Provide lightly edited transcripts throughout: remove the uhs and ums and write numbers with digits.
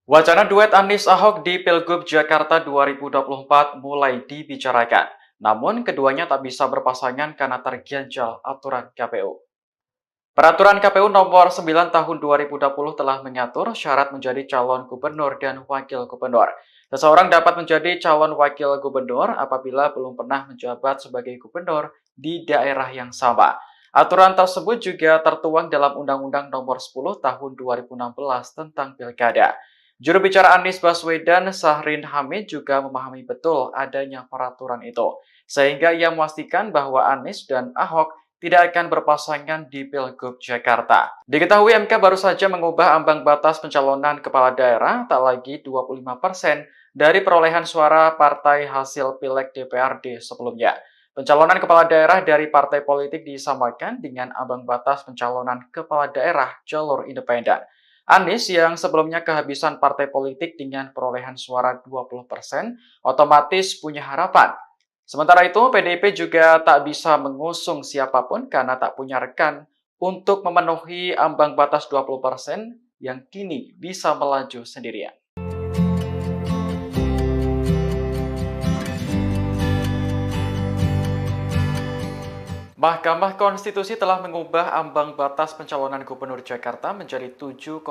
Wacana duet Anies Ahok di Pilgub Jakarta 2024 mulai dibicarakan. Namun keduanya tak bisa berpasangan karena terganjal aturan KPU. Peraturan KPU nomor 9 tahun 2020 telah mengatur syarat menjadi calon gubernur dan wakil gubernur. Seseorang dapat menjadi calon wakil gubernur apabila belum pernah menjabat sebagai gubernur di daerah yang sama. Aturan tersebut juga tertuang dalam Undang-Undang nomor 10 tahun 2016 tentang Pilkada. Juru bicara Anies Baswedan, Syahrin Hamid juga memahami betul adanya peraturan itu, sehingga ia memastikan bahwa Anies dan Ahok tidak akan berpasangan di Pilgub Jakarta. Diketahui MK baru saja mengubah ambang batas pencalonan kepala daerah tak lagi 25% dari perolehan suara partai hasil Pileg DPRD sebelumnya. Pencalonan kepala daerah dari partai politik disamakan dengan ambang batas pencalonan kepala daerah jalur independen. Anies yang sebelumnya kehabisan partai politik dengan perolehan suara 20%, otomatis punya harapan. Sementara itu, PDIP juga tak bisa mengusung siapapun karena tak punya rekan untuk memenuhi ambang batas 20% yang kini bisa melaju sendirian. Mahkamah Konstitusi telah mengubah ambang batas pencalonan Gubernur Jakarta menjadi 7,5%.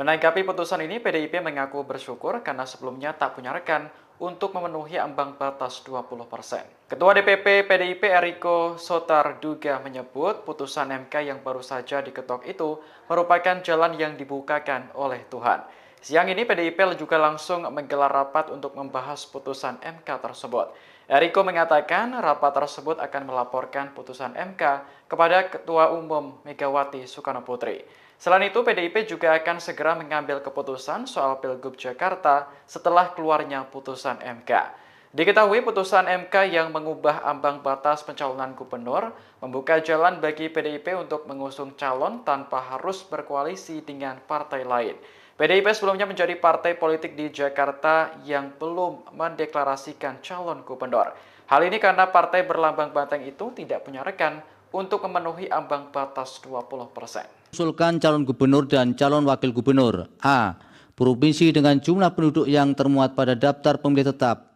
Menanggapi putusan ini, PDIP mengaku bersyukur karena sebelumnya tak punya rekan untuk memenuhi ambang batas 20%. Ketua DPP PDIP Eriko Sotarduga menyebut putusan MK yang baru saja diketok itu merupakan jalan yang dibukakan oleh Tuhan. Siang ini PDIP juga langsung menggelar rapat untuk membahas putusan MK tersebut. Eriko mengatakan rapat tersebut akan melaporkan putusan MK kepada Ketua Umum Megawati Soekarno Putri. Selain itu, PDIP juga akan segera mengambil keputusan soal Pilgub Jakarta setelah keluarnya putusan MK. Diketahui putusan MK yang mengubah ambang batas pencalonan gubernur membuka jalan bagi PDIP untuk mengusung calon tanpa harus berkoalisi dengan partai lain. PDIP sebelumnya menjadi partai politik di Jakarta yang belum mendeklarasikan calon gubernur. Hal ini karena partai berlambang banteng itu tidak punya rekan untuk memenuhi ambang batas 20%. Usulkan calon gubernur dan calon wakil gubernur. A. Provinsi dengan jumlah penduduk yang termuat pada daftar pemilih tetap.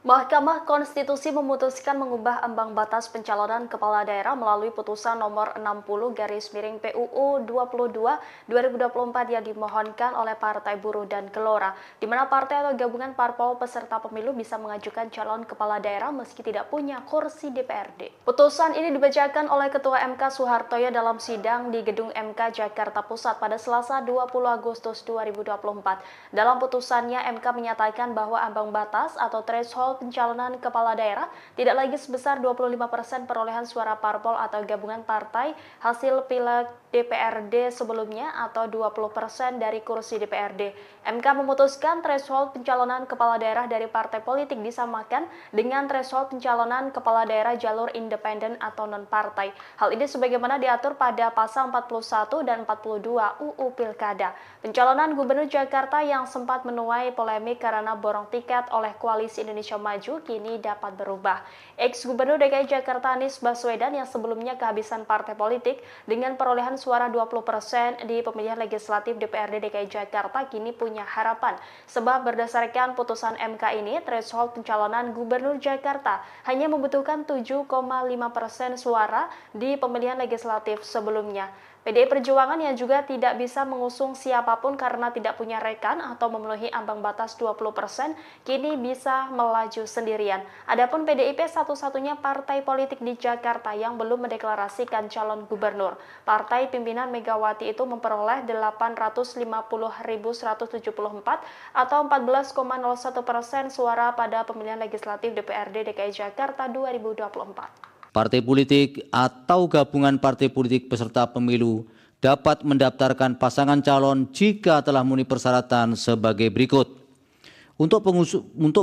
Mahkamah Konstitusi memutuskan mengubah ambang batas pencalonan kepala daerah melalui putusan nomor 60/PUU 22/2024 yang dimohonkan oleh Partai Buruh dan Gelora, di mana partai atau gabungan parpol peserta pemilu bisa mengajukan calon kepala daerah meski tidak punya kursi DPRD. Putusan ini dibacakan oleh Ketua MK Soehartoyo dalam sidang di Gedung MK Jakarta Pusat pada Selasa 20 Agustus 2024. Dalam putusannya, MK menyatakan bahwa ambang batas atau threshold pencalonan kepala daerah tidak lagi sebesar 25% perolehan suara parpol atau gabungan partai hasil Pileg DPRD sebelumnya atau 20% dari kursi DPRD. MK memutuskan threshold pencalonan kepala daerah dari partai politik disamakan dengan threshold pencalonan kepala daerah jalur independen atau non-partai. Hal ini sebagaimana diatur pada pasal 41 dan 42 UU Pilkada. Pencalonan Gubernur Jakarta yang sempat menuai polemik karena borong tiket oleh Koalisi Indonesia Maju kini dapat berubah. Ex-Gubernur DKI Jakarta Anies Baswedan yang sebelumnya kehabisan partai politik dengan perolehan suara 20% di pemilihan legislatif DPRD DKI Jakarta kini punya harapan. Sebab berdasarkan putusan MK ini, threshold pencalonan Gubernur Jakarta hanya membutuhkan 7,5% suara di pemilihan legislatif sebelumnya. PDI Perjuangan yang juga tidak bisa mengusung siapapun karena tidak punya rekan atau memenuhi ambang batas 20%, kini bisa melaju sendirian. Adapun PDIP satu-satunya partai politik di Jakarta yang belum mendeklarasikan calon gubernur. Partai pimpinan Megawati itu memperoleh 850.174 atau 14,01% suara pada pemilihan legislatif DPRD DKI Jakarta 2024. Partai politik atau gabungan partai politik peserta pemilu dapat mendaftarkan pasangan calon jika telah memenuhi persyaratan sebagai berikut. Untuk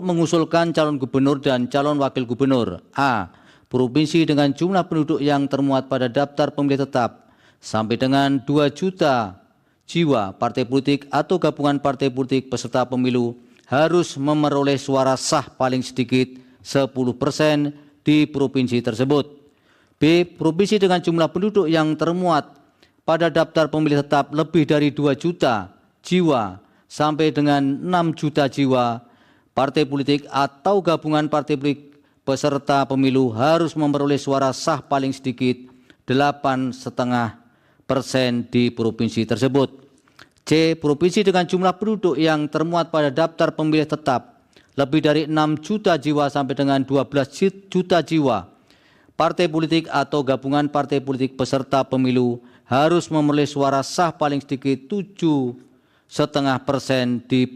mengusulkan calon gubernur dan calon wakil gubernur. A. Provinsi dengan jumlah penduduk yang termuat pada daftar pemilih tetap sampai dengan 2 juta jiwa. Partai politik atau gabungan partai politik peserta pemilu harus memperoleh suara sah paling sedikit 10% di provinsi tersebut. B. Provinsi dengan jumlah penduduk yang termuat pada daftar pemilih tetap lebih dari 2 juta jiwa sampai dengan 6 juta jiwa, partai politik atau gabungan partai politik peserta pemilu harus memperoleh suara sah paling sedikit 8,5% di provinsi tersebut. C. Provinsi dengan jumlah penduduk yang termuat pada daftar pemilih tetap lebih dari 6 juta jiwa sampai dengan 12 juta jiwa. Partai politik atau gabungan partai politik peserta pemilu harus memperoleh suara sah paling sedikit 7,5% di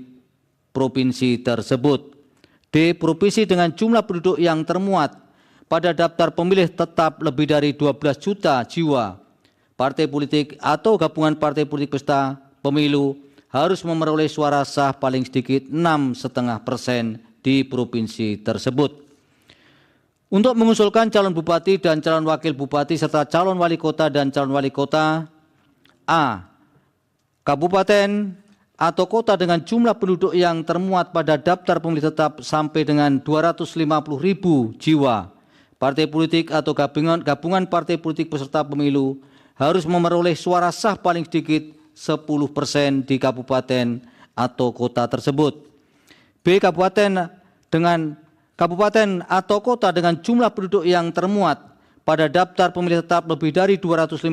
provinsi tersebut. D. Provinsi dengan jumlah penduduk yang termuat pada daftar pemilih tetap lebih dari 12 juta jiwa. Partai politik atau gabungan partai politik peserta pemilu harus memperoleh suara sah paling sedikit 6,5% di provinsi tersebut. Untuk mengusulkan calon bupati dan calon wakil bupati serta calon wali kota dan calon wali kota, A. Kabupaten atau kota dengan jumlah penduduk yang termuat pada daftar pemilih tetap sampai dengan 250.000 jiwa. Partai politik atau gabungan partai politik peserta pemilu harus memperoleh suara sah paling sedikit 10% di kabupaten atau kota tersebut. B. Kabupaten atau kota dengan jumlah penduduk yang termuat pada daftar pemilih tetap lebih dari 250.000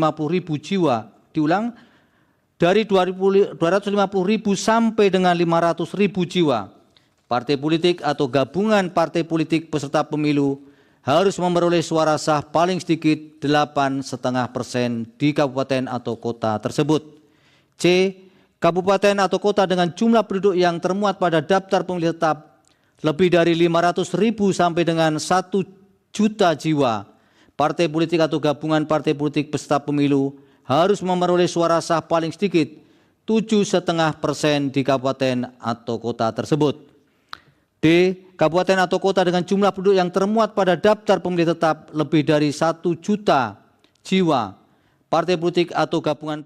jiwa. Diulang, dari 250.000 sampai dengan 500.000 jiwa. Partai politik atau gabungan partai politik peserta pemilu harus memperoleh suara sah paling sedikit 8,5% di kabupaten atau kota tersebut. C. Kabupaten atau kota dengan jumlah penduduk yang termuat pada daftar pemilih tetap lebih dari 500.000 sampai dengan 1 juta jiwa. Partai politik atau gabungan partai politik peserta pemilu harus memperoleh suara sah paling sedikit 7,5% di kabupaten atau kota tersebut. D. Kabupaten atau kota dengan jumlah penduduk yang termuat pada daftar pemilih tetap lebih dari 1 juta jiwa. Partai politik atau gabungan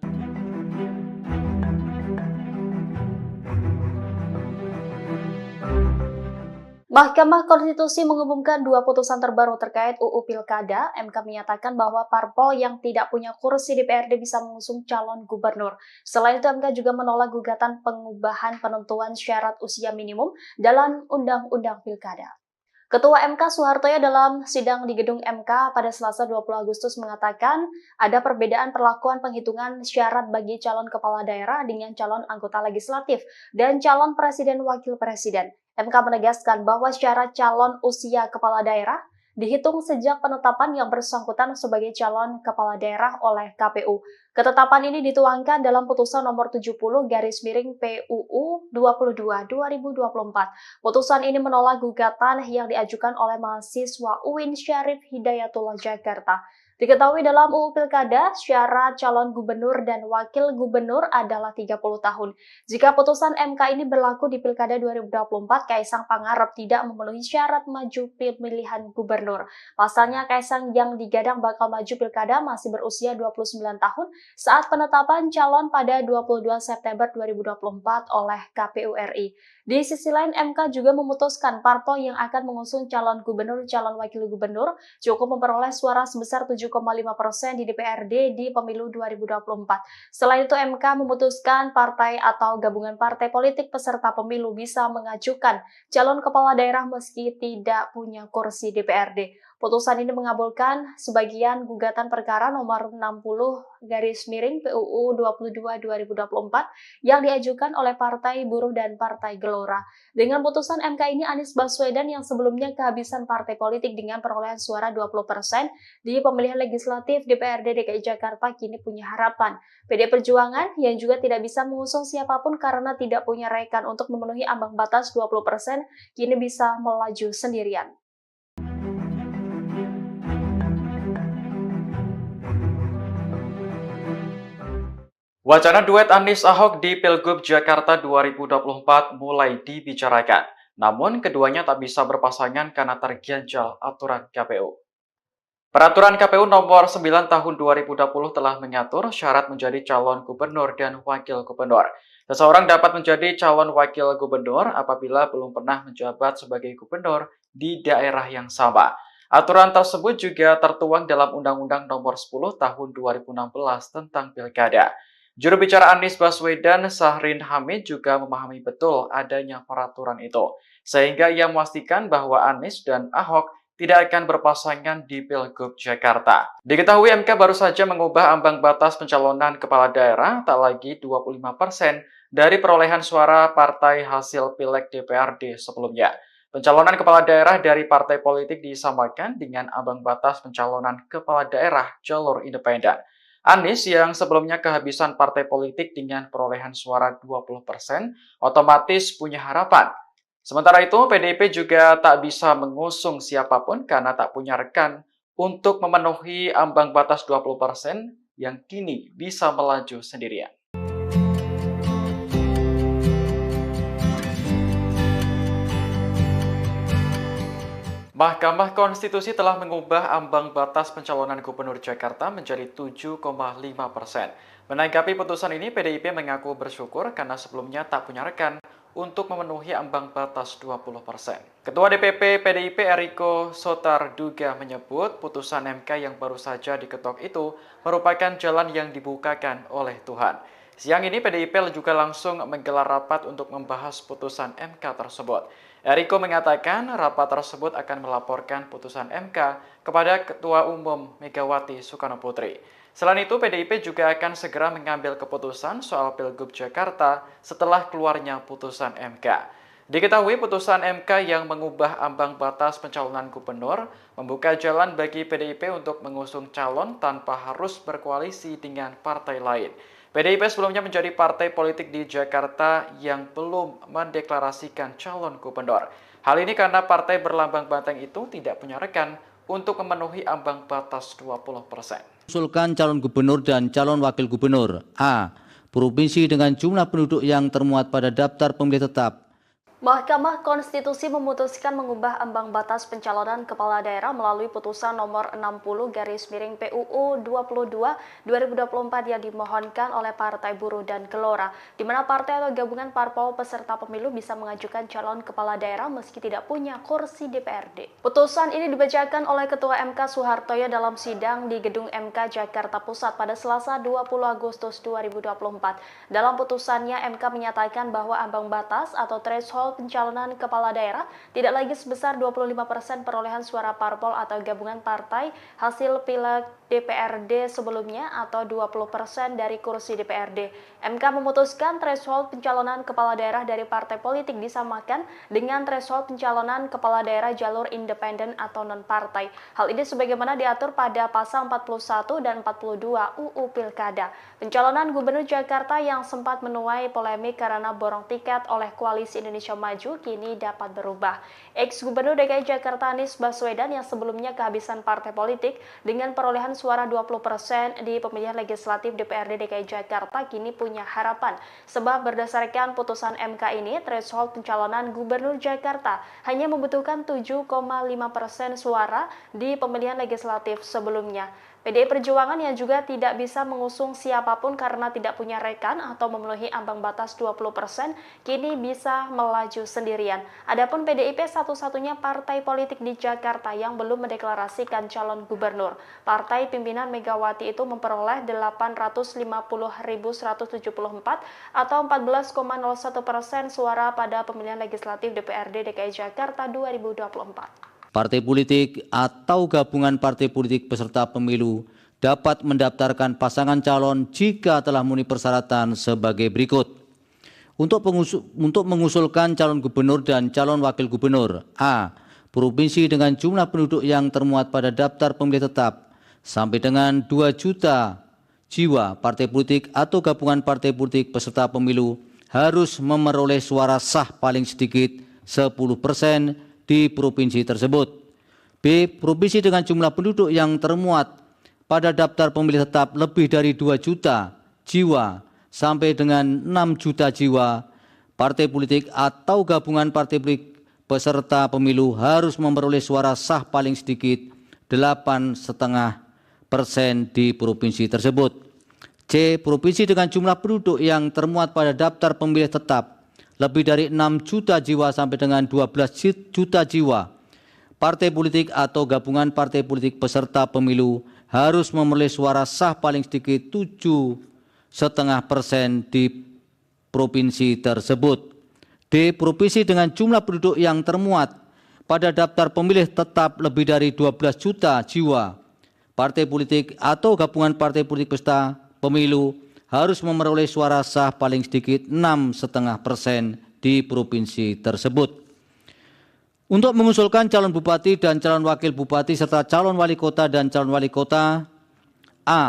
Mahkamah Konstitusi mengumumkan dua putusan terbaru terkait UU Pilkada. MK menyatakan bahwa parpol yang tidak punya kursi DPRD bisa mengusung calon gubernur. Selain itu, MK juga menolak gugatan pengubahan penentuan syarat usia minimum dalam Undang-Undang Pilkada. Ketua MK Soehartoyo dalam sidang di gedung MK pada Selasa 20 Agustus mengatakan ada perbedaan perlakuan penghitungan syarat bagi calon kepala daerah dengan calon anggota legislatif dan calon presiden wakil presiden. MK menegaskan bahwa syarat calon usia kepala daerah dihitung sejak penetapan yang bersangkutan sebagai calon kepala daerah oleh KPU. Ketetapan ini dituangkan dalam putusan nomor 70/PUU 22/2024. Putusan ini menolak gugatan yang diajukan oleh mahasiswa UIN Syarif Hidayatullah Jakarta. Diketahui dalam UU Pilkada, syarat calon gubernur dan wakil gubernur adalah 30 tahun. Jika putusan MK ini berlaku di Pilkada 2024, Kaisang Pangarep tidak memenuhi syarat maju pemilihan gubernur. Pasalnya, Kaisang yang digadang bakal maju Pilkada masih berusia 29 tahun saat penetapan calon pada 22 September 2024 oleh KPU RI. Di sisi lain, MK juga memutuskan parpol yang akan mengusung calon gubernur, calon wakil gubernur cukup memperoleh suara sebesar 7,5% di DPRD di pemilu 2024. Selain itu, MK memutuskan partai atau gabungan partai politik peserta pemilu bisa mengajukan calon kepala daerah meski tidak punya kursi DPRD. Putusan ini mengabulkan sebagian gugatan perkara nomor 60/PUU 22/2024 yang diajukan oleh Partai Buruh dan Partai Gelora. Dengan putusan MK ini, Anies Baswedan yang sebelumnya kehabisan partai politik dengan perolehan suara 20% di pemilihan legislatif DPRD DKI Jakarta kini punya harapan. PD Perjuangan yang juga tidak bisa mengusung siapapun karena tidak punya rekan untuk memenuhi ambang batas 20% kini bisa melaju sendirian. Wacana duet Anies Ahok di Pilgub Jakarta 2024 mulai dibicarakan. Namun keduanya tak bisa berpasangan karena terganjal aturan KPU. Peraturan KPU nomor 9 tahun 2020 telah mengatur syarat menjadi calon gubernur dan wakil gubernur. Seseorang dapat menjadi calon wakil gubernur apabila belum pernah menjabat sebagai gubernur di daerah yang sama. Aturan tersebut juga tertuang dalam Undang-Undang nomor 10 tahun 2016 tentang Pilkada. Juru bicara Anies Baswedan, Syahrin Hamid juga memahami betul adanya peraturan itu, sehingga ia memastikan bahwa Anies dan Ahok tidak akan berpasangan di Pilgub Jakarta. Diketahui MK baru saja mengubah ambang batas pencalonan kepala daerah tak lagi 25% dari perolehan suara partai hasil Pileg DPRD sebelumnya. Pencalonan kepala daerah dari partai politik disamakan dengan ambang batas pencalonan kepala daerah jalur independen. Anies yang sebelumnya kehabisan partai politik dengan perolehan suara 20%, otomatis punya harapan. Sementara itu, PDIP juga tak bisa mengusung siapapun karena tak punya rekan untuk memenuhi ambang batas 20% yang kini bisa melaju sendirian. Mahkamah Konstitusi telah mengubah ambang batas pencalonan Gubernur Jakarta menjadi 7,5%. Menanggapi putusan ini, PDIP mengaku bersyukur karena sebelumnya tak punya rekan untuk memenuhi ambang batas 20%. Ketua DPP PDIP Eriko Sotarduga menyebut putusan MK yang baru saja diketok itu merupakan jalan yang dibukakan oleh Tuhan. Siang ini PDIP juga langsung menggelar rapat untuk membahas putusan MK tersebut. Eriko mengatakan rapat tersebut akan melaporkan putusan MK kepada Ketua Umum Megawati Soekarno Putri. Selain itu, PDIP juga akan segera mengambil keputusan soal Pilgub Jakarta setelah keluarnya putusan MK. Diketahui putusan MK yang mengubah ambang batas pencalonan gubernur membuka jalan bagi PDIP untuk mengusung calon tanpa harus berkoalisi dengan partai lain. PDIP sebelumnya menjadi partai politik di Jakarta yang belum mendeklarasikan calon gubernur. Hal ini karena partai berlambang banteng itu tidak punya rekan untuk memenuhi ambang batas 20%. Usulkan calon gubernur dan calon wakil gubernur. A. Provinsi dengan jumlah penduduk yang termuat pada daftar pemilih tetap. Mahkamah Konstitusi memutuskan mengubah ambang batas pencalonan kepala daerah melalui putusan nomor 60/PUU 22/2024 yang dimohonkan oleh Partai Buruh dan Gelora, di mana partai atau gabungan parpol peserta pemilu bisa mengajukan calon kepala daerah meski tidak punya kursi DPRD. Putusan ini dibacakan oleh Ketua MK Soehartoyo dalam sidang di Gedung MK Jakarta Pusat pada Selasa 20 Agustus 2024. Dalam putusannya, MK menyatakan bahwa ambang batas atau threshold pencalonan kepala daerah tidak lagi sebesar 25% perolehan suara parpol atau gabungan partai hasil Pileg DPRD sebelumnya atau 20% dari kursi DPRD. MK memutuskan threshold pencalonan kepala daerah dari partai politik disamakan dengan threshold pencalonan kepala daerah jalur independen atau non-partai. Hal ini sebagaimana diatur pada pasal 41 dan 42 UU Pilkada. Pencalonan Gubernur Jakarta yang sempat menuai polemik karena borong tiket oleh Koalisi Indonesia Maju kini dapat berubah. Ex-Gubernur DKI Jakarta Anies Baswedan yang sebelumnya kehabisan partai politik dengan perolehan suara 20% di pemilihan legislatif DPRD DKI Jakarta kini punya harapan. Sebab berdasarkan putusan MK ini, threshold pencalonan Gubernur Jakarta hanya membutuhkan 7,5% suara di pemilihan legislatif sebelumnya. PDI Perjuangan yang juga tidak bisa mengusung siapapun karena tidak punya rekan atau memenuhi ambang batas 20%, kini bisa melaju sendirian. Adapun PDIP satu-satunya partai politik di Jakarta yang belum mendeklarasikan calon gubernur. Partai pimpinan Megawati itu memperoleh 850.174 atau 14,01% suara pada pemilihan legislatif DPRD DKI Jakarta 2024. Partai politik atau gabungan partai politik peserta pemilu dapat mendaftarkan pasangan calon jika telah memenuhi persyaratan sebagai berikut. Untuk mengusulkan calon gubernur dan calon wakil gubernur. A. Provinsi dengan jumlah penduduk yang termuat pada daftar pemilih tetap sampai dengan 2 juta jiwa. Partai politik atau gabungan partai politik peserta pemilu harus memperoleh suara sah paling sedikit 10% di provinsi tersebut. B. Provinsi dengan jumlah penduduk yang termuat pada daftar pemilih tetap lebih dari 2 juta jiwa sampai dengan 6 juta jiwa. Partai politik atau gabungan partai politik peserta pemilu harus memperoleh suara sah paling sedikit 8,5% di provinsi tersebut. C. Provinsi dengan jumlah penduduk yang termuat pada daftar pemilih tetap lebih dari 6 juta jiwa sampai dengan 12 juta jiwa. Partai politik atau gabungan partai politik peserta pemilu harus memperoleh suara sah paling sedikit 7 0,5% di provinsi tersebut. D. Provinsi dengan jumlah penduduk yang termuat pada daftar pemilih tetap lebih dari 12 juta jiwa. Partai politik atau gabungan partai politik peserta pemilu harus memperoleh suara sah paling sedikit 6,5% di provinsi tersebut. Untuk mengusulkan calon bupati dan calon wakil bupati serta calon wali kota dan calon wali kota, A.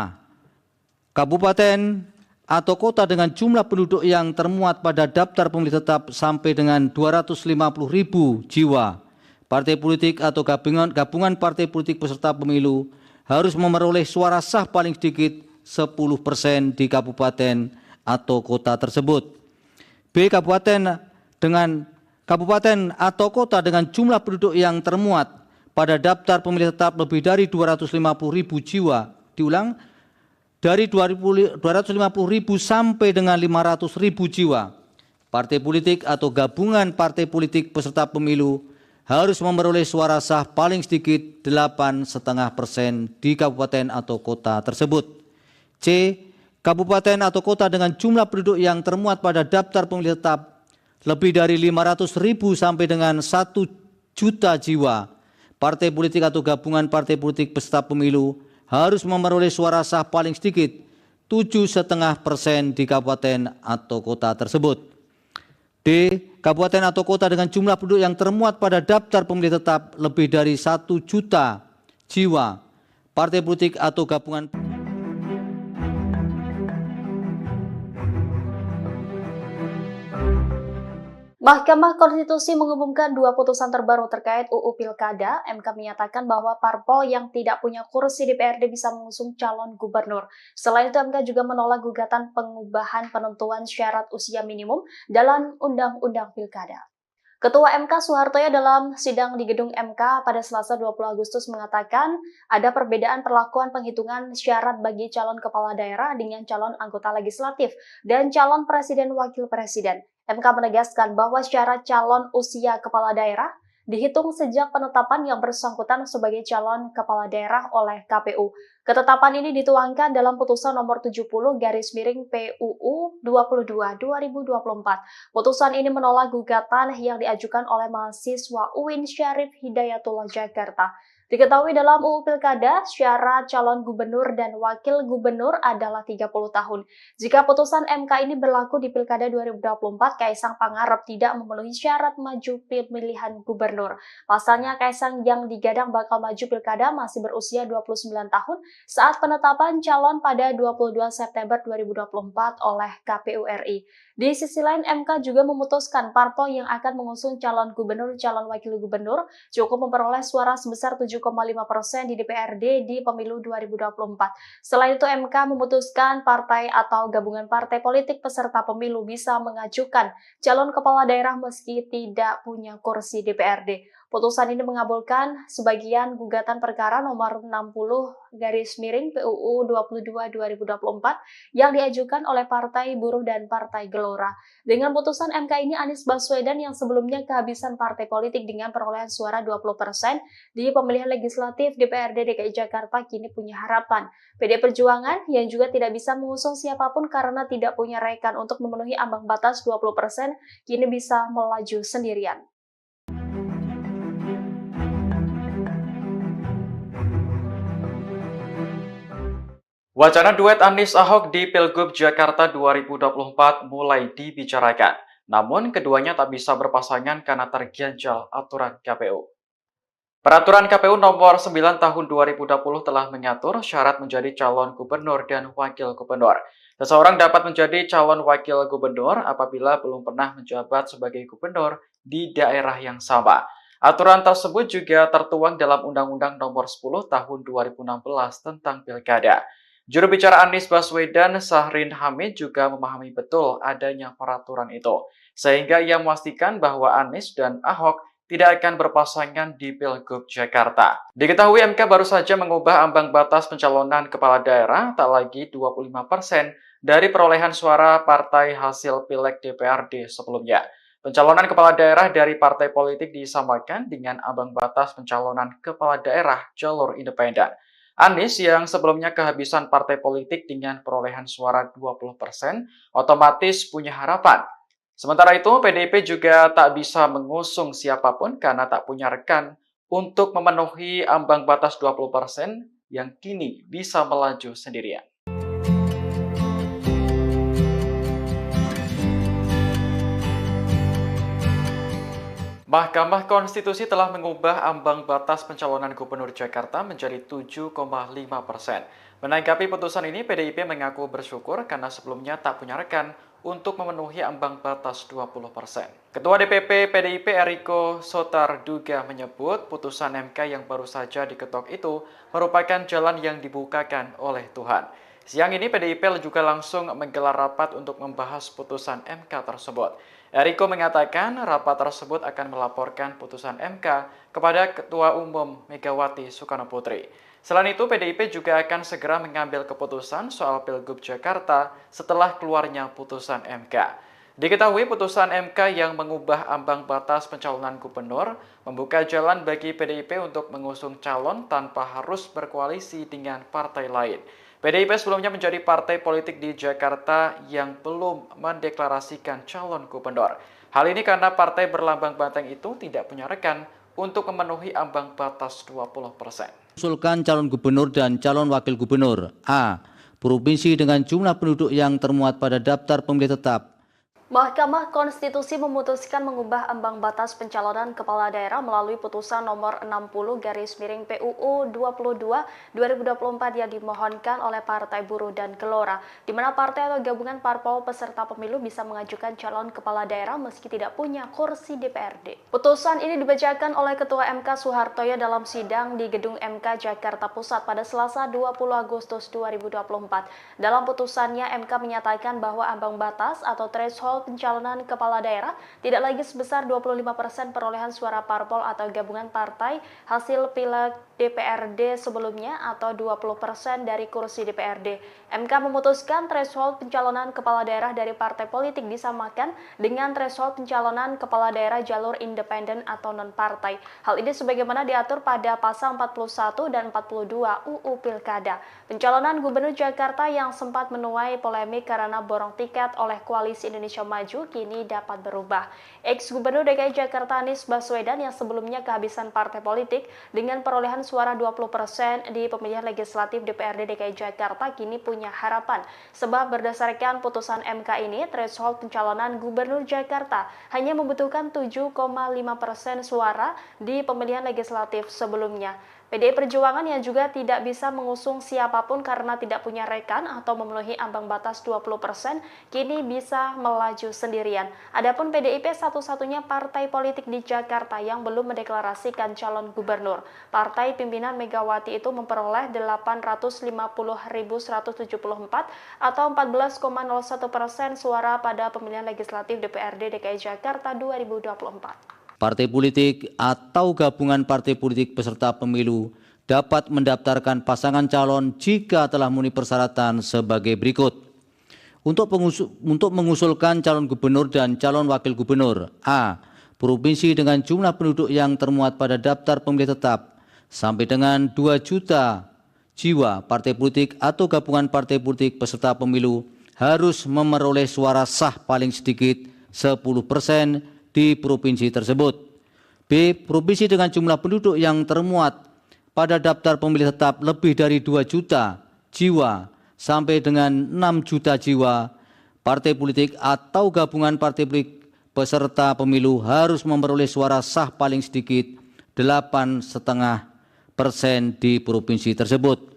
Kabupaten atau kota dengan jumlah penduduk yang termuat pada daftar pemilih tetap sampai dengan 250.000 jiwa. Partai politik atau gabungan partai politik peserta pemilu harus memperoleh suara sah paling sedikit 10% di kabupaten atau kota tersebut. B. Kabupaten atau kota dengan jumlah penduduk yang termuat pada daftar pemilih tetap lebih dari 250.000 jiwa. Diulang, dari 250.000 sampai dengan 500.000 jiwa. Partai politik atau gabungan partai politik peserta pemilu harus memperoleh suara sah paling sedikit 8,5% di kabupaten atau kota tersebut. C. Kabupaten atau kota dengan jumlah penduduk yang termuat pada daftar pemilih tetap lebih dari 500.000 sampai dengan 1 juta jiwa. Partai politik atau gabungan partai politik peserta pemilu harus memperoleh suara sah paling sedikit 7,5% di kabupaten atau kota tersebut. D. Kabupaten atau kota dengan jumlah penduduk yang termuat pada daftar pemilih tetap lebih dari 1 juta jiwa. Partai politik atau gabungan Mahkamah Konstitusi mengumumkan dua putusan terbaru terkait UU Pilkada. MK menyatakan bahwa parpol yang tidak punya kursi DPRD bisa mengusung calon gubernur. Selain itu, MK juga menolak gugatan pengubahan penentuan syarat usia minimum dalam Undang-Undang Pilkada. Ketua MK Soehartoyo dalam sidang di gedung MK pada Selasa 20 Agustus mengatakan ada perbedaan perlakuan penghitungan syarat bagi calon kepala daerah dengan calon anggota legislatif dan calon presiden wakil presiden. MK menegaskan bahwa syarat calon usia kepala daerah dihitung sejak penetapan yang bersangkutan sebagai calon kepala daerah oleh KPU. Ketetapan ini dituangkan dalam putusan nomor 70/PUU 22/2024. Putusan ini menolak gugatan yang diajukan oleh mahasiswa UIN Syarif Hidayatullah Jakarta. Diketahui dalam UU Pilkada, syarat calon gubernur dan wakil gubernur adalah 30 tahun. Jika putusan MK ini berlaku di Pilkada 2024, Kaisang Pangarep tidak memenuhi syarat maju pemilihan gubernur. Pasalnya, Kaisang yang digadang bakal maju Pilkada masih berusia 29 tahun saat penetapan calon pada 22 September 2024 oleh KPU RI. Di sisi lain, MK juga memutuskan parpol yang akan mengusung calon gubernur, calon wakil gubernur cukup memperoleh suara sebesar 7,5% di DPRD di pemilu 2024. Selain itu, MK memutuskan partai atau gabungan partai politik peserta pemilu bisa mengajukan calon kepala daerah meski tidak punya kursi DPRD. Putusan ini mengabulkan sebagian gugatan perkara nomor 60/PUU 22/2024 yang diajukan oleh Partai Buruh dan Partai Gelora. Dengan putusan MK ini, Anies Baswedan yang sebelumnya kehabisan partai politik dengan perolehan suara 20% di pemilihan legislatif DPRD DKI Jakarta kini punya harapan. PD Perjuangan yang juga tidak bisa mengusung siapapun karena tidak punya rekan untuk memenuhi ambang batas 20% kini bisa melaju sendirian. Wacana duet Anies Ahok di Pilgub Jakarta 2024 mulai dibicarakan. Namun keduanya tak bisa berpasangan karena terganjal aturan KPU. Peraturan KPU nomor 9 tahun 2020 telah mengatur syarat menjadi calon gubernur dan wakil gubernur. Seseorang dapat menjadi calon wakil gubernur apabila belum pernah menjabat sebagai gubernur di daerah yang sama. Aturan tersebut juga tertuang dalam Undang-Undang nomor 10 tahun 2016 tentang Pilkada. Juru bicara Anies Baswedan, Syahrin Hamid, juga memahami betul adanya peraturan itu, sehingga ia memastikan bahwa Anies dan Ahok tidak akan berpasangan di Pilgub Jakarta. Diketahui MK baru saja mengubah ambang batas pencalonan kepala daerah tak lagi 25% dari perolehan suara partai hasil Pileg DPRD sebelumnya. Pencalonan kepala daerah dari partai politik disamakan dengan ambang batas pencalonan kepala daerah jalur independen. Anies yang sebelumnya kehabisan partai politik dengan perolehan suara 20%, otomatis punya harapan. Sementara itu, PDIP juga tak bisa mengusung siapapun karena tak punya rekan untuk memenuhi ambang batas 20% yang kini bisa melaju sendirian. Mahkamah Konstitusi telah mengubah ambang batas pencalonan Gubernur Jakarta menjadi 7,5%. Menanggapi putusan ini, PDIP mengaku bersyukur karena sebelumnya tak punya rekan untuk memenuhi ambang batas 20%. Ketua DPP PDIP Eriko Sotarduga menyebut putusan MK yang baru saja diketok itu merupakan jalan yang dibukakan oleh Tuhan. Siang ini PDIP juga langsung menggelar rapat untuk membahas putusan MK tersebut. Eriko mengatakan rapat tersebut akan melaporkan putusan MK kepada Ketua Umum Megawati Soekarno Putri. Selain itu, PDIP juga akan segera mengambil keputusan soal Pilgub Jakarta setelah keluarnya putusan MK. Diketahui putusan MK yang mengubah ambang batas pencalonan gubernur membuka jalan bagi PDIP untuk mengusung calon tanpa harus berkoalisi dengan partai lain. PDIP sebelumnya menjadi partai politik di Jakarta yang belum mendeklarasikan calon gubernur. Hal ini karena partai berlambang banteng itu tidak punya rekan untuk memenuhi ambang batas 20%. Usulkan calon gubernur dan calon wakil gubernur. A. Provinsi dengan jumlah penduduk yang termuat pada daftar pemilih tetap. Mahkamah Konstitusi memutuskan mengubah ambang batas pencalonan kepala daerah melalui putusan nomor 60/PUU 22/2024 yang dimohonkan oleh Partai Buruh dan Gelora, di mana partai atau gabungan parpol peserta pemilu bisa mengajukan calon kepala daerah meski tidak punya kursi DPRD. Putusan ini dibacakan oleh Ketua MK Soehartoyo dalam sidang di Gedung MK Jakarta Pusat pada Selasa 20 Agustus 2024. Dalam putusannya, MK menyatakan bahwa ambang batas atau threshold pencalonan kepala daerah tidak lagi sebesar 25% perolehan suara parpol atau gabungan partai hasil pileg DPRD sebelumnya atau 20% dari kursi DPRD. MK memutuskan threshold pencalonan kepala daerah dari partai politik disamakan dengan threshold pencalonan kepala daerah jalur independen atau non-partai. Hal ini sebagaimana diatur pada pasal 41 dan 42 UU Pilkada. Pencalonan Gubernur Jakarta yang sempat menuai polemik karena borong tiket oleh Koalisi Indonesia Maju kini dapat berubah. Ex-Gubernur DKI Jakarta Anies Baswedan yang sebelumnya kehabisan partai politik dengan perolehan suara 20% di pemilihan legislatif DPRD DKI Jakarta kini punya harapan. Sebab berdasarkan putusan MK ini, threshold pencalonan Gubernur Jakarta hanya membutuhkan 7,5% suara di pemilihan legislatif sebelumnya. PDI Perjuangan yang juga tidak bisa mengusung siapapun karena tidak punya rekan atau memenuhi ambang batas 20%, kini bisa melaju sendirian. Adapun PDIP satu-satunya partai politik di Jakarta yang belum mendeklarasikan calon gubernur. Partai pimpinan Megawati itu memperoleh 850.174 atau 14,01% suara pada pemilihan legislatif DPRD DKI Jakarta 2024. Partai politik atau gabungan partai politik peserta pemilu dapat mendaftarkan pasangan calon jika telah memenuhi persyaratan sebagai berikut. Untuk mengusulkan calon gubernur dan calon wakil gubernur. A. Provinsi dengan jumlah penduduk yang termuat pada daftar pemilih tetap sampai dengan 2 juta jiwa. Partai politik atau gabungan partai politik peserta pemilu harus memperoleh suara sah paling sedikit 10% di provinsi tersebut. B. Provinsi dengan jumlah penduduk yang termuat pada daftar pemilih tetap lebih dari 2 juta jiwa sampai dengan 6 juta jiwa. Partai politik atau gabungan partai politik peserta pemilu harus memperoleh suara sah paling sedikit 8,5% di provinsi tersebut.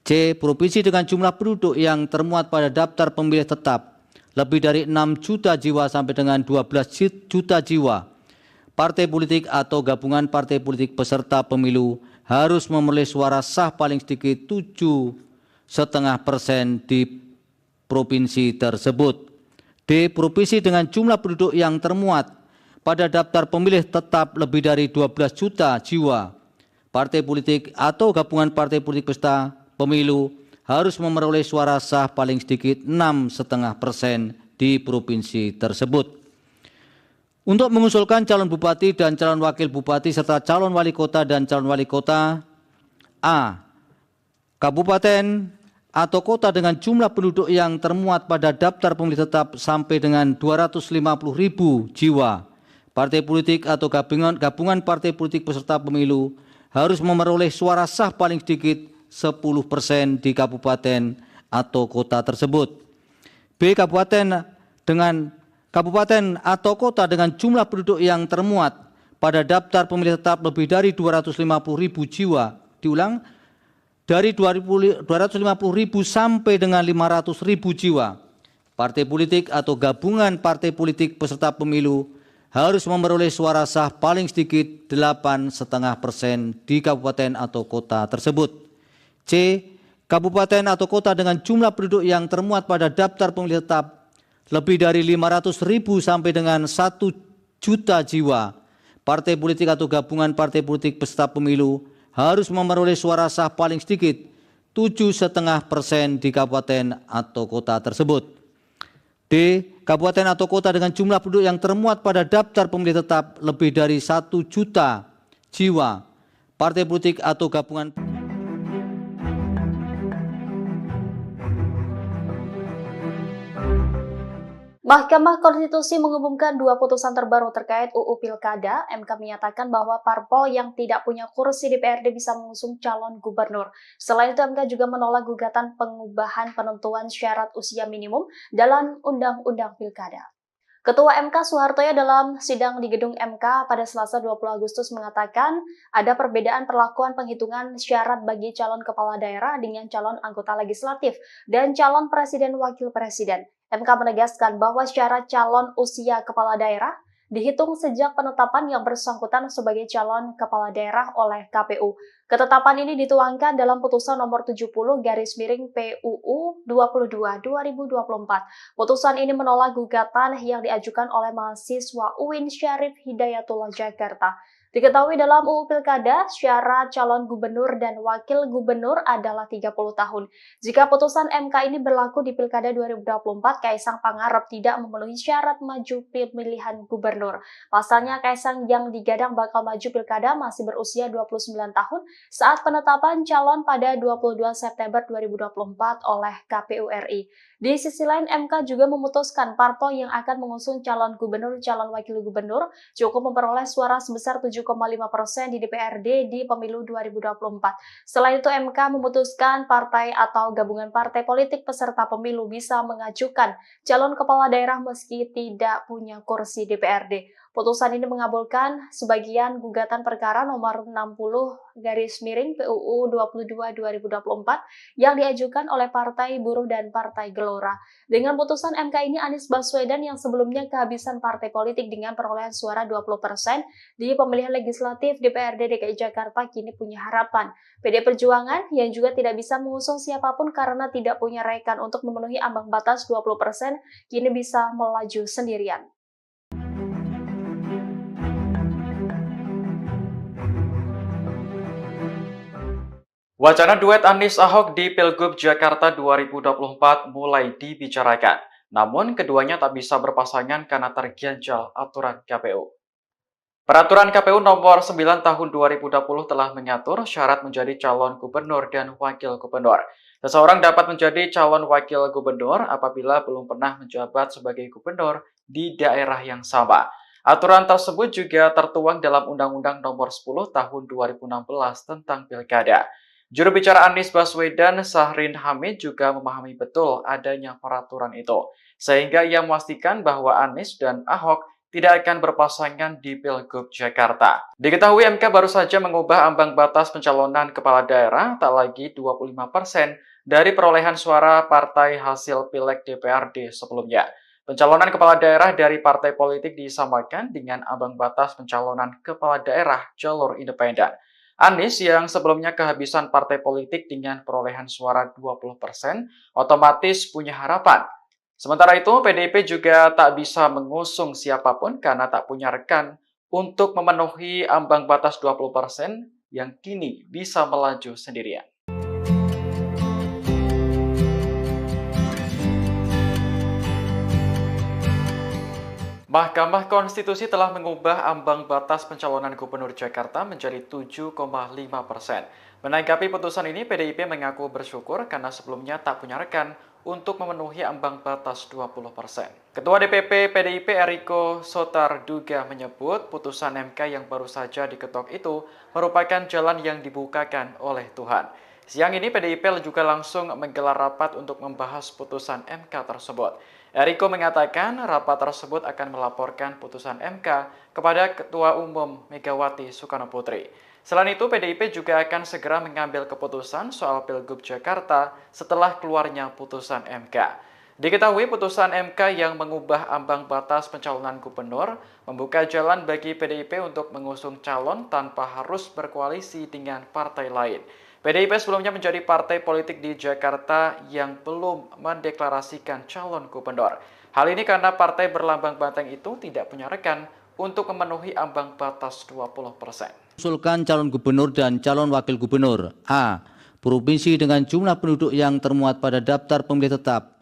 C. Provinsi dengan jumlah penduduk yang termuat pada daftar pemilih tetap lebih dari 6 juta jiwa sampai dengan 12 juta jiwa. Partai politik atau gabungan partai politik peserta pemilu harus memperoleh suara sah paling sedikit 7,5% di provinsi tersebut. D. Provinsi dengan jumlah penduduk yang termuat pada daftar pemilih tetap lebih dari 12 juta jiwa. Partai politik atau gabungan partai politik peserta pemilu harus memperoleh suara sah paling sedikit 6,5% di provinsi tersebut. Untuk mengusulkan calon bupati dan calon wakil bupati serta calon wali kota dan calon wali kota. A. Kabupaten atau kota dengan jumlah penduduk yang termuat pada daftar pemilih tetap sampai dengan 250.000 jiwa. Partai politik atau gabungan partai politik peserta pemilu harus memperoleh suara sah paling sedikit 10% di kabupaten atau kota tersebut. B. Kabupaten atau kota dengan jumlah penduduk yang termuat pada daftar pemilih tetap lebih dari 250.000 jiwa. Diulang, dari 250.000 sampai dengan 500.000 jiwa. Partai politik atau gabungan partai politik peserta pemilu harus memperoleh suara sah paling sedikit 8,5% di kabupaten atau kota tersebut. C. Kabupaten atau kota dengan jumlah penduduk yang termuat pada daftar pemilih tetap lebih dari 500.000 sampai dengan 1 juta jiwa. Partai politik atau gabungan partai politik peserta pemilu harus memperoleh suara sah paling sedikit 7,5% di kabupaten atau kota tersebut. D. Kabupaten atau kota dengan jumlah penduduk yang termuat pada daftar pemilih tetap lebih dari 1 juta jiwa. Partai politik atau gabungan Mahkamah Konstitusi mengumumkan 2 putusan terbaru terkait UU Pilkada. MK menyatakan bahwa parpol yang tidak punya kursi DPRD bisa mengusung calon gubernur. Selain itu, MK juga menolak gugatan pengubahan penentuan syarat usia minimum dalam Undang-Undang Pilkada. Ketua MK Soehartoyo dalam sidang di gedung MK pada Selasa 20 Agustus mengatakan ada perbedaan perlakuan penghitungan syarat bagi calon kepala daerah dengan calon anggota legislatif dan calon presiden wakil presiden. MK menegaskan bahwa syarat calon usia kepala daerah dihitung sejak penetapan yang bersangkutan sebagai calon kepala daerah oleh KPU. Ketetapan ini dituangkan dalam putusan nomor 70/PUU 22/2024. Putusan ini menolak gugatan yang diajukan oleh mahasiswa UIN Syarif Hidayatullah Jakarta. Diketahui dalam UU Pilkada, syarat calon gubernur dan wakil gubernur adalah 30 tahun. Jika putusan MK ini berlaku di Pilkada 2024, Kaisang Pangarep tidak memenuhi syarat maju pemilihan gubernur. Pasalnya, Kaisang yang digadang bakal maju Pilkada masih berusia 29 tahun saat penetapan calon pada 22 September 2024 oleh KPU RI. Di sisi lain, MK juga memutuskan parpol yang akan mengusung calon gubernur, calon wakil gubernur cukup memperoleh suara sebesar 7,5% di DPRD di pemilu 2024. Selain itu, MK memutuskan partai atau gabungan partai politik peserta pemilu bisa mengajukan calon kepala daerah meski tidak punya kursi DPRD. Putusan ini mengabulkan sebagian gugatan perkara nomor 60/PUU 22/2024 yang diajukan oleh Partai Buruh dan Partai Gelora. Dengan putusan MK ini, Anies Baswedan yang sebelumnya kehabisan partai politik dengan perolehan suara 20% di pemilihan legislatif DPRD DKI Jakarta kini punya harapan. PD Perjuangan yang juga tidak bisa mengusung siapapun karena tidak punya rekan untuk memenuhi ambang batas 20% kini bisa melaju sendirian. Wacana duet Anies Ahok di Pilgub Jakarta 2024 mulai dibicarakan. Namun keduanya tak bisa berpasangan karena terganjal aturan KPU. Peraturan KPU nomor 9 tahun 2020 telah mengatur syarat menjadi calon gubernur dan wakil gubernur. Seseorang dapat menjadi calon wakil gubernur apabila belum pernah menjabat sebagai gubernur di daerah yang sama. Aturan tersebut juga tertuang dalam Undang-Undang nomor 10 tahun 2016 tentang Pilkada. Juru bicara Anies Baswedan, Syahrin Hamid, juga memahami betul adanya peraturan itu, sehingga ia memastikan bahwa Anies dan Ahok tidak akan berpasangan di Pilgub Jakarta. Diketahui MK baru saja mengubah ambang batas pencalonan kepala daerah tak lagi 25% dari perolehan suara partai hasil Pileg DPRD sebelumnya. Pencalonan kepala daerah dari partai politik disamakan dengan ambang batas pencalonan kepala daerah jalur independen. Anies yang sebelumnya kehabisan partai politik dengan perolehan suara 20% otomatis punya harapan. Sementara itu, PDIP juga tak bisa mengusung siapapun karena tak punya rekan untuk memenuhi ambang batas 20% yang kini bisa melaju sendirian. Mahkamah Konstitusi telah mengubah ambang batas pencalonan Gubernur Jakarta menjadi 7,5%. Menanggapi putusan ini, PDIP mengaku bersyukur karena sebelumnya tak punya rekan untuk memenuhi ambang batas 20%. Ketua DPP PDIP Eriko Sotarduga menyebut putusan MK yang baru saja diketok itu merupakan jalan yang dibukakan oleh Tuhan. Siang ini PDIP juga langsung menggelar rapat untuk membahas putusan MK tersebut. Eriko mengatakan rapat tersebut akan melaporkan putusan MK kepada Ketua Umum Megawati Soekarno Putri. Selain itu, PDIP juga akan segera mengambil keputusan soal Pilgub Jakarta setelah keluarnya putusan MK. Diketahui putusan MK yang mengubah ambang batas pencalonan gubernur membuka jalan bagi PDIP untuk mengusung calon tanpa harus berkoalisi dengan partai lain. PDIP sebelumnya menjadi partai politik di Jakarta yang belum mendeklarasikan calon gubernur. Hal ini karena partai berlambang banteng itu tidak punya rekan untuk memenuhi ambang batas 20%. Usulkan calon gubernur dan calon wakil gubernur. A. Provinsi dengan jumlah penduduk yang termuat pada daftar pemilih tetap.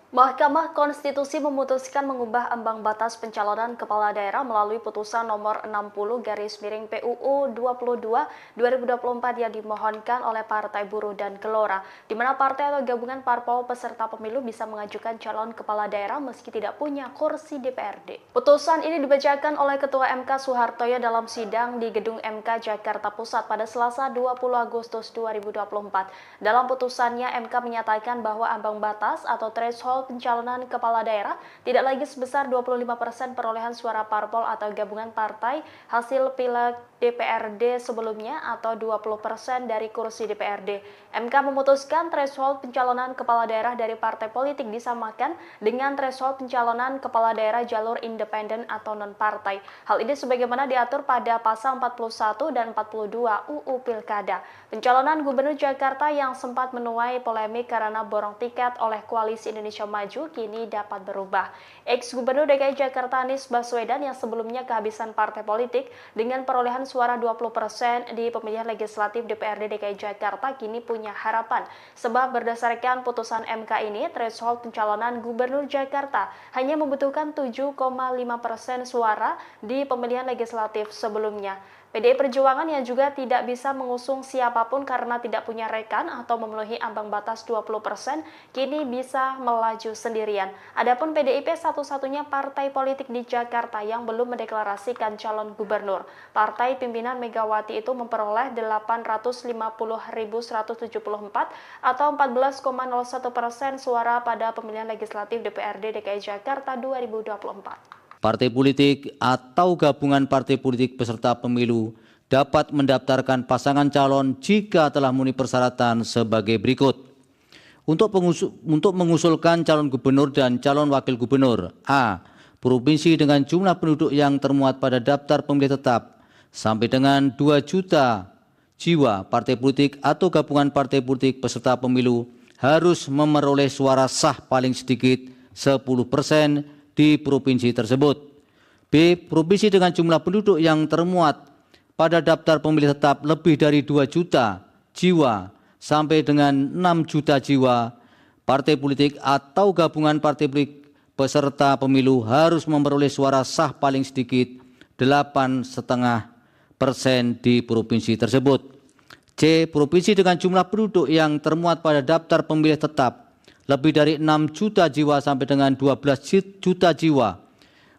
Mahkamah Konstitusi memutuskan mengubah ambang batas pencalonan kepala daerah melalui putusan nomor 60/PUU 22/2024 yang dimohonkan oleh Partai Buruh dan Gelora, di mana partai atau gabungan parpol peserta pemilu bisa mengajukan calon kepala daerah meski tidak punya kursi DPRD. Putusan ini dibacakan oleh Ketua MK Soehartoyo dalam sidang di Gedung MK Jakarta Pusat pada Selasa 20 Agustus 2024. Dalam putusannya, MK menyatakan bahwa ambang batas atau threshold pencalonan kepala daerah tidak lagi sebesar 25% perolehan suara parpol atau gabungan partai hasil pileg DPRD sebelumnya atau 20% dari kursi DPRD. MK memutuskan threshold pencalonan kepala daerah dari partai politik disamakan dengan threshold pencalonan kepala daerah jalur independen atau non-partai. Hal ini sebagaimana diatur pada pasal 41 dan 42 UU Pilkada. Pencalonan Gubernur Jakarta yang sempat menuai polemik karena borong tiket oleh Koalisi Indonesia Maju kini dapat berubah. Ex-Gubernur DKI Jakarta Anies Baswedan yang sebelumnya kehabisan partai politik dengan perolehan suara 20% di pemilihan legislatif DPRD DKI Jakarta kini punya harapan. Sebab berdasarkan putusan MK ini, threshold pencalonan Gubernur Jakarta hanya membutuhkan 7,5% suara di pemilihan legislatif sebelumnya. PDI Perjuangan yang juga tidak bisa mengusung siapapun karena tidak punya rekan atau memenuhi ambang batas 20%, kini bisa melaju sendirian. Adapun PDIP satu-satunya partai politik di Jakarta yang belum mendeklarasikan calon gubernur. Partai pimpinan Megawati itu memperoleh 850.174 atau 14,01% suara pada pemilihan legislatif DPRD DKI Jakarta 2024. Partai politik atau gabungan partai politik peserta pemilu dapat mendaftarkan pasangan calon jika telah memenuhi persyaratan sebagai berikut. Untuk mengusulkan calon gubernur dan calon wakil gubernur. A. Provinsi dengan jumlah penduduk yang termuat pada daftar pemilih tetap sampai dengan 2 juta jiwa. Partai politik atau gabungan partai politik peserta pemilu harus memperoleh suara sah paling sedikit 10% di provinsi tersebut. B. Provinsi dengan jumlah penduduk yang termuat pada daftar pemilih tetap lebih dari 2 juta jiwa sampai dengan 6 juta jiwa. Partai politik atau gabungan partai politik peserta pemilu harus memperoleh suara sah paling sedikit 8,5% di provinsi tersebut. C. Provinsi dengan jumlah penduduk yang termuat pada daftar pemilih tetap lebih dari 6 juta jiwa sampai dengan 12 juta jiwa.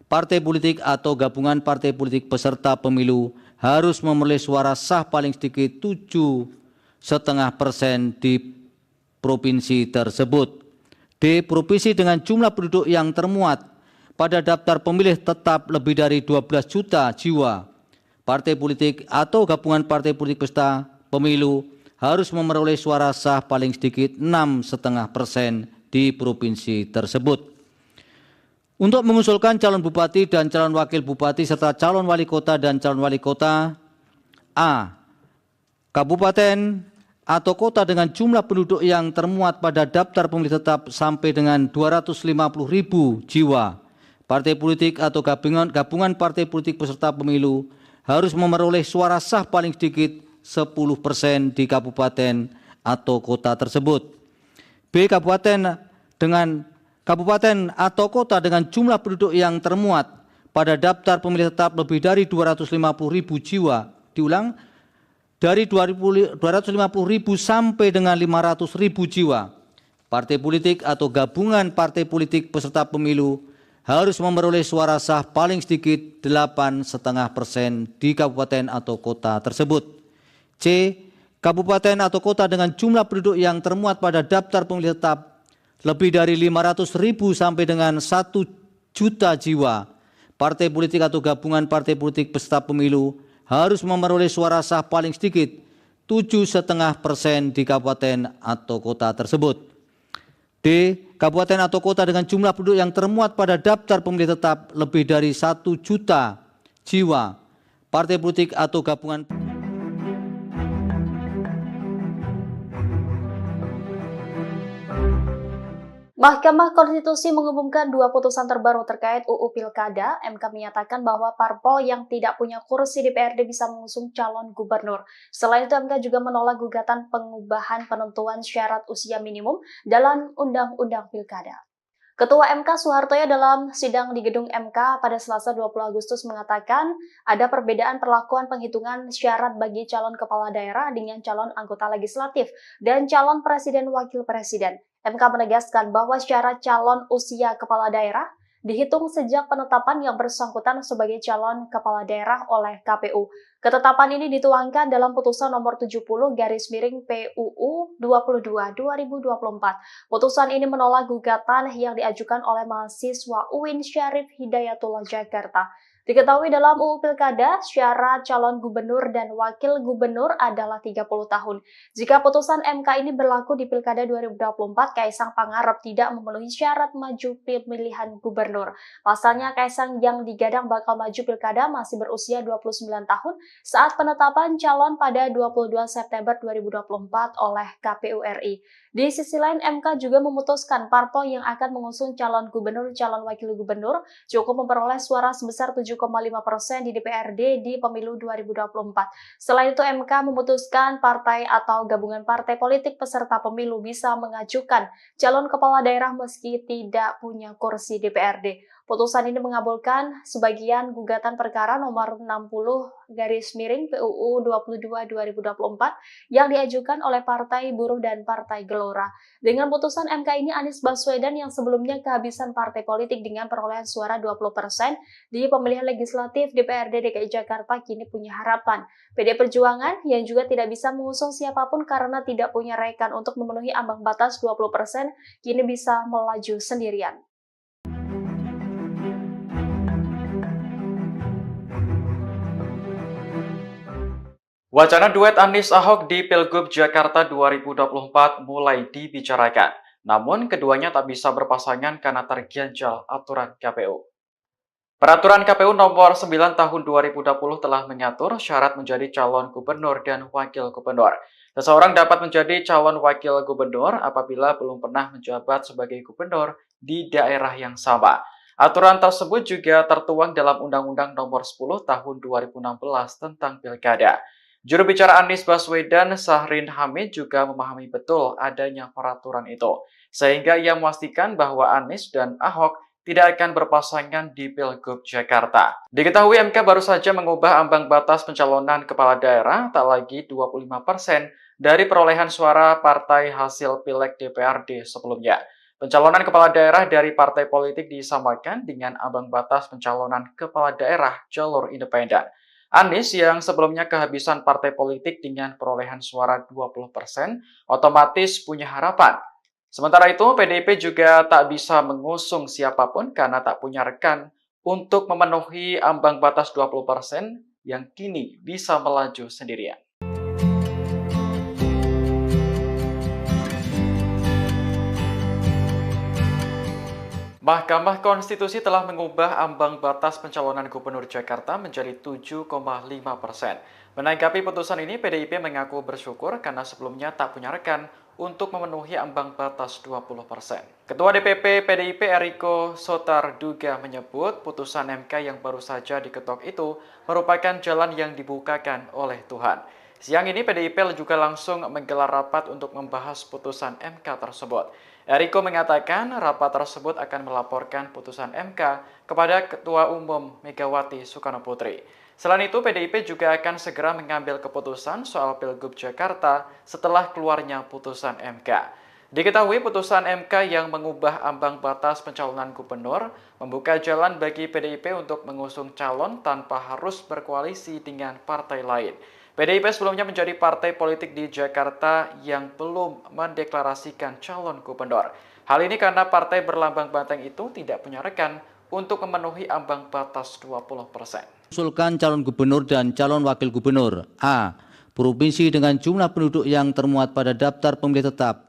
Partai politik atau gabungan partai politik peserta pemilu harus memperoleh suara sah paling sedikit 7,5% di provinsi tersebut. D. Provinsi dengan jumlah penduduk yang termuat pada daftar pemilih tetap lebih dari 12 juta jiwa. Partai politik atau gabungan partai politik peserta pemilu harus memperoleh suara sah paling sedikit 6,5% di provinsi tersebut. Untuk mengusulkan calon bupati dan calon wakil bupati serta calon wali kota dan calon wali kota. A. Kabupaten atau kota dengan jumlah penduduk yang termuat pada daftar pemilih tetap sampai dengan 250.000 jiwa. Partai politik atau gabungan partai politik peserta pemilu harus memperoleh suara sah paling sedikit 10% di kabupaten atau kota tersebut. B. Kabupaten atau kota dengan jumlah penduduk yang termuat pada daftar pemilih tetap lebih dari 250.000 jiwa. Diulang, dari 250.000 sampai dengan 500.000 jiwa. Partai politik atau gabungan partai politik peserta pemilu harus memperoleh suara sah paling sedikit 8,5% di kabupaten atau kota tersebut. C. Kabupaten atau kota dengan jumlah penduduk yang termuat pada daftar pemilih tetap lebih dari 500.000 sampai dengan 1 juta jiwa. Partai politik atau gabungan partai politik peserta pemilu harus memperoleh suara sah paling sedikit 7,5% di kabupaten atau kota tersebut. D. Kabupaten atau kota dengan jumlah penduduk yang termuat pada daftar pemilih tetap lebih dari 1 juta jiwa. Partai politik atau gabungan Mahkamah Konstitusi mengumumkan dua putusan terbaru terkait UU Pilkada. MK menyatakan bahwa parpol yang tidak punya kursi DPRD bisa mengusung calon gubernur. Selain itu, MK juga menolak gugatan pengubahan penentuan syarat usia minimum dalam Undang-Undang Pilkada. Ketua MK Soehartoyo dalam sidang di gedung MK pada Selasa 20 Agustus mengatakan ada perbedaan perlakuan penghitungan syarat bagi calon kepala daerah dengan calon anggota legislatif dan calon presiden wakil presiden. MK menegaskan bahwa syarat calon usia kepala daerah dihitung sejak penetapan yang bersangkutan sebagai calon kepala daerah oleh KPU. Ketetapan ini dituangkan dalam putusan nomor 70/PUU 22/2024. Putusan ini menolak gugatan yang diajukan oleh mahasiswa UIN Syarif Hidayatullah Jakarta. Diketahui dalam UU Pilkada, syarat calon gubernur dan wakil gubernur adalah 30 tahun. Jika putusan MK ini berlaku di Pilkada 2024, Kaisang Pangarep tidak memenuhi syarat maju pemilihan gubernur. Pasalnya, Kaisang yang digadang bakal maju Pilkada masih berusia 29 tahun saat penetapan calon pada 22 September 2024 oleh KPU RI. Di sisi lain, MK juga memutuskan parpol yang akan mengusung calon gubernur, calon wakil gubernur cukup memperoleh suara sebesar 7,5% di DPRD di pemilu 2024. Selain itu, MK memutuskan partai atau gabungan partai politik peserta pemilu bisa mengajukan calon kepala daerah meski tidak punya kursi DPRD. Putusan ini mengabulkan sebagian gugatan perkara nomor 60/PUU 22/2024 yang diajukan oleh Partai Buruh dan Partai Gelora. Dengan putusan MK ini, Anies Baswedan yang sebelumnya kehabisan partai politik dengan perolehan suara 20% di pemilihan legislatif DPRD DKI Jakarta kini punya harapan. PD Perjuangan yang juga tidak bisa mengusung siapapun karena tidak punya rekan untuk memenuhi ambang batas 20% kini bisa melaju sendirian. Wacana duet Anies Ahok di Pilgub Jakarta 2024 mulai dibicarakan. Namun keduanya tak bisa berpasangan karena terganjal aturan KPU. Peraturan KPU nomor 9 tahun 2020 telah mengatur syarat menjadi calon gubernur dan wakil gubernur. Seseorang dapat menjadi calon wakil gubernur apabila belum pernah menjabat sebagai gubernur di daerah yang sama. Aturan tersebut juga tertuang dalam Undang-Undang nomor 10 tahun 2016 tentang Pilkada. Juru bicara Anies Baswedan, Syahrin Hamid, juga memahami betul adanya peraturan itu, sehingga ia memastikan bahwa Anies dan Ahok tidak akan berpasangan di Pilgub Jakarta. Diketahui MK baru saja mengubah ambang batas pencalonan kepala daerah tak lagi 25% dari perolehan suara partai hasil Pileg DPRD sebelumnya. Pencalonan kepala daerah dari partai politik disamakan dengan ambang batas pencalonan kepala daerah jalur independen. Anies yang sebelumnya kehabisan partai politik dengan perolehan suara 20% otomatis punya harapan. Sementara itu, PDIP juga tak bisa mengusung siapapun karena tak punya rekan untuk memenuhi ambang batas 20% yang kini bisa melaju sendirian. Mahkamah Konstitusi telah mengubah ambang batas pencalonan Gubernur Jakarta menjadi 7,5%. Menanggapi putusan ini, PDIP mengaku bersyukur karena sebelumnya tak punya rekan untuk memenuhi ambang batas 20%. Ketua DPP PDIP Eriko Sotarduga menyebut putusan MK yang baru saja diketok itu merupakan jalan yang dibukakan oleh Tuhan. Siang ini PDIP juga langsung menggelar rapat untuk membahas putusan MK tersebut. Eriko mengatakan rapat tersebut akan melaporkan putusan MK kepada Ketua Umum Megawati Soekarno Putri. Selain itu, PDIP juga akan segera mengambil keputusan soal Pilgub Jakarta setelah keluarnya putusan MK. Diketahui putusan MK yang mengubah ambang batas pencalonan gubernur membuka jalan bagi PDIP untuk mengusung calon tanpa harus berkoalisi dengan partai lain. PDIP sebelumnya menjadi partai politik di Jakarta yang belum mendeklarasikan calon gubernur. Hal ini karena partai berlambang banteng itu tidak punya rekan untuk memenuhi ambang batas 20%. Usulkan calon gubernur dan calon wakil gubernur. A. Provinsi dengan jumlah penduduk yang termuat pada daftar pemilih tetap.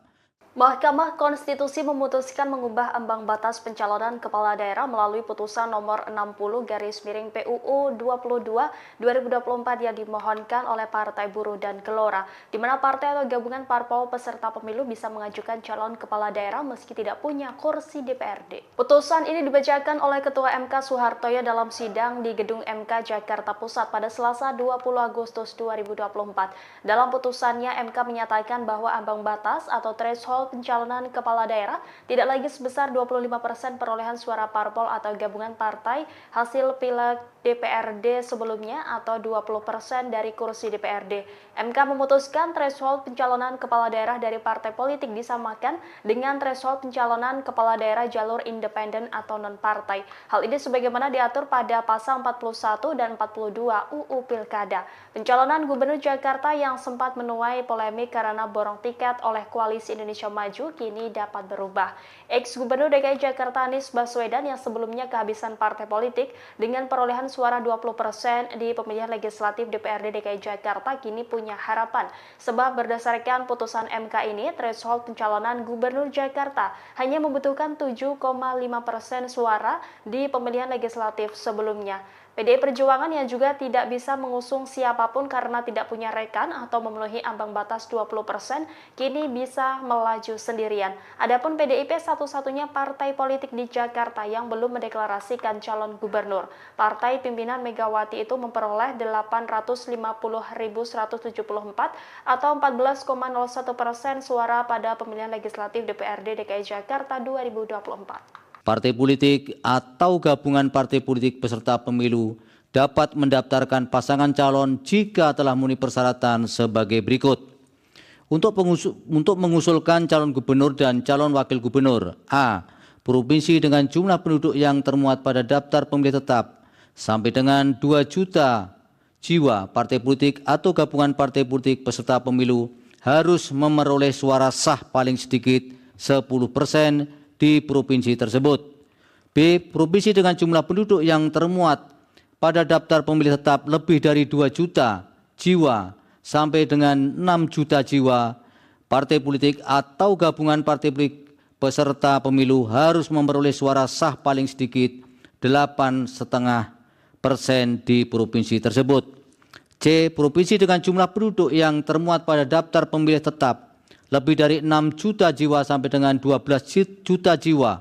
Mahkamah Konstitusi memutuskan mengubah ambang batas pencalonan kepala daerah melalui putusan nomor 60/PUU 22/2024 yang dimohonkan oleh Partai Buruh dan Gelora, di mana partai atau gabungan parpol peserta pemilu bisa mengajukan calon kepala daerah meski tidak punya kursi DPRD. Putusan ini dibacakan oleh Ketua MK Soehartoyo dalam sidang di Gedung MK Jakarta Pusat pada Selasa 20 Agustus 2024. Dalam putusannya, MK menyatakan bahwa ambang batas atau threshold pencalonan kepala daerah tidak lagi sebesar 25% perolehan suara parpol atau gabungan partai hasil pileg DPRD sebelumnya atau 20% dari kursi DPRD. MK memutuskan threshold pencalonan kepala daerah dari partai politik disamakan dengan threshold pencalonan kepala daerah jalur independen atau non-partai. Hal ini sebagaimana diatur pada pasal 41 dan 42 UU Pilkada. Pencalonan Gubernur Jakarta yang sempat menuai polemik karena borong tiket oleh Koalisi Indonesia Maju kini dapat berubah. Ex-Gubernur DKI Jakarta Anies Baswedan yang sebelumnya kehabisan partai politik dengan perolehan suara 20% di pemilihan legislatif DPRD DKI Jakarta kini punya harapan. Sebab berdasarkan putusan MK ini, threshold pencalonan Gubernur Jakarta hanya membutuhkan 7,5% suara di pemilihan legislatif sebelumnya. PDI Perjuangan yang juga tidak bisa mengusung siapapun karena tidak punya rekan atau memenuhi ambang batas 20%, kini bisa melaju sendirian. Adapun PDIP satu-satunya partai politik di Jakarta yang belum mendeklarasikan calon gubernur. Partai pimpinan Megawati itu memperoleh 850.174 atau 14,01% suara pada pemilihan legislatif DPRD DKI Jakarta 2024. Partai politik atau gabungan partai politik peserta pemilu dapat mendaftarkan pasangan calon jika telah memenuhi persyaratan sebagai berikut. Untuk mengusulkan calon gubernur dan calon wakil gubernur. A. Provinsi dengan jumlah penduduk yang termuat pada daftar pemilih tetap sampai dengan 2 juta jiwa. Partai politik atau gabungan partai politik peserta pemilu harus memperoleh suara sah paling sedikit 10% di provinsi tersebut. B. Provinsi dengan jumlah penduduk yang termuat pada daftar pemilih tetap lebih dari 2 juta jiwa sampai dengan 6 juta jiwa. Partai politik atau gabungan partai politik peserta pemilu harus memperoleh suara sah paling sedikit 8,5% di provinsi tersebut. C. Provinsi dengan jumlah penduduk yang termuat pada daftar pemilih tetap lebih dari 6 juta jiwa sampai dengan 12 juta jiwa.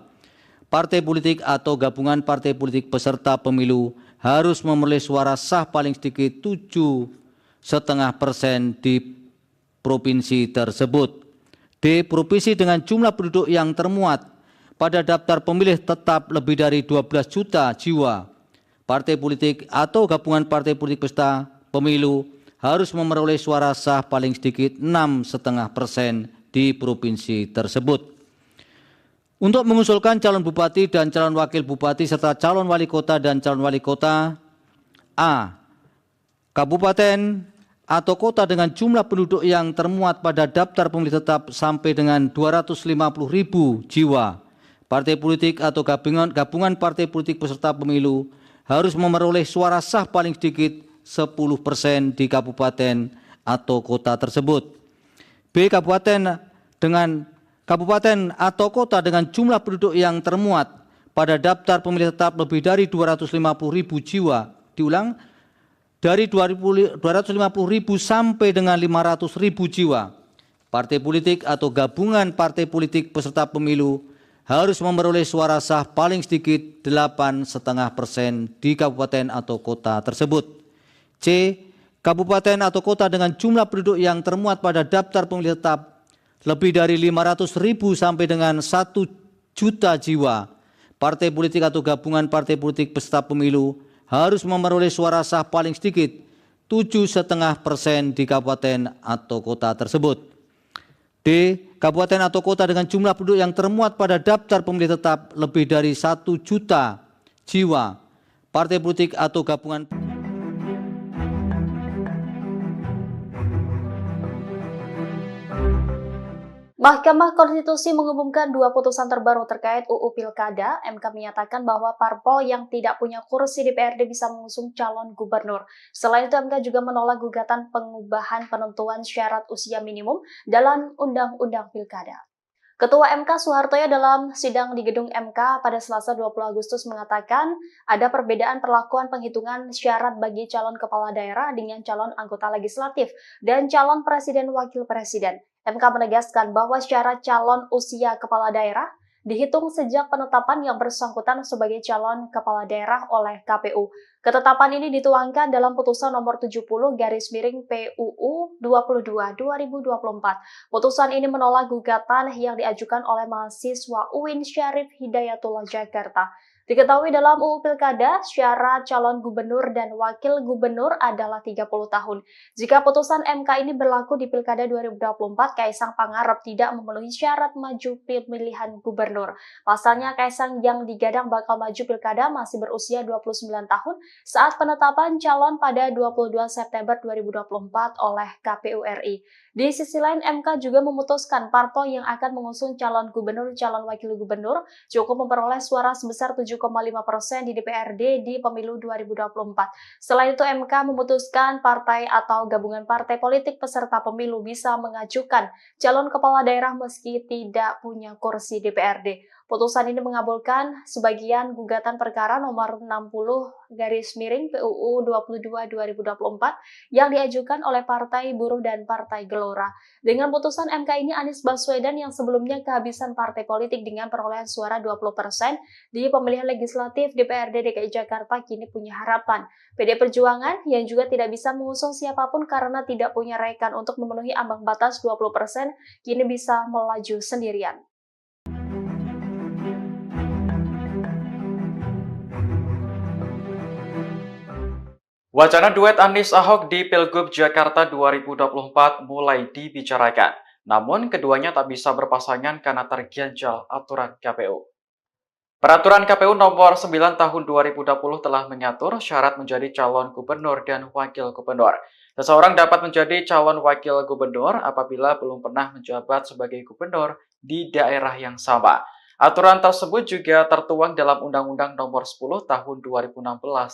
Partai politik atau gabungan partai politik peserta pemilu harus memperoleh suara sah paling sedikit 7,5% di provinsi tersebut. D. Provinsi dengan jumlah penduduk yang termuat pada daftar pemilih tetap lebih dari 12 juta jiwa. Partai politik atau gabungan partai politik peserta pemilu harus memperoleh suara sah paling sedikit 6,5% di provinsi tersebut. Untuk mengusulkan calon bupati dan calon wakil bupati serta calon wali kota dan calon wali kota. A. Kabupaten atau kota dengan jumlah penduduk yang termuat pada daftar pemilih tetap sampai dengan 250.000 jiwa. Partai politik atau gabungan partai politik peserta pemilu harus memperoleh suara sah paling sedikit 10% di kabupaten atau kota tersebut. B. Kabupaten atau kota dengan jumlah penduduk yang termuat pada daftar pemilih tetap lebih dari 250.000 jiwa. Diulang, dari 250.000 sampai dengan 500.000 jiwa. Partai politik atau gabungan partai politik peserta pemilu harus memperoleh suara sah paling sedikit 8,5% di kabupaten atau kota tersebut. C. Kabupaten atau kota dengan jumlah penduduk yang termuat pada daftar pemilih tetap lebih dari 500.000 sampai dengan 1 juta jiwa. Partai politik atau gabungan partai politik peserta pemilu harus memperoleh suara sah paling sedikit 7,5% di kabupaten atau kota tersebut. D. Kabupaten atau kota dengan jumlah penduduk yang termuat pada daftar pemilih tetap lebih dari 1 juta jiwa. Partai politik atau gabungan Mahkamah Konstitusi mengumumkan dua putusan terbaru terkait UU Pilkada. MK menyatakan bahwa parpol yang tidak punya kursi DPRD bisa mengusung calon gubernur. Selain itu, MK juga menolak gugatan pengubahan penentuan syarat usia minimum dalam Undang-Undang Pilkada. Ketua MK Soehartoyo dalam sidang di gedung MK pada Selasa 20 Agustus mengatakan ada perbedaan perlakuan penghitungan syarat bagi calon kepala daerah dengan calon anggota legislatif dan calon presiden wakil presiden. MK menegaskan bahwa syarat calon usia kepala daerah dihitung sejak penetapan yang bersangkutan sebagai calon kepala daerah oleh KPU. Ketetapan ini dituangkan dalam putusan nomor 70/PUU 22/2024. Putusan ini menolak gugatan yang diajukan oleh mahasiswa UIN Syarif Hidayatullah Jakarta. Diketahui dalam UU Pilkada, syarat calon gubernur dan wakil gubernur adalah 30 tahun. Jika putusan MK ini berlaku di Pilkada 2024, Kaisang Pangarep tidak memenuhi syarat maju pemilihan gubernur. Pasalnya, Kaisang yang digadang bakal maju Pilkada masih berusia 29 tahun saat penetapan calon pada 22 September 2024 oleh KPU RI. Di sisi lain, MK juga memutuskan parpol yang akan mengusung calon gubernur, calon wakil gubernur cukup memperoleh suara sebesar 7,5% di DPRD di pemilu 2024. Selain itu, MK memutuskan partai atau gabungan partai politik peserta pemilu bisa mengajukan calon kepala daerah meski tidak punya kursi DPRD. Putusan ini mengabulkan sebagian gugatan perkara nomor 60/PUU 22/2024 yang diajukan oleh Partai Buruh dan Partai Gelora. Dengan putusan MK ini, Anies Baswedan yang sebelumnya kehabisan partai politik dengan perolehan suara 20% di pemilihan legislatif DPRD DKI Jakarta kini punya harapan. PD Perjuangan yang juga tidak bisa mengusung siapapun karena tidak punya rekan untuk memenuhi ambang batas 20% kini bisa melaju sendirian. Wacana duet Anies Ahok di Pilgub Jakarta 2024 mulai dibicarakan. Namun keduanya tak bisa berpasangan karena terganjal aturan KPU. Peraturan KPU nomor 9 tahun 2020 telah mengatur syarat menjadi calon gubernur dan wakil gubernur. Seseorang dapat menjadi calon wakil gubernur apabila belum pernah menjabat sebagai gubernur di daerah yang sama. Aturan tersebut juga tertuang dalam Undang-Undang nomor 10 tahun 2016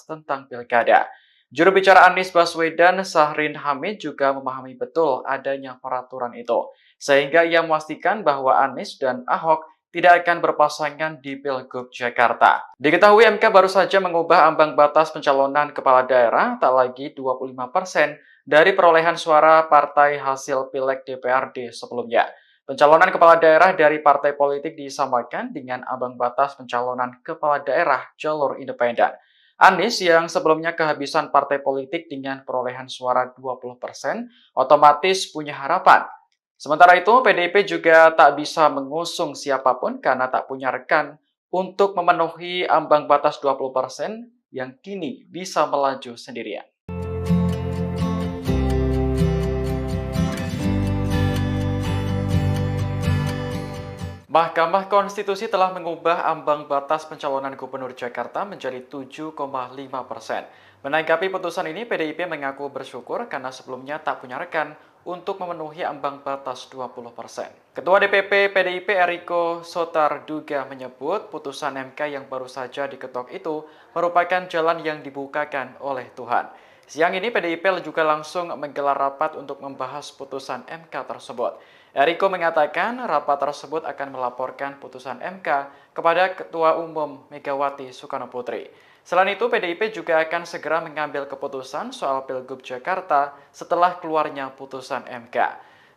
tentang Pilkada. Juru bicara Anies Baswedan, Syahrin Hamid, juga memahami betul adanya peraturan itu, sehingga ia memastikan bahwa Anies dan Ahok tidak akan berpasangan di Pilgub Jakarta. Diketahui MK baru saja mengubah ambang batas pencalonan kepala daerah tak lagi 25% dari perolehan suara partai hasil Pileg DPRD sebelumnya. Pencalonan kepala daerah dari partai politik disamakan dengan ambang batas pencalonan kepala daerah jalur independen. Anies yang sebelumnya kehabisan partai politik dengan perolehan suara 20% otomatis punya harapan. Sementara itu, PDIP juga tak bisa mengusung siapapun karena tak punya rekan untuk memenuhi ambang batas 20% yang kini bisa melaju sendirian. Mahkamah Konstitusi telah mengubah ambang batas pencalonan Gubernur Jakarta menjadi 7,5%. Menanggapi putusan ini, PDIP mengaku bersyukur karena sebelumnya tak punya rekan untuk memenuhi ambang batas 20%. Ketua DPP PDIP Eriko Sotarduga menyebut putusan MK yang baru saja diketok itu merupakan jalan yang dibukakan oleh Tuhan. Siang ini PDIP juga langsung menggelar rapat untuk membahas putusan MK tersebut. Eriko mengatakan rapat tersebut akan melaporkan putusan MK kepada Ketua Umum Megawati Soekarno Putri. Selain itu, PDIP juga akan segera mengambil keputusan soal Pilgub Jakarta setelah keluarnya putusan MK.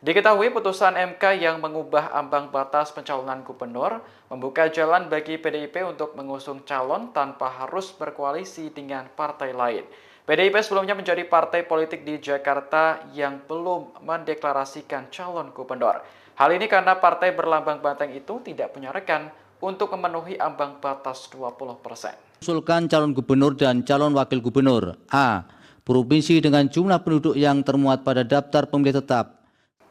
Diketahui putusan MK yang mengubah ambang batas pencalonan gubernur membuka jalan bagi PDIP untuk mengusung calon tanpa harus berkoalisi dengan partai lain. PDIP sebelumnya menjadi partai politik di Jakarta yang belum mendeklarasikan calon gubernur. Hal ini karena partai berlambang banteng itu tidak punya rekan untuk memenuhi ambang batas 20%. Usulkan calon gubernur dan calon wakil gubernur. A. Provinsi dengan jumlah penduduk yang termuat pada daftar pemilih tetap.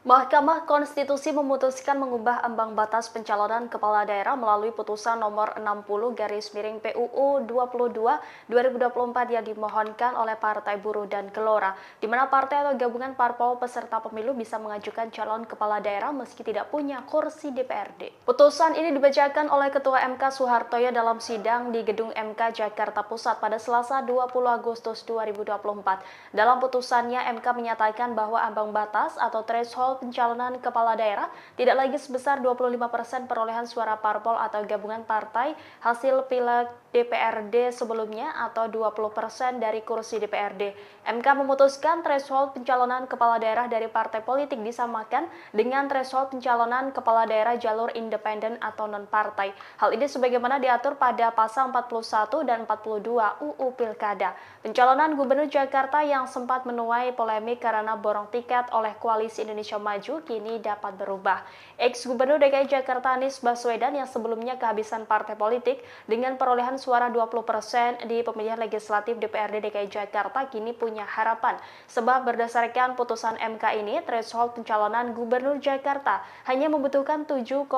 Mahkamah Konstitusi memutuskan mengubah ambang batas pencalonan kepala daerah melalui putusan nomor 60/PUU 22/2024 yang dimohonkan oleh Partai Buruh dan Gelora, di mana partai atau gabungan parpol peserta pemilu bisa mengajukan calon kepala daerah meski tidak punya kursi DPRD. Putusan ini dibacakan oleh Ketua MK Soehartoyo dalam sidang di Gedung MK Jakarta Pusat pada Selasa 20 Agustus 2024. Dalam putusannya, MK menyatakan bahwa ambang batas atau threshold pencalonan kepala daerah tidak lagi sebesar 25% perolehan suara parpol atau gabungan partai hasil pileg DPRD sebelumnya atau 20% dari kursi DPRD. MK memutuskan threshold pencalonan kepala daerah dari partai politik disamakan dengan threshold pencalonan kepala daerah jalur independen atau non-partai. Hal ini sebagaimana diatur pada pasal 41 dan 42 UU Pilkada. Pencalonan Gubernur Jakarta yang sempat menuai polemik karena borong tiket oleh Koalisi Indonesia Maju kini dapat berubah. Ex-Gubernur DKI Jakarta Anies Baswedan yang sebelumnya kehabisan partai politik dengan perolehan suara 20% di pemilihan legislatif DPRD DKI Jakarta kini punya harapan. Sebab berdasarkan putusan MK ini, threshold pencalonan Gubernur Jakarta hanya membutuhkan 7,5%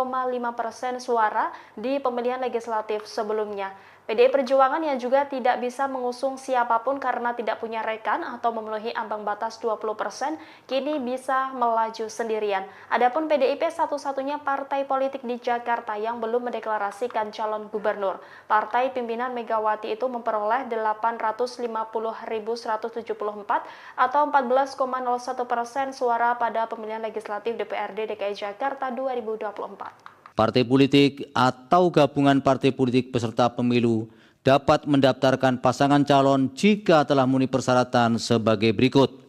suara di pemilihan legislatif sebelumnya. PDI Perjuangan yang juga tidak bisa mengusung siapapun karena tidak punya rekan atau memenuhi ambang batas 20%, kini bisa melaju sendirian. Adapun PDIP satu-satunya partai politik di Jakarta yang belum mendeklarasikan calon gubernur. Partai pimpinan Megawati itu memperoleh 850.174 atau 14,01% suara pada pemilihan legislatif DPRD DKI Jakarta 2024. Partai politik atau gabungan partai politik peserta pemilu dapat mendaftarkan pasangan calon jika telah memenuhi persyaratan sebagai berikut.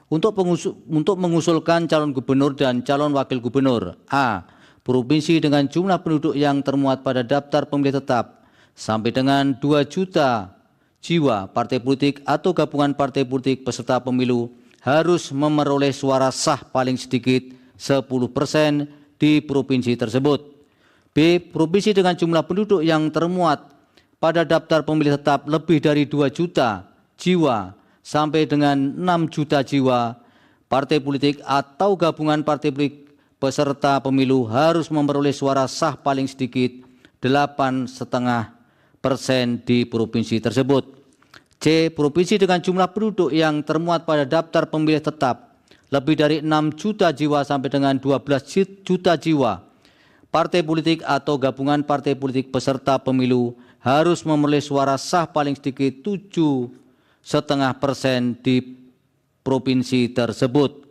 Untuk mengusulkan calon gubernur dan calon wakil gubernur. A. Provinsi dengan jumlah penduduk yang termuat pada daftar pemilih tetap sampai dengan 2 juta jiwa. Partai politik atau gabungan partai politik peserta pemilu harus memperoleh suara sah paling sedikit 10% di provinsi tersebut. B. Provinsi dengan jumlah penduduk yang termuat pada daftar pemilih tetap lebih dari 2 juta jiwa sampai dengan 6 juta jiwa. Partai politik atau gabungan partai politik peserta pemilu harus memperoleh suara sah paling sedikit 8,5% di provinsi tersebut. C. Provinsi dengan jumlah penduduk yang termuat pada daftar pemilih tetap lebih dari 6 juta jiwa sampai dengan 12 juta jiwa. Partai politik atau gabungan partai politik peserta pemilu harus memperoleh suara sah paling sedikit 7,5% di provinsi tersebut.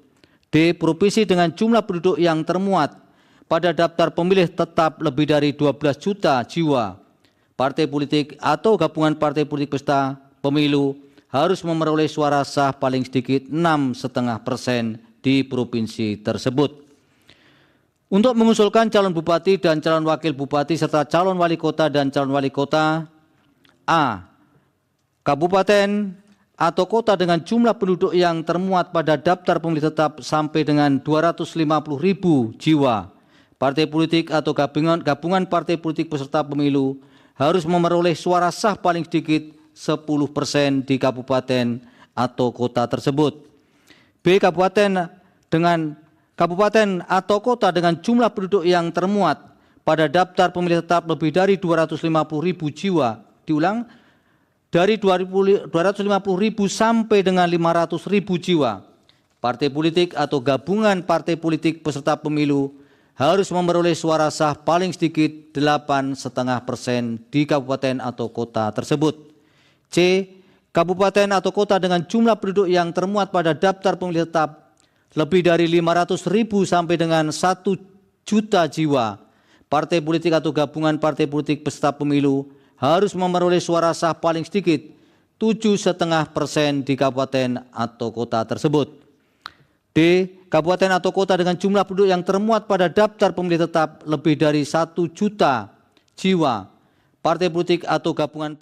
D. Provinsi dengan jumlah penduduk yang termuat pada daftar pemilih tetap lebih dari 12 juta jiwa. Partai politik atau gabungan partai politik peserta pemilu harus memperoleh suara sah paling sedikit 6,5% di provinsi tersebut. Untuk mengusulkan calon bupati dan calon wakil bupati serta calon wali kota dan calon wali kota. A. Kabupaten atau kota dengan jumlah penduduk yang termuat pada daftar pemilih tetap sampai dengan 250.000 jiwa. Partai politik atau gabungan partai politik peserta pemilu harus memperoleh suara sah paling sedikit 10% di kabupaten atau kota tersebut. B. Kabupaten atau kota dengan jumlah penduduk yang termuat pada daftar pemilih tetap lebih dari 250.000 jiwa. Diulang, dari 250.000 sampai dengan 500.000 jiwa. Partai politik atau gabungan partai politik peserta pemilu harus memperoleh suara sah paling sedikit 8,5% di kabupaten atau kota tersebut. C. Kabupaten atau kota dengan jumlah penduduk yang termuat pada daftar pemilih tetap lebih dari 500.000 sampai dengan 1 juta jiwa. Partai politik atau gabungan partai politik peserta pemilu harus memperoleh suara sah paling sedikit 7,5% di kabupaten atau kota tersebut. D. Kabupaten atau kota dengan jumlah penduduk yang termuat pada daftar pemilih tetap lebih dari 1 juta jiwa. Partai politik atau gabungan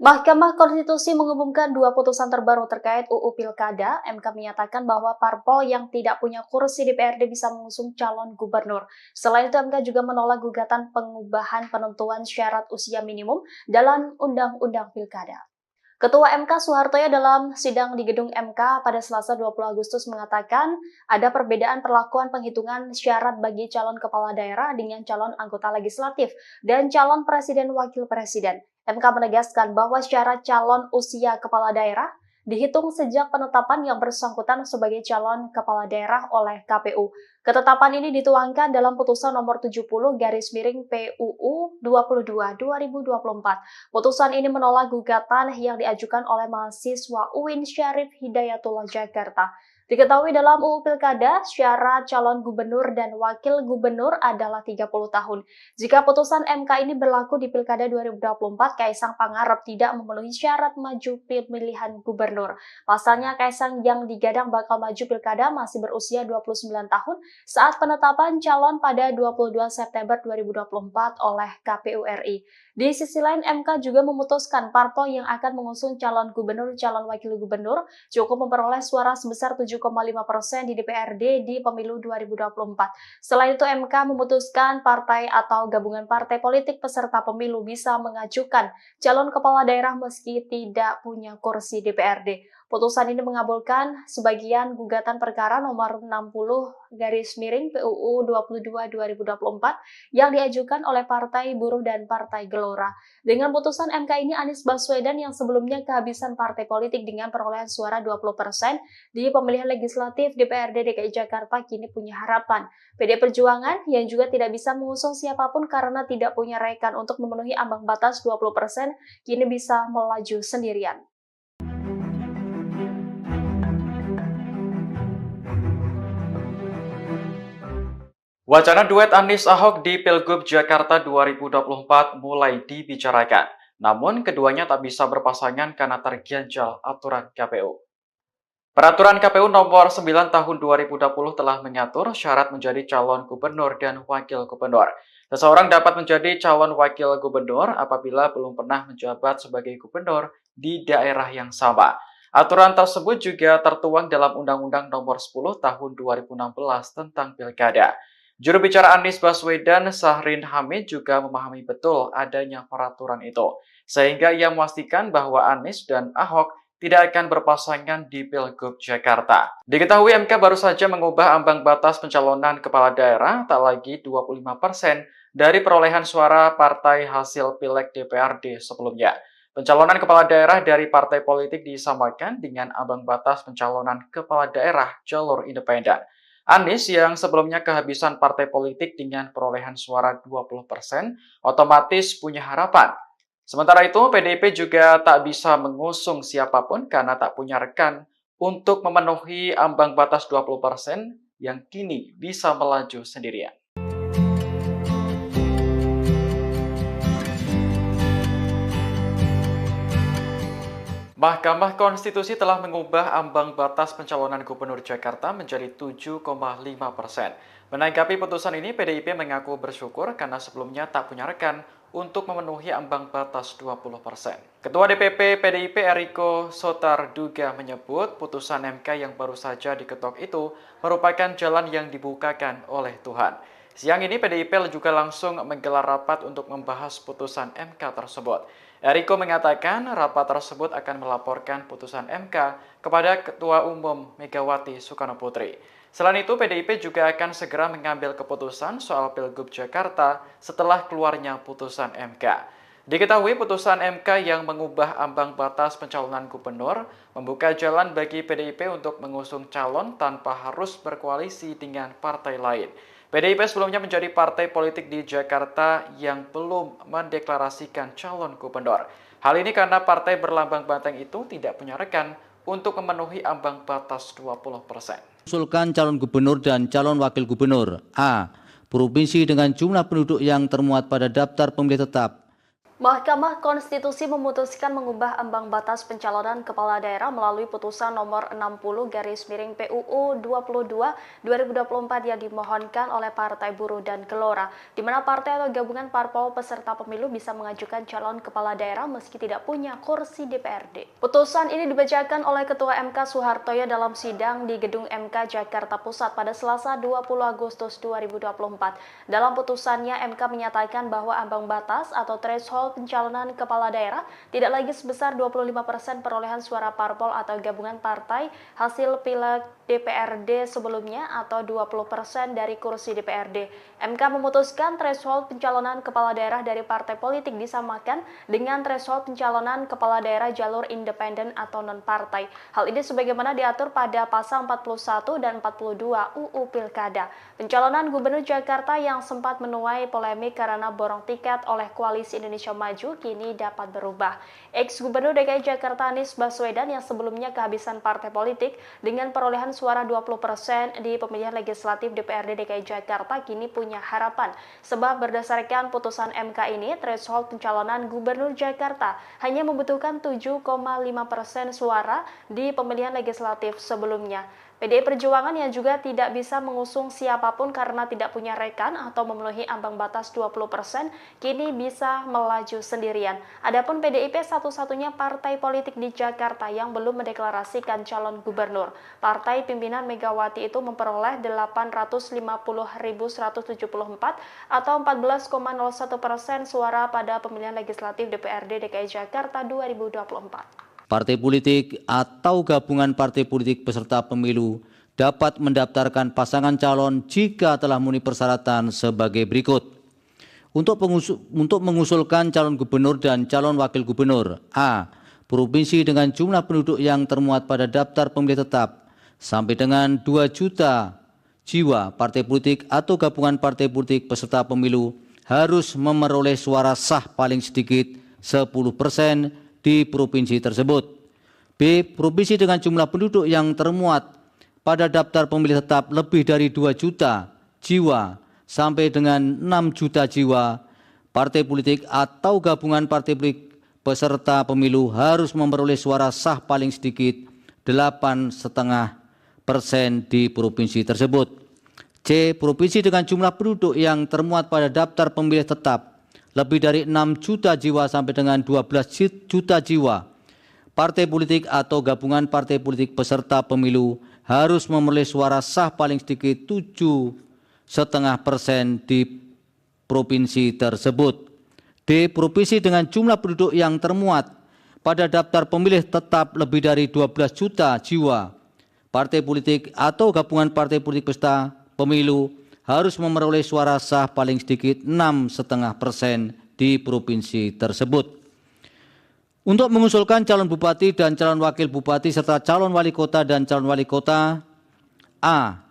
Mahkamah Konstitusi mengumumkan dua putusan terbaru terkait UU Pilkada. MK menyatakan bahwa parpol yang tidak punya kursi DPRD bisa mengusung calon gubernur. Selain itu, MK juga menolak gugatan pengubahan penentuan syarat usia minimum dalam Undang-Undang Pilkada. Ketua MK Soehartoyo dalam sidang di gedung MK pada Selasa 20 Agustus mengatakan ada perbedaan perlakuan penghitungan syarat bagi calon kepala daerah dengan calon anggota legislatif dan calon presiden wakil presiden. MK menegaskan bahwa syarat calon usia kepala daerah dihitung sejak penetapan yang bersangkutan sebagai calon kepala daerah oleh KPU. Ketetapan ini dituangkan dalam putusan nomor 70/PUU 22/2024. Putusan ini menolak gugatan yang diajukan oleh mahasiswa UIN Syarif Hidayatullah Jakarta. Diketahui dalam UU Pilkada, syarat calon gubernur dan wakil gubernur adalah 30 tahun. Jika putusan MK ini berlaku di Pilkada 2024, Kaisang Pangarep tidak memenuhi syarat maju pemilihan gubernur. Pasalnya, Kaisang yang digadang bakal maju Pilkada masih berusia 29 tahun saat penetapan calon pada 22 September 2024 oleh KPU RI. Di sisi lain, MK juga memutuskan parpol yang akan mengusung calon gubernur, calon wakil gubernur cukup memperoleh suara sebesar 7,5% di DPRD di pemilu 2024. Selain itu, MK memutuskan partai atau gabungan partai politik peserta pemilu bisa mengajukan calon kepala daerah meski tidak punya kursi DPRD. Putusan ini mengabulkan sebagian gugatan perkara nomor 60/PUU 22/2024 yang diajukan oleh Partai Buruh dan Partai Gelora. Dengan putusan MK ini, Anies Baswedan yang sebelumnya kehabisan partai politik dengan perolehan suara 20% di pemilihan legislatif DPRD DKI Jakarta kini punya harapan. PD Perjuangan yang juga tidak bisa mengusung siapapun karena tidak punya rekan untuk memenuhi ambang batas 20% kini bisa melaju sendirian. Wacana duet Anies Ahok di Pilgub Jakarta 2024 mulai dibicarakan. Namun, keduanya tak bisa berpasangan karena terganjal aturan KPU. Peraturan KPU nomor 9 tahun 2020 telah mengatur syarat menjadi calon gubernur dan wakil gubernur. Seseorang dapat menjadi calon wakil gubernur apabila belum pernah menjabat sebagai gubernur di daerah yang sama. Aturan tersebut juga tertuang dalam Undang-Undang nomor 10 tahun 2016 tentang Pilkada. Juru bicara Anies Baswedan, Syahrin Hamid, juga memahami betul adanya peraturan itu, sehingga ia memastikan bahwa Anies dan Ahok tidak akan berpasangan di Pilgub Jakarta. Diketahui MK baru saja mengubah ambang batas pencalonan kepala daerah tak lagi 25% dari perolehan suara partai hasil Pileg DPRD sebelumnya. Pencalonan kepala daerah dari partai politik disamakan dengan ambang batas pencalonan kepala daerah jalur independen. Anies yang sebelumnya kehabisan partai politik dengan perolehan suara 20% otomatis punya harapan. Sementara itu, PDIP juga tak bisa mengusung siapapun karena tak punya rekan untuk memenuhi ambang batas 20% yang kini bisa melaju sendirian. Mahkamah Konstitusi telah mengubah ambang batas pencalonan Gubernur Jakarta menjadi 7,5%. Menanggapi putusan ini, PDIP mengaku bersyukur karena sebelumnya tak punya rekan untuk memenuhi ambang batas 20%. Ketua DPP PDIP Eriko Sotarduga menyebut putusan MK yang baru saja diketok itu merupakan jalan yang dibukakan oleh Tuhan. Siang ini PDIP juga langsung menggelar rapat untuk membahas putusan MK tersebut. Eriko mengatakan rapat tersebut akan melaporkan putusan MK kepada Ketua Umum Megawati Soekarno Putri. Selain itu, PDIP juga akan segera mengambil keputusan soal Pilgub Jakarta setelah keluarnya putusan MK. Diketahui putusan MK yang mengubah ambang batas pencalonan gubernur membuka jalan bagi PDIP untuk mengusung calon tanpa harus berkoalisi dengan partai lain. PDIP sebelumnya menjadi partai politik di Jakarta yang belum mendeklarasikan calon gubernur. Hal ini karena partai berlambang banteng itu tidak punya rekan untuk memenuhi ambang batas 20%. Usulkan calon gubernur dan calon wakil gubernur. A. Provinsi dengan jumlah penduduk yang termuat pada daftar pemilih tetap Mahkamah Konstitusi memutuskan mengubah ambang batas pencalonan kepala daerah melalui putusan nomor 60/PUU 22/2024 yang dimohonkan oleh Partai Buruh dan Gelora, di mana partai atau gabungan parpol peserta pemilu bisa mengajukan calon kepala daerah meski tidak punya kursi DPRD. Putusan ini dibacakan oleh Ketua MK Soehartoyo dalam sidang di Gedung MK Jakarta Pusat pada Selasa 20 Agustus 2024. Dalam putusannya, MK menyatakan bahwa ambang batas atau threshold pencalonan kepala daerah tidak lagi sebesar 25% perolehan suara parpol atau gabungan partai hasil pileg DPRD sebelumnya atau 20% dari kursi DPRD. MK memutuskan threshold pencalonan kepala daerah dari partai politik disamakan dengan threshold pencalonan kepala daerah jalur independen atau non-partai. Hal ini sebagaimana diatur pada pasal 41 dan 42 UU Pilkada. Pencalonan Gubernur Jakarta yang sempat menuai polemik karena borong tiket oleh Koalisi Indonesia Maju kini dapat berubah. Ex-Gubernur DKI Jakarta Anies Baswedan yang sebelumnya kehabisan partai politik dengan perolehan suara 20% di pemilihan legislatif DPRD DKI Jakarta kini punya harapan. Sebab berdasarkan putusan MK ini, threshold pencalonan Gubernur Jakarta hanya membutuhkan 7,5% suara di pemilihan legislatif sebelumnya. PDI Perjuangan yang juga tidak bisa mengusung siapapun karena tidak punya rekan atau memenuhi ambang batas 20%, kini bisa melaju sendirian. Adapun PDIP satu-satunya partai politik di Jakarta yang belum mendeklarasikan calon gubernur. Partai pimpinan Megawati itu memperoleh 850.174 atau 14,01% suara pada pemilihan legislatif DPRD DKI Jakarta 2024. Partai politik atau gabungan partai politik peserta pemilu dapat mendaftarkan pasangan calon jika telah memenuhi persyaratan sebagai berikut. Untuk mengusulkan calon gubernur dan calon wakil gubernur: A. Provinsi dengan jumlah penduduk yang termuat pada daftar pemilih tetap sampai dengan 2 juta jiwa. Partai politik atau gabungan partai politik peserta pemilu harus memperoleh suara sah paling sedikit 10% di provinsi tersebut. B. Provinsi dengan jumlah penduduk yang termuat pada daftar pemilih tetap lebih dari 2 juta jiwa sampai dengan 6 juta jiwa. Partai politik atau gabungan partai politik peserta pemilu harus memperoleh suara sah paling sedikit 8,5% di provinsi tersebut. C. Provinsi dengan jumlah penduduk yang termuat pada daftar pemilih tetap lebih dari 6 juta jiwa sampai dengan 12 juta jiwa. Partai politik atau gabungan partai politik peserta pemilu harus memperoleh suara sah paling sedikit 7,5% di provinsi tersebut. D. Provinsi dengan jumlah penduduk yang termuat pada daftar pemilih tetap lebih dari 12 juta jiwa. Partai politik atau gabungan partai politik peserta pemilu harus memperoleh suara sah paling sedikit 6,5% di provinsi tersebut. Untuk mengusulkan calon bupati dan calon wakil bupati serta calon wali kota dan calon wali kota: A.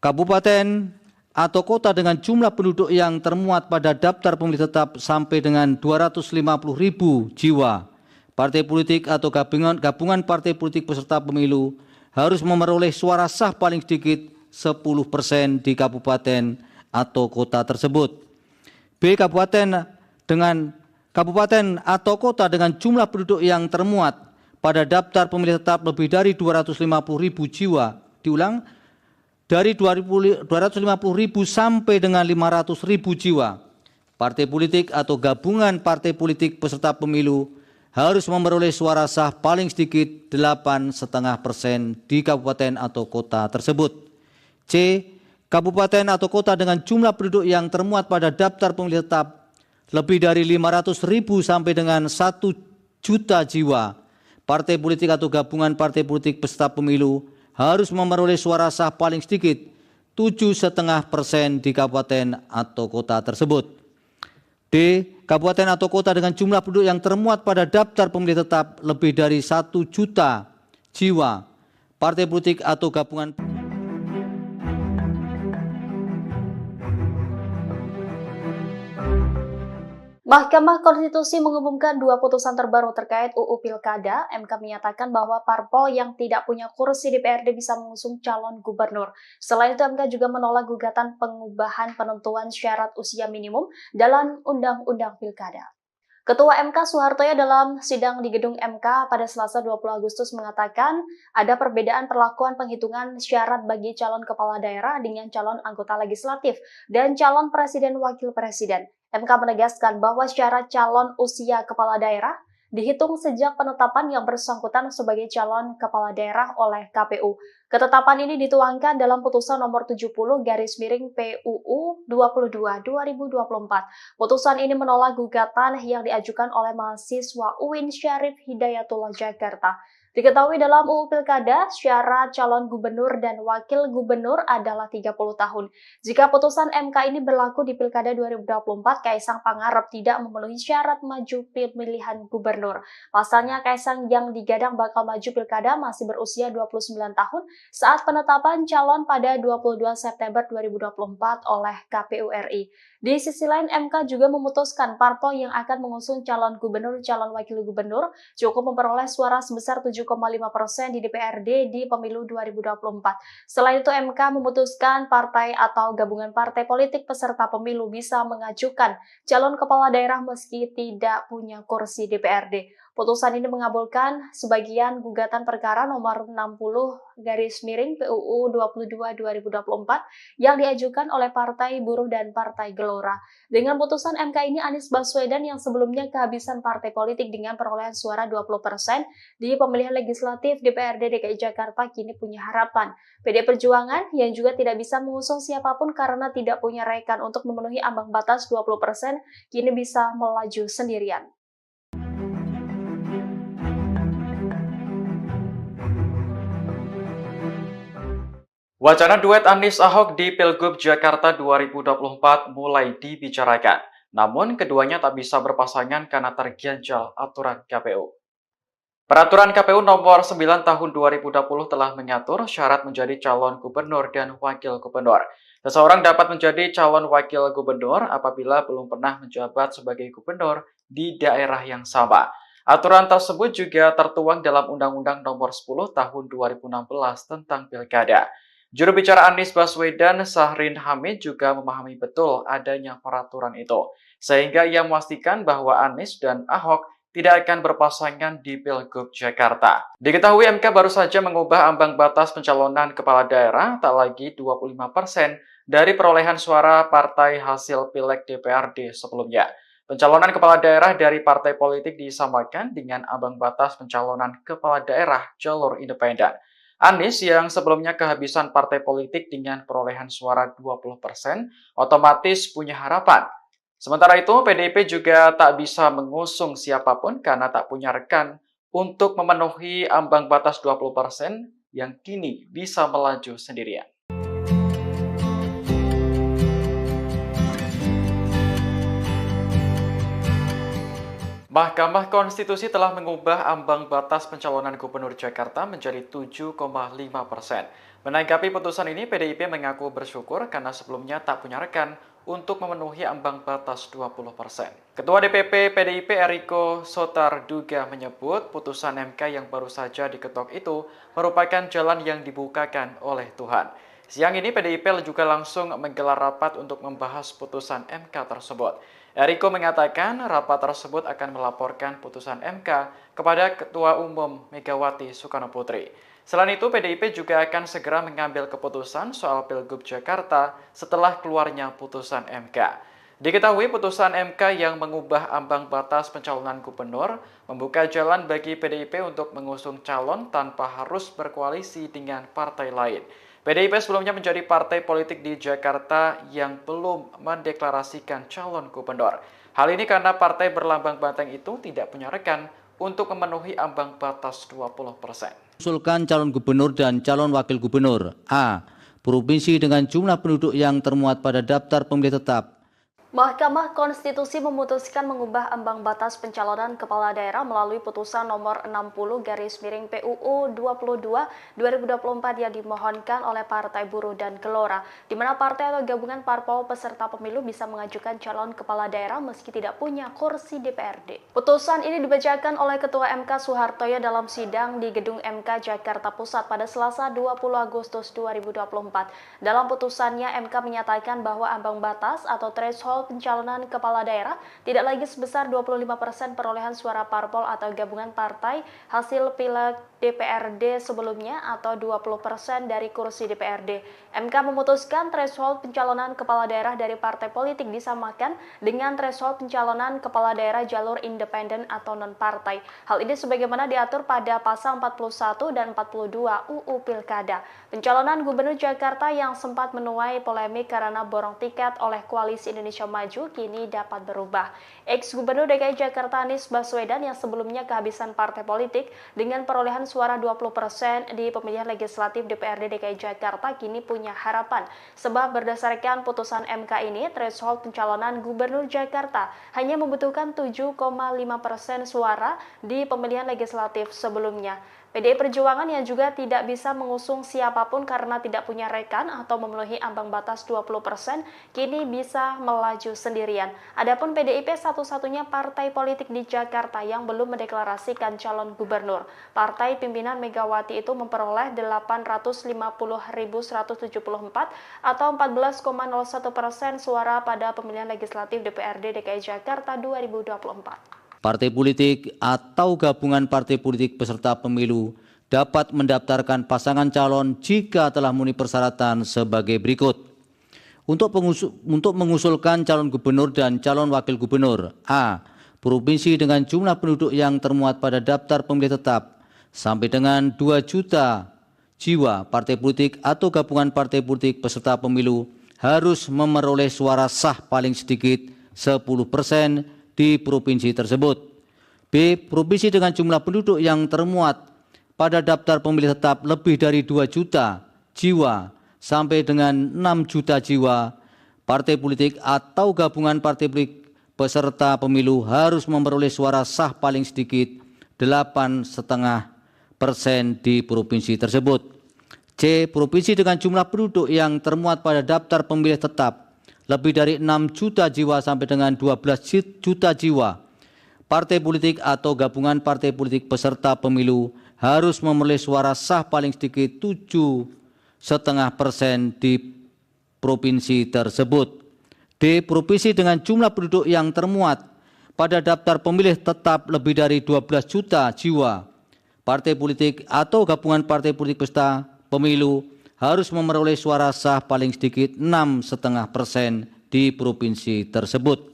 Kabupaten atau kota dengan jumlah penduduk yang termuat pada daftar pemilih tetap sampai dengan 250.000 jiwa. Partai politik atau gabungan partai politik peserta pemilu harus memperoleh suara sah paling sedikit 10% di kabupaten atau kota tersebut. B. Kabupaten atau kota dengan jumlah penduduk yang termuat pada daftar pemilih tetap lebih dari 250.000 jiwa. Diulang, dari 250.000 sampai dengan 500.000 jiwa. Partai politik atau gabungan partai politik peserta pemilu harus memperoleh suara sah paling sedikit 8,5% di kabupaten atau kota tersebut. C. Kabupaten atau kota dengan jumlah penduduk yang termuat pada daftar pemilih tetap lebih dari 500.000 sampai dengan 1 juta jiwa. Partai politik atau gabungan partai politik peserta pemilu harus memperoleh suara sah paling sedikit 7,5% di kabupaten atau kota tersebut. D. Kabupaten atau kota dengan jumlah penduduk yang termuat pada daftar pemilih tetap lebih dari 1 juta jiwa. Partai politik atau gabungan Mahkamah Konstitusi mengumumkan 2 putusan terbaru terkait UU Pilkada. MK menyatakan bahwa parpol yang tidak punya kursi DPRD bisa mengusung calon gubernur. Selain itu, MK juga menolak gugatan pengubahan penentuan syarat usia minimum dalam Undang-Undang Pilkada. Ketua MK Soehartoyo dalam sidang di gedung MK pada Selasa 20 Agustus mengatakan ada perbedaan perlakuan penghitungan syarat bagi calon kepala daerah dengan calon anggota legislatif dan calon presiden wakil presiden. MK menegaskan bahwa syarat calon usia kepala daerah dihitung sejak penetapan yang bersangkutan sebagai calon kepala daerah oleh KPU. Ketetapan ini dituangkan dalam putusan nomor 70 garis miring PUU 22 2024. Putusan ini menolak gugatan yang diajukan oleh mahasiswa UIN Syarif Hidayatullah Jakarta. Diketahui dalam UU Pilkada, syarat calon gubernur dan wakil gubernur adalah 30 tahun. Jika putusan MK ini berlaku di Pilkada 2024, Kaisang Pangarep tidak memenuhi syarat maju pemilihan gubernur. Pasalnya, Kaisang yang digadang bakal maju Pilkada masih berusia 29 tahun saat penetapan calon pada 22 September 2024 oleh KPU RI. Di sisi lain, MK juga memutuskan parpol yang akan mengusung calon gubernur, calon wakil gubernur cukup memperoleh suara sebesar 7,5% di DPRD di pemilu 2024. Selain itu, MK memutuskan partai atau gabungan partai politik peserta pemilu bisa mengajukan calon kepala daerah meski tidak punya kursi DPRD. Putusan ini mengabulkan sebagian gugatan perkara nomor 60 garis miring PUU 22 2024 yang diajukan oleh Partai Buruh dan Partai Gelora. Dengan putusan MK ini, Anies Baswedan yang sebelumnya kehabisan partai politik dengan perolehan suara 20% di pemilihan legislatif DPRD DKI Jakarta kini punya harapan. PD Perjuangan yang juga tidak bisa mengusung siapapun karena tidak punya rekan untuk memenuhi ambang batas 20% kini bisa melaju sendirian. Wacana duet Anies Ahok di Pilgub Jakarta 2024 mulai dibicarakan. Namun keduanya tak bisa berpasangan karena terganjal aturan KPU. Peraturan KPU nomor 9 tahun 2020 telah mengatur syarat menjadi calon gubernur dan wakil gubernur. Seseorang dapat menjadi calon wakil gubernur apabila belum pernah menjabat sebagai gubernur di daerah yang sama. Aturan tersebut juga tertuang dalam Undang-Undang nomor 10 tahun 2016 tentang Pilkada. Juru bicara Anies Baswedan, Syahrin Hamid juga memahami betul adanya peraturan itu, sehingga ia memastikan bahwa Anies dan Ahok tidak akan berpasangan di Pilgub Jakarta. Diketahui MK baru saja mengubah ambang batas pencalonan kepala daerah tak lagi 25% dari perolehan suara partai hasil Pileg DPRD sebelumnya. Pencalonan kepala daerah dari partai politik disamakan dengan ambang batas pencalonan kepala daerah jalur independen. Anies yang sebelumnya kehabisan partai politik dengan perolehan suara 20% otomatis punya harapan. Sementara itu, PDIP juga tak bisa mengusung siapapun karena tak punya rekan untuk memenuhi ambang batas 20% yang kini bisa melaju sendirian. Mahkamah Konstitusi telah mengubah ambang batas pencalonan Gubernur Jakarta menjadi 7,5%. Menanggapi putusan ini, PDIP mengaku bersyukur karena sebelumnya tak punya rekan untuk memenuhi ambang batas 20%. Ketua DPP PDIP Eriko Sotarduga menyebut putusan MK yang baru saja diketok itu merupakan jalan yang dibukakan oleh Tuhan. Siang ini PDIP juga langsung menggelar rapat untuk membahas putusan MK tersebut. Eriko mengatakan rapat tersebut akan melaporkan putusan MK kepada Ketua Umum Megawati Soekarno Putri. Selain itu, PDIP juga akan segera mengambil keputusan soal Pilgub Jakarta setelah keluarnya putusan MK. Diketahui putusan MK yang mengubah ambang batas pencalonan gubernur membuka jalan bagi PDIP untuk mengusung calon tanpa harus berkoalisi dengan partai lain. PDIP sebelumnya menjadi partai politik di Jakarta yang belum mendeklarasikan calon gubernur. Hal ini karena partai berlambang banteng itu tidak punya rekan untuk memenuhi ambang batas 20%. Usulkan calon gubernur dan calon wakil gubernur. A. Provinsi dengan jumlah penduduk yang termuat pada daftar pemilih tetap. Mahkamah Konstitusi memutuskan mengubah ambang batas pencalonan kepala daerah melalui putusan nomor 60 garis miring PUU 22 2024 yang dimohonkan oleh Partai Buruh dan Gelora, di mana partai atau gabungan parpol peserta pemilu bisa mengajukan calon kepala daerah meski tidak punya kursi DPRD. Putusan ini dibacakan oleh Ketua MK Soehartoyo dalam sidang di Gedung MK Jakarta Pusat pada Selasa 20 Agustus 2024. Dalam putusannya, MK menyatakan bahwa ambang batas atau threshold threshold pencalonan kepala daerah tidak lagi sebesar 25% perolehan suara parpol atau gabungan partai hasil pileg DPRD sebelumnya atau 20% dari kursi DPRD. MK memutuskan threshold pencalonan kepala daerah dari partai politik disamakan dengan threshold pencalonan kepala daerah jalur independen atau non-partai. Hal ini sebagaimana diatur pada pasal 41 dan 42 UU Pilkada. Pencalonan Gubernur Jakarta yang sempat menuai polemik karena borong tiket oleh Koalisi Indonesia Maju kini dapat berubah. Ex-Gubernur DKI Jakarta Anies Baswedan yang sebelumnya kehabisan partai politik dengan perolehan suara 20% di pemilihan legislatif DPRD DKI Jakarta kini punya harapan. Sebab berdasarkan putusan MK ini, threshold pencalonan Gubernur Jakarta hanya membutuhkan 7,5% suara di pemilihan legislatif sebelumnya. PDI Perjuangan yang juga tidak bisa mengusung siapapun karena tidak punya rekan atau memenuhi ambang batas 20%, kini bisa melaju sendirian. Adapun PDIP satu-satunya partai politik di Jakarta yang belum mendeklarasikan calon gubernur. Partai pimpinan Megawati itu memperoleh 850.174 atau 14,01% suara pada pemilihan legislatif DPRD DKI Jakarta 2024. Partai politik atau gabungan partai politik peserta pemilu dapat mendaftarkan pasangan calon jika telah memenuhi persyaratan sebagai berikut. Untuk mengusulkan calon gubernur dan calon wakil gubernur, A. Provinsi dengan jumlah penduduk yang termuat pada daftar pemilih tetap sampai dengan 2 juta jiwa, partai politik atau gabungan partai politik peserta pemilu harus memperoleh suara sah paling sedikit 10% di provinsi tersebut. B. Provinsi dengan jumlah penduduk yang termuat pada daftar pemilih tetap lebih dari 2 juta jiwa sampai dengan 6 juta jiwa, partai politik atau gabungan partai politik peserta pemilu harus memperoleh suara sah paling sedikit 8,5% di provinsi tersebut. C. Provinsi dengan jumlah penduduk yang termuat pada daftar pemilih tetap lebih dari 6 juta jiwa sampai dengan 12 juta jiwa, partai politik atau gabungan partai politik peserta pemilu harus memperoleh suara sah paling sedikit 7,5% di provinsi tersebut. D. Provinsi dengan jumlah penduduk yang termuat pada daftar pemilih tetap lebih dari 12 juta jiwa, partai politik atau gabungan partai politik peserta pemilu harus memperoleh suara sah paling sedikit 6,5% di provinsi tersebut.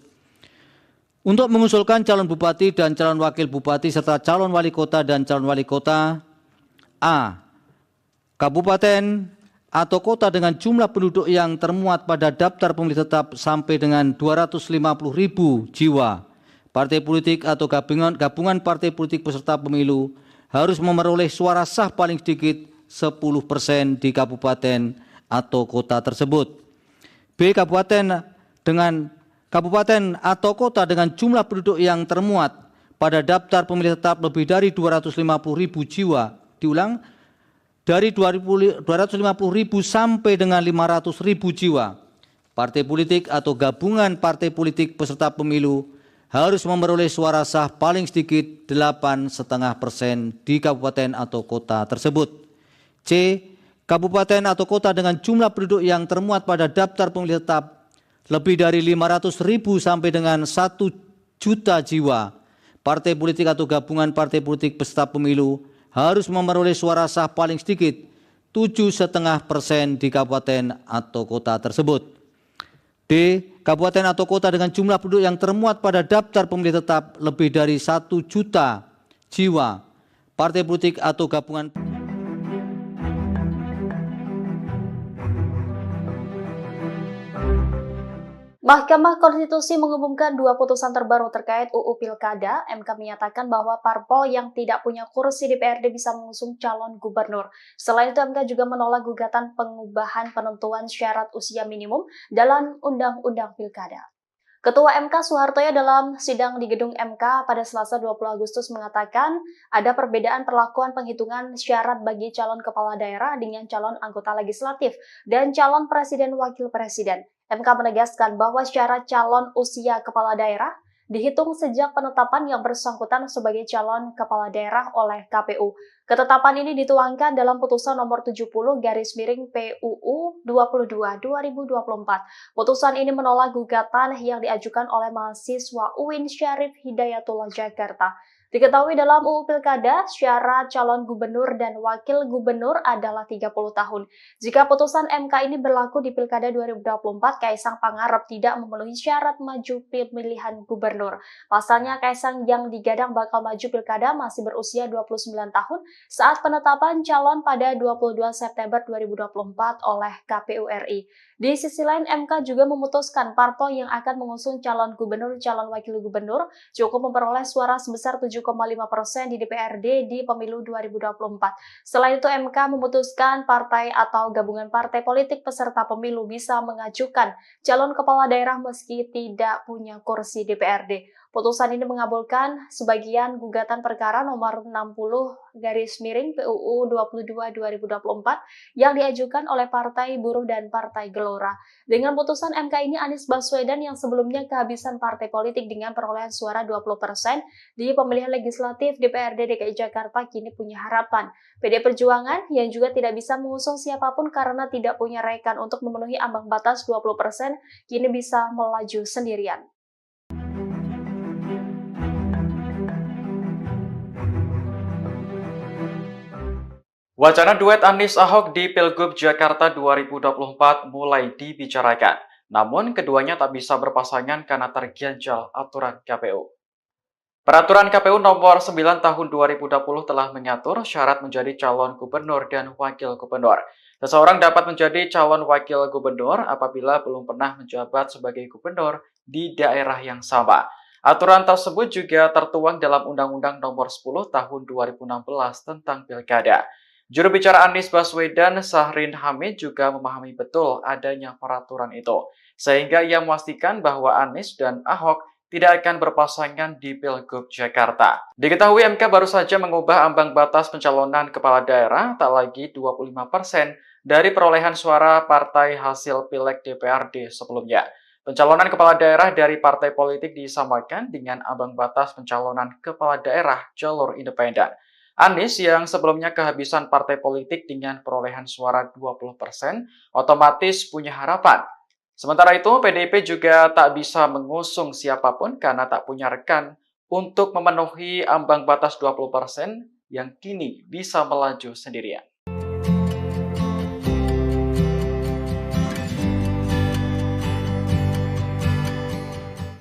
Untuk mengusulkan calon bupati dan calon wakil bupati serta calon wali kota dan calon wali kota, A. Kabupaten atau kota dengan jumlah penduduk yang termuat pada daftar pemilih tetap sampai dengan 250.000 jiwa, partai politik atau gabungan partai politik peserta pemilu harus memperoleh suara sah paling sedikit 10% di kabupaten atau kota tersebut. B. Kabupaten atau kota dengan jumlah penduduk yang termuat pada daftar pemilih tetap lebih dari 250.000 jiwa. Diulang, dari 250.000 sampai dengan 500.000 jiwa. Partai politik atau gabungan partai politik peserta pemilu harus memperoleh suara sah paling sedikit 8,5% di kabupaten atau kota tersebut. C. Kabupaten atau kota dengan jumlah penduduk yang termuat pada daftar pemilih tetap lebih dari 500.000 sampai dengan 1 juta jiwa, partai politik atau gabungan partai politik peserta pemilu harus memperoleh suara sah paling sedikit 7,5% di kabupaten atau kota tersebut. D. Kabupaten atau kota dengan jumlah penduduk yang termuat pada daftar pemilih tetap lebih dari 1 juta jiwa, partai politik atau gabungan. Mahkamah Konstitusi mengumumkan 2 putusan terbaru terkait UU Pilkada. MK menyatakan bahwa parpol yang tidak punya kursi DPRD bisa mengusung calon gubernur. Selain itu, MK juga menolak gugatan pengubahan penentuan syarat usia minimum dalam Undang-Undang Pilkada. Ketua MK Soehartoyo dalam sidang di gedung MK pada Selasa 20 Agustus mengatakan ada perbedaan perlakuan penghitungan syarat bagi calon kepala daerah dengan calon anggota legislatif dan calon presiden wakil presiden. MK menegaskan bahwa syarat calon usia kepala daerah dihitung sejak penetapan yang bersangkutan sebagai calon kepala daerah oleh KPU. Ketetapan ini dituangkan dalam putusan nomor 70/PUU 22/2024. Putusan ini menolak gugatan yang diajukan oleh mahasiswa UIN Syarif Hidayatullah Jakarta. Diketahui dalam UU Pilkada, syarat calon gubernur dan wakil gubernur adalah 30 tahun. Jika putusan MK ini berlaku di Pilkada 2024, Kaisang Pangarep tidak memenuhi syarat maju pemilihan gubernur. Pasalnya, Kaisang yang digadang bakal maju Pilkada masih berusia 29 tahun saat penetapan calon pada 22 September 2024 oleh KPU RI. Di sisi lain, MK juga memutuskan parpol yang akan mengusung calon gubernur, calon wakil gubernur cukup memperoleh suara sebesar 7,5% di DPRD di pemilu 2024. Selain itu, MK memutuskan partai atau gabungan partai politik peserta pemilu bisa mengajukan calon kepala daerah meski tidak punya kursi DPRD. Putusan ini mengabulkan sebagian gugatan perkara nomor 60/PUU 22/2024 yang diajukan oleh Partai Buruh dan Partai Gelora. Dengan putusan MK ini, Anies Baswedan yang sebelumnya kehabisan partai politik dengan perolehan suara 20% di pemilihan legislatif DPRD DKI Jakarta kini punya harapan. PD Perjuangan yang juga tidak bisa mengusung siapapun karena tidak punya rekan untuk memenuhi ambang batas 20% kini bisa melaju sendirian. Wacana duet Anies Ahok di Pilgub Jakarta 2024 mulai dibicarakan. Namun keduanya tak bisa berpasangan karena terganjal aturan KPU. Peraturan KPU nomor 9 tahun 2020 telah mengatur syarat menjadi calon gubernur dan wakil gubernur. Seseorang dapat menjadi calon wakil gubernur apabila belum pernah menjabat sebagai gubernur di daerah yang sama. Aturan tersebut juga tertuang dalam Undang-Undang nomor 10 tahun 2016 tentang Pilkada. Juru bicara Anies Baswedan, Syahrin Hamid, juga memahami betul adanya peraturan itu, sehingga ia memastikan bahwa Anies dan Ahok tidak akan berpasangan di Pilgub Jakarta. Diketahui MK baru saja mengubah ambang batas pencalonan kepala daerah tak lagi 25% dari perolehan suara partai hasil Pileg DPRD sebelumnya. Pencalonan kepala daerah dari partai politik disamakan dengan ambang batas pencalonan kepala daerah jalur independen. Anies yang sebelumnya kehabisan partai politik dengan perolehan suara 20% otomatis punya harapan. Sementara itu, PDIP juga tak bisa mengusung siapapun karena tak punya rekan untuk memenuhi ambang batas 20% yang kini bisa melaju sendirian.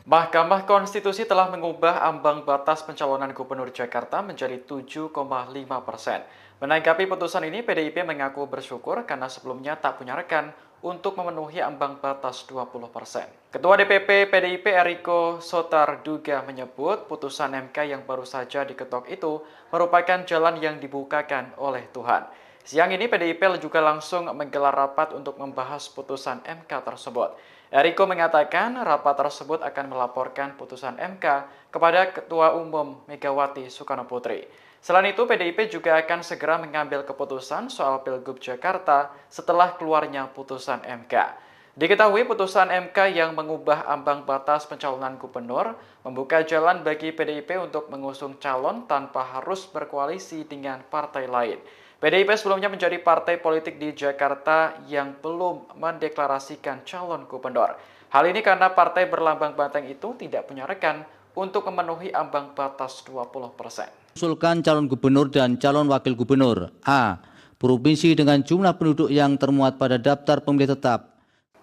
Mahkamah Konstitusi telah mengubah ambang batas pencalonan Gubernur Jakarta menjadi 7,5%. Menanggapi putusan ini, PDIP mengaku bersyukur karena sebelumnya tak punya rekan untuk memenuhi ambang batas 20%. Ketua DPP PDIP Eriko Sotarduga menyebut putusan MK yang baru saja diketok itu merupakan jalan yang dibukakan oleh Tuhan. Siang ini PDIP juga langsung menggelar rapat untuk membahas putusan MK tersebut. Eriko mengatakan rapat tersebut akan melaporkan putusan MK kepada Ketua Umum Megawati Soekarno Putri. Selain itu, PDIP juga akan segera mengambil keputusan soal Pilgub Jakarta setelah keluarnya putusan MK. Diketahui putusan MK yang mengubah ambang batas pencalonan gubernur membuka jalan bagi PDIP untuk mengusung calon tanpa harus berkoalisi dengan partai lain. PDIP sebelumnya menjadi partai politik di Jakarta yang belum mendeklarasikan calon gubernur. Hal ini karena partai berlambang banteng itu tidak punya rekan untuk memenuhi ambang batas 20%. Usulkan calon gubernur dan calon wakil gubernur. A. Provinsi dengan jumlah penduduk yang termuat pada daftar pemilih tetap.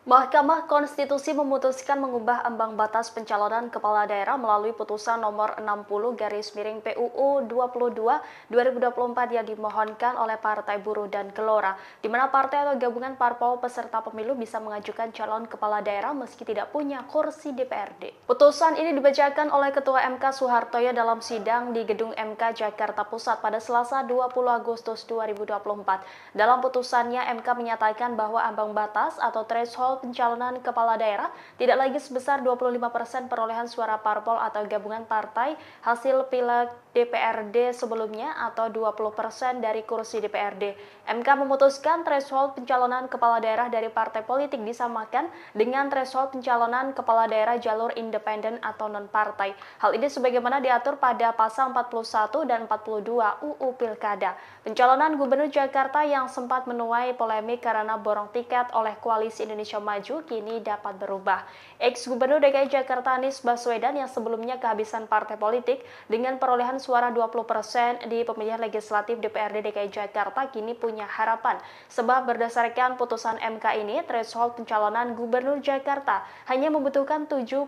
Mahkamah Konstitusi memutuskan mengubah ambang batas pencalonan kepala daerah melalui putusan nomor 60/PUU 22/2024 yang dimohonkan oleh Partai Buruh dan Gelora, di mana partai atau gabungan parpol peserta pemilu bisa mengajukan calon kepala daerah meski tidak punya kursi DPRD. Putusan ini dibacakan oleh Ketua MK Soehartoyo dalam sidang di Gedung MK Jakarta Pusat pada Selasa 20 Agustus 2024. Dalam putusannya, MK menyatakan bahwa ambang batas atau threshold threshold pencalonan kepala daerah tidak lagi sebesar 25% perolehan suara parpol atau gabungan partai hasil pileg DPRD sebelumnya atau 20% dari kursi DPRD. MK memutuskan threshold pencalonan kepala daerah dari partai politik disamakan dengan threshold pencalonan kepala daerah jalur independen atau non-partai. Hal ini sebagaimana diatur pada pasal 41 dan 42 UU Pilkada. Pencalonan Gubernur Jakarta yang sempat menuai polemik karena borong tiket oleh Koalisi Indonesia Maju kini dapat berubah. Ex-Gubernur DKI Jakarta Anies Baswedan yang sebelumnya kehabisan partai politik dengan perolehan suara 20% di pemilihan legislatif DPRD DKI Jakarta kini punya harapan. Sebab berdasarkan putusan MK ini, threshold pencalonan Gubernur Jakarta hanya membutuhkan 7,5%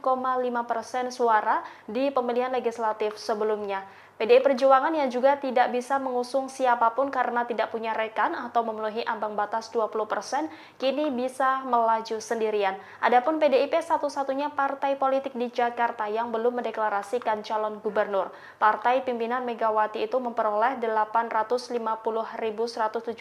suara di pemilihan legislatif sebelumnya. PDI Perjuangan yang juga tidak bisa mengusung siapapun karena tidak punya rekan atau memenuhi ambang batas 20%, kini bisa melaju sendirian. Adapun PDIP satu-satunya partai politik di Jakarta yang belum mendeklarasikan calon gubernur. Partai pimpinan Megawati itu memperoleh 850.174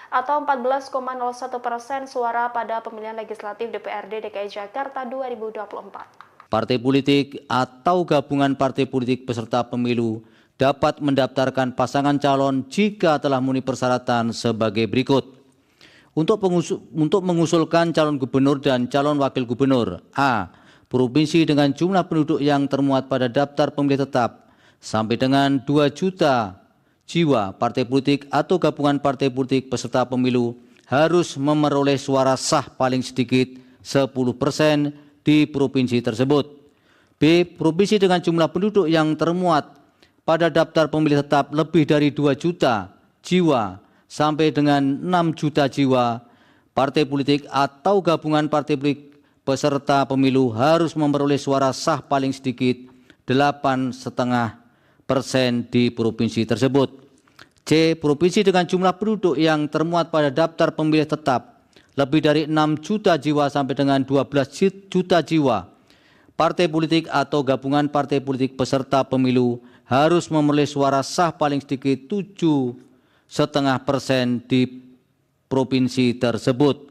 atau 14,01% suara pada pemilihan legislatif DPRD DKI Jakarta 2024. Partai politik atau gabungan partai politik peserta pemilu dapat mendaftarkan pasangan calon jika telah memenuhi persyaratan sebagai berikut. Untuk mengusulkan calon gubernur dan calon wakil gubernur, A. Provinsi dengan jumlah penduduk yang termuat pada daftar pemilih tetap sampai dengan 2 juta jiwa, partai politik atau gabungan partai politik peserta pemilu harus memperoleh suara sah paling sedikit 10% di provinsi tersebut. B. Provinsi dengan jumlah penduduk yang termuat pada daftar pemilih tetap lebih dari 2 juta jiwa sampai dengan 6 juta jiwa, partai politik atau gabungan partai politik peserta pemilu harus memperoleh suara sah paling sedikit 8,5% di provinsi tersebut. C. Provinsi dengan jumlah penduduk yang termuat pada daftar pemilih tetap lebih dari 6 juta jiwa sampai dengan 12 juta jiwa, partai politik atau gabungan partai politik peserta pemilu harus memperoleh suara sah paling sedikit 7,5% di provinsi tersebut.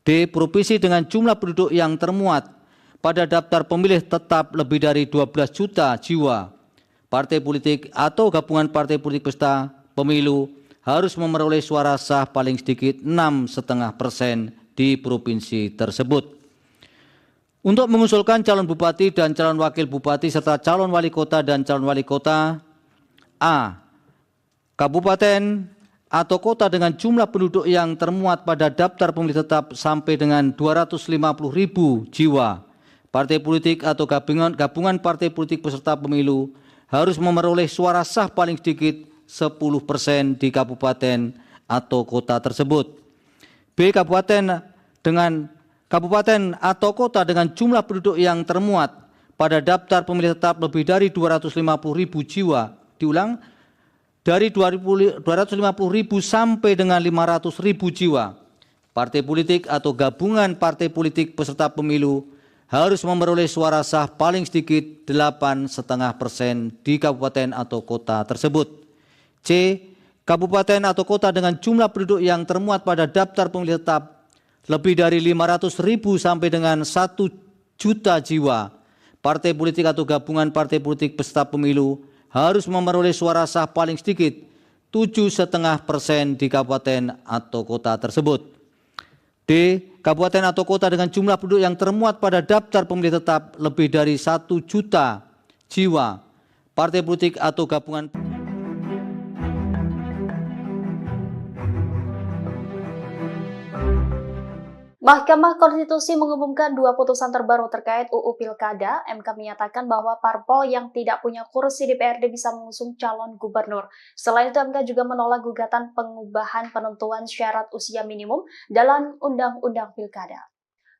D. Provinsi dengan jumlah penduduk yang termuat pada daftar pemilih tetap lebih dari 12 juta jiwa, partai politik atau gabungan partai politik peserta pemilu harus memperoleh suara sah paling sedikit 6,5% di provinsi tersebut. Untuk mengusulkan calon bupati dan calon wakil bupati serta calon wali kota dan calon wali kota, A. Kabupaten atau kota dengan jumlah penduduk yang termuat pada daftar pemilih tetap sampai dengan 250.000 jiwa, partai politik atau gabungan partai politik peserta pemilu harus memperoleh suara sah paling sedikit 10% di kabupaten atau kota tersebut. B. Kabupaten atau kota dengan jumlah penduduk yang termuat pada daftar pemilih tetap lebih dari 250.000 jiwa. Diulang, dari 250.000 sampai dengan 500.000 jiwa. Partai politik atau gabungan partai politik peserta pemilu harus memperoleh suara sah paling sedikit 8,5% di kabupaten atau kota tersebut. C. Kabupaten atau kota dengan jumlah penduduk yang termuat pada daftar pemilih tetap lebih dari 500.000 sampai dengan 1 juta jiwa, partai politik atau gabungan partai politik peserta pemilu harus memperoleh suara sah paling sedikit 7,5% di kabupaten atau kota tersebut. D. Kabupaten atau kota dengan jumlah penduduk yang termuat pada daftar pemilih tetap lebih dari 1 juta jiwa, partai politik atau gabungan Mahkamah Konstitusi mengumumkan 2 putusan terbaru terkait UU Pilkada. MK menyatakan bahwa parpol yang tidak punya kursi DPRD bisa mengusung calon gubernur. Selain itu, MK juga menolak gugatan pengubahan penentuan syarat usia minimum dalam Undang-Undang Pilkada.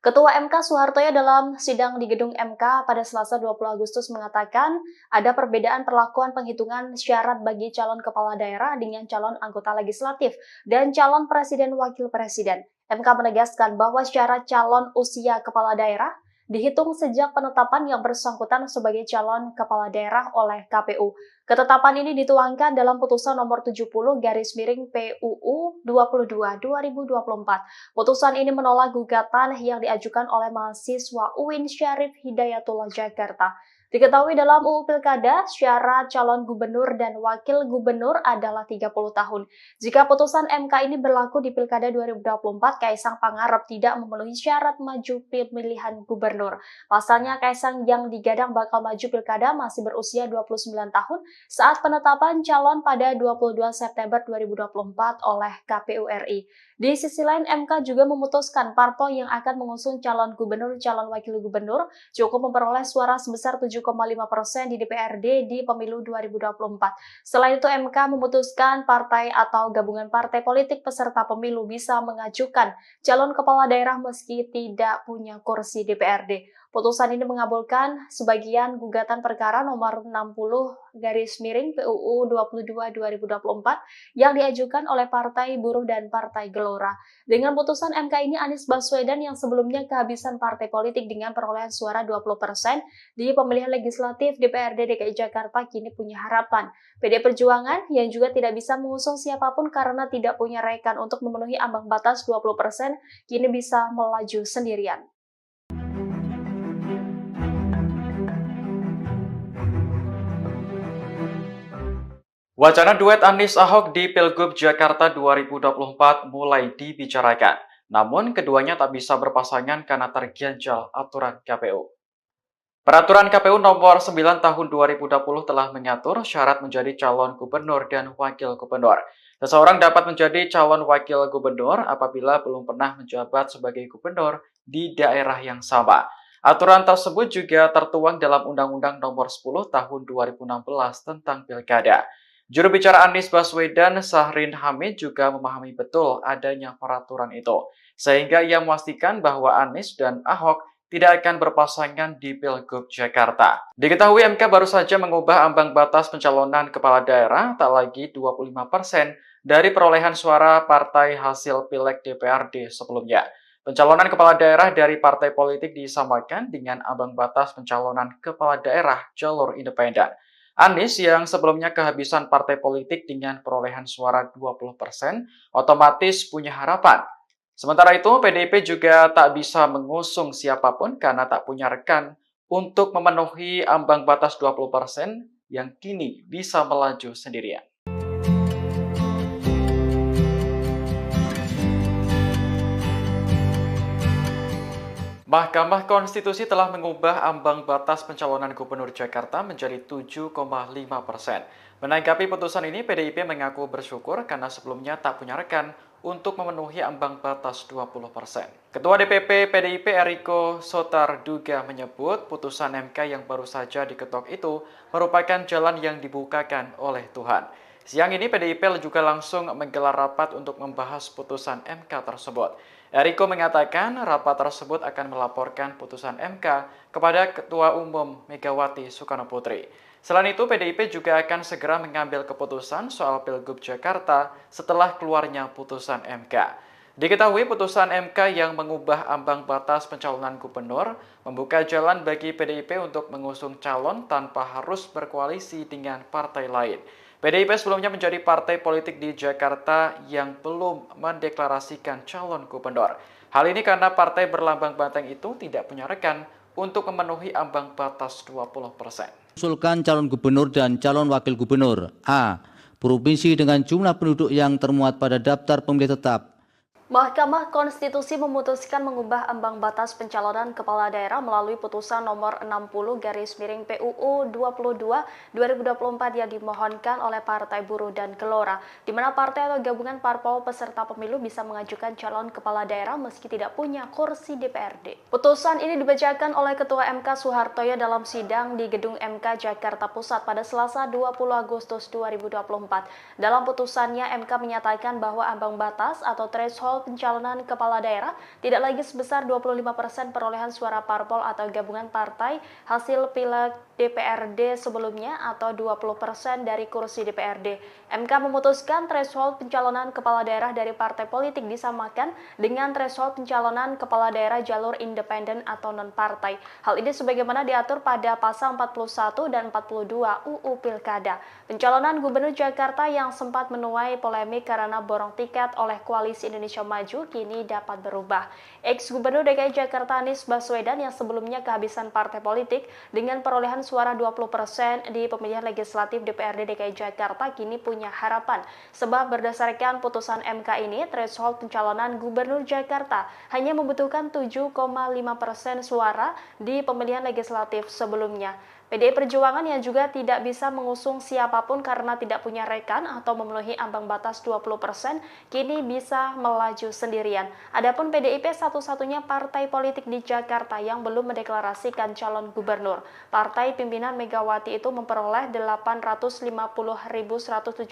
Ketua MK Soehartoyo dalam sidang di gedung MK pada Selasa 20 Agustus mengatakan ada perbedaan perlakuan penghitungan syarat bagi calon kepala daerah dengan calon anggota legislatif dan calon presiden wakil presiden. MK menegaskan bahwa syarat calon usia kepala daerah dihitung sejak penetapan yang bersangkutan sebagai calon kepala daerah oleh KPU. Ketetapan ini dituangkan dalam putusan nomor 70/PUU 22/2024. Putusan ini menolak gugatan yang diajukan oleh mahasiswa UIN Syarif Hidayatullah Jakarta. Diketahui dalam UU Pilkada, syarat calon gubernur dan wakil gubernur adalah 30 tahun. Jika putusan MK ini berlaku di Pilkada 2024, Kaisang Pangarep tidak memenuhi syarat maju pemilihan gubernur. Pasalnya, Kaisang yang digadang bakal maju Pilkada masih berusia 29 tahun saat penetapan calon pada 22 September 2024 oleh KPU RI. Di sisi lain, MK juga memutuskan parpol yang akan mengusung calon gubernur, calon wakil gubernur cukup memperoleh suara sebesar 7,5% di DPRD di pemilu 2024. Selain itu, MK memutuskan partai atau gabungan partai politik peserta pemilu bisa mengajukan calon kepala daerah meski tidak punya kursi DPRD. Putusan ini mengabulkan sebagian gugatan perkara nomor 60/PUU 22/2024 yang diajukan oleh Partai Buruh dan Partai Gelora. Dengan putusan MK ini, Anies Baswedan yang sebelumnya kehabisan partai politik dengan perolehan suara 20% di pemilihan legislatif DPRD DKI Jakarta kini punya harapan. PD Perjuangan yang juga tidak bisa mengusung siapapun karena tidak punya rekan untuk memenuhi ambang batas 20% kini bisa melaju sendirian. Wacana duet Anies Ahok di Pilgub Jakarta 2024 mulai dibicarakan. Namun keduanya tak bisa berpasangan karena terganjal aturan KPU. Peraturan KPU nomor 9 tahun 2020 telah mengatur syarat menjadi calon gubernur dan wakil gubernur. Seseorang dapat menjadi calon wakil gubernur apabila belum pernah menjabat sebagai gubernur di daerah yang sama. Aturan tersebut juga tertuang dalam Undang-Undang nomor 10 tahun 2016 tentang Pilkada. Juru bicara Anies Baswedan, Syahrin Hamid, juga memahami betul adanya peraturan itu, sehingga ia memastikan bahwa Anies dan Ahok tidak akan berpasangan di Pilgub Jakarta. Diketahui MK baru saja mengubah ambang batas pencalonan kepala daerah tak lagi 25% dari perolehan suara partai hasil Pileg DPRD sebelumnya. Pencalonan kepala daerah dari partai politik disamakan dengan ambang batas pencalonan kepala daerah jalur independen. Anies yang sebelumnya kehabisan partai politik dengan perolehan suara 20% otomatis punya harapan. Sementara itu, PDIP juga tak bisa mengusung siapapun karena tak punya rekan untuk memenuhi ambang batas 20% yang kini bisa melaju sendirian. Mahkamah Konstitusi telah mengubah ambang batas pencalonan Gubernur Jakarta menjadi 7,5%. Menanggapi putusan ini, PDIP mengaku bersyukur karena sebelumnya tak punya rekan untuk memenuhi ambang batas 20%. Ketua DPP PDIP Eriko Sotarduga menyebut putusan MK yang baru saja diketok itu merupakan jalan yang dibukakan oleh Tuhan. Siang ini PDIP juga langsung menggelar rapat untuk membahas putusan MK tersebut. Eriko mengatakan rapat tersebut akan melaporkan putusan MK kepada Ketua Umum Megawati Soekarno Putri. Selain itu, PDIP juga akan segera mengambil keputusan soal Pilgub Jakarta setelah keluarnya putusan MK. Diketahui putusan MK yang mengubah ambang batas pencalonan gubernur membuka jalan bagi PDIP untuk mengusung calon tanpa harus berkoalisi dengan partai lain. PDIP sebelumnya menjadi partai politik di Jakarta yang belum mendeklarasikan calon gubernur. Hal ini karena partai berlambang banteng itu tidak punya rekan untuk memenuhi ambang batas 20%. Usulkan calon gubernur dan calon wakil gubernur. A. Provinsi dengan jumlah penduduk yang termuat pada daftar pemilih tetap. Mahkamah Konstitusi memutuskan mengubah ambang batas pencalonan kepala daerah melalui putusan nomor 60/PUU 22/2024 yang dimohonkan oleh Partai Buruh dan Gelora, di mana partai atau gabungan parpol peserta pemilu bisa mengajukan calon kepala daerah meski tidak punya kursi DPRD. Putusan ini dibacakan oleh Ketua MK Soehartoyo dalam sidang di Gedung MK Jakarta Pusat pada Selasa 20 Agustus 2024. Dalam putusannya, MK menyatakan bahwa ambang batas atau threshold threshold pencalonan kepala daerah tidak lagi sebesar 25% perolehan suara parpol atau gabungan partai hasil pileg DPRD sebelumnya atau 20% dari kursi DPRD. MK memutuskan threshold pencalonan kepala daerah dari partai politik disamakan dengan threshold pencalonan kepala daerah jalur independen atau non-partai. Hal ini sebagaimana diatur pada pasal 41 dan 42 UU Pilkada. Pencalonan Gubernur Jakarta yang sempat menuai polemik karena borong tiket oleh Koalisi Indonesia Maju kini dapat berubah. Ex-Gubernur DKI Jakarta Anies Baswedan yang sebelumnya kehabisan partai politik dengan perolehan suara 20% di pemilihan legislatif DPRD DKI Jakarta kini punya harapan. Sebab berdasarkan putusan MK ini, threshold pencalonan Gubernur Jakarta hanya membutuhkan 7,5% suara di pemilihan legislatif sebelumnya. PDI Perjuangan yang juga tidak bisa mengusung siapapun karena tidak punya rekan atau memenuhi ambang batas 20%, kini bisa melaju sendirian. Adapun PDIP satu-satunya partai politik di Jakarta yang belum mendeklarasikan calon gubernur. Partai pimpinan Megawati itu memperoleh 850.174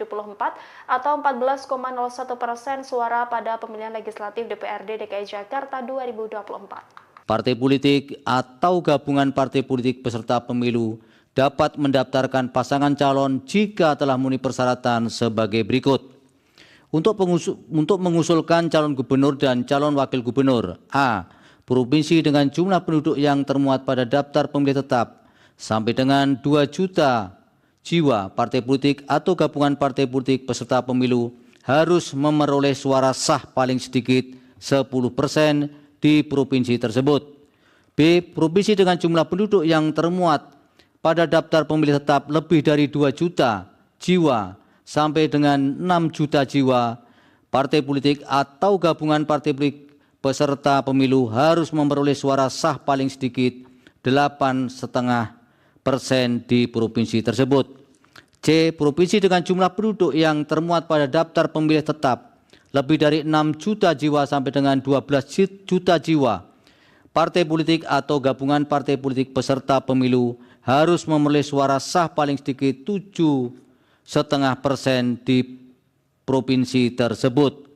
atau 14,01% suara pada pemilihan legislatif DPRD DKI Jakarta 2024. Partai politik atau gabungan partai politik peserta pemilu dapat mendaftarkan pasangan calon jika telah memenuhi persyaratan sebagai berikut. Untuk mengusulkan calon gubernur dan calon wakil gubernur, A. Provinsi dengan jumlah penduduk yang termuat pada daftar pemilih tetap sampai dengan 2 juta jiwa, partai politik atau gabungan partai politik peserta pemilu harus memperoleh suara sah paling sedikit 10% di provinsi tersebut. B. Provinsi dengan jumlah penduduk yang termuat pada daftar pemilih tetap lebih dari 2 juta jiwa sampai dengan 6 juta jiwa, partai politik atau gabungan partai politik peserta pemilu harus memperoleh suara sah paling sedikit 8,5% di provinsi tersebut. C. Provinsi dengan jumlah penduduk yang termuat pada daftar pemilih tetap lebih dari 6 juta jiwa sampai dengan 12 juta jiwa, partai politik atau gabungan partai politik peserta pemilu harus memperoleh suara sah paling sedikit 7,5% di provinsi tersebut.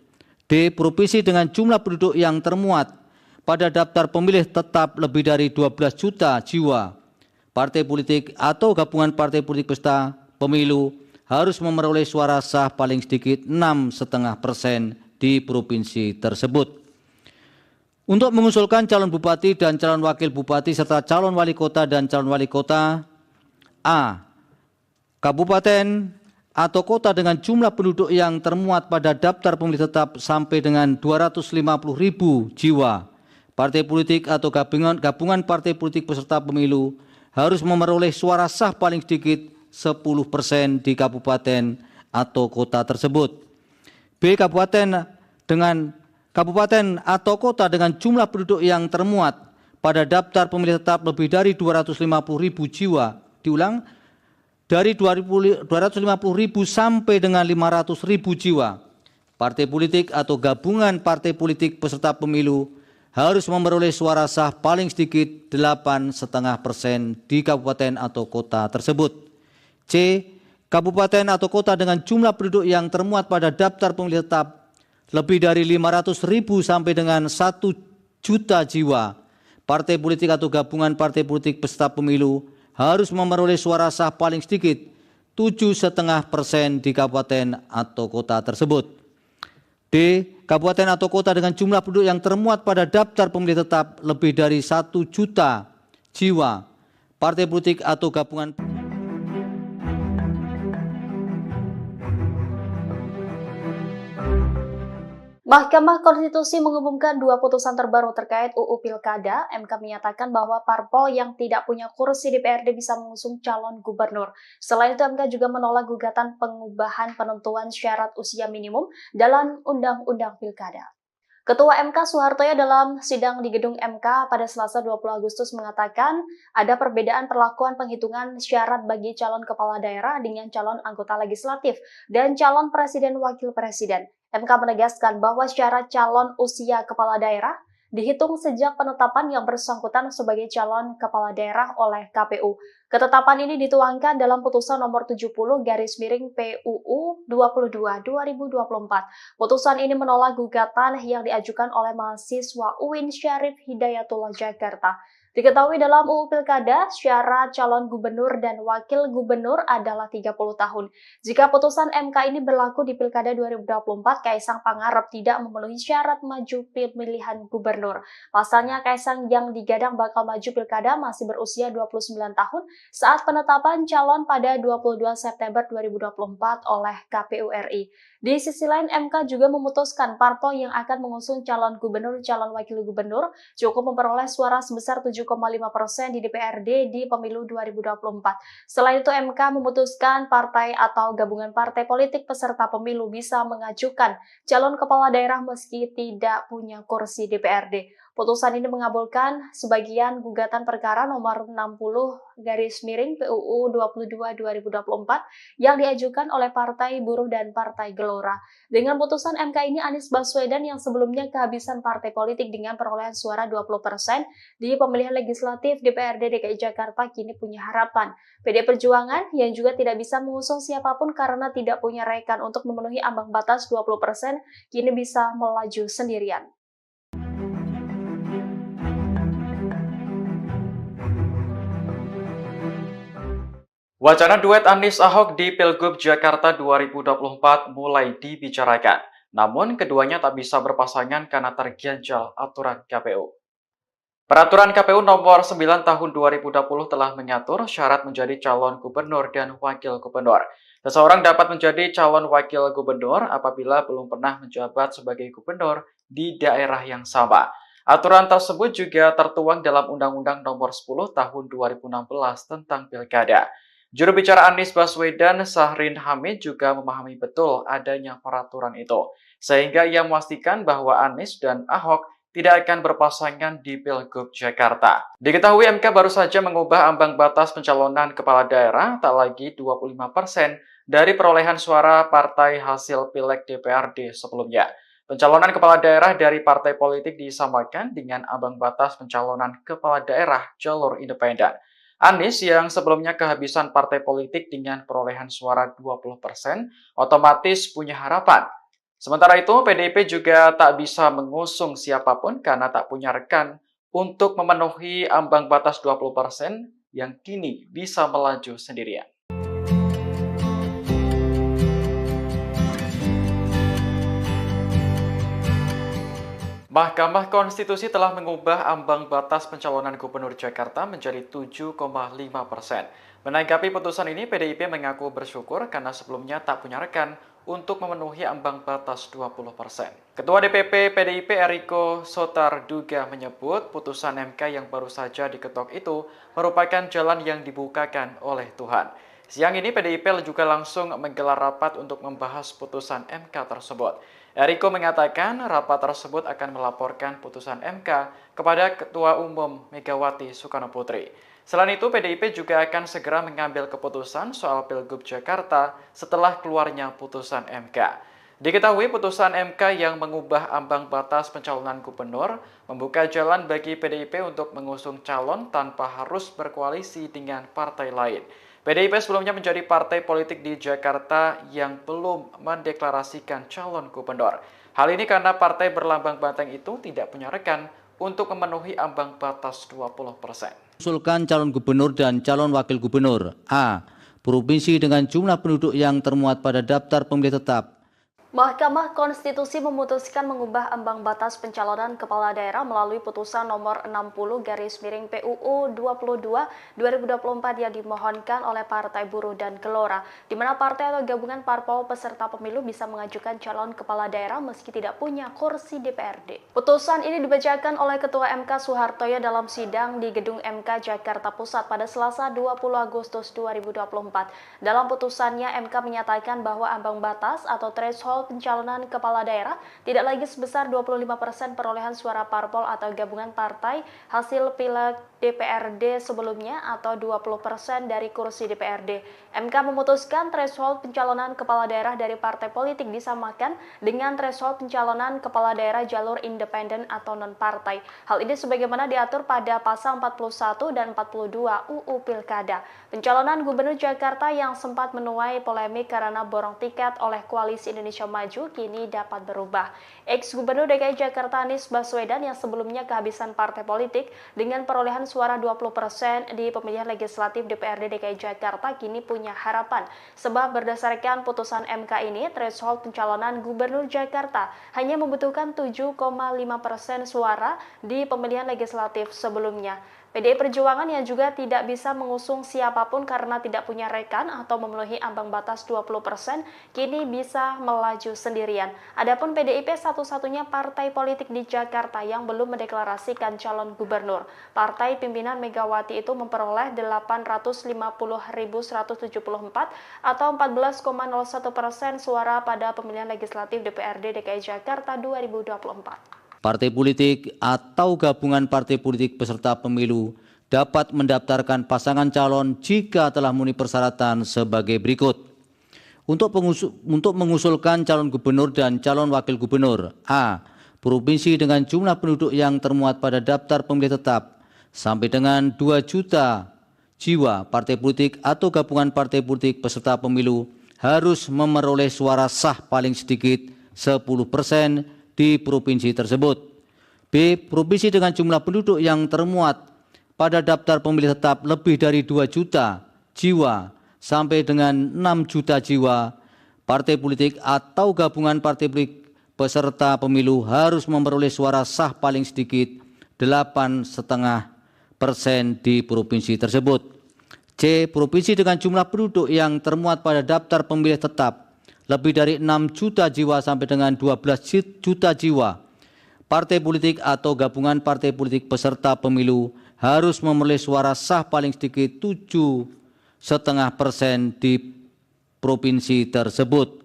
D. Provinsi dengan jumlah penduduk yang termuat pada daftar pemilih tetap lebih dari 12 juta jiwa, partai politik atau gabungan partai politik peserta pemilu harus memperoleh suara sah paling sedikit 6,5% di provinsi tersebut. Untuk mengusulkan calon bupati dan calon wakil bupati serta calon wali kota dan calon wali kota, A. Kabupaten atau kota dengan jumlah penduduk yang termuat pada daftar pemilih tetap sampai dengan 250.000 jiwa, partai politik atau gabungan partai politik peserta pemilu harus memperoleh suara sah paling sedikit 10% di kabupaten atau kota tersebut. B. Kabupaten atau kota dengan jumlah penduduk yang termuat pada daftar pemilih tetap lebih dari 250.000 jiwa. Diulang, dari 250.000 sampai dengan 500.000 jiwa. Partai politik atau gabungan partai politik peserta pemilu harus memperoleh suara sah paling sedikit 8,5% di kabupaten atau kota tersebut. C. Kabupaten atau kota dengan jumlah penduduk yang termuat pada daftar pemilih tetap lebih dari 500.000 sampai dengan 1 juta jiwa. Partai politik atau gabungan partai politik peserta pemilu harus memperoleh suara sah paling sedikit 7,5% di kabupaten atau kota tersebut. D. Kabupaten atau kota dengan jumlah penduduk yang termuat pada daftar pemilih tetap lebih dari 1 juta jiwa. Partai politik atau gabungan Mahkamah Konstitusi mengumumkan 2 putusan terbaru terkait UU Pilkada. MK menyatakan bahwa parpol yang tidak punya kursi DPRD bisa mengusung calon gubernur. Selain itu, MK juga menolak gugatan pengubahan penentuan syarat usia minimum dalam Undang-Undang Pilkada. Ketua MK Soehartoyo dalam sidang di gedung MK pada Selasa 20 Agustus mengatakan ada perbedaan perlakuan penghitungan syarat bagi calon kepala daerah dengan calon anggota legislatif dan calon presiden wakil presiden. MK menegaskan bahwa syarat calon usia kepala daerah dihitung sejak penetapan yang bersangkutan sebagai calon kepala daerah oleh KPU. Ketetapan ini dituangkan dalam putusan nomor 70/PUU 22/2024. Putusan ini menolak gugatan yang diajukan oleh mahasiswa UIN Syarif Hidayatullah Jakarta. Diketahui dalam UU Pilkada, syarat calon gubernur dan wakil gubernur adalah 30 tahun. Jika putusan MK ini berlaku di Pilkada 2024, Kaisang Pangarep tidak memenuhi syarat maju pemilihan gubernur. Pasalnya, Kaisang yang digadang bakal maju Pilkada masih berusia 29 tahun saat penetapan calon pada 22 September 2024 oleh KPU RI. Di sisi lain, MK juga memutuskan parpol yang akan mengusung calon gubernur, calon wakil gubernur cukup memperoleh suara sebesar 7,5% di DPRD di pemilu 2024. Selain itu, MK memutuskan partai atau gabungan partai politik peserta pemilu bisa mengajukan calon kepala daerah meski tidak punya kursi DPRD. Putusan ini mengabulkan sebagian gugatan perkara nomor 60/PUU 22/2024 yang diajukan oleh Partai Buruh dan Partai Gelora. Dengan putusan MK ini, Anies Baswedan yang sebelumnya kehabisan partai politik dengan perolehan suara 20% di pemilihan legislatif DPRD DKI Jakarta kini punya harapan. PD Perjuangan yang juga tidak bisa mengusung siapapun karena tidak punya rekan untuk memenuhi ambang batas 20% kini bisa melaju sendirian. Wacana duet Anies Ahok di Pilgub Jakarta 2024 mulai dibicarakan. Namun keduanya tak bisa berpasangan karena terganjal aturan KPU. Peraturan KPU nomor 9 tahun 2020 telah mengatur syarat menjadi calon gubernur dan wakil gubernur. Seseorang dapat menjadi calon wakil gubernur apabila belum pernah menjabat sebagai gubernur di daerah yang sama. Aturan tersebut juga tertuang dalam Undang-Undang nomor 10 tahun 2016 tentang Pilkada. Juru bicara Anies Baswedan, Syahrin Hamid, juga memahami betul adanya peraturan itu, sehingga ia memastikan bahwa Anies dan Ahok tidak akan berpasangan di Pilgub Jakarta. Diketahui MK baru saja mengubah ambang batas pencalonan kepala daerah tak lagi 25% dari perolehan suara partai hasil Pileg DPRD sebelumnya. Pencalonan kepala daerah dari partai politik disamakan dengan ambang batas pencalonan kepala daerah jalur independen. Anies yang sebelumnya kehabisan partai politik dengan perolehan suara 20% otomatis punya harapan. Sementara itu, PDIP juga tak bisa mengusung siapapun karena tak punya rekan untuk memenuhi ambang batas 20% yang kini bisa melaju sendirian. Mahkamah Konstitusi telah mengubah ambang batas pencalonan Gubernur Jakarta menjadi 7,5%. Menanggapi putusan ini, PDIP mengaku bersyukur karena sebelumnya tak punya rekan untuk memenuhi ambang batas 20%. Ketua DPP PDIP Eriko Sotarduga menyebut putusan MK yang baru saja diketok itu merupakan jalan yang dibukakan oleh Tuhan. Siang ini PDIP juga langsung menggelar rapat untuk membahas putusan MK tersebut. Eriko mengatakan rapat tersebut akan melaporkan putusan MK kepada Ketua Umum Megawati Soekarno Putri. Selain itu, PDIP juga akan segera mengambil keputusan soal Pilgub Jakarta setelah keluarnya putusan MK. Diketahui putusan MK yang mengubah ambang batas pencalonan gubernur membuka jalan bagi PDIP untuk mengusung calon tanpa harus berkoalisi dengan partai lain. PDIP sebelumnya menjadi partai politik di Jakarta yang belum mendeklarasikan calon gubernur. Hal ini karena partai berlambang banteng itu tidak punya rekan untuk memenuhi ambang batas 20%. Usulkan calon gubernur dan calon wakil gubernur. A. Provinsi dengan jumlah penduduk yang termuat pada daftar pemilih tetap. Mahkamah Konstitusi memutuskan mengubah ambang batas pencalonan kepala daerah melalui putusan nomor 60/PUU 22/2024 yang dimohonkan oleh Partai Buruh dan Gelora, di mana partai atau gabungan parpol peserta pemilu bisa mengajukan calon kepala daerah meski tidak punya kursi DPRD. Putusan ini dibacakan oleh Ketua MK Soehartoyo dalam sidang di Gedung MK Jakarta Pusat pada Selasa 20 Agustus 2024. Dalam putusannya, MK menyatakan bahwa ambang batas atau threshold threshold pencalonan kepala daerah tidak lagi sebesar 25% perolehan suara parpol atau gabungan partai hasil pileg DPRD sebelumnya atau 20% dari kursi DPRD. MK memutuskan threshold pencalonan kepala daerah dari partai politik disamakan dengan threshold pencalonan kepala daerah jalur independen atau non-partai. Hal ini sebagaimana diatur pada pasal 41 dan 42 UU Pilkada. Pencalonan Gubernur Jakarta yang sempat menuai polemik karena borong tiket oleh Koalisi Indonesia Maju kini dapat berubah. Ex-Gubernur DKI Jakarta Anies Baswedan yang sebelumnya kehabisan partai politik dengan perolehan suara 20% di pemilihan legislatif DPRD DKI Jakarta kini punya harapan. Sebab berdasarkan putusan MK ini, threshold pencalonan Gubernur Jakarta hanya membutuhkan 7,5% suara di pemilihan legislatif sebelumnya. PDI Perjuangan yang juga tidak bisa mengusung siapapun karena tidak punya rekan atau memenuhi ambang batas 20%, kini bisa melaju sendirian. Adapun PDIP satu-satunya partai politik di Jakarta yang belum mendeklarasikan calon gubernur. Partai pimpinan Megawati itu memperoleh 850.174 atau 14,01% suara pada pemilihan legislatif DPRD DKI Jakarta 2024. Partai politik atau gabungan partai politik peserta pemilu dapat mendaftarkan pasangan calon jika telah memenuhi persyaratan sebagai berikut. Untuk mengusulkan calon gubernur dan calon wakil gubernur, A. Provinsi dengan jumlah penduduk yang termuat pada daftar pemilih tetap sampai dengan 2 juta jiwa, partai politik atau gabungan partai politik peserta pemilu harus memperoleh suara sah paling sedikit 10% di provinsi tersebut. B. Provinsi dengan jumlah penduduk yang termuat pada daftar pemilih tetap lebih dari 2 juta jiwa sampai dengan 6 juta jiwa, partai politik atau gabungan partai politik peserta pemilu harus memperoleh suara sah paling sedikit 8,5% di provinsi tersebut. C. Provinsi dengan jumlah penduduk yang termuat pada daftar pemilih tetap lebih dari 6 juta jiwa sampai dengan 12 juta jiwa, partai politik atau gabungan partai politik peserta pemilu harus memperoleh suara sah paling sedikit 7,5% di provinsi tersebut.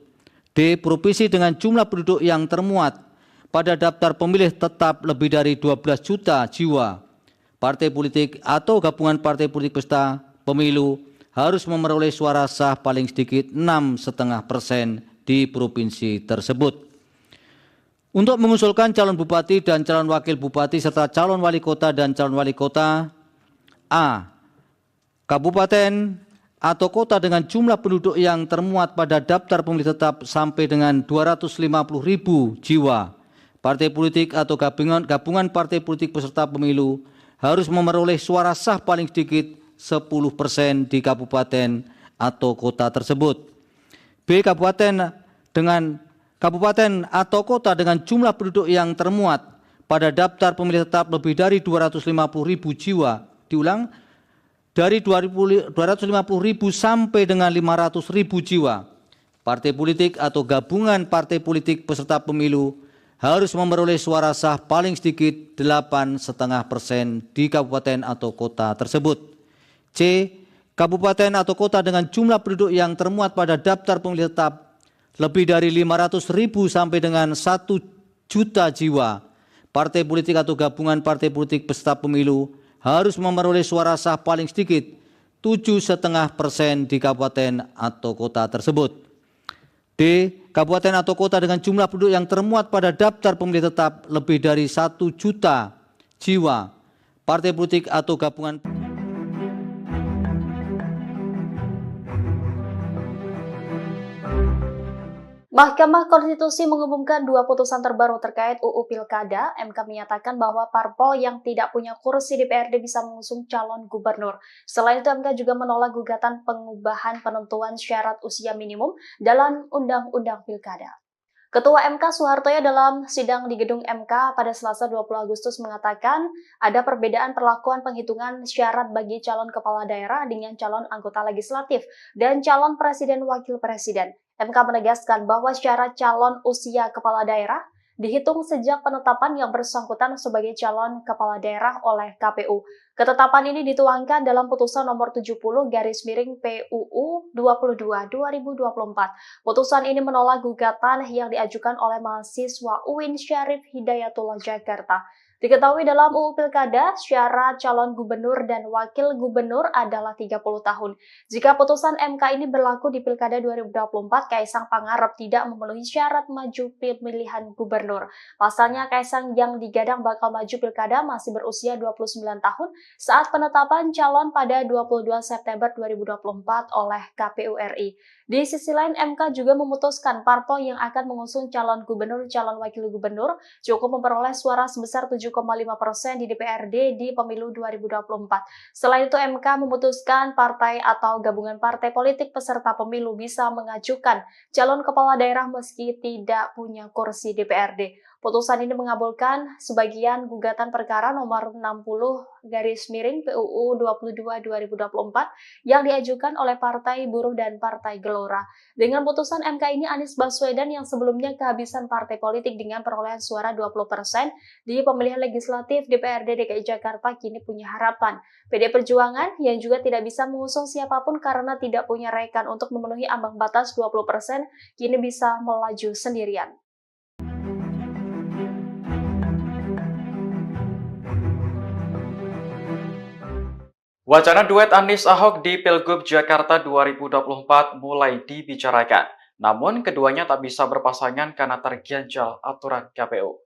D. Provinsi dengan jumlah penduduk yang termuat pada daftar pemilih tetap lebih dari 12 juta jiwa, partai politik atau gabungan partai politik peserta pemilu harus memperoleh suara sah paling sedikit 6,5% di provinsi tersebut. Untuk mengusulkan calon bupati dan calon wakil bupati serta calon wali kota dan calon wali kota, A. Kabupaten atau kota dengan jumlah penduduk yang termuat pada daftar pemilih tetap sampai dengan 250.000 jiwa, partai politik atau gabungan partai politik peserta pemilu harus memperoleh suara sah paling sedikit 10% di kabupaten atau kota tersebut. B. Kabupaten atau kota dengan jumlah penduduk yang termuat pada daftar pemilih tetap lebih dari 250.000 jiwa. Diulang, dari 250.000 sampai dengan 500.000 jiwa. Partai politik atau gabungan partai politik peserta pemilu harus memperoleh suara sah paling sedikit 8,5% di kabupaten atau kota tersebut. C. Kabupaten atau kota dengan jumlah penduduk yang termuat pada daftar pemilih tetap lebih dari 500.000 sampai dengan 1 juta jiwa, partai politik atau gabungan partai politik peserta pemilu harus memperoleh suara sah paling sedikit 7,5% di kabupaten atau kota tersebut. D. Kabupaten atau kota dengan jumlah penduduk yang termuat pada daftar pemilih tetap lebih dari 1 juta jiwa, partai politik atau gabungan. Mahkamah Konstitusi mengumumkan 2 putusan terbaru terkait UU Pilkada. MK menyatakan bahwa parpol yang tidak punya kursi DPRD bisa mengusung calon gubernur. Selain itu, MK juga menolak gugatan pengubahan penentuan syarat usia minimum dalam Undang-Undang Pilkada. Ketua MK Soehartoyo dalam sidang di gedung MK pada Selasa 20 Agustus mengatakan ada perbedaan perlakuan penghitungan syarat bagi calon kepala daerah dengan calon anggota legislatif dan calon presiden wakil presiden. MK menegaskan bahwa syarat calon usia kepala daerah dihitung sejak penetapan yang bersangkutan sebagai calon kepala daerah oleh KPU. Ketetapan ini dituangkan dalam putusan nomor 70/PUU 22/2024. Putusan ini menolak gugatan yang diajukan oleh mahasiswa UIN Syarif Hidayatullah Jakarta. Diketahui dalam UU Pilkada, syarat calon gubernur dan wakil gubernur adalah 30 tahun. Jika putusan MK ini berlaku di Pilkada 2024, Kaisang Pangarep tidak memenuhi syarat maju pemilihan gubernur. Pasalnya, Kaisang yang digadang bakal maju Pilkada masih berusia 29 tahun saat penetapan calon pada 22 September 2024 oleh KPU RI. Di sisi lain, MK juga memutuskan parpol yang akan mengusung calon gubernur, calon wakil gubernur cukup memperoleh suara sebesar 7,5% di DPRD di pemilu 2024. Selain itu, MK memutuskan partai atau gabungan partai politik peserta pemilu bisa mengajukan calon kepala daerah meski tidak punya kursi DPRD. Putusan ini mengabulkan sebagian gugatan perkara nomor 60/PUU 22/2024 yang diajukan oleh Partai Buruh dan Partai Gelora. Dengan putusan MK ini, Anies Baswedan yang sebelumnya kehabisan partai politik dengan perolehan suara 20% di pemilihan legislatif DPRD DKI Jakarta kini punya harapan. PD Perjuangan yang juga tidak bisa mengusung siapapun karena tidak punya rekan untuk memenuhi ambang batas 20% kini bisa melaju sendirian. Wacana duet Anies Ahok di Pilgub Jakarta 2024 mulai dibicarakan. Namun keduanya tak bisa berpasangan karena terganjal aturan KPU.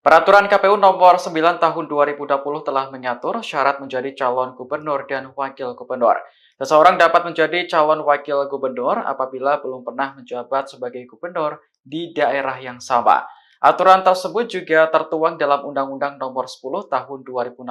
Peraturan KPU nomor 9 tahun 2020 telah mengatur syarat menjadi calon gubernur dan wakil gubernur. Seseorang dapat menjadi calon wakil gubernur apabila belum pernah menjabat sebagai gubernur di daerah yang sama. Aturan tersebut juga tertuang dalam Undang-Undang nomor 10 tahun 2016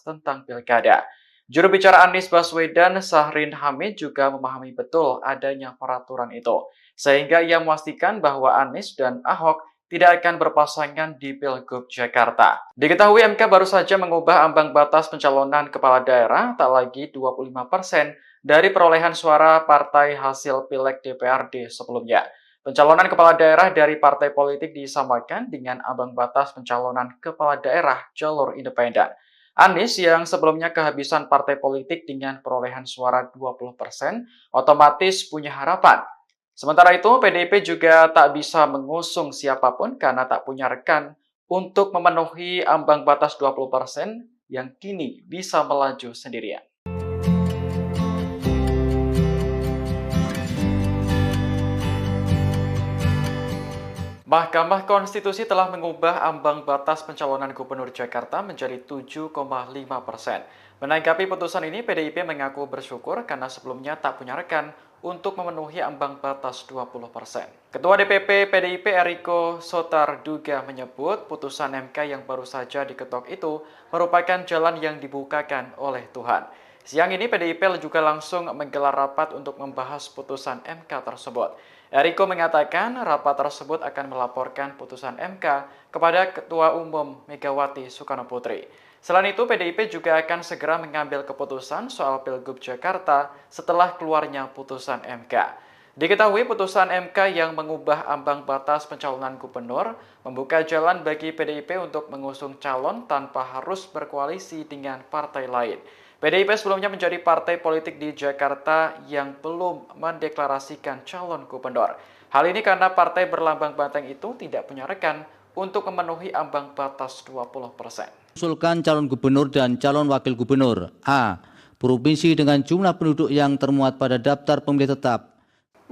tentang Pilkada. Juru bicara Anies Baswedan, Syahrin Hamid, juga memahami betul adanya peraturan itu, sehingga ia memastikan bahwa Anies dan Ahok tidak akan berpasangan di Pilgub Jakarta. Diketahui MK baru saja mengubah ambang batas pencalonan kepala daerah tak lagi 25% dari perolehan suara partai hasil Pileg DPRD sebelumnya. Pencalonan kepala daerah dari partai politik disamakan dengan ambang batas pencalonan kepala daerah jalur independen. Anies yang sebelumnya kehabisan partai politik dengan perolehan suara 20% otomatis punya harapan. Sementara itu, PDIP juga tak bisa mengusung siapapun karena tak punya rekan untuk memenuhi ambang batas 20% yang kini bisa melaju sendirian. Mahkamah Konstitusi telah mengubah ambang batas pencalonan Gubernur Jakarta menjadi 7,5%. Menanggapi putusan ini, PDIP mengaku bersyukur karena sebelumnya tak punya rekan untuk memenuhi ambang batas 20%. Ketua DPP PDIP Eriko Sotarduga menyebut putusan MK yang baru saja diketok itu merupakan jalan yang dibukakan oleh Tuhan. Siang ini PDIP juga langsung menggelar rapat untuk membahas putusan MK tersebut. Eriko mengatakan rapat tersebut akan melaporkan putusan MK kepada Ketua Umum Megawati Soekarno Putri. Selain itu, PDIP juga akan segera mengambil keputusan soal Pilgub Jakarta setelah keluarnya putusan MK. Diketahui putusan MK yang mengubah ambang batas pencalonan gubernur membuka jalan bagi PDIP untuk mengusung calon tanpa harus berkoalisi dengan partai lain. PDIP sebelumnya menjadi partai politik di Jakarta yang belum mendeklarasikan calon gubernur. Hal ini karena partai berlambang banteng itu tidak punya rekan untuk memenuhi ambang batas 20%. Usulkan calon gubernur dan calon wakil gubernur. A. Provinsi dengan jumlah penduduk yang termuat pada daftar pemilih tetap.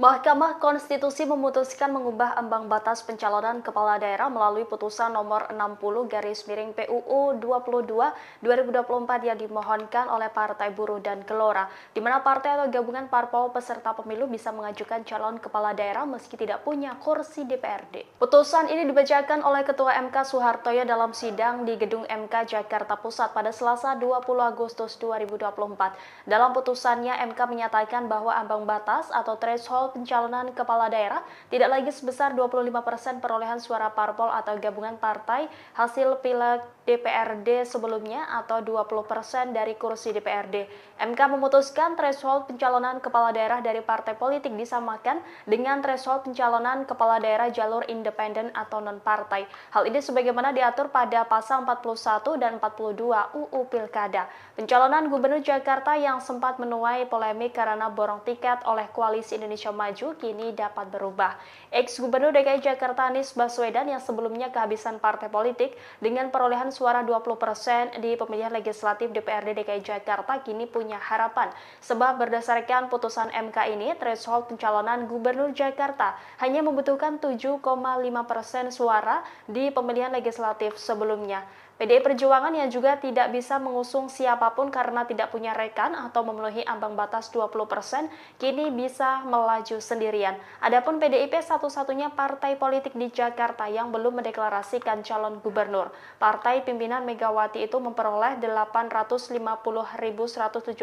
Mahkamah Konstitusi memutuskan mengubah ambang batas pencalonan kepala daerah melalui putusan nomor 60/PUU 22/2024 yang dimohonkan oleh Partai Buruh dan Gelora, di mana partai atau gabungan parpol peserta pemilu bisa mengajukan calon kepala daerah meski tidak punya kursi DPRD. Putusan ini dibacakan oleh Ketua MK Soehartoyo dalam sidang di Gedung MK Jakarta Pusat pada Selasa 20 Agustus 2024. Dalam putusannya, MK menyatakan bahwa ambang batas atau threshold threshold pencalonan kepala daerah tidak lagi sebesar 25% perolehan suara parpol atau gabungan partai hasil pileg DPRD sebelumnya atau 20% dari kursi DPRD. MK memutuskan threshold pencalonan kepala daerah dari partai politik disamakan dengan threshold pencalonan kepala daerah jalur independen atau non-partai. Hal ini sebagaimana diatur pada pasal 41 dan 42 UU Pilkada. Pencalonan Gubernur Jakarta yang sempat menuai polemik karena borong tiket oleh Koalisi Indonesia Maju kini dapat berubah. Ex-Gubernur DKI Jakarta Anies Baswedan yang sebelumnya kehabisan partai politik dengan perolehan suara 20% di pemilihan legislatif DPRD DKI Jakarta kini punya harapan. Sebab berdasarkan putusan MK ini, threshold pencalonan Gubernur Jakarta hanya membutuhkan 7,5% suara di pemilihan legislatif sebelumnya. PDI Perjuangan yang juga tidak bisa mengusung siapapun karena tidak punya rekan atau memenuhi ambang batas 20%, kini bisa melaju sendirian. Adapun PDIP satu-satunya partai politik di Jakarta yang belum mendeklarasikan calon gubernur. Partai pimpinan Megawati itu memperoleh 850.174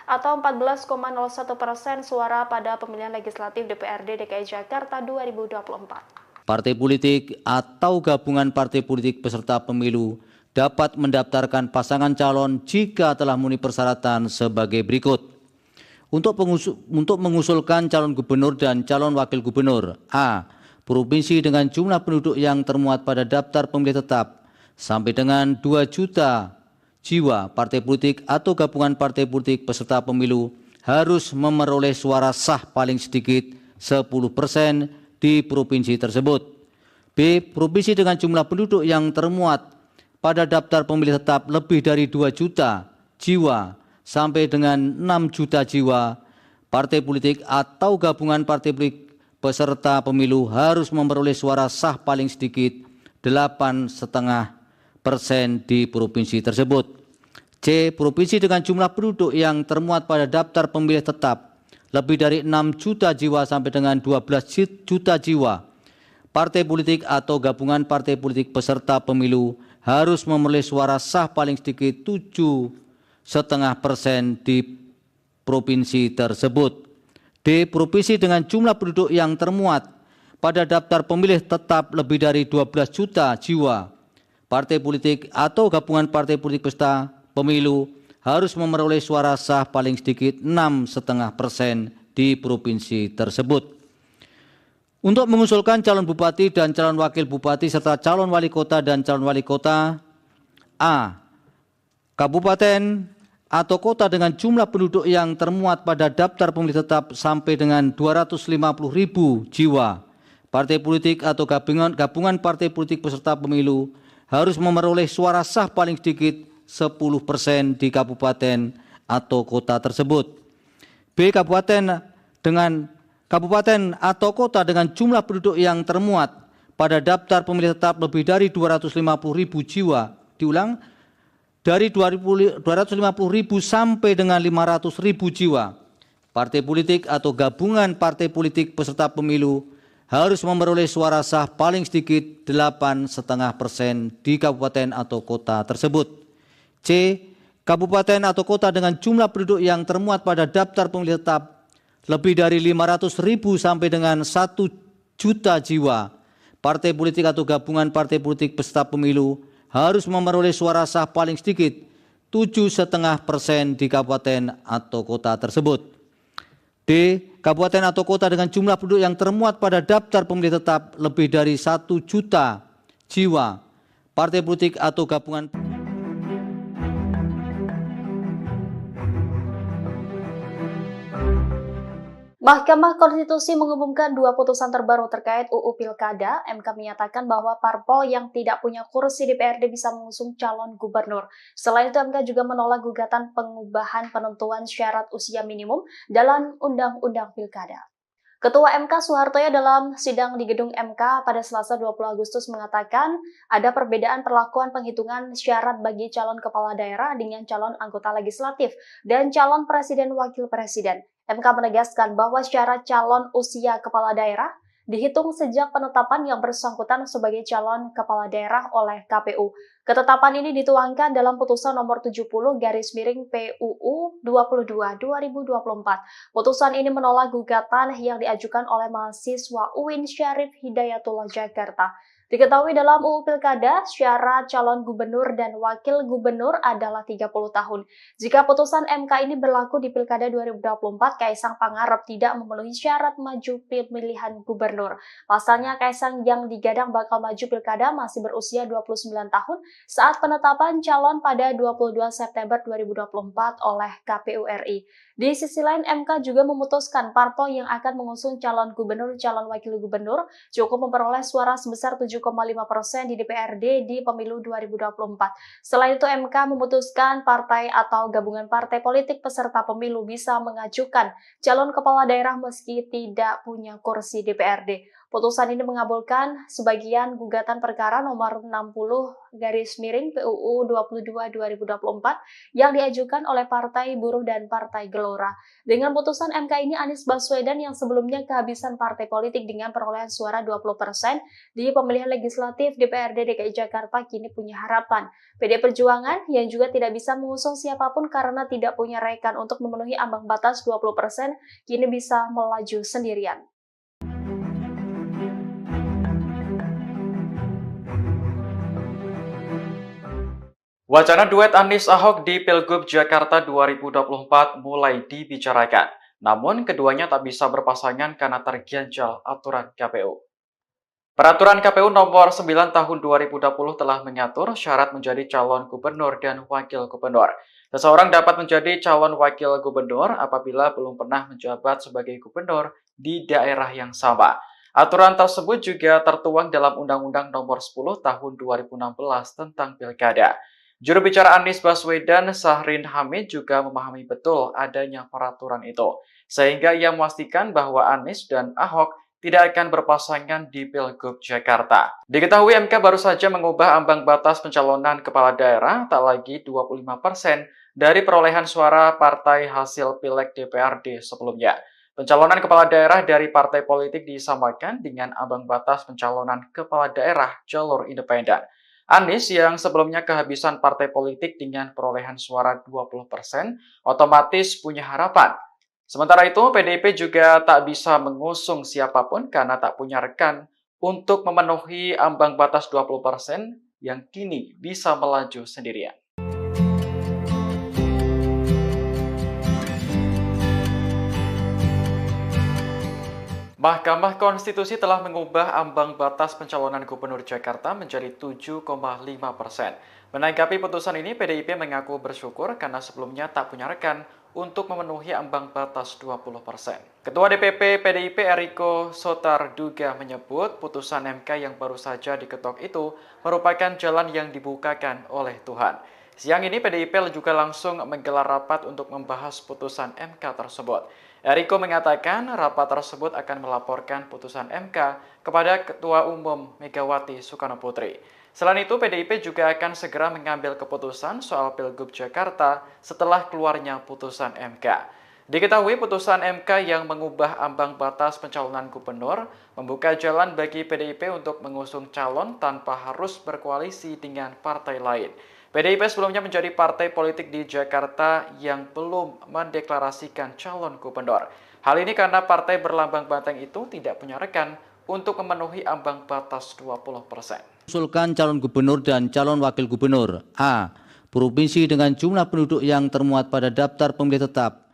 atau 14,01% suara pada pemilihan legislatif DPRD DKI Jakarta 2024. Partai politik atau gabungan partai politik peserta pemilu dapat mendaftarkan pasangan calon jika telah memenuhi persyaratan sebagai berikut. Untuk mengusulkan calon gubernur dan calon wakil gubernur: A. Provinsi dengan jumlah penduduk yang termuat pada daftar pemilih tetap sampai dengan 2 juta jiwa. Partai politik atau gabungan partai politik peserta pemilu harus memperoleh suara sah paling sedikit 10% di provinsi tersebut. B. Provinsi dengan jumlah penduduk yang termuat pada daftar pemilih tetap lebih dari 2 juta jiwa sampai dengan 6 juta jiwa. Partai politik atau gabungan partai politik peserta pemilu harus memperoleh suara sah paling sedikit 8,5% di provinsi tersebut. C. Provinsi dengan jumlah penduduk yang termuat pada daftar pemilih tetap lebih dari 6 juta jiwa sampai dengan 12 juta jiwa. Partai politik atau gabungan partai politik peserta pemilu harus memperoleh suara sah paling sedikit 7,5% di provinsi tersebut. D. Provinsi dengan jumlah penduduk yang termuat pada daftar pemilih tetap lebih dari 12 juta jiwa. Partai politik atau gabungan partai politik peserta pemilu harus memperoleh suara sah paling sedikit 6,5% di provinsi tersebut. Untuk mengusulkan calon bupati dan calon wakil bupati serta calon wali kota dan calon wali kota: A. Kabupaten atau kota dengan jumlah penduduk yang termuat pada daftar pemilih tetap sampai dengan 250.000 jiwa. Partai politik atau gabungan partai politik peserta pemilu harus memperoleh suara sah paling sedikit 10% di kabupaten atau kota tersebut. B. Kabupaten atau kota dengan jumlah penduduk yang termuat pada daftar pemilih tetap lebih dari 250.000 jiwa. Diulang, dari 250.000 sampai dengan 500.000 jiwa. Partai politik atau gabungan partai politik peserta pemilu harus memperoleh suara sah paling sedikit 8,5% di kabupaten atau kota tersebut. C. Kabupaten atau kota dengan jumlah penduduk yang termuat pada daftar pemilih tetap lebih dari 500.000 sampai dengan 1 juta jiwa. Partai politik atau gabungan partai politik peserta pemilu harus memperoleh suara sah paling sedikit 7,5% di kabupaten atau kota tersebut. D. Kabupaten atau kota dengan jumlah penduduk yang termuat pada daftar pemilih tetap lebih dari 1 juta jiwa. Partai politik atau gabungan Mahkamah Konstitusi mengumumkan 2 putusan terbaru terkait UU Pilkada. MK menyatakan bahwa parpol yang tidak punya kursi DPRD bisa mengusung calon gubernur. Selain itu, MK juga menolak gugatan pengubahan penentuan syarat usia minimum dalam Undang-Undang Pilkada. Ketua MK Soehartoyo dalam sidang di gedung MK pada Selasa 20 Agustus mengatakan ada perbedaan perlakuan penghitungan syarat bagi calon kepala daerah dengan calon anggota legislatif dan calon presiden wakil presiden. MK menegaskan bahwa syarat calon usia kepala daerah dihitung sejak penetapan yang bersangkutan sebagai calon kepala daerah oleh KPU. Ketetapan ini dituangkan dalam putusan nomor 70/PUU 22/2024. Putusan ini menolak gugatan yang diajukan oleh mahasiswa UIN Syarif Hidayatullah Jakarta. Diketahui dalam UU Pilkada, syarat calon gubernur dan wakil gubernur adalah 30 tahun. Jika putusan MK ini berlaku di Pilkada 2024, Kaisang Pangarep tidak memenuhi syarat maju pemilihan gubernur. Pasalnya, Kaisang yang digadang bakal maju Pilkada masih berusia 29 tahun saat penetapan calon pada 22 September 2024 oleh KPU RI. Di sisi lain, MK juga memutuskan parpol yang akan mengusung calon gubernur, calon wakil gubernur cukup memperoleh suara sebesar 7,5% di DPRD di pemilu 2024. Selain itu, MK memutuskan partai atau gabungan partai politik peserta pemilu bisa mengajukan calon kepala daerah meski tidak punya kursi DPRD. Putusan ini mengabulkan sebagian gugatan perkara nomor 60/PUU 22/2024 yang diajukan oleh Partai Buruh dan Partai Gelora. Dengan putusan MK ini, Anies Baswedan yang sebelumnya kehabisan partai politik dengan perolehan suara 20% di pemilihan legislatif DPRD DKI Jakarta kini punya harapan. PD Perjuangan yang juga tidak bisa mengusung siapapun karena tidak punya rekan untuk memenuhi ambang batas 20% kini bisa melaju sendirian. Wacana duet Anies Ahok di Pilgub Jakarta 2024 mulai dibicarakan. Namun keduanya tak bisa berpasangan karena terganjal aturan KPU. Peraturan KPU nomor 9 tahun 2020 telah mengatur syarat menjadi calon gubernur dan wakil gubernur. Seseorang dapat menjadi calon wakil gubernur apabila belum pernah menjabat sebagai gubernur di daerah yang sama. Aturan tersebut juga tertuang dalam Undang-Undang nomor 10 tahun 2016 tentang Pilkada. Juru bicara Anies Baswedan, Syahrin Hamid, juga memahami betul adanya peraturan itu, sehingga ia memastikan bahwa Anies dan Ahok tidak akan berpasangan di Pilgub Jakarta. Diketahui MK baru saja mengubah ambang batas pencalonan kepala daerah tak lagi 25% dari perolehan suara partai hasil Pileg DPRD sebelumnya. Pencalonan kepala daerah dari partai politik disamakan dengan ambang batas pencalonan kepala daerah jalur independen. Anies yang sebelumnya kehabisan partai politik dengan perolehan suara 20% otomatis punya harapan. Sementara itu, PDIP juga tak bisa mengusung siapapun karena tak punya rekan untuk memenuhi ambang batas 20% yang kini bisa melaju sendirian. Mahkamah Konstitusi telah mengubah ambang batas pencalonan Gubernur Jakarta menjadi 7,5%. Menanggapi putusan ini, PDIP mengaku bersyukur karena sebelumnya tak punya rekan untuk memenuhi ambang batas 20%. Ketua DPP PDIP Eriko Sotarduga menyebut putusan MK yang baru saja diketok itu merupakan jalan yang dibukakan oleh Tuhan. Siang ini PDIP juga langsung menggelar rapat untuk membahas putusan MK tersebut. Eriko mengatakan rapat tersebut akan melaporkan putusan MK kepada Ketua Umum Megawati Soekarno Putri. Selain itu, PDIP juga akan segera mengambil keputusan soal Pilgub Jakarta setelah keluarnya putusan MK. Diketahui putusan MK yang mengubah ambang batas pencalonan gubernur membuka jalan bagi PDIP untuk mengusung calon tanpa harus berkoalisi dengan partai lain. PDIP sebelumnya menjadi partai politik di Jakarta yang belum mendeklarasikan calon gubernur. Hal ini karena partai berlambang banteng itu tidak punya rekan untuk memenuhi ambang batas 20%. Usulkan calon gubernur dan calon wakil gubernur. A. Provinsi dengan jumlah penduduk yang termuat pada daftar pemilih tetap.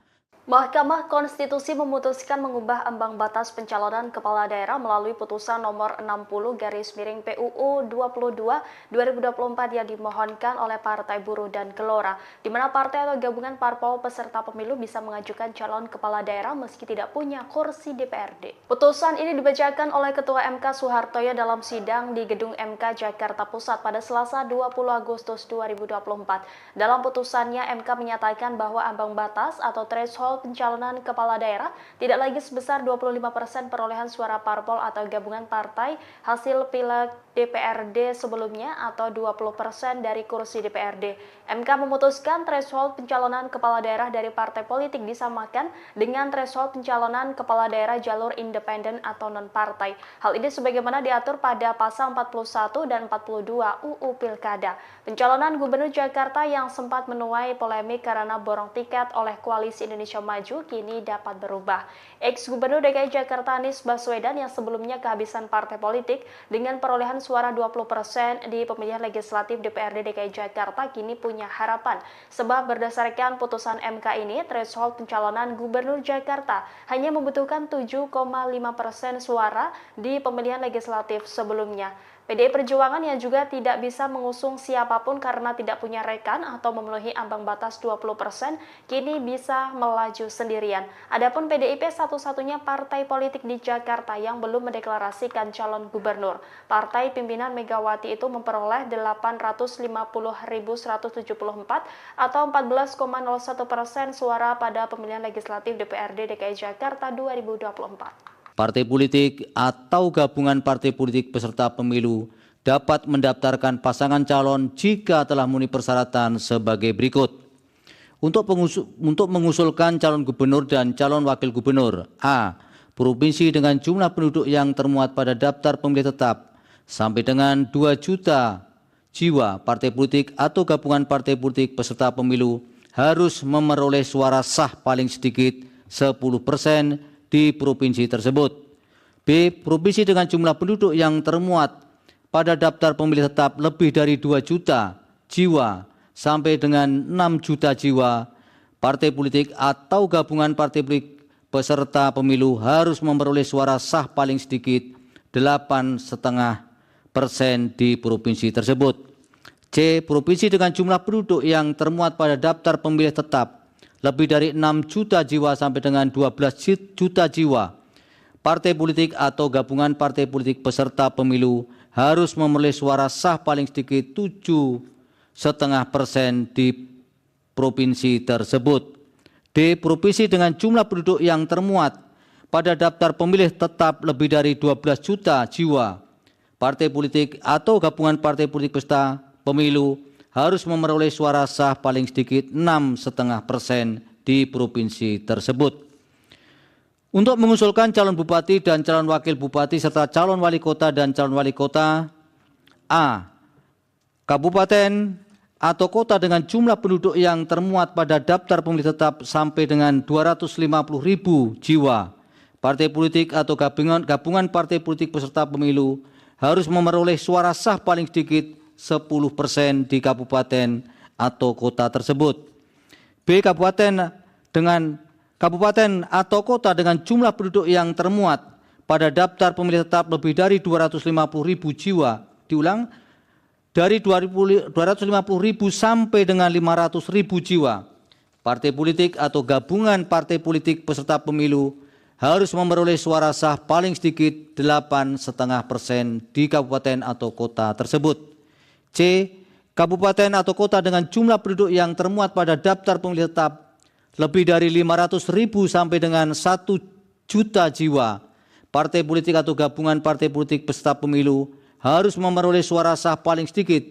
Mahkamah Konstitusi memutuskan mengubah ambang batas pencalonan kepala daerah melalui putusan nomor 60/PUU 22/2024 yang dimohonkan oleh Partai Buruh dan Gelora, di mana partai atau gabungan parpol peserta pemilu bisa mengajukan calon kepala daerah meski tidak punya kursi DPRD. Putusan ini dibacakan oleh Ketua MK Soehartoyo dalam sidang di Gedung MK Jakarta Pusat pada Selasa 20 Agustus 2024. Dalam putusannya, MK menyatakan bahwa ambang batas atau threshold pencalonan kepala daerah tidak lagi sebesar 25% perolehan suara parpol atau gabungan partai hasil Pileg DPRD sebelumnya atau 20% dari kursi DPRD. MK memutuskan threshold pencalonan kepala daerah dari partai politik disamakan dengan threshold pencalonan kepala daerah jalur independen atau non-partai. Hal ini sebagaimana diatur pada pasal 41 dan 42 UU Pilkada. Pencalonan Gubernur Jakarta yang sempat menuai polemik karena borong tiket oleh Koalisi Indonesia Maju kini dapat berubah. Ex-Gubernur DKI Jakarta Anies Baswedan yang sebelumnya kehabisan partai politik dengan perolehan suara 20% di pemilihan legislatif DPRD DKI Jakarta kini punya harapan. Sebab berdasarkan putusan MK ini, threshold pencalonan Gubernur Jakarta hanya membutuhkan 7,5% suara di pemilihan legislatif sebelumnya. PDI Perjuangan yang juga tidak bisa mengusung siapapun karena tidak punya rekan atau memenuhi ambang batas 20%, kini bisa melaju sendirian. Adapun PDIP satu-satunya partai politik di Jakarta yang belum mendeklarasikan calon gubernur. Partai pimpinan Megawati itu memperoleh 850.174 atau 14,01% suara pada pemilihan legislatif DPRD DKI Jakarta 2024. Partai politik atau gabungan partai politik peserta pemilu dapat mendaftarkan pasangan calon jika telah memenuhi persyaratan sebagai berikut. Untuk mengusulkan calon gubernur dan calon wakil gubernur: A. Provinsi dengan jumlah penduduk yang termuat pada daftar pemilih tetap sampai dengan 2 juta jiwa. Partai politik atau gabungan partai politik peserta pemilu harus memperoleh suara sah paling sedikit 10% di provinsi tersebut. B. Provinsi dengan jumlah penduduk yang termuat pada daftar pemilih tetap lebih dari 2 juta jiwa sampai dengan 6 juta jiwa. Partai politik atau gabungan partai politik peserta pemilu harus memperoleh suara sah paling sedikit 8,5% di provinsi tersebut. C. Provinsi dengan jumlah penduduk yang termuat pada daftar pemilih tetap lebih dari 6 juta jiwa sampai dengan 12 juta jiwa. Partai politik atau gabungan partai politik peserta pemilu harus memperoleh suara sah paling sedikit 7,5% di provinsi tersebut. D. Provinsi dengan jumlah penduduk yang termuat pada daftar pemilih tetap lebih dari 12 juta jiwa. Partai politik atau gabungan partai politik peserta pemilu harus memperoleh suara sah paling sedikit 6,5% di provinsi tersebut. Untuk mengusulkan calon bupati dan calon wakil bupati serta calon wali kota dan calon wali kota: A. Kabupaten atau kota dengan jumlah penduduk yang termuat pada daftar pemilih tetap sampai dengan 250.000 jiwa. Partai politik atau gabungan partai politik peserta pemilu harus memperoleh suara sah paling sedikit 10% di kabupaten atau kota tersebut. B. Kabupaten atau kota dengan jumlah penduduk yang termuat pada daftar pemilih tetap lebih dari 250.000 jiwa. Diulang, dari 250.000 sampai dengan 500.000 jiwa. Partai politik atau gabungan partai politik peserta pemilu harus memperoleh suara sah paling sedikit 8,5% di kabupaten atau kota tersebut. C. Kabupaten atau kota dengan jumlah penduduk yang termuat pada daftar pemilih tetap lebih dari 500.000 sampai dengan 1 juta jiwa. Partai politik atau gabungan partai politik peserta pemilu harus memperoleh suara sah paling sedikit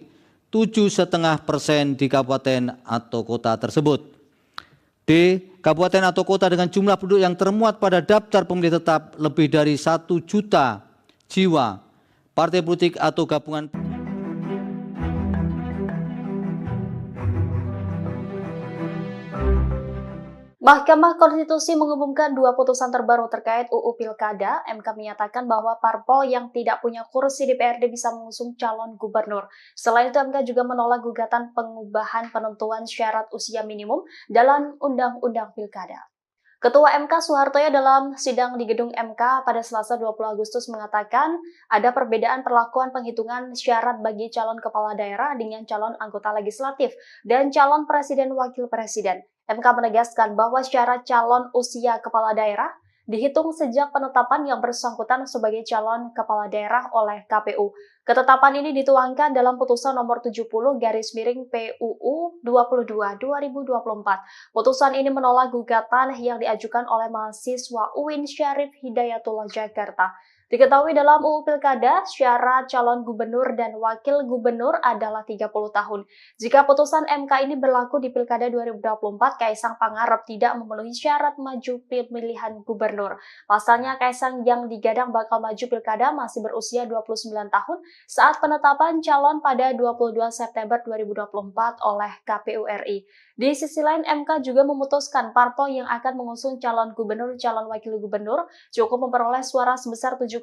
7,5% di kabupaten atau kota tersebut. D. Kabupaten atau kota dengan jumlah penduduk yang termuat pada daftar pemilih tetap lebih dari 1 juta jiwa. Partai politik atau gabungan Mahkamah Konstitusi mengumumkan 2 putusan terbaru terkait UU Pilkada. MK menyatakan bahwa parpol yang tidak punya kursi DPRD bisa mengusung calon gubernur. Selain itu, MK juga menolak gugatan pengubahan penentuan syarat usia minimum dalam Undang-Undang Pilkada. Ketua MK Soehartoyo dalam sidang di gedung MK pada Selasa 20 Agustus mengatakan ada perbedaan perlakuan penghitungan syarat bagi calon kepala daerah dengan calon anggota legislatif dan calon presiden wakil presiden. MK menegaskan bahwa syarat calon usia kepala daerah dihitung sejak penetapan yang bersangkutan sebagai calon kepala daerah oleh KPU. Ketetapan ini dituangkan dalam putusan nomor 70/PUU 22/2024. Putusan ini menolak gugatan yang diajukan oleh mahasiswa UIN Syarif Hidayatullah Jakarta. Diketahui dalam UU Pilkada, syarat calon gubernur dan wakil gubernur adalah 30 tahun. Jika putusan MK ini berlaku di Pilkada 2024, Kaisang Pangarep tidak memenuhi syarat maju pemilihan gubernur. Pasalnya, Kaisang yang digadang bakal maju Pilkada masih berusia 29 tahun saat penetapan calon pada 22 September 2024 oleh KPU RI. Di sisi lain, MK juga memutuskan parpol yang akan mengusung calon gubernur, calon wakil gubernur cukup memperoleh suara sebesar 7,5%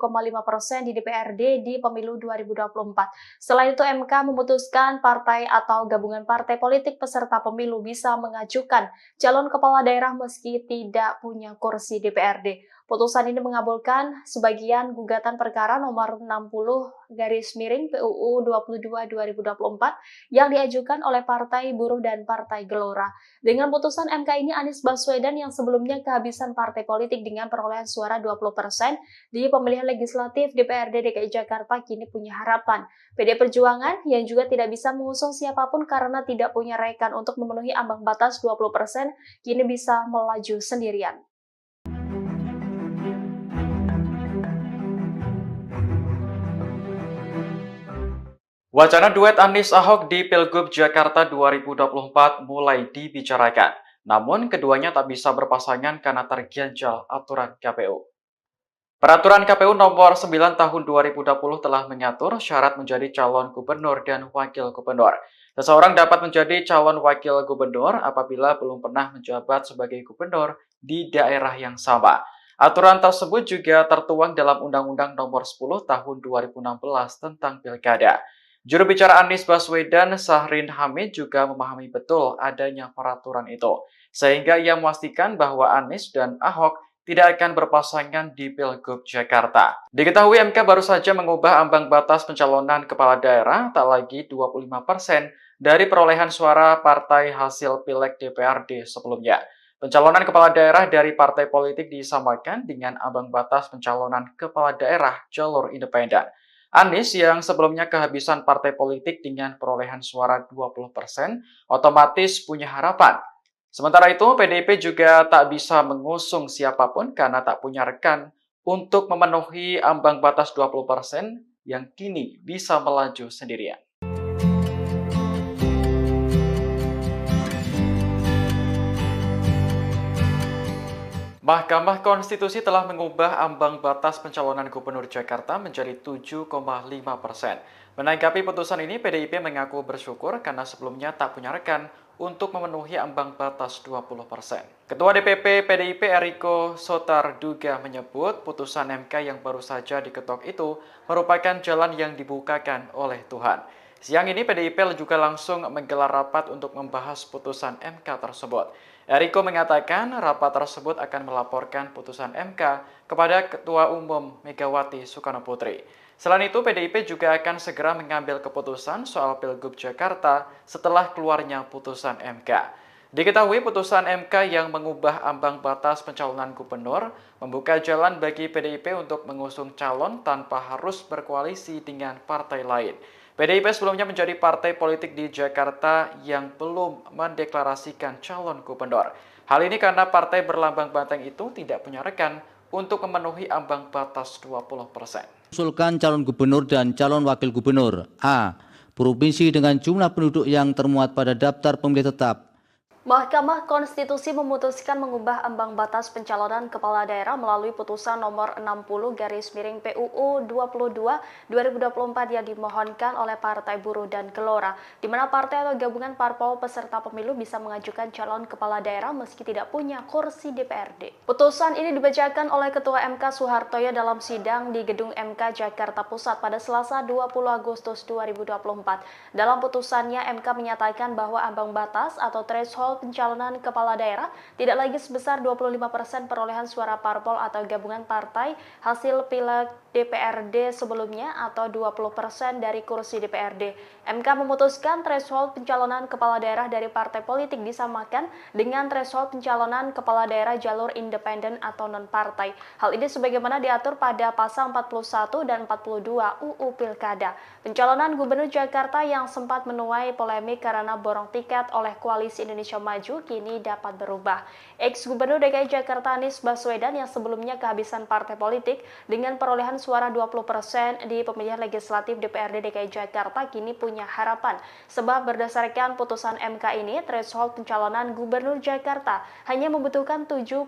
di DPRD di pemilu 2024. Selain itu, MK memutuskan partai atau gabungan partai politik peserta pemilu bisa mengajukan calon kepala daerah meski tidak punya kursi DPRD. Putusan ini mengabulkan sebagian gugatan perkara nomor 60/PUU 22/2024 yang diajukan oleh Partai Buruh dan Partai Gelora. Dengan putusan MK ini, Anies Baswedan yang sebelumnya kehabisan partai politik dengan perolehan suara 20% di pemilihan legislatif DPRD DKI Jakarta kini punya harapan. PD Perjuangan yang juga tidak bisa mengusung siapapun karena tidak punya rekan untuk memenuhi ambang batas 20%, kini bisa melaju sendirian. Wacana duet Anies Ahok di Pilgub Jakarta 2024 mulai dibicarakan. Namun keduanya tak bisa berpasangan karena terganjal aturan KPU. Peraturan KPU nomor 9 tahun 2020 telah mengatur syarat menjadi calon gubernur dan wakil gubernur. Seseorang dapat menjadi calon wakil gubernur apabila belum pernah menjabat sebagai gubernur di daerah yang sama. Aturan tersebut juga tertuang dalam Undang-Undang nomor 10 tahun 2016 tentang Pilkada. Juru bicara Anies Baswedan, Syahrin Hamid, juga memahami betul adanya peraturan itu, sehingga ia memastikan bahwa Anies dan Ahok tidak akan berpasangan di Pilgub Jakarta. Diketahui MK baru saja mengubah ambang batas pencalonan kepala daerah tak lagi 25% dari perolehan suara partai hasil Pileg DPRD sebelumnya. Pencalonan kepala daerah dari partai politik disamakan dengan ambang batas pencalonan kepala daerah jalur independen. Anies yang sebelumnya kehabisan partai politik dengan perolehan suara 20% otomatis punya harapan. Sementara itu, PDIP juga tak bisa mengusung siapapun karena tak punya rekan untuk memenuhi ambang batas 20% yang kini bisa melaju sendirian. Mahkamah Konstitusi telah mengubah ambang batas pencalonan Gubernur Jakarta menjadi 7,5%. Menanggapi putusan ini, PDIP mengaku bersyukur karena sebelumnya tak punya rekan untuk memenuhi ambang batas 20%. Ketua DPP PDIP Eriko Sotarduga menyebut putusan MK yang baru saja diketok itu merupakan jalan yang dibukakan oleh Tuhan. Siang ini PDIP juga langsung menggelar rapat untuk membahas putusan MK tersebut. Eriko mengatakan rapat tersebut akan melaporkan putusan MK kepada Ketua Umum Megawati Soekarno Putri. Selain itu, PDIP juga akan segera mengambil keputusan soal Pilgub Jakarta setelah keluarnya putusan MK. Diketahui putusan MK yang mengubah ambang batas pencalonan gubernur membuka jalan bagi PDIP untuk mengusung calon tanpa harus berkoalisi dengan partai lain. PDIP sebelumnya menjadi partai politik di Jakarta yang belum mendeklarasikan calon gubernur. Hal ini karena partai berlambang banteng itu tidak punya rekan untuk memenuhi ambang batas 20%. Usulkan calon gubernur dan calon wakil gubernur. A. Provinsi dengan jumlah penduduk yang termuat pada daftar pemilih tetap. Mahkamah Konstitusi memutuskan mengubah ambang batas pencalonan kepala daerah melalui putusan nomor 60/PUU 22/2024 yang dimohonkan oleh Partai Buruh dan Gelora, di mana partai atau gabungan parpol peserta pemilu bisa mengajukan calon kepala daerah meski tidak punya kursi DPRD. Putusan ini dibacakan oleh Ketua MK Soehartoyo dalam sidang di Gedung MK Jakarta Pusat pada Selasa 20 Agustus 2024. Dalam putusannya, MK menyatakan bahwa ambang batas atau threshold pencalonan kepala daerah tidak lagi sebesar 25% perolehan suara parpol atau gabungan partai hasil Pileg DPRD sebelumnya atau 20% dari kursi DPRD. MK memutuskan threshold pencalonan kepala daerah dari partai politik disamakan dengan threshold pencalonan kepala daerah jalur independen atau non-partai. Hal ini sebagaimana diatur pada pasal 41 dan 42 UU Pilkada. Pencalonan Gubernur Jakarta yang sempat menuai polemik karena borong tiket oleh Koalisi Indonesia maju kini dapat berubah. Ex-Gubernur DKI Jakarta Anies Baswedan yang sebelumnya kehabisan partai politik dengan perolehan suara 20% di pemilihan legislatif DPRD DKI Jakarta kini punya harapan. Sebab berdasarkan putusan MK ini, threshold pencalonan Gubernur Jakarta hanya membutuhkan 7,5%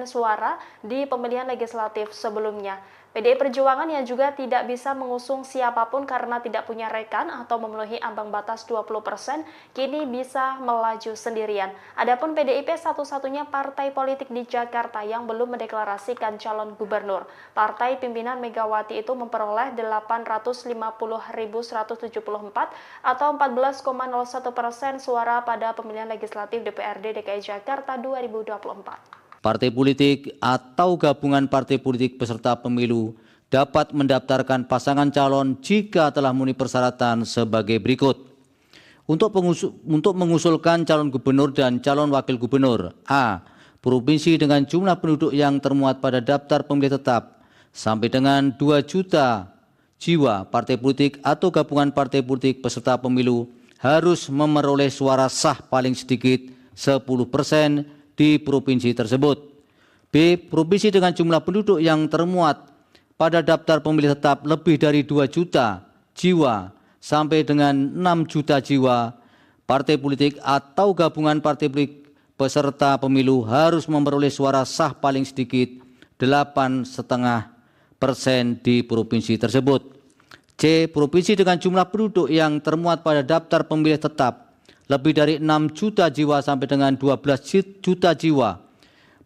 suara di pemilihan legislatif sebelumnya. PDI Perjuangan yang juga tidak bisa mengusung siapapun karena tidak punya rekan atau memenuhi ambang batas 20%, kini bisa melaju sendirian. Adapun PDIP satu-satunya partai politik di Jakarta yang belum mendeklarasikan calon gubernur. Partai pimpinan Megawati itu memperoleh 850.174 atau 14,01% suara pada pemilihan legislatif DPRD DKI Jakarta 2024. Partai politik atau gabungan partai politik peserta pemilu dapat mendaftarkan pasangan calon jika telah memenuhi persyaratan sebagai berikut. Untuk mengusulkan calon gubernur dan calon wakil gubernur: A. Provinsi dengan jumlah penduduk yang termuat pada daftar pemilih tetap sampai dengan 2 juta jiwa. Partai politik atau gabungan partai politik peserta pemilu harus memperoleh suara sah paling sedikit 10% di provinsi tersebut. B. Provinsi dengan jumlah penduduk yang termuat pada daftar pemilih tetap lebih dari 2 juta jiwa sampai dengan 6 juta jiwa. Partai politik atau gabungan partai politik peserta pemilu harus memperoleh suara sah paling sedikit 8,5% di provinsi tersebut. C. Provinsi dengan jumlah penduduk yang termuat pada daftar pemilih tetap lebih dari 6 juta jiwa sampai dengan 12 juta jiwa.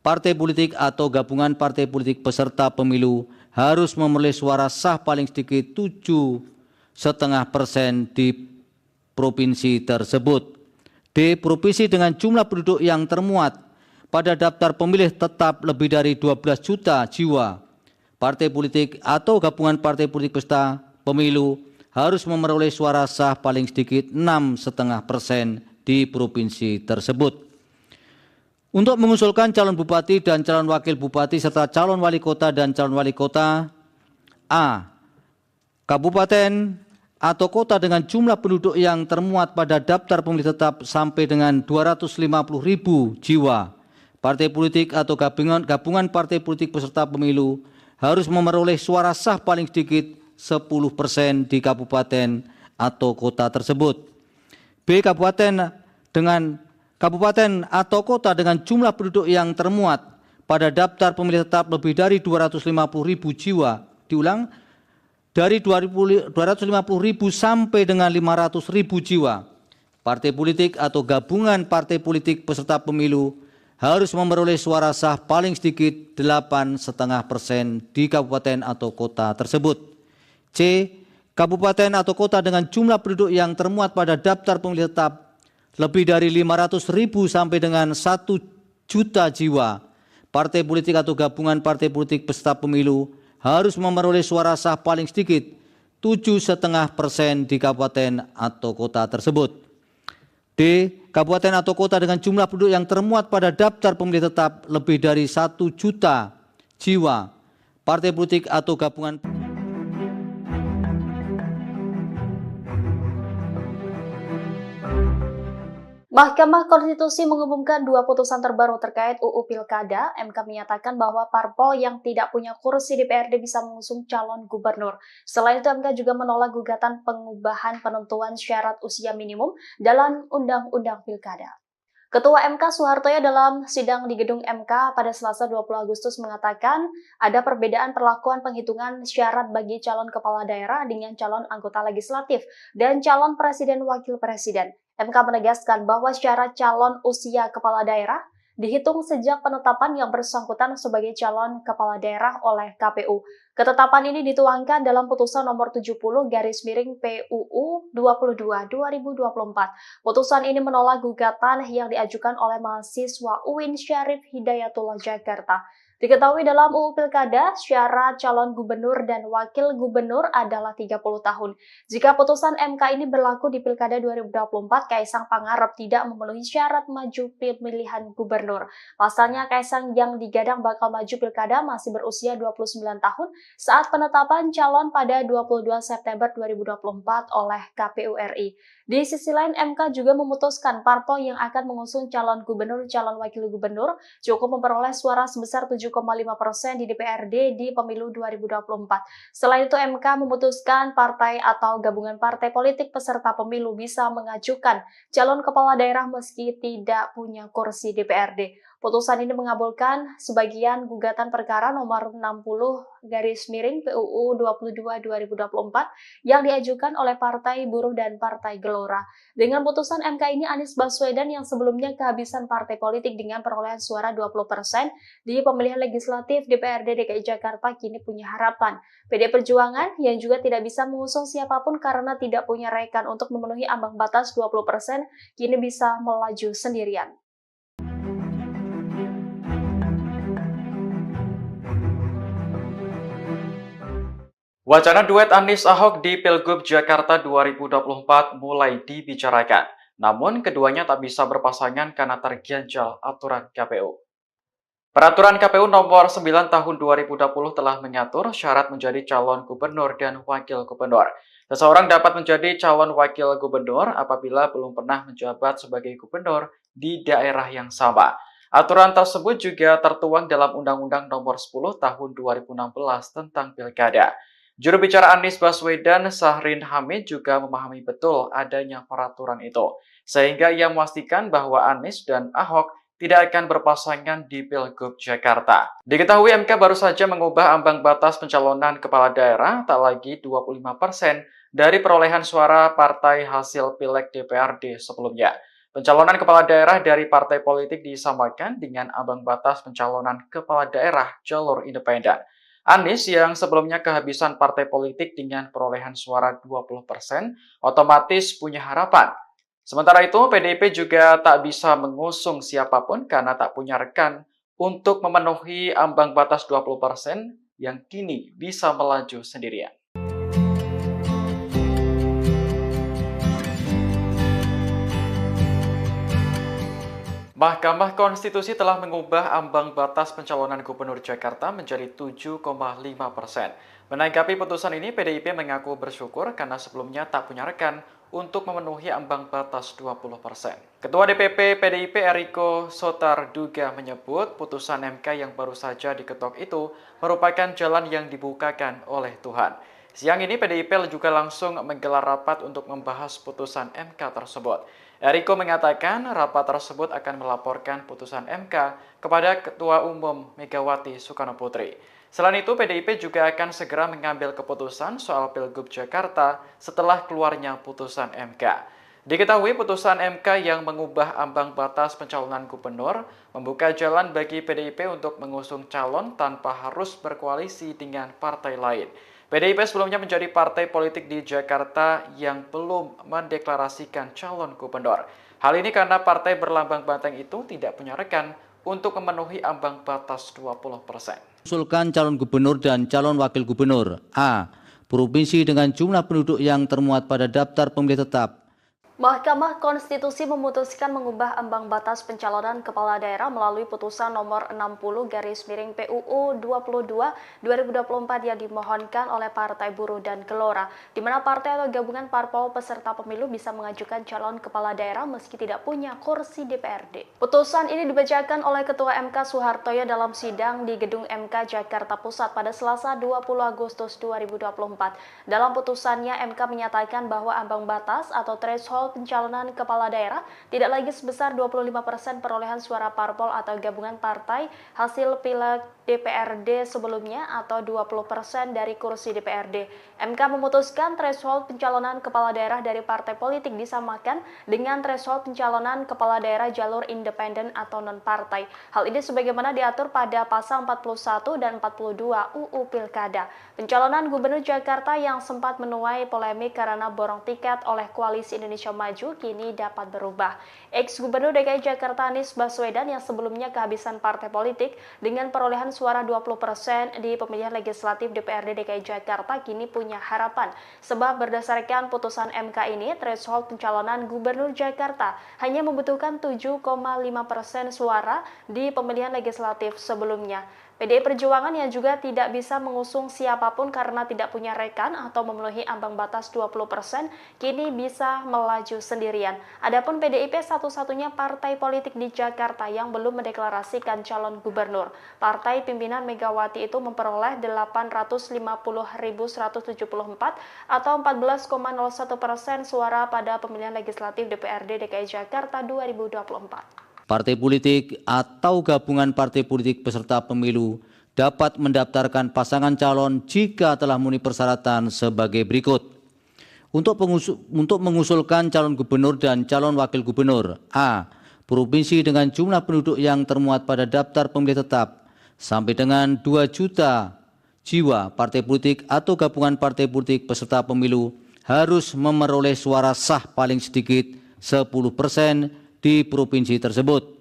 Partai politik atau gabungan partai politik peserta pemilu harus memperoleh suara sah paling sedikit 7,5% di provinsi tersebut. D. Provinsi dengan jumlah penduduk yang termuat pada daftar pemilih tetap lebih dari 12 juta jiwa. Partai politik atau gabungan partai politik peserta pemilu harus memperoleh suara sah paling sedikit 6,5% di provinsi tersebut. Untuk mengusulkan calon bupati dan calon wakil bupati serta calon wali kota dan calon wali kota: A. Kabupaten atau kota dengan jumlah penduduk yang termuat pada daftar pemilih tetap sampai dengan 250.000 jiwa. Partai politik atau gabungan partai politik peserta pemilu harus memperoleh suara sah paling sedikit 10% di kabupaten atau kota tersebut. B. Kabupaten atau kota dengan jumlah penduduk yang termuat pada daftar pemilih tetap lebih dari 250.000 jiwa. Diulang, dari 250.000 sampai dengan 500.000 jiwa. Partai politik atau gabungan partai politik peserta pemilu harus memperoleh suara sah paling sedikit 8,5% di kabupaten atau kota tersebut. C. Kabupaten atau kota dengan jumlah penduduk yang termuat pada daftar pemilih tetap lebih dari 500.000 sampai dengan 1 juta jiwa. Partai politik atau gabungan partai politik peserta pemilu harus memperoleh suara sah paling sedikit 7,5% di kabupaten atau kota tersebut. D. Kabupaten atau kota dengan jumlah penduduk yang termuat pada daftar pemilih tetap lebih dari 1 juta jiwa. Partai politik atau gabungan Mahkamah Konstitusi mengumumkan 2 putusan terbaru terkait UU Pilkada. MK menyatakan bahwa parpol yang tidak punya kursi DPRD bisa mengusung calon gubernur. Selain itu, MK juga menolak gugatan pengubahan penentuan syarat usia minimum dalam Undang-Undang Pilkada. Ketua MK Soehartoyo dalam sidang di gedung MK pada Selasa 20 Agustus mengatakan ada perbedaan perlakuan penghitungan syarat bagi calon kepala daerah dengan calon anggota legislatif dan calon presiden wakil presiden. MK menegaskan bahwa syarat calon usia kepala daerah dihitung sejak penetapan yang bersangkutan sebagai calon kepala daerah oleh KPU. Ketetapan ini dituangkan dalam putusan nomor 70/PUU 22/2024. Putusan ini menolak gugatan yang diajukan oleh mahasiswa UIN Syarif Hidayatullah Jakarta. Diketahui dalam UU Pilkada, syarat calon gubernur dan wakil gubernur adalah 30 tahun. Jika putusan MK ini berlaku di Pilkada 2024, Kaisang Pangarep tidak memenuhi syarat maju pemilihan gubernur. Pasalnya, Kaisang yang digadang bakal maju Pilkada masih berusia 29 tahun saat penetapan calon pada 22 September 2024 oleh KPU RI. Di sisi lain, MK juga memutuskan parpol yang akan mengusung calon gubernur, calon wakil gubernur cukup memperoleh suara sebesar 7,5% di DPRD di pemilu 2024. Selain itu, MK memutuskan partai atau gabungan partai politik peserta pemilu bisa mengajukan calon kepala daerah meski tidak punya kursi DPRD. Putusan ini mengabulkan sebagian gugatan perkara nomor 60/PUU 22/2024 yang diajukan oleh Partai Buruh dan Partai Gelora. Dengan putusan MK ini, Anies Baswedan yang sebelumnya kehabisan partai politik dengan perolehan suara 20% di pemilihan legislatif DPRD DKI Jakarta kini punya harapan. PD Perjuangan yang juga tidak bisa mengusung siapapun karena tidak punya rekan untuk memenuhi ambang batas 20% kini bisa melaju sendirian. Wacana duet Anies Ahok di Pilgub Jakarta 2024 mulai dibicarakan. Namun keduanya tak bisa berpasangan karena terganjal aturan KPU. Peraturan KPU nomor 9 tahun 2020 telah mengatur syarat menjadi calon gubernur dan wakil gubernur. Seseorang dapat menjadi calon wakil gubernur apabila belum pernah menjabat sebagai gubernur di daerah yang sama. Aturan tersebut juga tertuang dalam Undang-Undang nomor 10 tahun 2016 tentang Pilkada. Juru bicara Anies Baswedan, Syahrin Hamid juga memahami betul adanya peraturan itu, sehingga ia memastikan bahwa Anies dan Ahok tidak akan berpasangan di Pilgub Jakarta. Diketahui MK baru saja mengubah ambang batas pencalonan kepala daerah tak lagi 25% dari perolehan suara partai hasil Pileg DPRD sebelumnya. Pencalonan kepala daerah dari partai politik disamakan dengan ambang batas pencalonan kepala daerah jalur independen. Anies yang sebelumnya kehabisan partai politik dengan perolehan suara 20% otomatis punya harapan. Sementara itu, PDIP juga tak bisa mengusung siapapun karena tak punya rekan untuk memenuhi ambang batas 20% yang kini bisa melaju sendirian. Mahkamah Konstitusi telah mengubah ambang batas pencalonan Gubernur Jakarta menjadi 7,5%. Menanggapi putusan ini, PDIP mengaku bersyukur karena sebelumnya tak punya rekan untuk memenuhi ambang batas 20%. Ketua DPP PDIP Eriko Sotarduga menyebut putusan MK yang baru saja diketok itu merupakan jalan yang dibukakan oleh Tuhan. Siang ini PDIP juga langsung menggelar rapat untuk membahas putusan MK tersebut. Eriko mengatakan rapat tersebut akan melaporkan putusan MK kepada Ketua Umum Megawati Soekarno Putri. Selain itu, PDIP juga akan segera mengambil keputusan soal Pilgub Jakarta setelah keluarnya putusan MK. Diketahui putusan MK yang mengubah ambang batas pencalonan gubernur membuka jalan bagi PDIP untuk mengusung calon tanpa harus berkoalisi dengan partai lain. PDIP sebelumnya menjadi partai politik di Jakarta yang belum mendeklarasikan calon gubernur. Hal ini karena partai berlambang banteng itu tidak punya rekan untuk memenuhi ambang batas 20%. Usulkan calon gubernur dan calon wakil gubernur. A. Provinsi dengan jumlah penduduk yang termuat pada daftar pemilih tetap. Mahkamah Konstitusi memutuskan mengubah ambang batas pencalonan kepala daerah melalui putusan nomor 60/PUU 22/2024 yang dimohonkan oleh Partai Buruh dan Gelora, di mana partai atau gabungan parpol peserta pemilu bisa mengajukan calon kepala daerah meski tidak punya kursi DPRD. Putusan ini dibacakan oleh Ketua MK Soehartoyo dalam sidang di Gedung MK Jakarta Pusat pada Selasa 20 Agustus 2024. Dalam putusannya, MK menyatakan bahwa ambang batas atau threshold pencalonan kepala daerah tidak lagi sebesar 25% perolehan suara parpol atau gabungan partai hasil Pileg DPRD sebelumnya atau 20% dari kursi DPRD. MK memutuskan threshold pencalonan kepala daerah dari partai politik disamakan dengan threshold pencalonan kepala daerah jalur independen atau non-partai. Hal ini sebagaimana diatur pada pasal 41 dan 42 UU Pilkada. Pencalonan Gubernur Jakarta yang sempat menuai polemik karena borong tiket oleh Koalisi Indonesia Maju kini dapat berubah. Ex-Gubernur DKI Jakarta Anies Baswedan yang sebelumnya kehabisan partai politik dengan perolehan suara 20% di pemilihan legislatif DPRD DKI Jakarta kini punya harapan. Sebab berdasarkan putusan MK ini, threshold pencalonan Gubernur Jakarta hanya membutuhkan 7,5% suara di pemilihan legislatif sebelumnya. PDI Perjuangan yang juga tidak bisa mengusung siapapun karena tidak punya rekan atau memenuhi ambang batas 20%, kini bisa melaju sendirian. Adapun PDIP satu-satunya partai politik di Jakarta yang belum mendeklarasikan calon gubernur. Partai pimpinan Megawati itu memperoleh 850.174 atau 14,01% suara pada pemilihan legislatif DPRD DKI Jakarta 2024. Partai politik atau gabungan partai politik peserta pemilu dapat mendaftarkan pasangan calon jika telah memenuhi persyaratan sebagai berikut. Untuk mengusulkan calon gubernur dan calon wakil gubernur, A. Provinsi dengan jumlah penduduk yang termuat pada daftar pemilih tetap sampai dengan 2 juta jiwa, partai politik atau gabungan partai politik peserta pemilu harus memperoleh suara sah paling sedikit 10% di provinsi tersebut.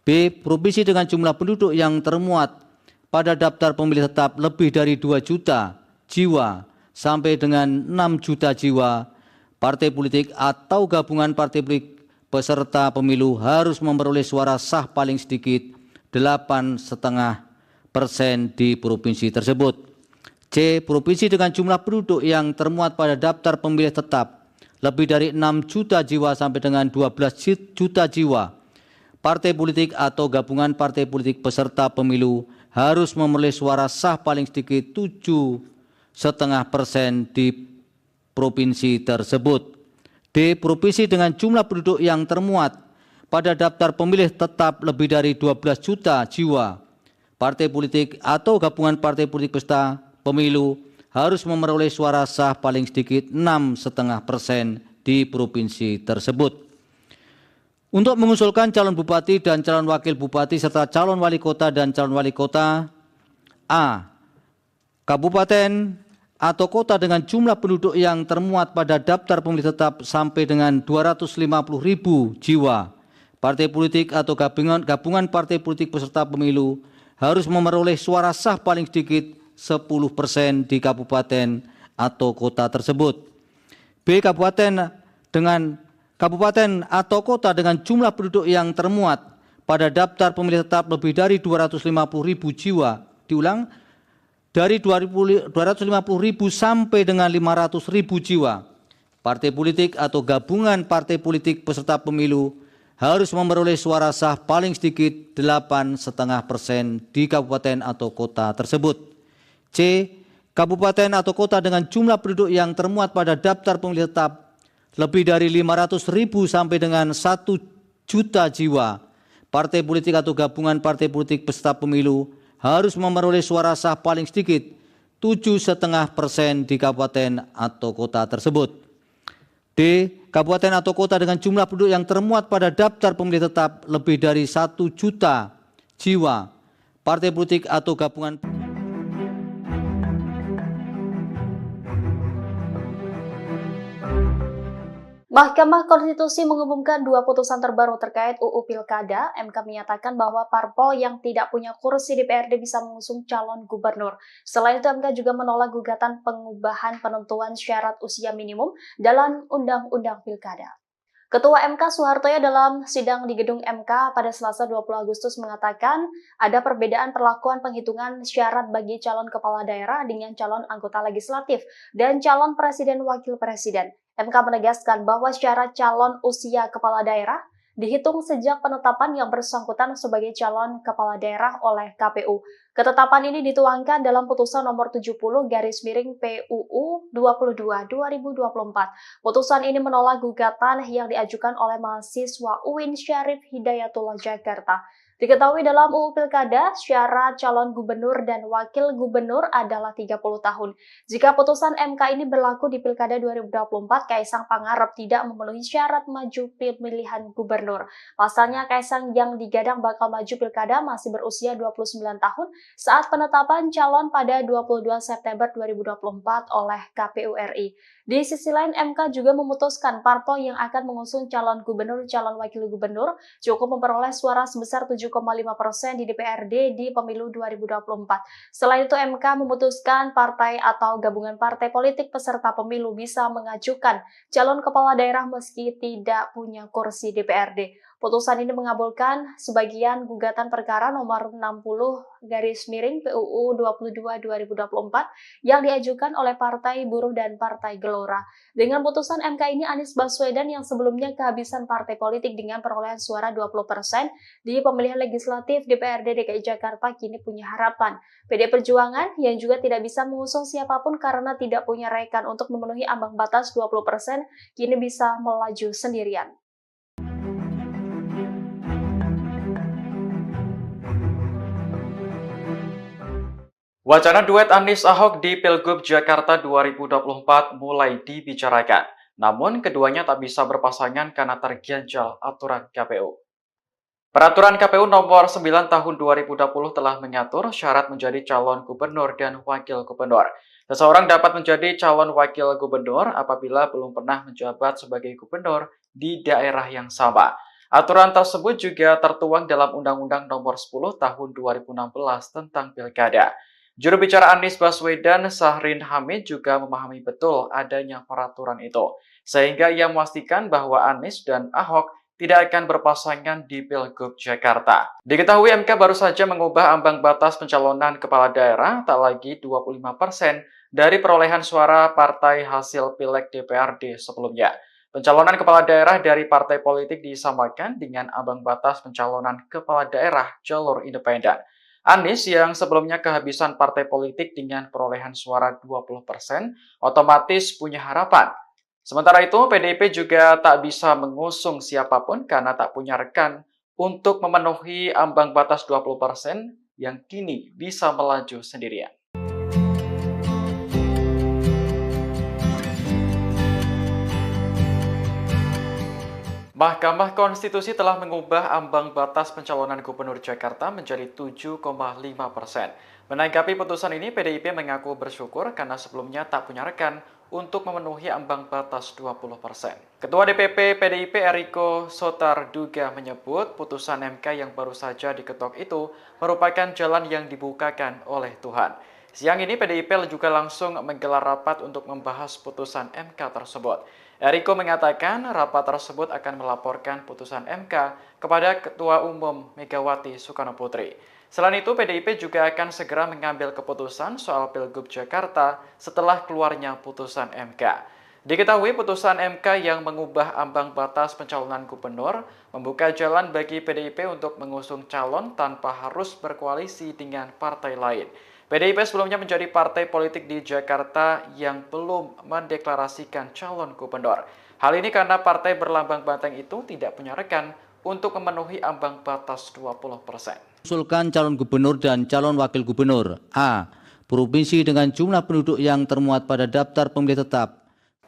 B. Provinsi dengan jumlah penduduk yang termuat pada daftar pemilih tetap lebih dari 2 juta jiwa sampai dengan 6 juta jiwa, partai politik atau gabungan partai politik peserta pemilu harus memperoleh suara sah paling sedikit 8,5% di provinsi tersebut. C. Provinsi dengan jumlah penduduk yang termuat pada daftar pemilih tetap lebih dari 6 juta jiwa sampai dengan 12 juta jiwa, partai politik atau gabungan partai politik peserta pemilu harus memperoleh suara sah paling sedikit 7,5% di provinsi tersebut. D. Provinsi dengan jumlah penduduk yang termuat pada daftar pemilih tetap lebih dari 12 juta jiwa, partai politik atau gabungan partai politik peserta pemilu harus memperoleh suara sah paling sedikit 6,5% di provinsi tersebut. Untuk mengusulkan calon bupati dan calon wakil bupati serta calon wali kota dan calon wali kota, A. Kabupaten atau kota dengan jumlah penduduk yang termuat pada daftar pemilih tetap sampai dengan 250.000 jiwa, partai politik atau gabungan partai politik peserta pemilu harus memperoleh suara sah paling sedikit 10% di kabupaten atau kota tersebut. B. Kabupaten atau kota dengan jumlah penduduk yang termuat pada daftar pemilih tetap lebih dari 250.000 jiwa. Diulang, dari 250.000 sampai dengan 500.000 jiwa. Partai politik atau gabungan partai politik peserta pemilu harus memperoleh suara sah paling sedikit 8,5% di kabupaten atau kota tersebut. C. Kabupaten atau kota dengan jumlah penduduk yang termuat pada daftar pemilih tetap lebih dari 500.000 sampai dengan 1 juta jiwa, partai politik atau gabungan partai politik peserta pemilu harus memperoleh suara sah paling sedikit 7,5% di kabupaten atau kota tersebut. D. Kabupaten atau kota dengan jumlah penduduk yang termuat pada daftar pemilih tetap lebih dari 1 juta jiwa, partai politik atau gabungan. Mahkamah Konstitusi mengumumkan 2 putusan terbaru terkait UU Pilkada. MK menyatakan bahwa parpol yang tidak punya kursi DPRD bisa mengusung calon gubernur. Selain itu, MK juga menolak gugatan pengubahan penentuan syarat usia minimum dalam Undang-Undang Pilkada. Ketua MK Soehartoyo dalam sidang di gedung MK pada Selasa 20 Agustus mengatakan ada perbedaan perlakuan penghitungan syarat bagi calon kepala daerah dengan calon anggota legislatif dan calon presiden wakil presiden. MK menegaskan bahwa syarat calon usia kepala daerah dihitung sejak penetapan yang bersangkutan sebagai calon kepala daerah oleh KPU. Ketetapan ini dituangkan dalam putusan nomor 70/PUU 22/2024. Putusan ini menolak gugatan yang diajukan oleh mahasiswa UIN Syarif Hidayatullah Jakarta. Diketahui dalam UU Pilkada, syarat calon gubernur dan wakil gubernur adalah 30 tahun. Jika putusan MK ini berlaku di Pilkada 2024, Kaisang Pangarep tidak memenuhi syarat maju pemilihan gubernur. Pasalnya, Kaisang yang digadang bakal maju Pilkada masih berusia 29 tahun saat penetapan calon pada 22 September 2024 oleh KPU RI. Di sisi lain, MK juga memutuskan parpol yang akan mengusung calon gubernur, calon wakil gubernur cukup memperoleh suara sebesar 7,5% di DPRD di pemilu 2024. Selain itu, MK memutuskan partai atau gabungan partai politik peserta pemilu bisa mengajukan calon kepala daerah meski tidak punya kursi DPRD. Putusan ini mengabulkan sebagian gugatan perkara nomor 60/PUU 22/2024 yang diajukan oleh Partai Buruh dan Partai Gelora. Dengan putusan MK ini, Anies Baswedan yang sebelumnya kehabisan partai politik dengan perolehan suara 20% di pemilihan legislatif DPRD DKI Jakarta kini punya harapan. PD Perjuangan yang juga tidak bisa mengusung siapapun karena tidak punya rekan untuk memenuhi ambang batas 20%, kini bisa melaju sendirian. Wacana duet Anies Ahok di Pilgub Jakarta 2024 mulai dibicarakan. Namun keduanya tak bisa berpasangan karena terganjal aturan KPU. Peraturan KPU nomor 9 tahun 2020 telah mengatur syarat menjadi calon gubernur dan wakil gubernur. Seseorang dapat menjadi calon wakil gubernur apabila belum pernah menjabat sebagai gubernur di daerah yang sama. Aturan tersebut juga tertuang dalam Undang-Undang nomor 10 tahun 2016 tentang Pilkada. Juru bicara Anies Baswedan, Syahrin Hamid, juga memahami betul adanya peraturan itu, sehingga ia memastikan bahwa Anies dan Ahok tidak akan berpasangan di Pilgub Jakarta. Diketahui MK baru saja mengubah ambang batas pencalonan kepala daerah tak lagi 25% dari perolehan suara partai hasil Pileg DPRD sebelumnya. Pencalonan kepala daerah dari partai politik disamakan dengan ambang batas pencalonan kepala daerah jalur independen. Anies yang sebelumnya kehabisan partai politik dengan perolehan suara 20% otomatis punya harapan. Sementara itu, PDIP juga tak bisa mengusung siapapun karena tak punya rekan untuk memenuhi ambang batas 20% yang kini bisa melaju sendirian. Mahkamah Konstitusi telah mengubah ambang batas pencalonan Gubernur Jakarta menjadi 7,5%. Menanggapi putusan ini, PDIP mengaku bersyukur karena sebelumnya tak punya rekan untuk memenuhi ambang batas 20%. Ketua DPP PDIP Eriko Sotarduga menyebut putusan MK yang baru saja diketok itu merupakan jalan yang dibukakan oleh Tuhan. Siang ini PDIP juga langsung menggelar rapat untuk membahas putusan MK tersebut. Eriko mengatakan rapat tersebut akan melaporkan putusan MK kepada Ketua Umum Megawati Soekarno Putri. Selain itu, PDIP juga akan segera mengambil keputusan soal Pilgub Jakarta setelah keluarnya putusan MK. Diketahui putusan MK yang mengubah ambang batas pencalonan gubernur membuka jalan bagi PDIP untuk mengusung calon tanpa harus berkoalisi dengan partai lain. PDIP sebelumnya menjadi partai politik di Jakarta yang belum mendeklarasikan calon gubernur. Hal ini karena partai berlambang banteng itu tidak punya rekan untuk memenuhi ambang batas 20%. Usulkan calon gubernur dan calon wakil gubernur. A. Provinsi dengan jumlah penduduk yang termuat pada daftar pemilih tetap.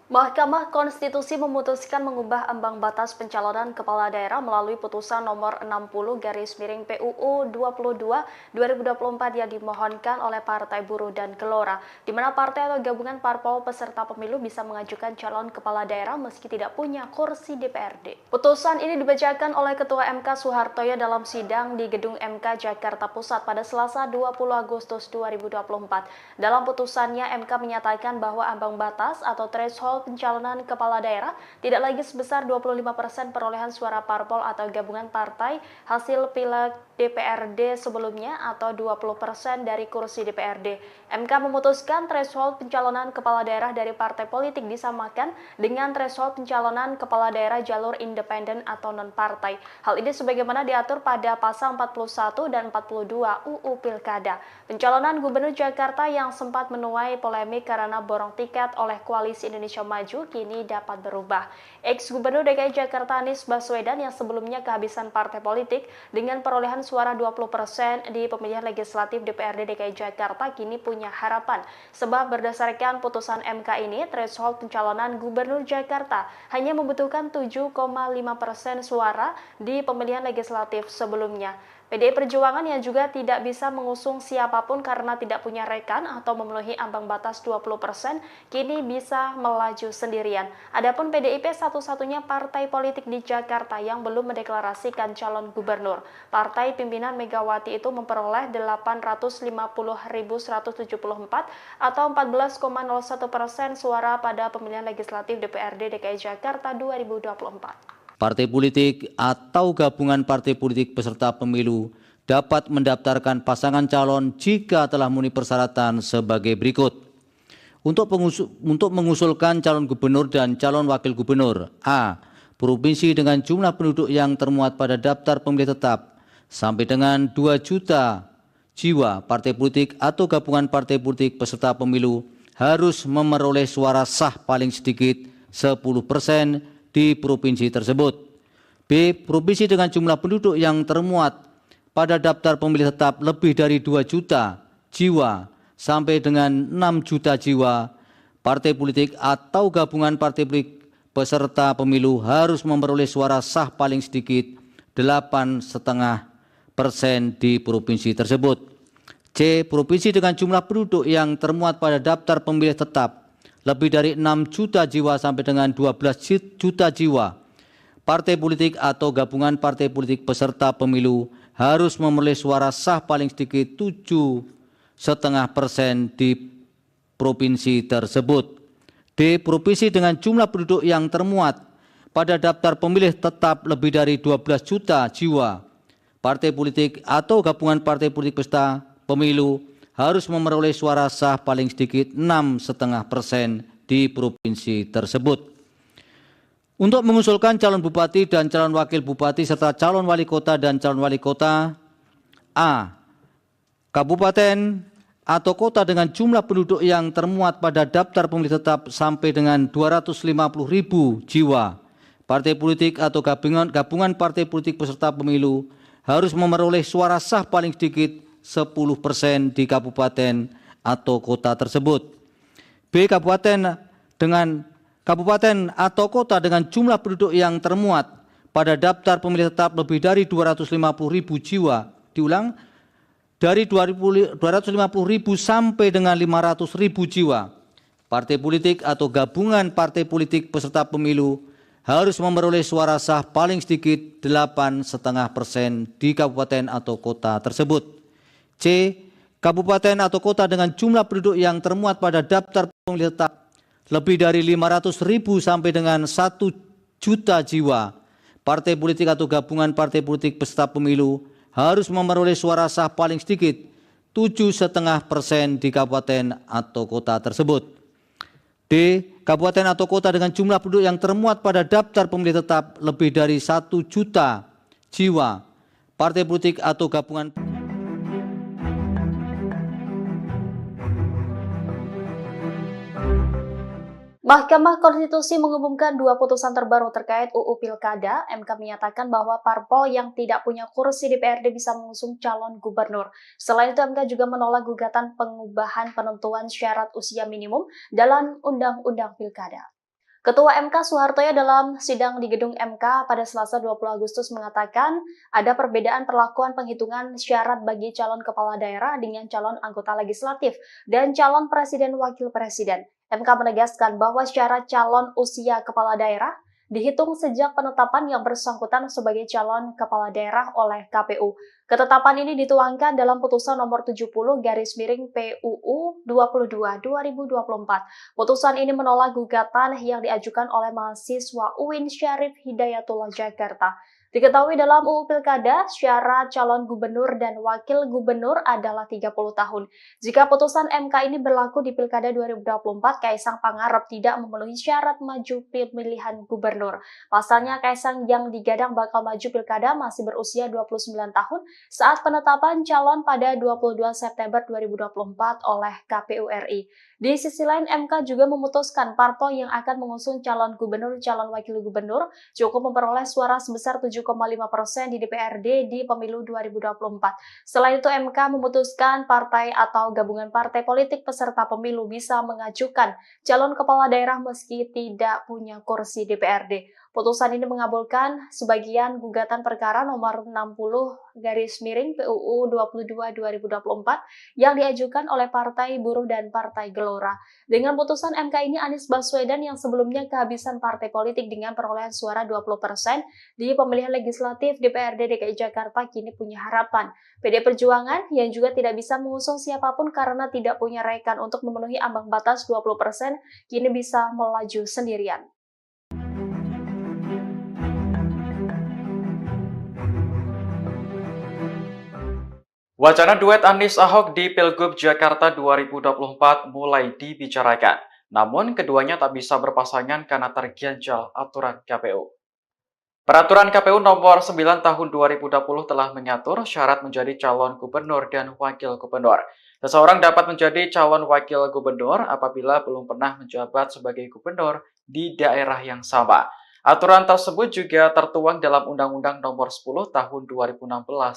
Mahkamah Konstitusi memutuskan mengubah ambang batas pencalonan kepala daerah melalui putusan nomor 60/PUU 22/2024 yang dimohonkan oleh Partai Buruh dan Gelora, di mana partai atau gabungan parpol peserta pemilu bisa mengajukan calon kepala daerah meski tidak punya kursi DPRD. Putusan ini dibacakan oleh Ketua MK Soehartoyo dalam sidang di Gedung MK Jakarta Pusat pada Selasa 20 Agustus 2024. Dalam putusannya, MK menyatakan bahwa ambang batas atau threshold pencalonan kepala daerah tidak lagi sebesar 25% perolehan suara parpol atau gabungan partai hasil Pileg DPRD sebelumnya atau 20% dari kursi DPRD. MK memutuskan threshold pencalonan kepala daerah dari partai politik disamakan dengan threshold pencalonan kepala daerah jalur independen atau non-partai. Hal ini sebagaimana diatur pada pasal 41 dan 42 UU Pilkada. Pencalonan Gubernur Jakarta yang sempat menuai polemik karena borong tiket oleh Koalisi Indonesia Maju kini dapat berubah. Ex-Gubernur DKI Jakarta Anies Baswedan yang sebelumnya kehabisan partai politik dengan perolehan suara 20% di pemilihan legislatif DPRD DKI Jakarta kini punya harapan. Sebab berdasarkan putusan MK ini, threshold pencalonan Gubernur Jakarta hanya membutuhkan 7,5% suara di pemilihan legislatif sebelumnya. PDI Perjuangan yang juga tidak bisa mengusung siapapun karena tidak punya rekan atau memenuhi ambang batas 20%, kini bisa melaju sendirian. Adapun PDIP satu-satunya partai politik di Jakarta yang belum mendeklarasikan calon gubernur. Partai pimpinan Megawati itu memperoleh 850.174 atau 14,01% suara pada pemilihan legislatif DPRD DKI Jakarta 2024. Partai politik atau gabungan partai politik peserta pemilu dapat mendaftarkan pasangan calon jika telah memenuhi persyaratan sebagai berikut. Untuk mengusulkan calon gubernur dan calon wakil gubernur. A. Provinsi dengan jumlah penduduk yang termuat pada daftar pemilih tetap sampai dengan 2 juta jiwa. Partai politik atau gabungan partai politik peserta pemilu harus memperoleh suara sah paling sedikit 10% di provinsi tersebut. B. Provinsi dengan jumlah penduduk yang termuat pada daftar pemilih tetap lebih dari 2 juta jiwa sampai dengan 6 juta jiwa. Partai politik atau gabungan partai politik peserta pemilu harus memperoleh suara sah paling sedikit 8,5% di provinsi tersebut. C. Provinsi dengan jumlah penduduk yang termuat pada daftar pemilih tetap lebih dari 6 juta jiwa sampai dengan 12 juta jiwa. Partai politik atau gabungan partai politik peserta pemilu harus memperoleh suara sah paling sedikit 7,5% di provinsi tersebut. D. Provinsi dengan jumlah penduduk yang termuat pada daftar pemilih tetap lebih dari 12 juta jiwa. Partai politik atau gabungan partai politik peserta pemilu harus memperoleh suara sah paling sedikit 6,5% di provinsi tersebut. Untuk mengusulkan calon bupati dan calon wakil bupati serta calon wali kota dan calon wali kota. A. Kabupaten atau kota dengan jumlah penduduk yang termuat pada daftar pemilih tetap sampai dengan 250.000 jiwa. Partai politik atau gabungan partai politik peserta pemilu harus memperoleh suara sah paling sedikit 10% di kabupaten atau kota tersebut. B. Kabupaten atau kota dengan jumlah penduduk yang termuat pada daftar pemilih tetap lebih dari 250.000 jiwa. Diulang, dari 250.000 sampai dengan 500.000 jiwa. Partai politik atau gabungan partai politik peserta pemilu harus memperoleh suara sah paling sedikit 8,5% di kabupaten atau kota tersebut. C. Kabupaten atau kota dengan jumlah penduduk yang termuat pada daftar pemilih tetap lebih dari 500.000 sampai dengan 1 juta jiwa. Partai politik atau gabungan partai politik peserta pemilu harus memperoleh suara sah paling sedikit 7,5% di kabupaten atau kota tersebut. D. Kabupaten atau kota dengan jumlah penduduk yang termuat pada daftar pemilih tetap lebih dari 1 juta jiwa. Partai politik atau gabungan Mahkamah Konstitusi mengumumkan 2 putusan terbaru terkait UU Pilkada. MK menyatakan bahwa parpol yang tidak punya kursi DPRD bisa mengusung calon gubernur. Selain itu, MK juga menolak gugatan pengubahan penentuan syarat usia minimum dalam Undang-Undang Pilkada. Ketua MK Soehartoyo dalam sidang di gedung MK pada Selasa 20 Agustus mengatakan ada perbedaan perlakuan penghitungan syarat bagi calon kepala daerah dengan calon anggota legislatif dan calon presiden wakil presiden. MK menegaskan bahwa syarat calon usia kepala daerah dihitung sejak penetapan yang bersangkutan sebagai calon kepala daerah oleh KPU. Ketetapan ini dituangkan dalam putusan nomor 70/PUU 22/2024. Putusan ini menolak gugatan yang diajukan oleh mahasiswa UIN Syarif Hidayatullah Jakarta. Diketahui dalam UU Pilkada, syarat calon gubernur dan wakil gubernur adalah 30 tahun. Jika putusan MK ini berlaku di Pilkada 2024, Kaisang Pangarep tidak memenuhi syarat maju pemilihan gubernur. Pasalnya, Kaisang yang digadang bakal maju Pilkada masih berusia 29 tahun saat penetapan calon pada 22 September 2024 oleh KPU RI. Di sisi lain, MK juga memutuskan parpol yang akan mengusung calon gubernur, calon wakil gubernur cukup memperoleh suara sebesar 7,5% di DPRD di pemilu 2024. Selain itu, MK memutuskan partai atau gabungan partai politik peserta pemilu bisa mengajukan calon kepala daerah meski tidak punya kursi DPRD. Putusan ini mengabulkan sebagian gugatan perkara nomor 60/PUU 22/2024 yang diajukan oleh Partai Buruh dan Partai Gelora. Dengan putusan MK ini, Anies Baswedan yang sebelumnya kehabisan partai politik dengan perolehan suara 20% di pemilihan legislatif DPRD DKI Jakarta kini punya harapan. PD Perjuangan yang juga tidak bisa mengusung siapapun karena tidak punya rekan untuk memenuhi ambang batas 20% kini bisa melaju sendirian. Wacana duet Anies Ahok di Pilgub Jakarta 2024 mulai dibicarakan. Namun keduanya tak bisa berpasangan karena terganjal aturan KPU. Peraturan KPU nomor 9 tahun 2020 telah mengatur syarat menjadi calon gubernur dan wakil gubernur. Seseorang dapat menjadi calon wakil gubernur apabila belum pernah menjabat sebagai gubernur di daerah yang sama. Aturan tersebut juga tertuang dalam Undang-Undang nomor 10 tahun 2016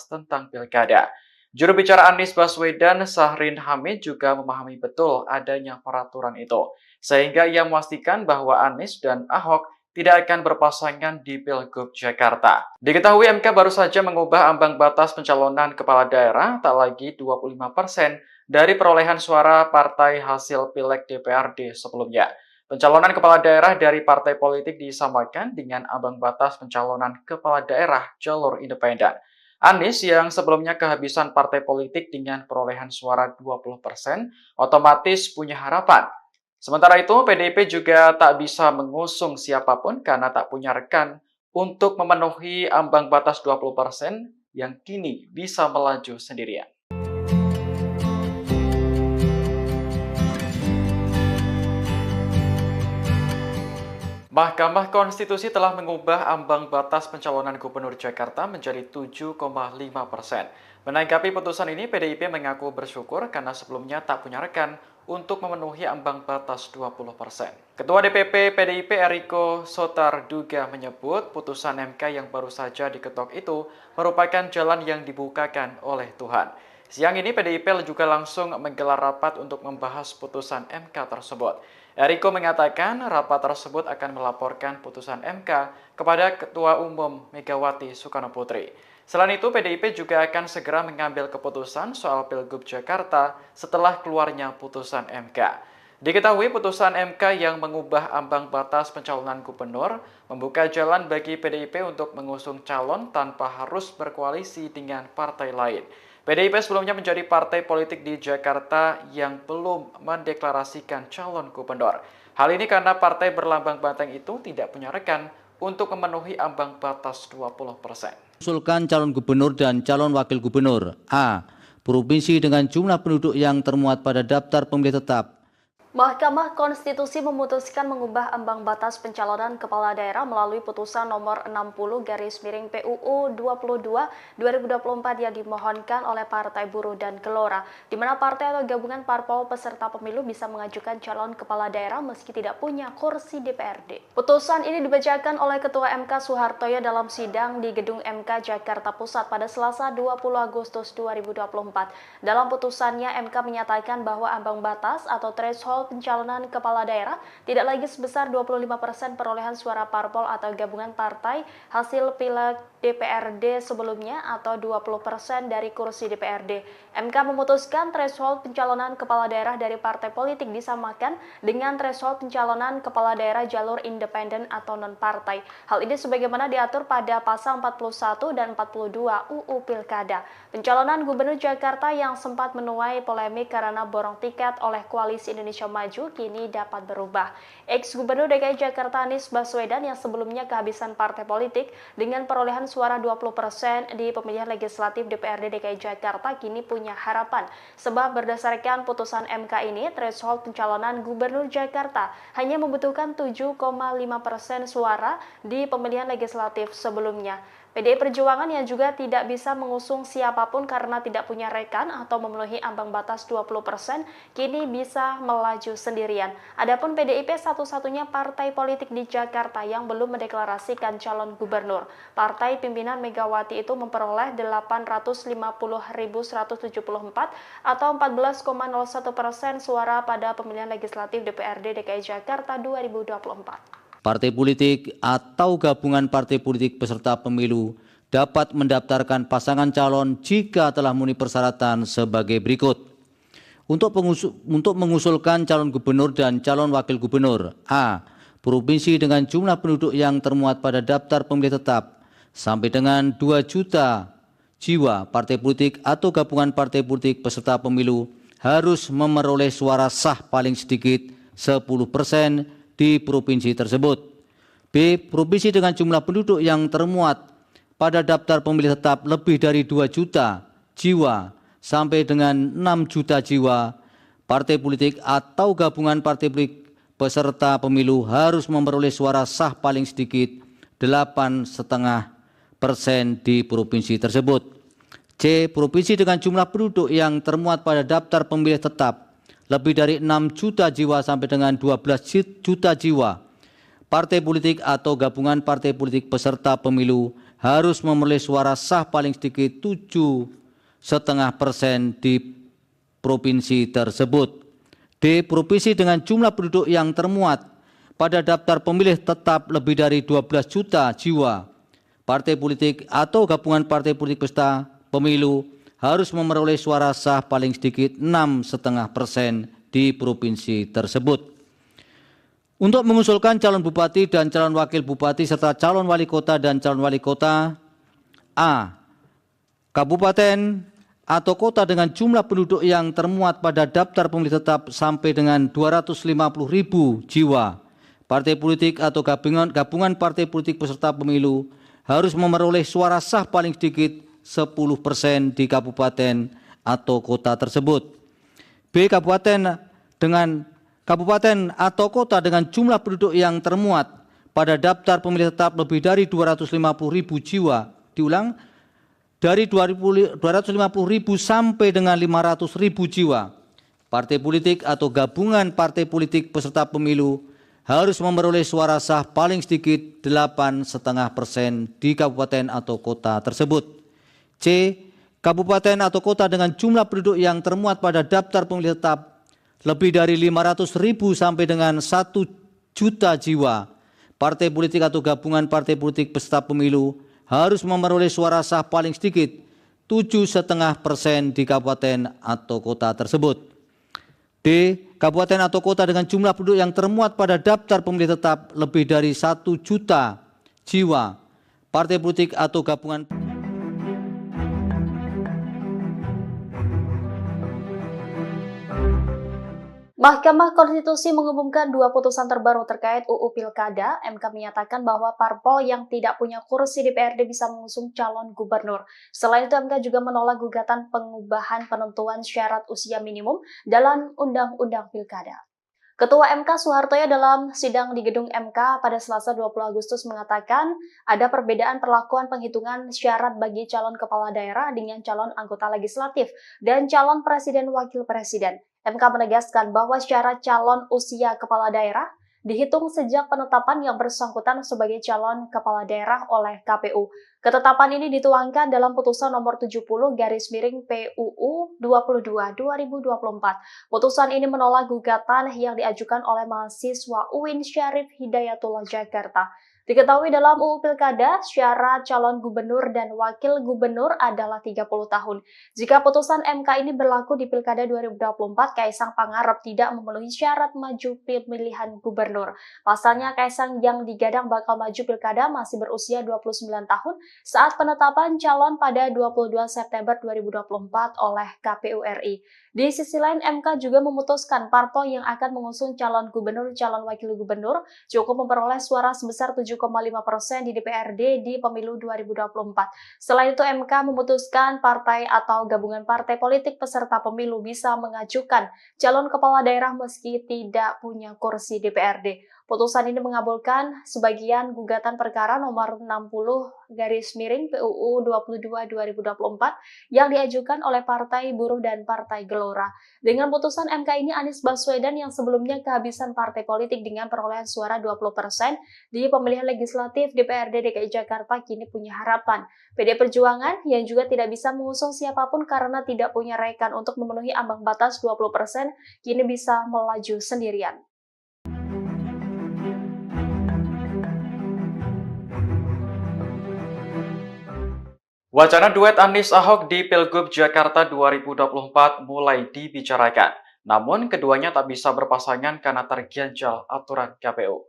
tentang Pilkada. Juru bicara Anies Baswedan, Syahrin Hamid juga memahami betul adanya peraturan itu, sehingga ia memastikan bahwa Anies dan Ahok tidak akan berpasangan di Pilgub Jakarta. Diketahui MK baru saja mengubah ambang batas pencalonan kepala daerah tak lagi 25% dari perolehan suara partai hasil Pileg DPRD sebelumnya. Pencalonan kepala daerah dari partai politik disamakan dengan ambang batas pencalonan kepala daerah jalur independen. Anies yang sebelumnya kehabisan partai politik dengan perolehan suara 20% otomatis punya harapan. Sementara itu, PDIP juga tak bisa mengusung siapapun karena tak punya rekan untuk memenuhi ambang batas 20% yang kini bisa melaju sendirian. Mahkamah Konstitusi telah mengubah ambang batas pencalonan Gubernur Jakarta menjadi 7,5%. Menanggapi putusan ini, PDIP mengaku bersyukur karena sebelumnya tak punya rekan untuk memenuhi ambang batas 20%. Ketua DPP PDIP Eriko Sotarduga menyebut putusan MK yang baru saja diketok itu merupakan jalan yang dibukakan oleh Tuhan. Siang ini PDIP juga langsung menggelar rapat untuk membahas putusan MK tersebut. Eriko mengatakan rapat tersebut akan melaporkan putusan MK kepada Ketua Umum Megawati Soekarno Putri. Selain itu, PDIP juga akan segera mengambil keputusan soal Pilgub Jakarta setelah keluarnya putusan MK. Diketahui putusan MK yang mengubah ambang batas pencalonan gubernur membuka jalan bagi PDIP untuk mengusung calon tanpa harus berkoalisi dengan partai lain. PDIP sebelumnya menjadi partai politik di Jakarta yang belum mendeklarasikan calon gubernur. Hal ini karena partai berlambang banteng itu tidak punya rekan untuk memenuhi ambang batas 20%. Usulkan calon gubernur dan calon wakil gubernur. A. Provinsi dengan jumlah penduduk yang termuat pada daftar pemilih tetap. Mahkamah Konstitusi memutuskan mengubah ambang batas pencalonan kepala daerah melalui putusan nomor 60/PUU 22/2024 yang dimohonkan oleh Partai Buruh dan Gelora, di mana partai atau gabungan parpol peserta pemilu bisa mengajukan calon kepala daerah meski tidak punya kursi DPRD. Putusan ini dibacakan oleh Ketua MK Soehartoyo dalam sidang di Gedung MK Jakarta Pusat pada Selasa 20 Agustus 2024. Dalam putusannya, MK menyatakan bahwa ambang batas atau threshold pencalonan kepala daerah tidak lagi sebesar 25% perolehan suara parpol atau gabungan partai hasil Pileg DPRD sebelumnya atau 20% dari kursi DPRD. MK memutuskan threshold pencalonan kepala daerah dari partai politik disamakan dengan threshold pencalonan kepala daerah jalur independen atau non-partai. Hal ini sebagaimana diatur pada pasal 41 dan 42 UU Pilkada. Pencalonan Gubernur Jakarta yang sempat menuai polemik karena borong tiket oleh Koalisi Indonesia Maju kini dapat berubah. Ex-Gubernur DKI Jakarta Anies Baswedan yang sebelumnya kehabisan partai politik dengan perolehan suara 20% di pemilihan legislatif DPRD DKI Jakarta kini punya harapan. Sebab berdasarkan putusan MK ini, threshold pencalonan Gubernur Jakarta hanya membutuhkan 7,5% suara di pemilihan legislatif sebelumnya. PDI Perjuangan yang juga tidak bisa mengusung siapapun karena tidak punya rekan atau memenuhi ambang batas 20%, kini bisa melaju sendirian. Adapun PDIP satu-satunya partai politik di Jakarta yang belum mendeklarasikan calon gubernur. Partai pimpinan Megawati itu memperoleh 850.174 atau 14,01% suara pada pemilihan legislatif DPRD DKI Jakarta 2024. Partai politik atau gabungan partai politik peserta pemilu dapat mendaftarkan pasangan calon jika telah memenuhi persyaratan sebagai berikut. Untuk mengusulkan calon gubernur dan calon wakil gubernur. A. Provinsi dengan jumlah penduduk yang termuat pada daftar pemilih tetap sampai dengan 2 juta jiwa. Partai politik atau gabungan partai politik peserta pemilu harus memperoleh suara sah paling sedikit 10% di provinsi tersebut. B. Provinsi dengan jumlah penduduk yang termuat pada daftar pemilih tetap lebih dari 2 juta jiwa sampai dengan 6 juta jiwa, partai politik atau gabungan partai politik peserta pemilu harus memperoleh suara sah paling sedikit 8,5% di provinsi tersebut. C. Provinsi dengan jumlah penduduk yang termuat pada daftar pemilih tetap lebih dari 6 juta jiwa sampai dengan 12 juta jiwa. Partai politik atau gabungan partai politik peserta pemilu harus memperoleh suara sah paling sedikit 7,5% di provinsi tersebut. D. Provinsi dengan jumlah penduduk yang termuat pada daftar pemilih tetap lebih dari 12 juta jiwa. Partai politik atau gabungan partai politik peserta pemilu harus memperoleh suara sah paling sedikit 6,5% di provinsi tersebut. Untuk mengusulkan calon bupati dan calon wakil bupati serta calon wali kota dan calon wali kota, A. Kabupaten atau kota dengan jumlah penduduk yang termuat pada daftar pemilih tetap sampai dengan 250.000 jiwa. Partai politik atau gabungan partai politik peserta pemilu harus memperoleh suara sah paling sedikit 10% di kabupaten atau kota tersebut. B. Kabupaten atau kota dengan jumlah penduduk yang termuat pada daftar pemilih tetap lebih dari 250.000 jiwa. Diulang, dari 250.000 sampai dengan 500.000 jiwa. Partai politik atau gabungan partai politik peserta pemilu harus memperoleh suara sah paling sedikit 8,5% di kabupaten atau kota tersebut. C. Kabupaten atau kota dengan jumlah penduduk yang termuat pada daftar pemilih tetap lebih dari 500.000 sampai dengan 1 juta jiwa. Partai politik atau gabungan partai politik peserta pemilu harus memperoleh suara sah paling sedikit 7,5% di kabupaten atau kota tersebut. D. Kabupaten atau kota dengan jumlah penduduk yang termuat pada daftar pemilih tetap lebih dari 1 juta jiwa. Partai politik atau gabungan Mahkamah Konstitusi mengumumkan dua putusan terbaru terkait UU Pilkada. MK menyatakan bahwa parpol yang tidak punya kursi DPRD bisa mengusung calon gubernur. Selain itu, MK juga menolak gugatan pengubahan penentuan syarat usia minimum dalam Undang-Undang Pilkada. Ketua MK Soehartoyo dalam sidang di gedung MK pada Selasa 20 Agustus mengatakan ada perbedaan perlakuan penghitungan syarat bagi calon kepala daerah dengan calon anggota legislatif dan calon presiden wakil presiden. MK menegaskan bahwa syarat calon usia kepala daerah dihitung sejak penetapan yang bersangkutan sebagai calon kepala daerah oleh KPU. Ketetapan ini dituangkan dalam putusan nomor 70/PUU 22/2024. Putusan ini menolak gugatan yang diajukan oleh mahasiswa UIN Syarif Hidayatullah Jakarta. Diketahui dalam UU Pilkada, syarat calon gubernur dan wakil gubernur adalah 30 tahun. Jika putusan MK ini berlaku di Pilkada 2024, Kaisang Pangarep tidak memenuhi syarat maju pemilihan gubernur. Pasalnya, Kaisang yang digadang bakal maju Pilkada masih berusia 29 tahun saat penetapan calon pada 22 September 2024 oleh KPU RI. Di sisi lain, MK juga memutuskan parpol yang akan mengusung calon gubernur, calon wakil gubernur cukup memperoleh suara sebesar 7,5% di DPRD di pemilu 2024. Selain itu, MK memutuskan partai atau gabungan partai politik peserta pemilu bisa mengajukan calon kepala daerah meski tidak punya kursi DPRD. Putusan ini mengabulkan sebagian gugatan perkara nomor 60/PUU 22/2024 yang diajukan oleh Partai Buruh dan Partai Gelora. Dengan putusan MK ini, Anies Baswedan yang sebelumnya kehabisan partai politik dengan perolehan suara 20% di pemilihan legislatif DPRD DKI Jakarta kini punya harapan. PD Perjuangan yang juga tidak bisa mengusung siapapun karena tidak punya rekan untuk memenuhi ambang batas 20% kini bisa melaju sendirian. Wacana duet Anies Ahok di Pilgub Jakarta 2024 mulai dibicarakan. Namun keduanya tak bisa berpasangan karena terganjal aturan KPU.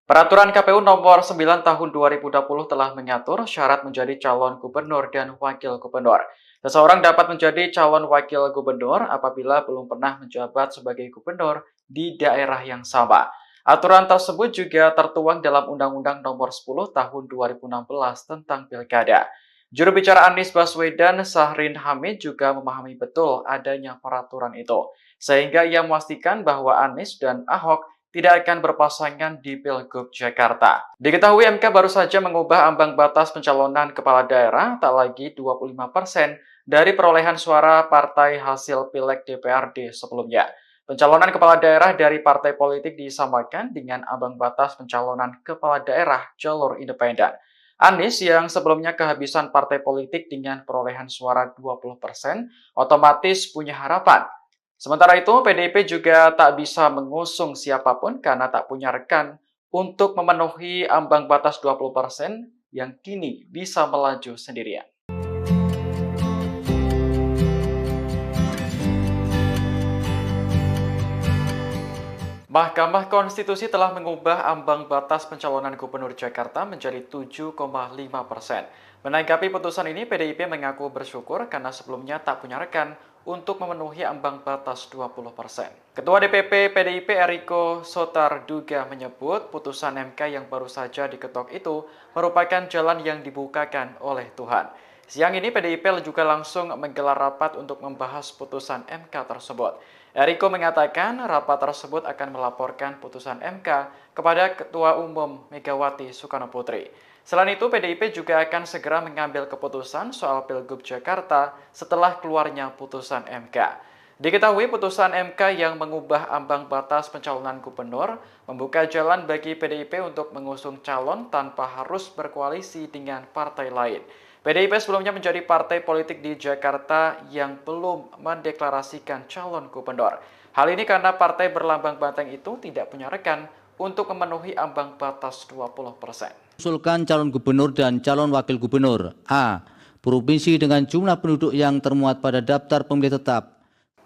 Peraturan KPU nomor 9 tahun 2020 telah mengatur syarat menjadi calon gubernur dan wakil gubernur. Seseorang dapat menjadi calon wakil gubernur apabila belum pernah menjabat sebagai gubernur di daerah yang sama. Aturan tersebut juga tertuang dalam Undang-Undang nomor 10 tahun 2016 tentang Pilkada. Juru bicara Anies Baswedan, Syahrin Hamid juga memahami betul adanya peraturan itu, sehingga ia memastikan bahwa Anies dan Ahok tidak akan berpasangan di Pilgub Jakarta. Diketahui MK baru saja mengubah ambang batas pencalonan kepala daerah tak lagi 25% dari perolehan suara partai hasil Pileg DPRD sebelumnya. Pencalonan kepala daerah dari partai politik disamakan dengan ambang batas pencalonan kepala daerah jalur independen. Anies yang sebelumnya kehabisan partai politik dengan perolehan suara 20% otomatis punya harapan. Sementara itu, PDIP juga tak bisa mengusung siapapun karena tak punya rekan untuk memenuhi ambang batas 20% yang kini bisa melaju sendirian. Mahkamah Konstitusi telah mengubah ambang batas pencalonan Gubernur Jakarta menjadi 7,5%. Menanggapi putusan ini, PDIP mengaku bersyukur karena sebelumnya tak punya rekan untuk memenuhi ambang batas 20%. Ketua DPP PDIP Eriko Sotarduga menyebut putusan MK yang baru saja diketok itu merupakan jalan yang dibukakan oleh Tuhan. Siang ini PDIP juga langsung menggelar rapat untuk membahas putusan MK tersebut. Eriko mengatakan rapat tersebut akan melaporkan putusan MK kepada Ketua Umum Megawati Soekarno Putri. Selain itu, PDIP juga akan segera mengambil keputusan soal Pilgub Jakarta setelah keluarnya putusan MK. Diketahui putusan MK yang mengubah ambang batas pencalonan gubernur membuka jalan bagi PDIP untuk mengusung calon tanpa harus berkoalisi dengan partai lain. PDIP sebelumnya menjadi partai politik di Jakarta yang belum mendeklarasikan calon gubernur. Hal ini karena partai berlambang banteng itu tidak punya rekan untuk memenuhi ambang batas 20%. Usulkan calon gubernur dan calon wakil gubernur. A. Provinsi dengan jumlah penduduk yang termuat pada daftar pemilih tetap.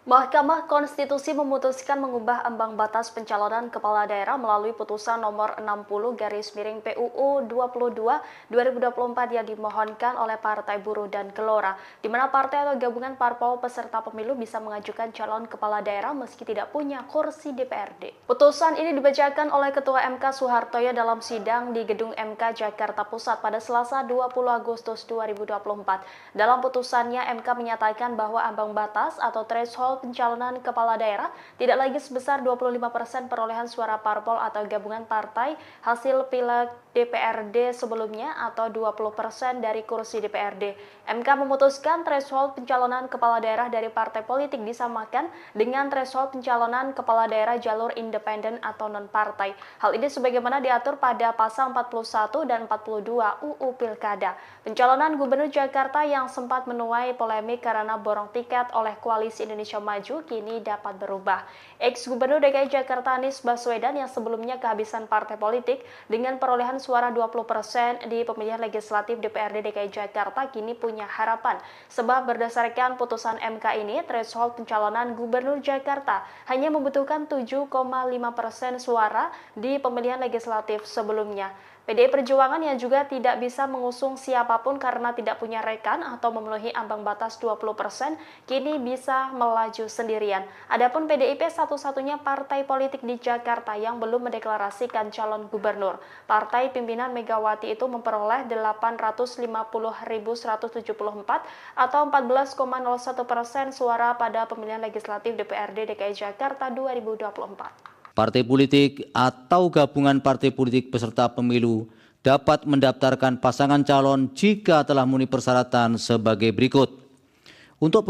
Mahkamah Konstitusi memutuskan mengubah ambang batas pencalonan kepala daerah melalui putusan nomor 60/PUU 22/2024 yang dimohonkan oleh Partai Buruh dan Gelora, di mana partai atau gabungan parpol peserta pemilu bisa mengajukan calon kepala daerah meski tidak punya kursi DPRD. Putusan ini dibacakan oleh Ketua MK Soehartoyo dalam sidang di Gedung MK Jakarta Pusat pada Selasa 20 Agustus 2024. Dalam putusannya, MK menyatakan bahwa ambang batas atau threshold pencalonan kepala daerah tidak lagi sebesar 25% perolehan suara parpol atau gabungan partai hasil Pileg DPRD sebelumnya atau 20% dari kursi DPRD. MK memutuskan threshold pencalonan kepala daerah dari partai politik disamakan dengan threshold pencalonan kepala daerah jalur independen atau non-partai. Hal ini sebagaimana diatur pada pasal 41 dan 42 UU Pilkada. Pencalonan Gubernur Jakarta yang sempat menuai polemik karena borong tiket oleh Koalisi Indonesia Maju kini dapat berubah. Ex-Gubernur DKI Jakarta Anies Baswedan yang sebelumnya kehabisan partai politik dengan perolehan suara 20% di pemilihan legislatif DPRD DKI Jakarta kini punya harapan. Sebab berdasarkan putusan MK ini, threshold pencalonan Gubernur Jakarta hanya membutuhkan 7,5% suara di pemilihan legislatif sebelumnya. PDI Perjuangan yang juga tidak bisa mengusung siapapun karena tidak punya rekan atau memenuhi ambang batas 20%, kini bisa melaju sendirian. Adapun PDIP satu-satunya partai politik di Jakarta yang belum mendeklarasikan calon gubernur. Partai pimpinan Megawati itu memperoleh 850.174 atau 14,01% suara pada pemilihan legislatif DPRD DKI Jakarta 2024. Partai politik atau gabungan partai politik peserta pemilu dapat mendaftarkan pasangan calon jika telah memenuhi persyaratan sebagai berikut. Untuk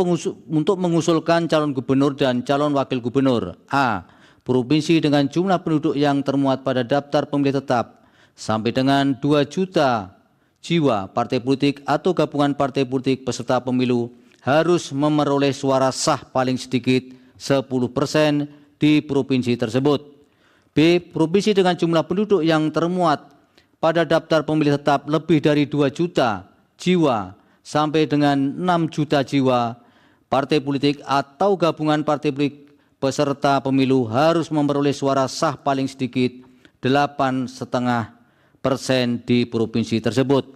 mengusulkan calon gubernur dan calon wakil gubernur. A. Provinsi dengan jumlah penduduk yang termuat pada daftar pemilih tetap sampai dengan 2 juta jiwa. Partai politik atau gabungan partai politik peserta pemilu harus memperoleh suara sah paling sedikit 10% di provinsi tersebut. B. Provinsi dengan jumlah penduduk yang termuat pada daftar pemilih tetap lebih dari 2 juta jiwa sampai dengan 6 juta jiwa. Partai politik atau gabungan partai politik peserta pemilu harus memperoleh suara sah paling sedikit 8,5% di provinsi tersebut.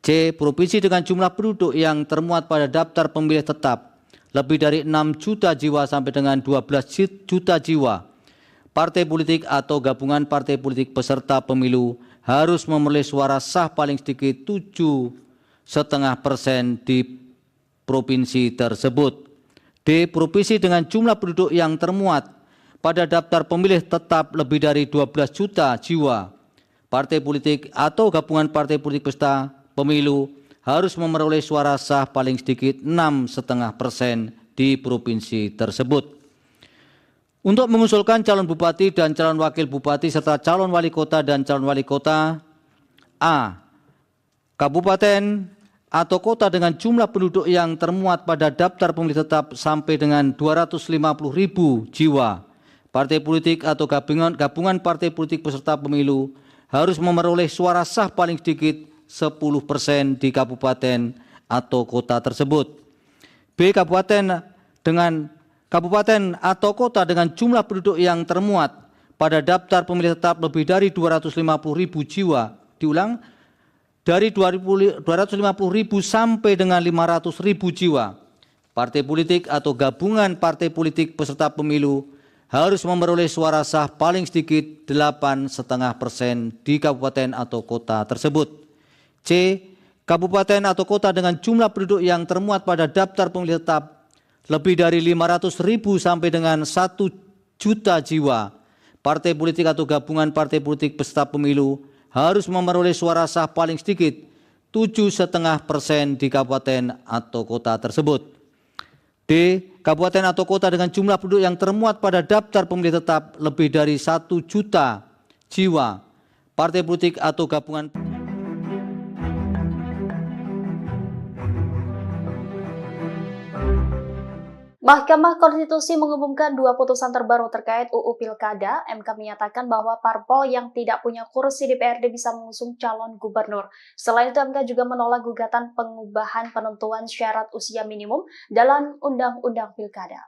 C. Provinsi dengan jumlah penduduk yang termuat pada daftar pemilih tetap lebih dari 6 juta jiwa sampai dengan 12 juta jiwa. Partai politik atau gabungan partai politik peserta pemilu harus memperoleh suara sah paling sedikit 0,5% di provinsi tersebut. D. Provinsi dengan jumlah penduduk yang termuat pada daftar pemilih tetap lebih dari 12 juta jiwa. Partai politik atau gabungan partai politik peserta pemilu harus memperoleh suara sah paling sedikit 6,5% di provinsi tersebut. Untuk mengusulkan calon bupati dan calon wakil bupati serta calon wali kota dan calon wali kota, A. Kabupaten atau kota dengan jumlah penduduk yang termuat pada daftar pemilih tetap sampai dengan 250.000 jiwa. Partai politik atau gabungan partai politik peserta pemilu harus memperoleh suara sah paling sedikit 10% di kabupaten atau kota tersebut. B. Kabupaten atau kota dengan jumlah penduduk yang termuat pada daftar pemilih tetap lebih dari 250.000 jiwa. Diulang, dari 250.000 sampai dengan 500.000 jiwa. Partai politik atau gabungan partai politik peserta pemilu harus memperoleh suara sah paling sedikit 8,5% di kabupaten atau kota tersebut. C. Kabupaten atau kota dengan jumlah penduduk yang termuat pada daftar pemilih tetap lebih dari 500.000 sampai dengan 1 juta jiwa. Partai politik atau gabungan partai politik peserta pemilu harus memperoleh suara sah paling sedikit 7,5% di kabupaten atau kota tersebut. D. Kabupaten atau kota dengan jumlah penduduk yang termuat pada daftar pemilih tetap lebih dari 1 juta jiwa. Partai politik atau gabungan Mahkamah Konstitusi mengumumkan dua putusan terbaru terkait UU Pilkada. MK menyatakan bahwa parpol yang tidak punya kursi DPRD bisa mengusung calon gubernur. Selain itu, MK juga menolak gugatan pengubahan penentuan syarat usia minimum dalam Undang-Undang Pilkada.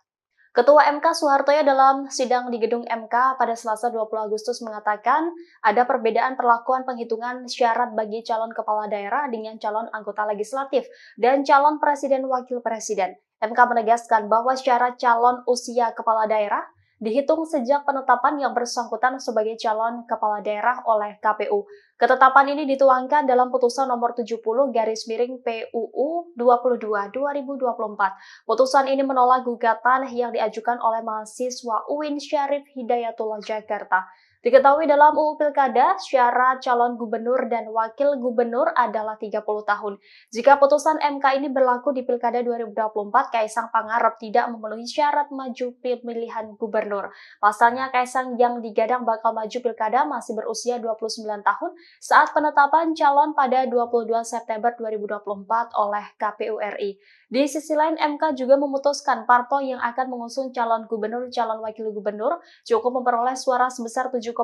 Ketua MK Soehartoyo dalam sidang di gedung MK pada Selasa 20 Agustus mengatakan ada perbedaan perlakuan penghitungan syarat bagi calon kepala daerah dengan calon anggota legislatif dan calon presiden wakil presiden. MK menegaskan bahwa syarat calon usia kepala daerah dihitung sejak penetapan yang bersangkutan sebagai calon kepala daerah oleh KPU. Ketetapan ini dituangkan dalam putusan nomor 70/PUU 22/2024. Putusan ini menolak gugatan yang diajukan oleh mahasiswa UIN Syarif Hidayatullah Jakarta. Diketahui dalam UU Pilkada, syarat calon gubernur dan wakil gubernur adalah 30 tahun. Jika putusan MK ini berlaku di Pilkada 2024, Kaisang Pangarep tidak memenuhi syarat maju pemilihan gubernur. Pasalnya, Kaisang yang digadang bakal maju Pilkada masih berusia 29 tahun saat penetapan calon pada 22 September 2024 oleh KPU RI. Di sisi lain, MK juga memutuskan parpol yang akan mengusung calon gubernur, calon wakil gubernur cukup memperoleh suara sebesar 7,5%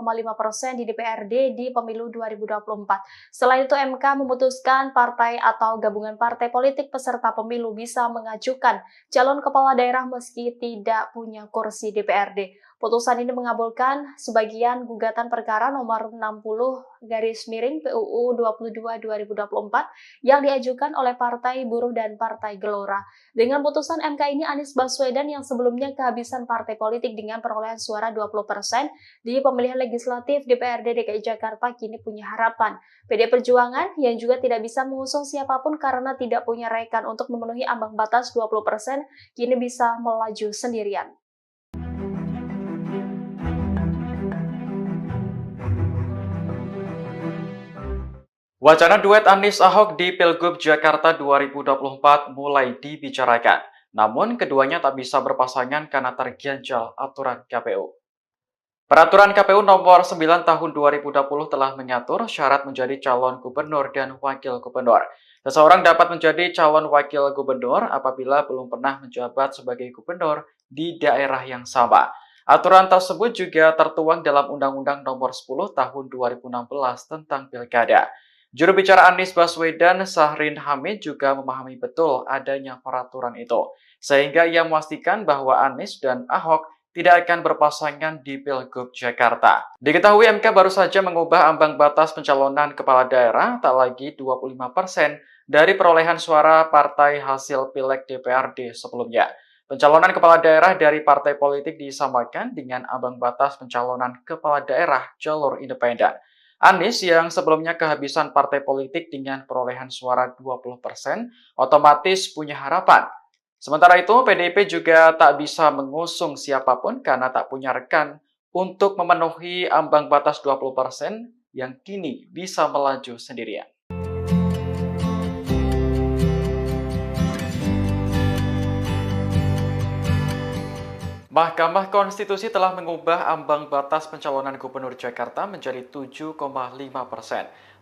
di DPRD di pemilu 2024. Selain itu, MK memutuskan partai atau gabungan partai politik peserta pemilu bisa mengajukan calon kepala daerah meski tidak punya kursi DPRD. Putusan ini mengabulkan sebagian gugatan perkara nomor 60/PUU 22/2024 yang diajukan oleh Partai Buruh dan Partai Gelora. Dengan putusan MK ini, Anies Baswedan yang sebelumnya kehabisan partai politik dengan perolehan suara 20% di pemilihan legislatif DPRD DKI Jakarta kini punya harapan. PD Perjuangan yang juga tidak bisa mengusung siapapun karena tidak punya rekan untuk memenuhi ambang batas 20% kini bisa melaju sendirian. Wacana duet Anies Ahok di Pilgub Jakarta 2024 mulai dibicarakan. Namun keduanya tak bisa berpasangan karena terganjal aturan KPU. Peraturan KPU nomor 9 tahun 2020 telah mengatur syarat menjadi calon gubernur dan wakil gubernur. Seseorang dapat menjadi calon wakil gubernur apabila belum pernah menjabat sebagai gubernur di daerah yang sama. Aturan tersebut juga tertuang dalam Undang-Undang nomor 10 tahun 2016 tentang Pilkada. Juru bicara Anies Baswedan, Syahrin Hamid, juga memahami betul adanya peraturan itu, sehingga ia memastikan bahwa Anies dan Ahok tidak akan berpasangan di Pilgub Jakarta. Diketahui MK baru saja mengubah ambang batas pencalonan kepala daerah tak lagi 25% dari perolehan suara partai hasil Pileg DPRD sebelumnya. Pencalonan kepala daerah dari partai politik disamakan dengan ambang batas pencalonan kepala daerah jalur independen. Anies yang sebelumnya kehabisan partai politik dengan perolehan suara 20%, otomatis punya harapan. Sementara itu, PDIP juga tak bisa mengusung siapapun karena tak punya rekan untuk memenuhi ambang batas 20% yang kini bisa melaju sendirian. Mahkamah Konstitusi telah mengubah ambang batas pencalonan Gubernur Jakarta menjadi 7,5%.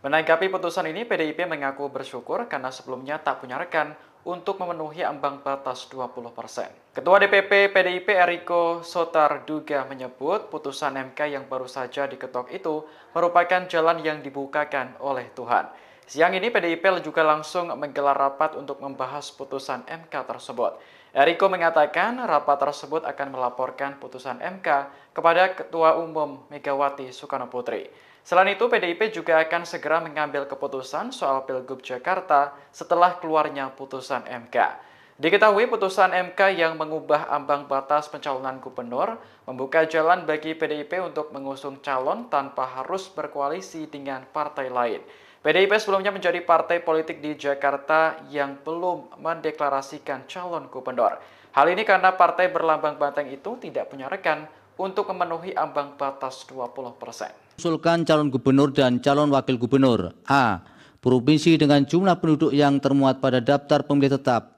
Menanggapi putusan ini, PDIP mengaku bersyukur karena sebelumnya tak punya rekan untuk memenuhi ambang batas 20%. Ketua DPP PDIP Eriko Sotarduga menyebut putusan MK yang baru saja diketok itu merupakan jalan yang dibukakan oleh Tuhan. Siang ini PDIP juga langsung menggelar rapat untuk membahas putusan MK tersebut. Eriko mengatakan rapat tersebut akan melaporkan putusan MK kepada Ketua Umum Megawati Soekarno Putri. Selain itu, PDIP juga akan segera mengambil keputusan soal Pilgub Jakarta setelah keluarnya putusan MK. Diketahui putusan MK yang mengubah ambang batas pencalonan gubernur membuka jalan bagi PDIP untuk mengusung calon tanpa harus berkoalisi dengan partai lain. PDIP sebelumnya menjadi partai politik di Jakarta yang belum mendeklarasikan calon gubernur. Hal ini karena partai berlambang banteng itu tidak punya rekan untuk memenuhi ambang batas 20%. Usulkan calon gubernur dan calon wakil gubernur. A. Provinsi dengan jumlah penduduk yang termuat pada daftar pemilih tetap.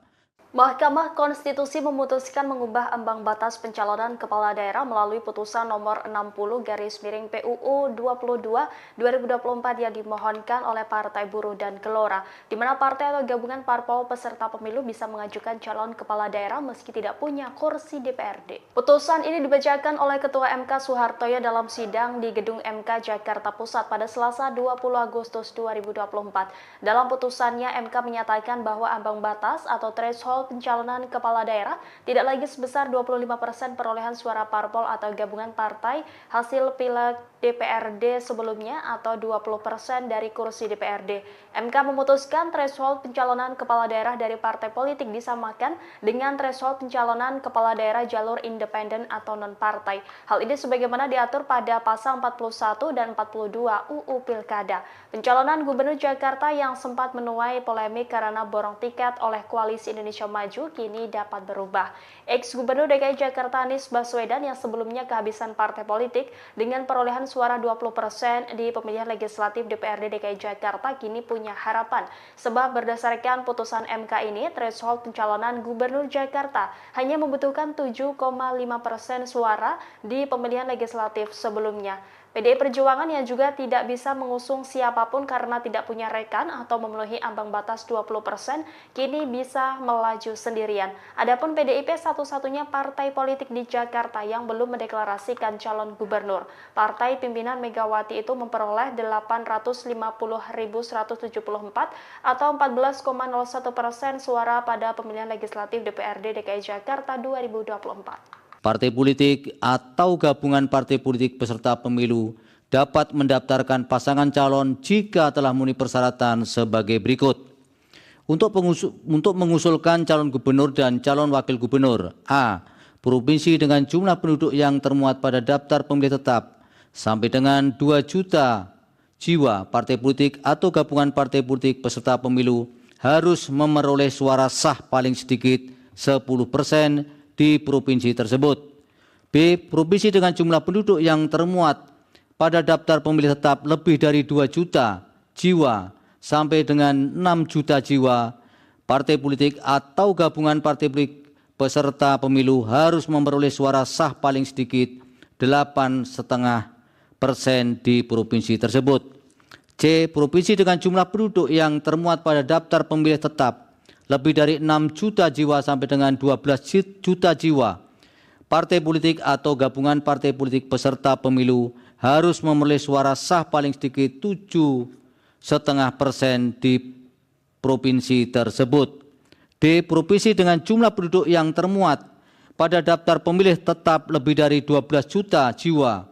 Mahkamah Konstitusi memutuskan mengubah ambang batas pencalonan kepala daerah melalui putusan nomor 60/PUU 22/2024 yang dimohonkan oleh Partai Buruh dan Gelora, di mana partai atau gabungan parpol peserta pemilu bisa mengajukan calon kepala daerah meski tidak punya kursi DPRD. Putusan ini dibacakan oleh Ketua MK Soehartoyo dalam sidang di Gedung MK Jakarta Pusat pada Selasa 20 Agustus 2024. Dalam putusannya, MK menyatakan bahwa ambang batas atau threshold pencalonan kepala daerah tidak lagi sebesar 25% perolehan suara parpol atau gabungan partai hasil pileg DPRD sebelumnya atau 20% dari kursi DPRD. MK memutuskan threshold pencalonan kepala daerah dari partai politik disamakan dengan threshold pencalonan kepala daerah jalur independen atau non-partai. Hal ini sebagaimana diatur pada pasal 41 dan 42 UU Pilkada. Pencalonan Gubernur Jakarta yang sempat menuai polemik karena borong tiket oleh Koalisi Indonesia Maju kini dapat berubah. Ex-Gubernur DKI Jakarta Anies Baswedan yang sebelumnya kehabisan partai politik dengan perolehan suara 20% di pemilihan legislatif DPRD DKI Jakarta kini punya harapan. Sebab berdasarkan putusan MK ini, threshold pencalonan Gubernur Jakarta hanya membutuhkan 7,5% suara di pemilihan legislatif sebelumnya. PDI Perjuangan yang juga tidak bisa mengusung siapapun karena tidak punya rekan atau memenuhi ambang batas 20%, kini bisa melaju sendirian. Adapun PDIP satu-satunya partai politik di Jakarta yang belum mendeklarasikan calon gubernur. Partai pimpinan Megawati itu memperoleh 850.174 atau 14,01% suara pada pemilihan legislatif DPRD DKI Jakarta 2024. Partai politik atau gabungan partai politik peserta pemilu dapat mendaftarkan pasangan calon jika telah memenuhi persyaratan sebagai berikut. Untuk mengusulkan calon gubernur dan calon wakil gubernur. A. Provinsi dengan jumlah penduduk yang termuat pada daftar pemilih tetap sampai dengan 2 juta jiwa. Partai politik atau gabungan partai politik peserta pemilu harus memperoleh suara sah paling sedikit 10% di provinsi tersebut. B. Provinsi dengan jumlah penduduk yang termuat pada daftar pemilih tetap lebih dari 2 juta jiwa sampai dengan 6 juta jiwa. Partai politik atau gabungan partai politik peserta pemilu harus memperoleh suara sah paling sedikit 8,5% di provinsi tersebut. C. Provinsi dengan jumlah penduduk yang termuat pada daftar pemilih tetap lebih dari 6 juta jiwa sampai dengan 12 juta jiwa. Partai politik atau gabungan partai politik peserta pemilu harus memperoleh suara sah paling sedikit 7,5% di provinsi tersebut. D. Provinsi dengan jumlah penduduk yang termuat pada daftar pemilih tetap lebih dari 12 juta jiwa.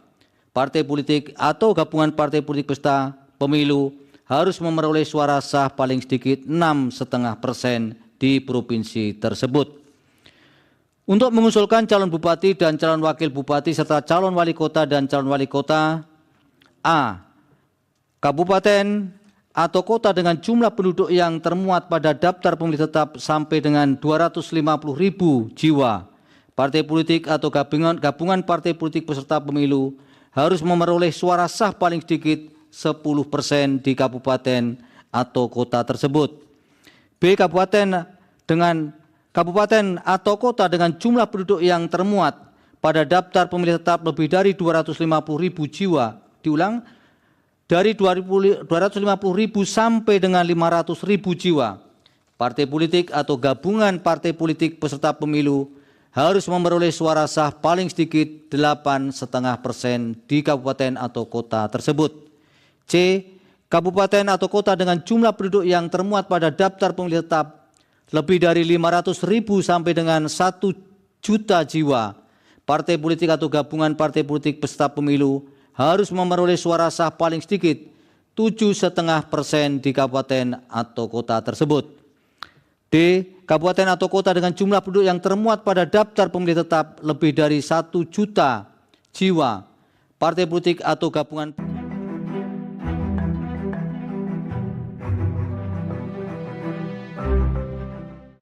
Partai politik atau gabungan partai politik peserta pemilu harus memperoleh suara sah paling sedikit 6,5% di provinsi tersebut. Untuk mengusulkan calon bupati dan calon wakil bupati serta calon wali kota dan calon wali kota. A. Kabupaten atau kota dengan jumlah penduduk yang termuat pada daftar pemilih tetap sampai dengan 250.000 jiwa. Partai politik atau gabungan partai politik peserta pemilu harus memperoleh suara sah paling sedikit 10% di kabupaten atau kota tersebut. B. Kabupaten atau kota dengan jumlah penduduk yang termuat pada daftar pemilih tetap lebih dari 250.000 jiwa. Diulang, dari 250.000 sampai dengan 500.000 jiwa. Partai politik atau gabungan partai politik peserta pemilu harus memperoleh suara sah paling sedikit 8,5% di kabupaten atau kota tersebut. C. Kabupaten atau kota dengan jumlah penduduk yang termuat pada daftar pemilih tetap lebih dari 500.000 sampai dengan 1 juta jiwa. Partai politik atau gabungan partai politik peserta pemilu harus memperoleh suara sah paling sedikit 7,5% di kabupaten atau kota tersebut. D. Kabupaten atau kota dengan jumlah penduduk yang termuat pada daftar pemilih tetap lebih dari 1 juta jiwa. Partai politik atau gabungan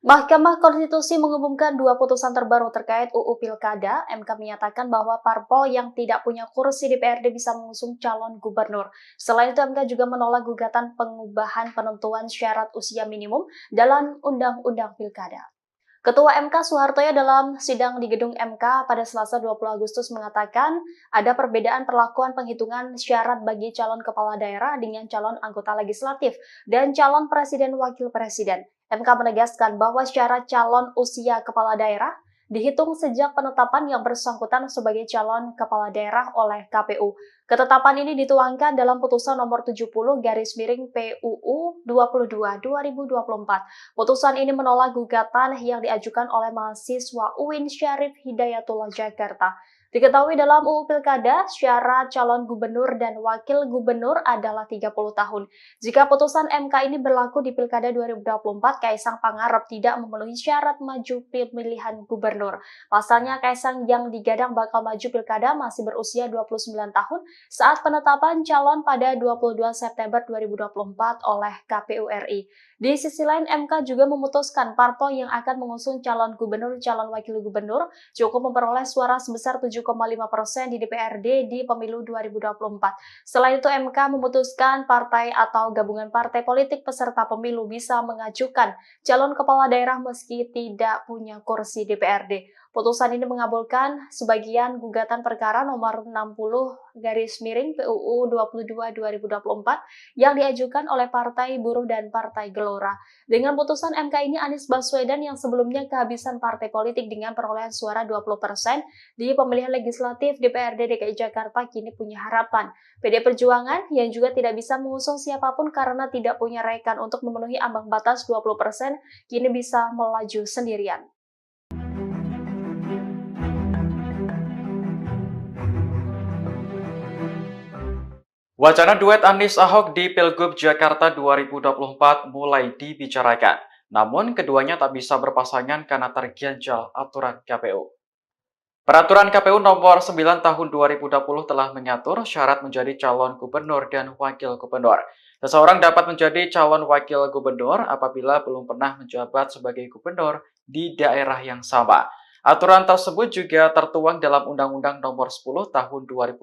Mahkamah Konstitusi mengumumkan 2 putusan terbaru terkait UU Pilkada. MK menyatakan bahwa parpol yang tidak punya kursi DPRD bisa mengusung calon gubernur. Selain itu, MK juga menolak gugatan pengubahan penentuan syarat usia minimum dalam Undang-Undang Pilkada. Ketua MK Soehartoyo dalam sidang di gedung MK pada Selasa 20 Agustus mengatakan ada perbedaan perlakuan penghitungan syarat bagi calon kepala daerah dengan calon anggota legislatif dan calon presiden wakil presiden. MK menegaskan bahwa syarat calon usia kepala daerah dihitung sejak penetapan yang bersangkutan sebagai calon kepala daerah oleh KPU. Ketetapan ini dituangkan dalam putusan nomor 70/PUU 22/2024. Putusan ini menolak gugatan yang diajukan oleh mahasiswa UIN Syarif Hidayatullah Jakarta. Diketahui dalam UU Pilkada, syarat calon gubernur dan wakil gubernur adalah 30 tahun. Jika putusan MK ini berlaku di Pilkada 2024, Kaisang Pangarep tidak memenuhi syarat maju pemilihan gubernur. Pasalnya, Kaisang yang digadang bakal maju Pilkada masih berusia 29 tahun saat penetapan calon pada 22 September 2024 oleh KPU RI. Di sisi lain, MK juga memutuskan parpol yang akan mengusung calon gubernur, calon wakil gubernur cukup memperoleh suara sebesar 7,5% di DPRD di pemilu 2024. Selain itu, MK memutuskan partai atau gabungan partai politik peserta pemilu bisa mengajukan calon kepala daerah meski tidak punya kursi DPRD. Putusan ini mengabulkan sebagian gugatan perkara nomor 60/PUU 22/2024 yang diajukan oleh Partai Buruh dan Partai Gelora. Dengan putusan MK ini, Anies Baswedan yang sebelumnya kehabisan partai politik dengan perolehan suara 20% di pemilihan legislatif DPRD DKI Jakarta kini punya harapan. PD Perjuangan yang juga tidak bisa mengusung siapapun karena tidak punya rekan untuk memenuhi ambang batas 20% kini bisa melaju sendirian. Wacana duet Anies Ahok di Pilgub Jakarta 2024 mulai dibicarakan. Namun keduanya tak bisa berpasangan karena terganjal aturan KPU. Peraturan KPU nomor 9 tahun 2020 telah mengatur syarat menjadi calon gubernur dan wakil gubernur. Seseorang dapat menjadi calon wakil gubernur apabila belum pernah menjabat sebagai gubernur di daerah yang sama. Aturan tersebut juga tertuang dalam Undang-Undang nomor 10 tahun 2016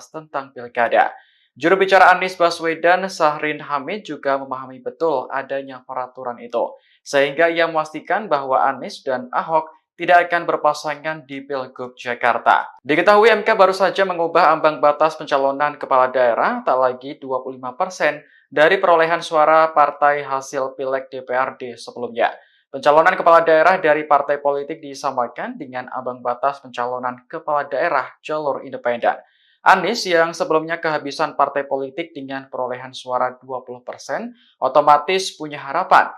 tentang Pilkada. Juru bicara Anies Baswedan, Syahrin Hamid, juga memahami betul adanya peraturan itu, sehingga ia memastikan bahwa Anies dan Ahok tidak akan berpasangan di Pilgub Jakarta. Diketahui MK baru saja mengubah ambang batas pencalonan kepala daerah tak lagi 25% dari perolehan suara partai hasil Pileg DPRD sebelumnya. Pencalonan kepala daerah dari partai politik disamakan dengan ambang batas pencalonan kepala daerah jalur independen. Anies yang sebelumnya kehabisan partai politik dengan perolehan suara 20% otomatis punya harapan.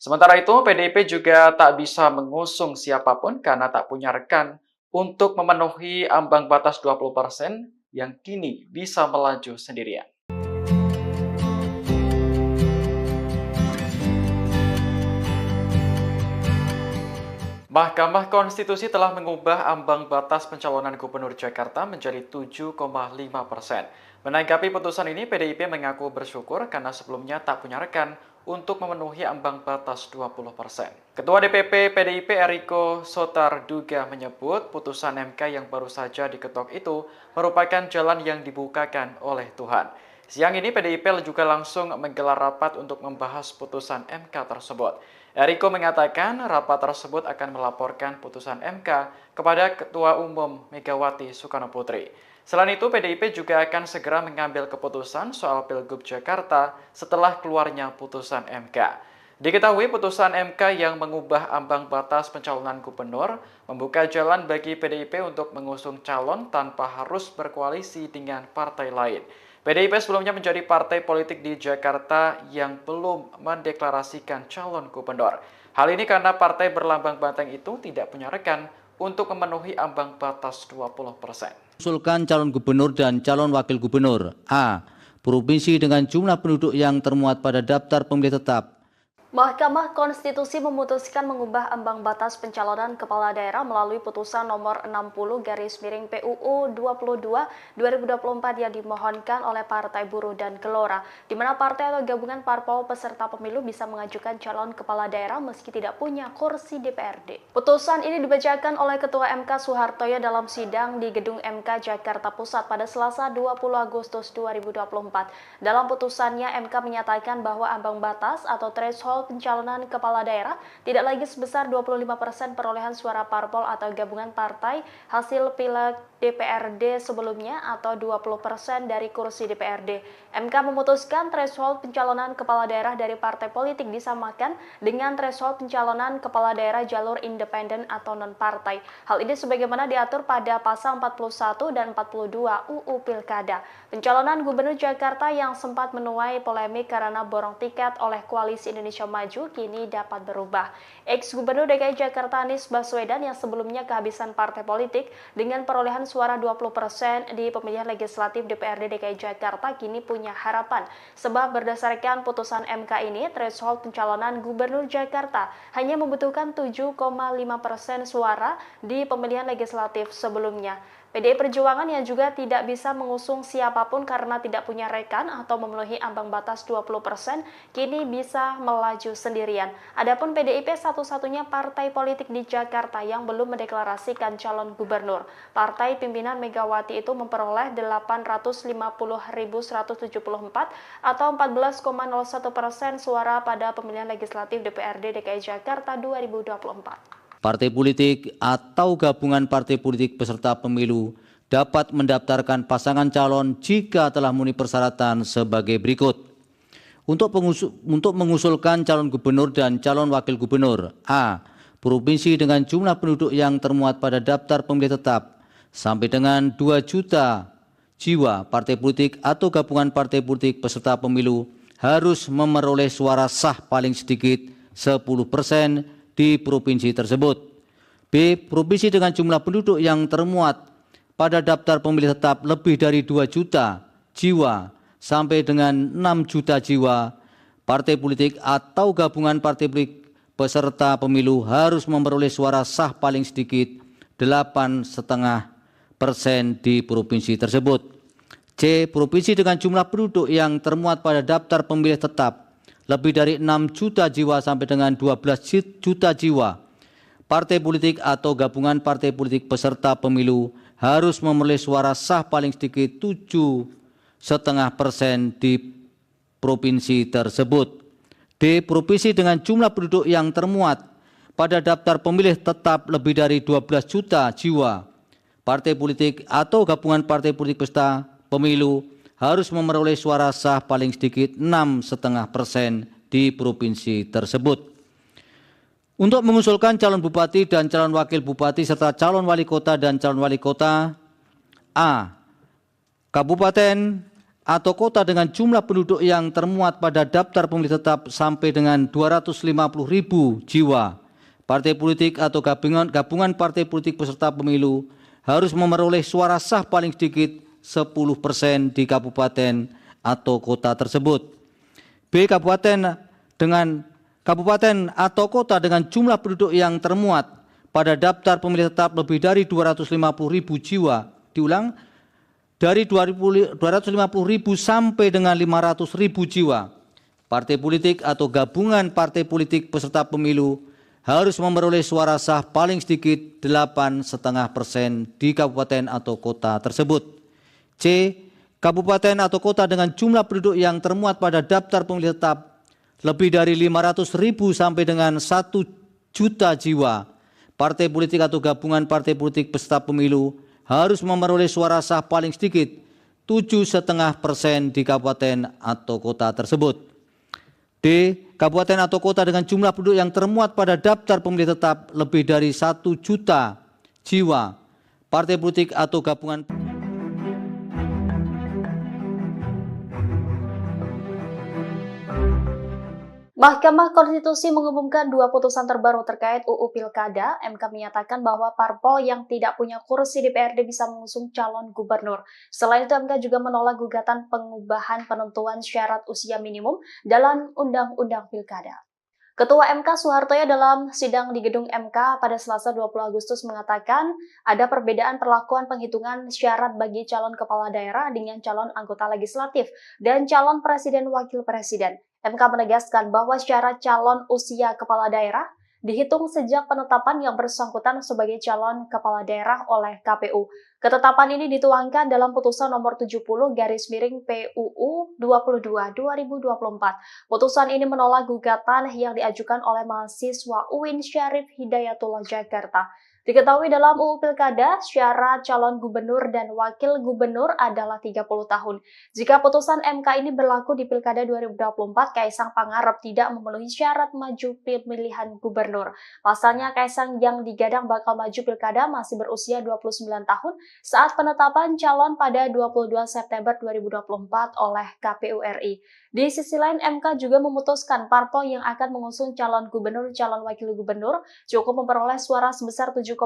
Sementara itu, PDIP juga tak bisa mengusung siapapun karena tak punya rekan untuk memenuhi ambang batas 20% yang kini bisa melaju sendirian. Mahkamah Konstitusi telah mengubah ambang batas pencalonan Gubernur Jakarta menjadi 7,5%. Menanggapi putusan ini, PDIP mengaku bersyukur karena sebelumnya tak punya rekan untuk memenuhi ambang batas 20%. Ketua DPP PDIP Eriko Sotarduga menyebut putusan MK yang baru saja diketok itu merupakan jalan yang dibukakan oleh Tuhan. Siang ini PDIP juga langsung menggelar rapat untuk membahas putusan MK tersebut. Eriko mengatakan rapat tersebut akan melaporkan putusan MK kepada Ketua Umum Megawati Soekarno Putri. Selain itu, PDIP juga akan segera mengambil keputusan soal Pilgub Jakarta setelah keluarnya putusan MK. Diketahui putusan MK yang mengubah ambang batas pencalonan gubernur membuka jalan bagi PDIP untuk mengusung calon tanpa harus berkoalisi dengan partai lain. PDIP sebelumnya menjadi partai politik di Jakarta yang belum mendeklarasikan calon gubernur. Hal ini karena partai berlambang banteng itu tidak punya rekan untuk memenuhi ambang batas 20%. Usulkan calon gubernur dan calon wakil gubernur. A. Provinsi dengan jumlah penduduk yang termuat pada daftar pemilih tetap. Mahkamah Konstitusi memutuskan mengubah ambang batas pencalonan kepala daerah melalui putusan nomor 60/PUU 22/2024 yang dimohonkan oleh Partai Buruh dan Gelora, di mana partai atau gabungan parpol peserta pemilu bisa mengajukan calon kepala daerah meski tidak punya kursi DPRD. Putusan ini dibacakan oleh Ketua MK Soehartoyo dalam sidang di Gedung MK Jakarta Pusat pada Selasa 20 Agustus 2024. Dalam putusannya, MK menyatakan bahwa ambang batas atau threshold pencalonan kepala daerah tidak lagi sebesar 25% perolehan suara parpol atau gabungan partai hasil pileg DPRD sebelumnya atau 20% dari kursi DPRD. MK memutuskan threshold pencalonan kepala daerah dari partai politik disamakan dengan threshold pencalonan kepala daerah jalur independen atau non-partai. Hal ini sebagaimana diatur pada pasal 41 dan 42 UU Pilkada. Pencalonan Gubernur Jakarta yang sempat menuai polemik karena borong tiket oleh Koalisi Indonesia Maju kini dapat berubah. Ex-Gubernur DKI Jakarta Anies Baswedan yang sebelumnya kehabisan partai politik dengan perolehan suara 20% di pemilihan legislatif DPRD DKI Jakarta kini punya harapan. Sebab berdasarkan putusan MK ini, threshold pencalonan Gubernur Jakarta hanya membutuhkan 7,5% suara di pemilihan legislatif sebelumnya. PDI Perjuangan yang juga tidak bisa mengusung siapapun karena tidak punya rekan atau memenuhi ambang batas 20%, kini bisa melaju sendirian. Adapun PDIP satu-satunya partai politik di Jakarta yang belum mendeklarasikan calon gubernur. Partai pimpinan Megawati itu memperoleh 850.174 atau 14,01% suara pada pemilihan legislatif DPRD DKI Jakarta 2024. Partai politik atau gabungan partai politik peserta pemilu dapat mendaftarkan pasangan calon jika telah memenuhi persyaratan sebagai berikut. Untuk mengusulkan calon gubernur dan calon wakil gubernur. A. Provinsi dengan jumlah penduduk yang termuat pada daftar pemilih tetap sampai dengan 2 juta jiwa. Partai politik atau gabungan partai politik peserta pemilu harus memperoleh suara sah paling sedikit 10% di provinsi tersebut. B. Provinsi dengan jumlah penduduk yang termuat pada daftar pemilih tetap lebih dari 2 juta jiwa sampai dengan 6 juta jiwa. Partai politik atau gabungan partai politik peserta pemilu harus memperoleh suara sah paling sedikit 8,5% di provinsi tersebut. C. Provinsi dengan jumlah penduduk yang termuat pada daftar pemilih tetap lebih dari 6 juta jiwa sampai dengan 12 juta jiwa. Partai politik atau gabungan partai politik peserta pemilu harus memperoleh suara sah paling sedikit 7,5% di provinsi tersebut. D. Provinsi dengan jumlah penduduk yang termuat pada daftar pemilih tetap lebih dari 12 juta jiwa. Partai politik atau gabungan partai politik peserta pemilu harus memperoleh suara sah paling sedikit 6,5% di provinsi tersebut. Untuk mengusulkan calon bupati dan calon wakil bupati serta calon wali kota dan calon wali kota. A. Kabupaten atau kota dengan jumlah penduduk yang termuat pada daftar pemilih tetap sampai dengan 250.000 jiwa. Partai politik atau gabungan partai politik peserta pemilu harus memperoleh suara sah paling sedikit 10% di kabupaten atau kota tersebut. B. Kabupaten atau kota dengan jumlah penduduk yang termuat pada daftar pemilih tetap lebih dari 250.000 jiwa. Diulang, dari 250.000 sampai dengan 500.000 jiwa. Partai politik atau gabungan partai politik peserta pemilu harus memperoleh suara sah paling sedikit 8,5% di kabupaten atau kota tersebut. C. Kabupaten atau kota dengan jumlah penduduk yang termuat pada daftar pemilih tetap lebih dari 500.000 sampai dengan 1 juta jiwa. Partai politik atau gabungan partai politik peserta pemilu harus memperoleh suara sah paling sedikit 7,5% di kabupaten atau kota tersebut. D. Kabupaten atau kota dengan jumlah penduduk yang termuat pada daftar pemilih tetap lebih dari 1 juta jiwa. Partai politik atau gabungan Mahkamah Konstitusi mengumumkan dua putusan terbaru terkait UU Pilkada. MK menyatakan bahwa parpol yang tidak punya kursi DPRD bisa mengusung calon gubernur. Selain itu, MK juga menolak gugatan pengubahan penentuan syarat usia minimum dalam Undang-Undang Pilkada. Ketua MK Soehartoyo dalam sidang di gedung MK pada Selasa 20 Agustus mengatakan ada perbedaan perlakuan penghitungan syarat bagi calon kepala daerah dengan calon anggota legislatif dan calon presiden wakil presiden. MK menegaskan bahwa syarat calon usia kepala daerah dihitung sejak penetapan yang bersangkutan sebagai calon kepala daerah oleh KPU. Ketetapan ini dituangkan dalam putusan nomor 70/PUU 22/2024. Putusan ini menolak gugatan yang diajukan oleh mahasiswa UIN Syarif Hidayatullah Jakarta. Diketahui dalam UU Pilkada, syarat calon gubernur dan wakil gubernur adalah 30 tahun. Jika putusan MK ini berlaku di Pilkada 2024, Kaisang Pangarep tidak memenuhi syarat maju pemilihan gubernur. Pasalnya, Kaisang yang digadang bakal maju Pilkada masih berusia 29 tahun saat penetapan calon pada 22 September 2024 oleh KPU RI. Di sisi lain, MK juga memutuskan parpol yang akan mengusung calon gubernur, calon wakil gubernur cukup memperoleh suara sebesar 7,5%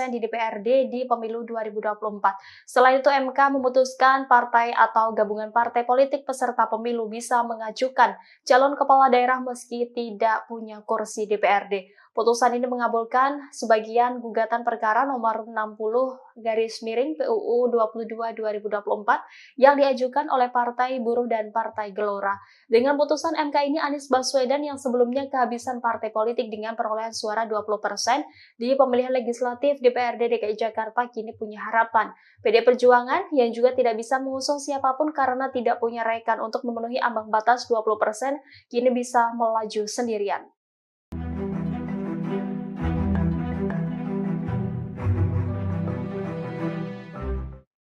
di DPRD di pemilu 2024. Selain itu, MK memutuskan partai atau gabungan partai politik peserta pemilu bisa mengajukan calon kepala daerah meski tidak punya kursi DPRD. Putusan ini mengabulkan sebagian gugatan perkara nomor 60/PUU 22/2024 yang diajukan oleh Partai Buruh dan Partai Gelora. Dengan putusan MK ini, Anies Baswedan yang sebelumnya kehabisan partai politik dengan perolehan suara 20% di pemilihan legislatif DPRD DKI Jakarta kini punya harapan. PD Perjuangan yang juga tidak bisa mengusung siapapun karena tidak punya rekan untuk memenuhi ambang batas 20% kini bisa melaju sendirian.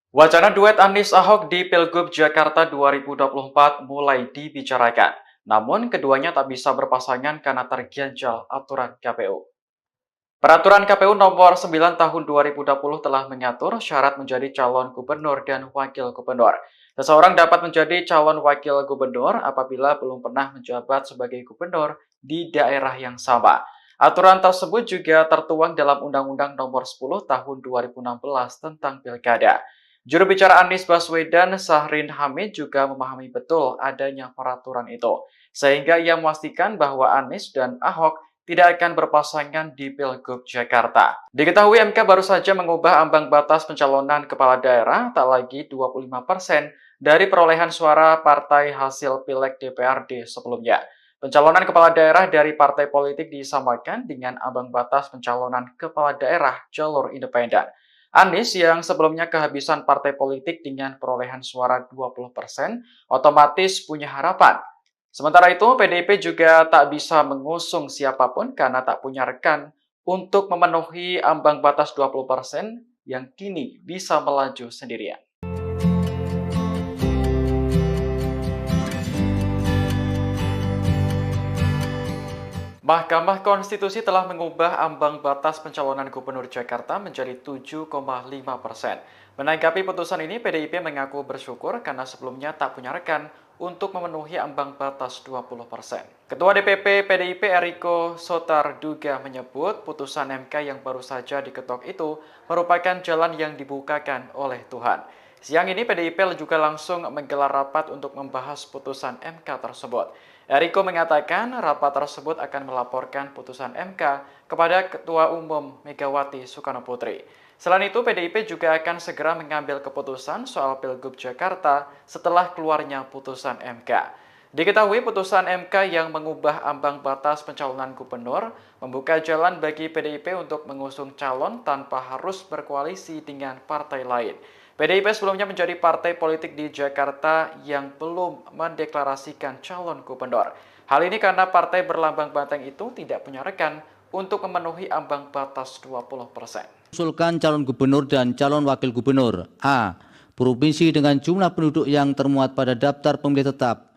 Wacana duet Anies Ahok di Pilgub Jakarta 2024 mulai dibicarakan. Namun keduanya tak bisa berpasangan karena terganjal aturan KPU. Peraturan KPU nomor 9 tahun 2020 telah mengatur syarat menjadi calon gubernur dan wakil gubernur. Seseorang dapat menjadi calon wakil gubernur apabila belum pernah menjabat sebagai gubernur di daerah yang sama. Aturan tersebut juga tertuang dalam Undang-Undang nomor 10 tahun 2016 tentang Pilkada. Juru bicara Anies Baswedan, Syahrin Hamid, juga memahami betul adanya peraturan itu, sehingga ia memastikan bahwa Anies dan Ahok tidak akan berpasangan di Pilgub Jakarta. Diketahui MK baru saja mengubah ambang batas pencalonan kepala daerah tak lagi 25% dari perolehan suara partai hasil Pileg DPRD sebelumnya. Pencalonan kepala daerah dari partai politik disamakan dengan ambang batas pencalonan kepala daerah jalur independen. Anies yang sebelumnya kehabisan partai politik dengan perolehan suara 20% otomatis punya harapan. Sementara itu, PDIP juga tak bisa mengusung siapapun karena tak punya rekan untuk memenuhi ambang batas 20% yang kini bisa melaju sendirian. Mahkamah Konstitusi telah mengubah ambang batas pencalonan Gubernur Jakarta menjadi 7,5%. Menanggapi putusan ini, PDIP mengaku bersyukur karena sebelumnya tak punya rekan untuk memenuhi ambang batas 20%. Ketua DPP PDIP Eriko Sotarduga menyebut putusan MK yang baru saja diketok itu merupakan jalan yang dibukakan oleh Tuhan. Siang ini PDIP juga langsung menggelar rapat untuk membahas putusan MK tersebut. Eriko mengatakan rapat tersebut akan melaporkan putusan MK kepada Ketua Umum Megawati Soekarno Putri. Selain itu, PDIP juga akan segera mengambil keputusan soal Pilgub Jakarta setelah keluarnya putusan MK. Diketahui putusan MK yang mengubah ambang batas pencalonan gubernur membuka jalan bagi PDIP untuk mengusung calon tanpa harus berkoalisi dengan partai lain. PDIP sebelumnya menjadi partai politik di Jakarta yang belum mendeklarasikan calon gubernur. Hal ini karena partai berlambang banteng itu tidak punya rekan untuk memenuhi ambang batas 20%. Usulkan calon gubernur dan calon wakil gubernur. A. Provinsi dengan jumlah penduduk yang termuat pada daftar pemilih tetap.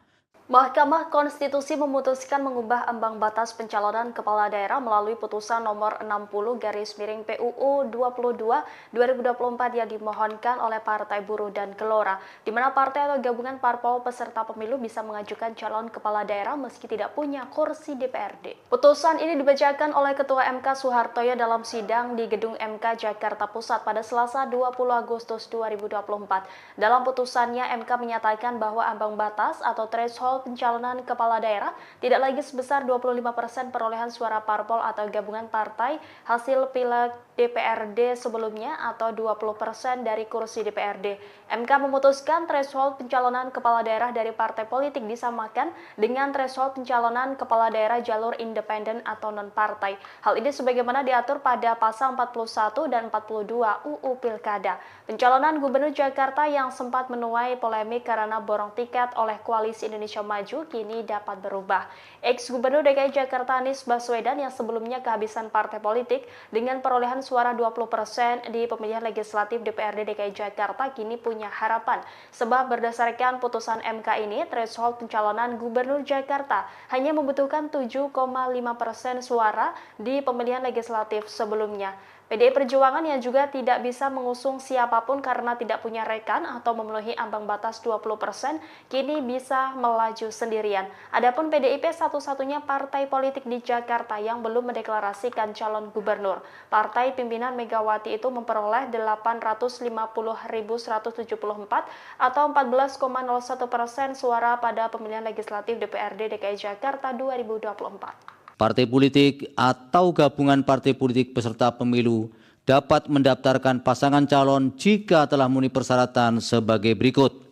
Mahkamah Konstitusi memutuskan mengubah ambang batas pencalonan kepala daerah melalui putusan nomor 60/PUU 22/2024 yang dimohonkan oleh Partai Buruh dan Gelora, di mana partai atau gabungan parpol peserta pemilu bisa mengajukan calon kepala daerah meski tidak punya kursi DPRD. Putusan ini dibacakan oleh Ketua MK Soehartoyo dalam sidang di Gedung MK Jakarta Pusat pada Selasa 20 Agustus 2024. Dalam putusannya, MK menyatakan bahwa ambang batas atau threshold pencalonan kepala daerah tidak lagi sebesar 25% perolehan suara parpol atau gabungan partai hasil pileg DPRD sebelumnya atau 20% dari kursi DPRD. MK memutuskan threshold pencalonan kepala daerah dari partai politik disamakan dengan threshold pencalonan kepala daerah jalur independen atau non-partai. Hal ini sebagaimana diatur pada pasal 41 dan 42 UU Pilkada. Pencalonan Gubernur Jakarta yang sempat menuai polemik karena borong tiket oleh Koalisi Indonesia Maju kini dapat berubah. Ex-Gubernur DKI Jakarta Anies Baswedan yang sebelumnya kehabisan partai politik dengan perolehan suara 20% di pemilihan legislatif DPRD DKI Jakarta kini punya harapan. Sebab berdasarkan putusan MK ini, threshold pencalonan Gubernur Jakarta hanya membutuhkan 7,5% suara di pemilihan legislatif sebelumnya. PDI Perjuangan yang juga tidak bisa mengusung siapapun karena tidak punya rekan atau memenuhi ambang batas 20%, kini bisa melaju sendirian. Adapun PDIP satu-satunya partai politik di Jakarta yang belum mendeklarasikan calon gubernur. Partai pimpinan Megawati itu memperoleh 850.174 atau 14,01% suara pada pemilihan legislatif DPRD DKI Jakarta 2024. Partai politik atau gabungan partai politik peserta pemilu dapat mendaftarkan pasangan calon jika telah memenuhi persyaratan sebagai berikut.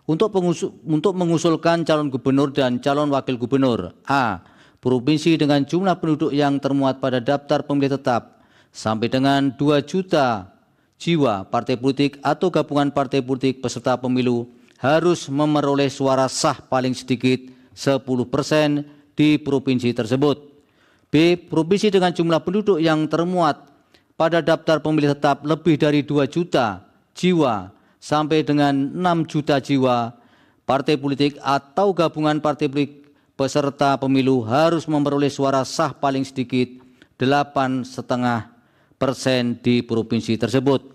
Untuk mengusulkan calon gubernur dan calon wakil gubernur. A. Provinsi dengan jumlah penduduk yang termuat pada daftar pemilih tetap sampai dengan 2 juta jiwa. Partai politik atau gabungan partai politik peserta pemilu harus memperoleh suara sah paling sedikit 10% di provinsi tersebut. B. Provinsi dengan jumlah penduduk yang termuat pada daftar pemilih tetap lebih dari 2 juta jiwa sampai dengan 6 juta jiwa. Partai politik atau gabungan partai politik peserta pemilu harus memperoleh suara sah paling sedikit 8,5% di provinsi tersebut.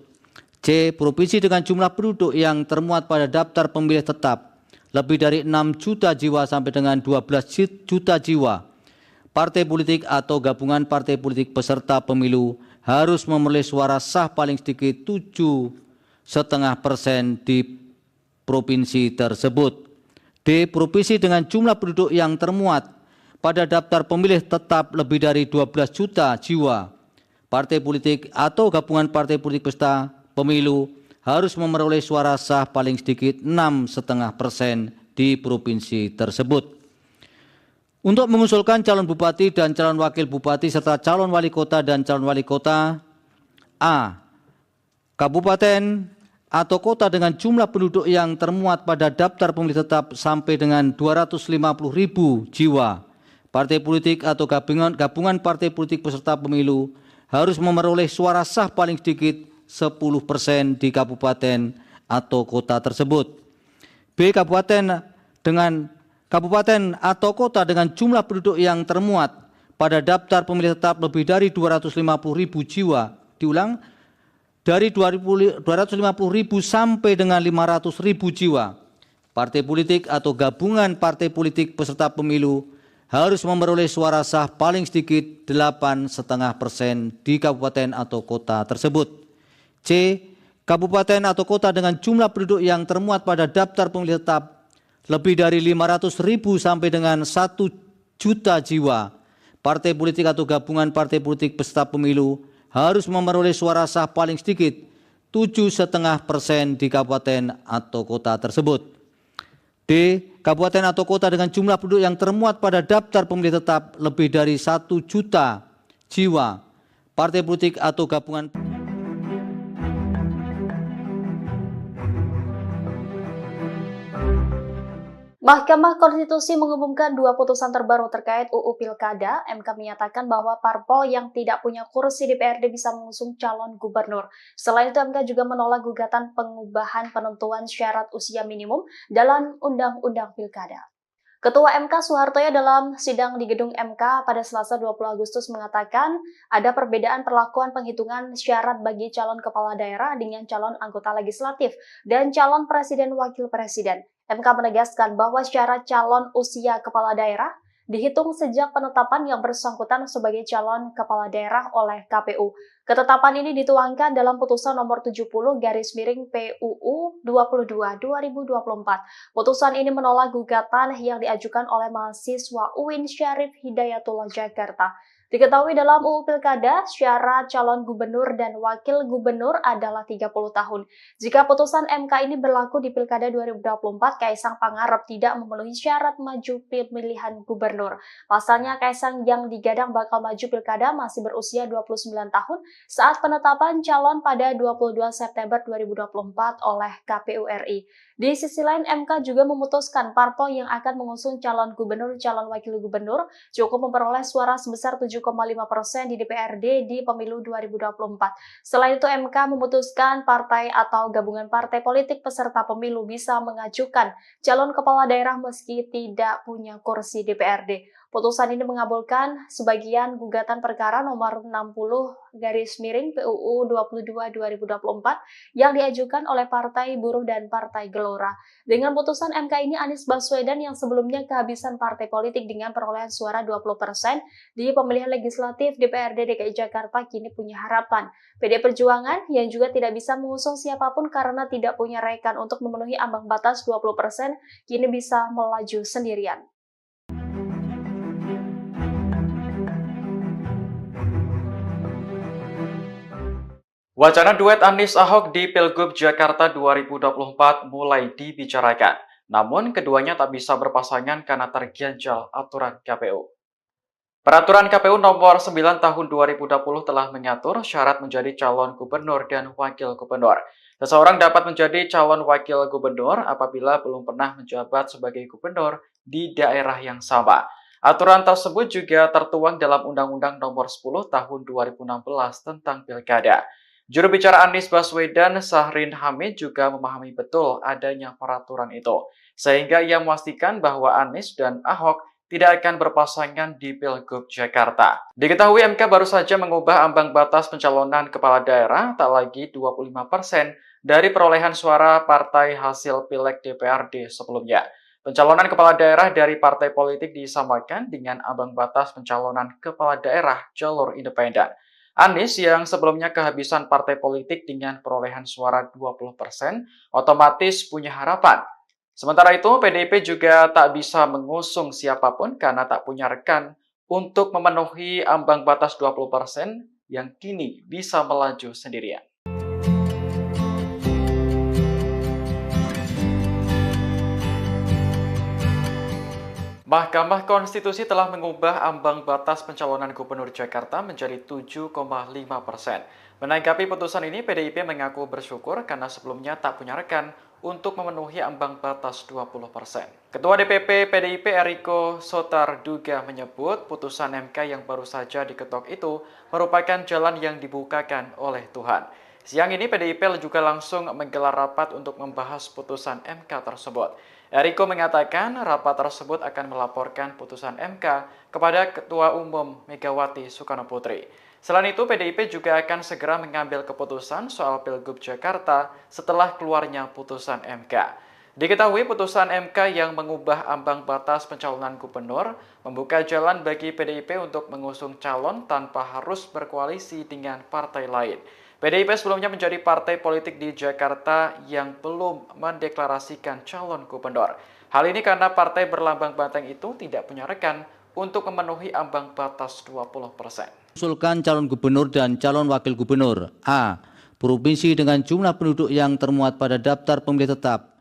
C. Provinsi dengan jumlah penduduk yang termuat pada daftar pemilih tetap lebih dari 6 juta jiwa sampai dengan 12 juta jiwa. Partai politik atau gabungan partai politik peserta pemilu harus memperoleh suara sah paling sedikit 7,5% di provinsi tersebut. D. Provinsi dengan jumlah penduduk yang termuat pada daftar pemilih tetap lebih dari 12 juta jiwa. Partai politik atau gabungan partai politik peserta pemilu harus memperoleh suara sah paling sedikit 6,5% di provinsi tersebut. Untuk mengusulkan calon bupati dan calon wakil bupati serta calon wali kota dan calon wali kota. A. Kabupaten atau kota dengan jumlah penduduk yang termuat pada daftar pemilih tetap sampai dengan 250.000 jiwa. Partai politik atau gabungan partai politik peserta pemilu harus memperoleh suara sah paling sedikit 10% di kabupaten atau kota tersebut. B. Kabupaten atau kota dengan jumlah penduduk yang termuat pada daftar pemilih tetap lebih dari 250.000 jiwa. Diulang, dari 250.000 sampai dengan 500.000 jiwa. Partai politik atau gabungan partai politik peserta pemilu harus memperoleh suara sah paling sedikit 8,5% di kabupaten atau kota tersebut. C. Kabupaten atau kota dengan jumlah penduduk yang termuat pada daftar pemilih tetap lebih dari 500.000 sampai dengan 1 juta jiwa partai politik atau gabungan partai politik peserta pemilu harus memperoleh suara sah paling sedikit 7,5% di kabupaten atau kota tersebut. D. Kabupaten atau kota dengan jumlah penduduk yang termuat pada daftar pemilih tetap lebih dari 1 juta jiwa partai politik atau gabungan. Mahkamah Konstitusi mengumumkan dua putusan terbaru terkait UU Pilkada. MK menyatakan bahwa parpol yang tidak punya kursi DPRD bisa mengusung calon gubernur. Selain itu, MK juga menolak gugatan pengubahan penentuan syarat usia minimum dalam Undang-Undang Pilkada. Ketua MK Soehartoyo dalam sidang di gedung MK pada Selasa 20 Agustus mengatakan ada perbedaan perlakuan penghitungan syarat bagi calon kepala daerah dengan calon anggota legislatif dan calon presiden wakil presiden. MK menegaskan bahwa syarat calon usia kepala daerah dihitung sejak penetapan yang bersangkutan sebagai calon kepala daerah oleh KPU. Ketetapan ini dituangkan dalam putusan nomor 70/PUU 22/2024. Putusan ini menolak gugatan yang diajukan oleh mahasiswa UIN Syarif Hidayatullah Jakarta. Diketahui dalam UU Pilkada, syarat calon gubernur dan wakil gubernur adalah 30 tahun. Jika putusan MK ini berlaku di Pilkada 2024, Kaisang Pangarep tidak memenuhi syarat maju pemilihan gubernur. Pasalnya, Kaisang yang digadang bakal maju Pilkada masih berusia 29 tahun saat penetapan calon pada 22 September 2024 oleh KPU RI. Di sisi lain, MK juga memutuskan parpol yang akan mengusung calon gubernur, calon wakil gubernur cukup memperoleh suara sebesar 7,5% di DPRD di pemilu 2024. Selain itu, MK memutuskan partai atau gabungan partai politik peserta pemilu bisa mengajukan calon kepala daerah meski tidak punya kursi DPRD. Putusan ini mengabulkan sebagian gugatan perkara nomor 60/PUU 22/2024 yang diajukan oleh Partai Buruh dan Partai Gelora. Dengan putusan MK ini, Anies Baswedan yang sebelumnya kehabisan partai politik dengan perolehan suara 20% di pemilihan legislatif DPRD DKI Jakarta kini punya harapan. PD Perjuangan yang juga tidak bisa mengusung siapapun karena tidak punya rekan untuk memenuhi ambang batas 20% kini bisa melaju sendirian. Wacana duet Anies Ahok di Pilgub Jakarta 2024 mulai dibicarakan. Namun, keduanya tak bisa berpasangan karena terganjal aturan KPU. Peraturan KPU nomor 9 tahun 2020 telah mengatur syarat menjadi calon gubernur dan wakil gubernur. Seseorang dapat menjadi calon wakil gubernur apabila belum pernah menjabat sebagai gubernur di daerah yang sama. Aturan tersebut juga tertuang dalam Undang-Undang nomor 10 tahun 2016 tentang Pilkada. Juru bicara Anies Baswedan, Syahrin Hamid, juga memahami betul adanya peraturan itu, sehingga ia memastikan bahwa Anies dan Ahok tidak akan berpasangan di Pilgub Jakarta. Diketahui MK baru saja mengubah ambang batas pencalonan kepala daerah tak lagi 25% dari perolehan suara partai hasil Pileg DPRD sebelumnya. Pencalonan kepala daerah dari partai politik disamakan dengan ambang batas pencalonan kepala daerah jalur independen. Anies yang sebelumnya kehabisan partai politik dengan perolehan suara 20% otomatis punya harapan. Sementara itu, PDIP juga tak bisa mengusung siapapun karena tak punya rekan untuk memenuhi ambang batas 20% yang kini bisa melaju sendirian. Mahkamah Konstitusi telah mengubah ambang batas pencalonan Gubernur Jakarta menjadi 7,5%. Menanggapi putusan ini, PDIP mengaku bersyukur karena sebelumnya tak punya rekan untuk memenuhi ambang batas 20%. Ketua DPP PDIP Eriko Sotarduga menyebut putusan MK yang baru saja diketok itu merupakan jalan yang dibukakan oleh Tuhan. Siang ini PDIP juga langsung menggelar rapat untuk membahas putusan MK tersebut. Eriko mengatakan rapat tersebut akan melaporkan putusan MK kepada Ketua Umum Megawati Soekarno Putri. Selain itu, PDIP juga akan segera mengambil keputusan soal Pilgub Jakarta setelah keluarnya putusan MK. Diketahui putusan MK yang mengubah ambang batas pencalonan gubernur membuka jalan bagi PDIP untuk mengusung calon tanpa harus berkoalisi dengan partai lain. PDIP sebelumnya menjadi partai politik di Jakarta yang belum mendeklarasikan calon gubernur. Hal ini karena partai berlambang banteng itu tidak punya rekan untuk memenuhi ambang batas 20%. Usulkan calon gubernur dan calon wakil gubernur. A. Provinsi dengan jumlah penduduk yang termuat pada daftar pemilih tetap.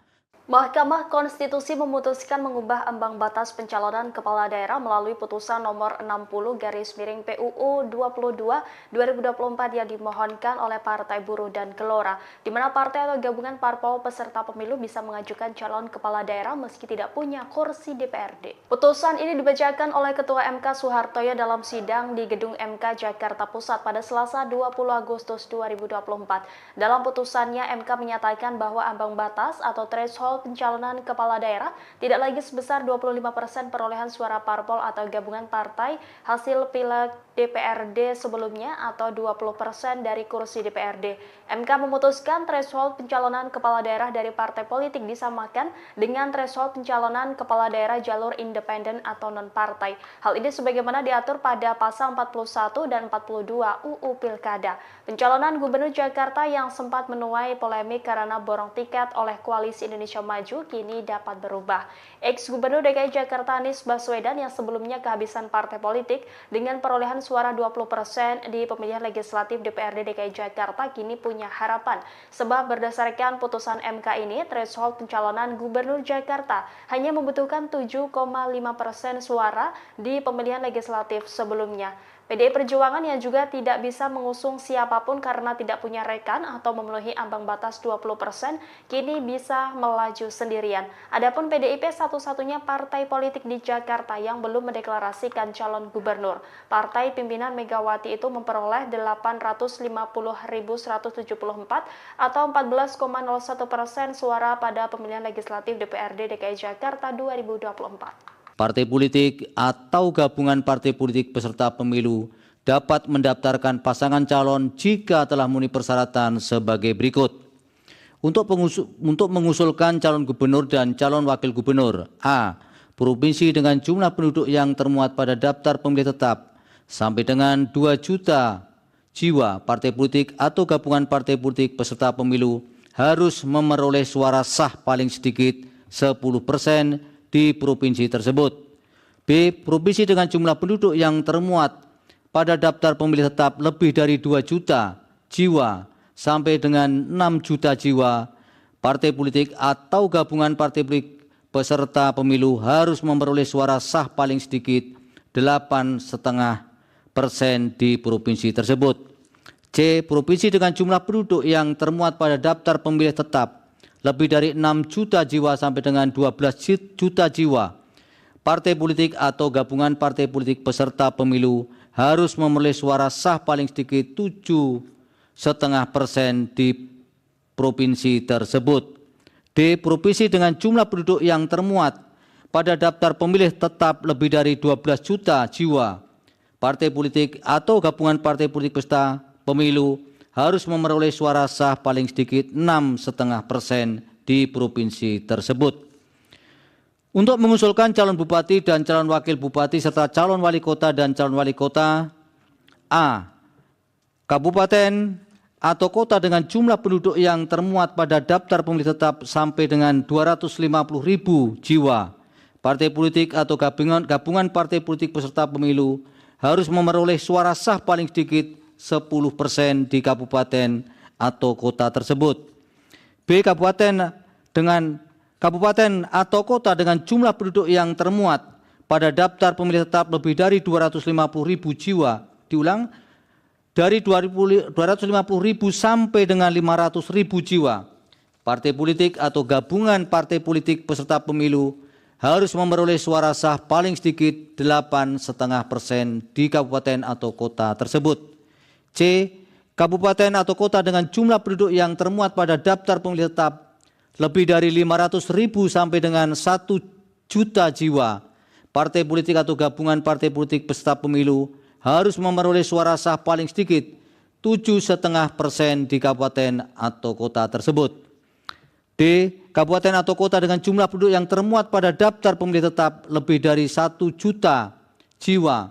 Mahkamah Konstitusi memutuskan mengubah ambang batas pencalonan kepala daerah melalui putusan nomor 60/PUU 22/2024 yang dimohonkan oleh Partai Buruh dan Gelora, di mana partai atau gabungan parpol peserta pemilu bisa mengajukan calon kepala daerah meski tidak punya kursi DPRD. Putusan ini dibacakan oleh Ketua MK Soehartoyo dalam sidang di Gedung MK Jakarta Pusat pada Selasa 20 Agustus 2024. Dalam putusannya, MK menyatakan bahwa ambang batas atau threshold pencalonan kepala daerah tidak lagi sebesar 25% perolehan suara parpol atau gabungan partai hasil pileg DPRD sebelumnya atau 20% dari kursi DPRD. MK memutuskan threshold pencalonan kepala daerah dari partai politik disamakan dengan threshold pencalonan kepala daerah jalur independen atau non-partai. Hal ini sebagaimana diatur pada pasal 41 dan 42 UU Pilkada. Pencalonan Gubernur Jakarta yang sempat menuai polemik karena borong tiket oleh Koalisi Indonesia Maju kini dapat berubah. Ex-Gubernur DKI Jakarta Anies Baswedan yang sebelumnya kehabisan partai politik dengan perolehan suara 20% di pemilihan legislatif DPRD DKI Jakarta kini punya harapan. Sebab berdasarkan putusan MK ini, threshold pencalonan Gubernur Jakarta hanya membutuhkan 7,5% suara di pemilihan legislatif sebelumnya. PDI Perjuangan yang juga tidak bisa mengusung siapapun karena tidak punya rekan atau memenuhi ambang batas 20%, kini bisa melaju sendirian. Adapun PDIP satu-satunya partai politik di Jakarta yang belum mendeklarasikan calon gubernur. Partai pimpinan Megawati itu memperoleh 850.174 atau 14,01% suara pada pemilihan legislatif DPRD DKI Jakarta 2024. Partai politik atau gabungan partai politik peserta pemilu dapat mendaftarkan pasangan calon jika telah memenuhi persyaratan sebagai berikut. Untuk mengusulkan calon gubernur dan calon wakil gubernur. A. Provinsi dengan jumlah penduduk yang termuat pada daftar pemilih tetap sampai dengan 2 juta jiwa. Partai politik atau gabungan partai politik peserta pemilu harus memperoleh suara sah paling sedikit 10% di provinsi tersebut. B. Provinsi dengan jumlah penduduk yang termuat pada daftar pemilih tetap lebih dari 2 juta jiwa sampai dengan 6 juta jiwa. Partai politik atau gabungan partai politik peserta pemilu harus memperoleh suara sah paling sedikit 8,5% di provinsi tersebut. C. Provinsi dengan jumlah penduduk yang termuat pada daftar pemilih tetap lebih dari 6 juta jiwa sampai dengan 12 juta jiwa. Partai politik atau gabungan partai politik peserta pemilu harus memperoleh suara sah paling sedikit 7,5% di provinsi tersebut. D. Provinsi dengan jumlah penduduk yang termuat pada daftar pemilih tetap lebih dari 12 juta jiwa. Partai politik atau gabungan partai politik peserta pemilu harus memperoleh suara sah paling sedikit 6,5% di provinsi tersebut. Untuk mengusulkan calon bupati dan calon wakil bupati serta calon wali kota dan calon wali kota. A. Kabupaten atau kota dengan jumlah penduduk yang termuat pada daftar pemilih tetap sampai dengan 250.000 jiwa. Partai politik atau gabungan partai politik peserta pemilu harus memperoleh suara sah paling sedikit 10% di kabupaten atau kota tersebut. B. Kabupaten atau kota dengan jumlah penduduk yang termuat pada daftar pemilih tetap lebih dari 250.000 jiwa. Diulang, dari 250.000 sampai dengan 500.000 jiwa. Partai politik atau gabungan partai politik peserta pemilu harus memperoleh suara sah paling sedikit 8,5% di kabupaten atau kota tersebut. C. Kabupaten atau kota dengan jumlah penduduk yang termuat pada daftar pemilih tetap lebih dari 500.000 sampai dengan 1 juta jiwa. Partai politik atau gabungan partai politik peserta pemilu harus memperoleh suara sah paling sedikit 7,5% di kabupaten atau kota tersebut. D. Kabupaten atau kota dengan jumlah penduduk yang termuat pada daftar pemilih tetap lebih dari 1 juta jiwa.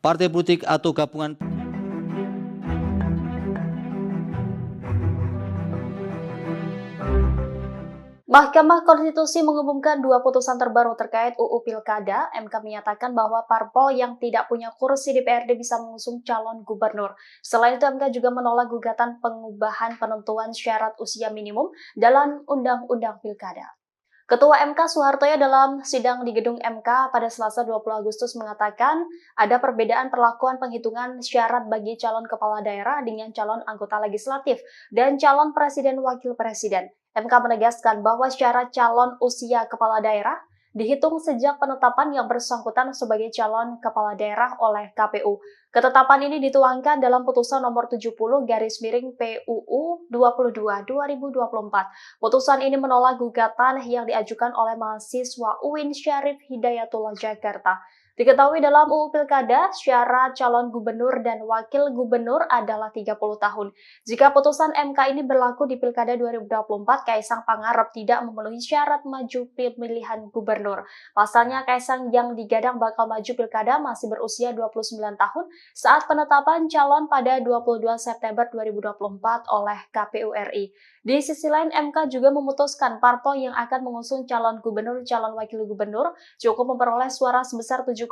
Partai politik atau gabungan Mahkamah Konstitusi mengumumkan dua putusan terbaru terkait UU Pilkada. MK menyatakan bahwa parpol yang tidak punya kursi DPRD bisa mengusung calon gubernur. Selain itu, MK juga menolak gugatan pengubahan penentuan syarat usia minimum dalam Undang-Undang Pilkada. Ketua MK Soehartoyo dalam sidang di gedung MK pada Selasa 20 Agustus mengatakan ada perbedaan perlakuan penghitungan syarat bagi calon kepala daerah dengan calon anggota legislatif dan calon presiden wakil presiden. MK menegaskan bahwa syarat calon usia kepala daerah dihitung sejak penetapan yang bersangkutan sebagai calon kepala daerah oleh KPU. Ketetapan ini dituangkan dalam putusan nomor 70/PUU 22/2024. Putusan ini menolak gugatan yang diajukan oleh mahasiswa UIN Syarif Hidayatullah Jakarta. Diketahui dalam UU Pilkada, syarat calon gubernur dan wakil gubernur adalah 30 tahun. Jika putusan MK ini berlaku di Pilkada 2024, Kaisang Pangarep tidak memenuhi syarat maju pemilihan gubernur. Pasalnya, Kaisang yang digadang bakal maju Pilkada masih berusia 29 tahun saat penetapan calon pada 22 September 2024 oleh KPU RI. Di sisi lain, MK juga memutuskan parpol yang akan mengusung calon gubernur, calon wakil gubernur cukup memperoleh suara sebesar 7,5%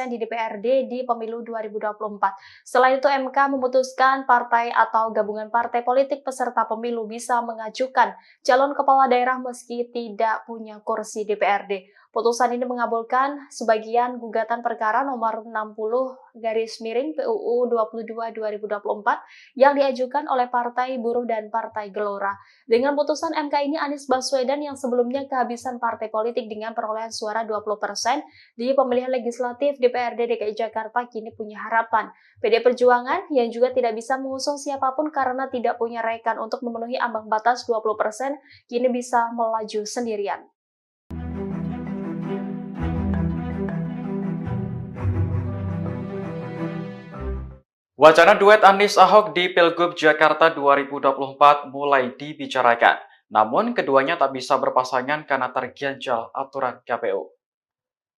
di DPRD di pemilu 2024. Selain itu, MK memutuskan partai atau gabungan partai politik peserta pemilu bisa mengajukan calon kepala daerah meski tidak punya kursi DPRD. Putusan ini mengabulkan sebagian gugatan perkara nomor 60/PUU 22/2024 yang diajukan oleh Partai Buruh dan Partai Gelora. Dengan putusan MK ini, Anies Baswedan yang sebelumnya kehabisan partai politik dengan perolehan suara 20% di pemilihan legislatif DPRD DKI Jakarta kini punya harapan. PD Perjuangan yang juga tidak bisa mengusung siapapun karena tidak punya rekan untuk memenuhi ambang batas 20% kini bisa melaju sendirian. Wacana duet Anies Ahok di Pilgub Jakarta 2024 mulai dibicarakan. Namun keduanya tak bisa berpasangan karena terganjal aturan KPU.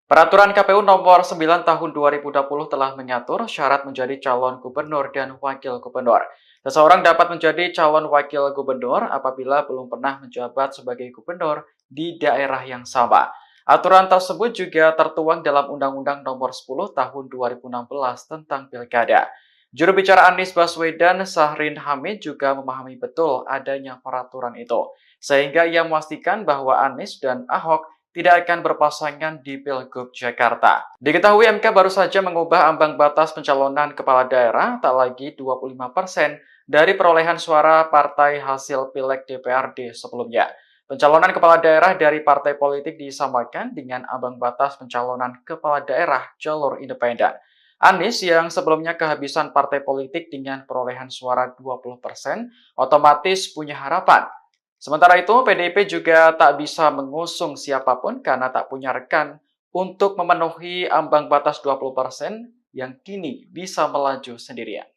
Peraturan KPU nomor 9 tahun 2020 telah mengatur syarat menjadi calon gubernur dan wakil gubernur. Seseorang dapat menjadi calon wakil gubernur apabila belum pernah menjabat sebagai gubernur di daerah yang sama. Aturan tersebut juga tertuang dalam Undang-Undang nomor 10 tahun 2016 tentang Pilkada. Juru bicara Anies Baswedan, Syahrin Hamid, juga memahami betul adanya peraturan itu, sehingga ia memastikan bahwa Anies dan Ahok tidak akan berpasangan di Pilgub Jakarta. Diketahui MK baru saja mengubah ambang batas pencalonan kepala daerah tak lagi 25% dari perolehan suara partai hasil Pileg DPRD sebelumnya. Pencalonan kepala daerah dari partai politik disamakan dengan ambang batas pencalonan kepala daerah jalur independen. Anies yang sebelumnya kehabisan partai politik dengan perolehan suara 20% otomatis punya harapan. Sementara itu, PDIP juga tak bisa mengusung siapapun karena tak punya rekan untuk memenuhi ambang batas 20% yang kini bisa melaju sendirian.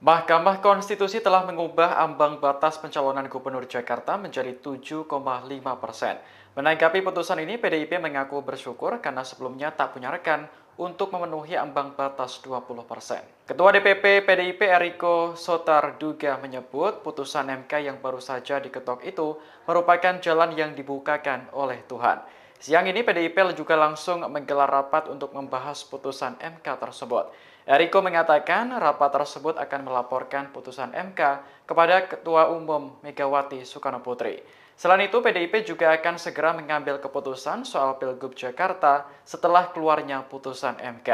Mahkamah Konstitusi telah mengubah ambang batas pencalonan Gubernur Jakarta menjadi 7,5%. Menanggapi putusan ini, PDIP mengaku bersyukur karena sebelumnya tak punya rekan untuk memenuhi ambang batas 20%. Ketua DPP PDIP Eriko Sotarduga menyebut putusan MK yang baru saja diketok itu merupakan jalan yang dibukakan oleh Tuhan. Siang ini PDIP juga langsung menggelar rapat untuk membahas putusan MK tersebut. Eriko mengatakan rapat tersebut akan melaporkan putusan MK kepada Ketua Umum Megawati Soekarno Putri. Selain itu, PDIP juga akan segera mengambil keputusan soal Pilgub Jakarta setelah keluarnya putusan MK.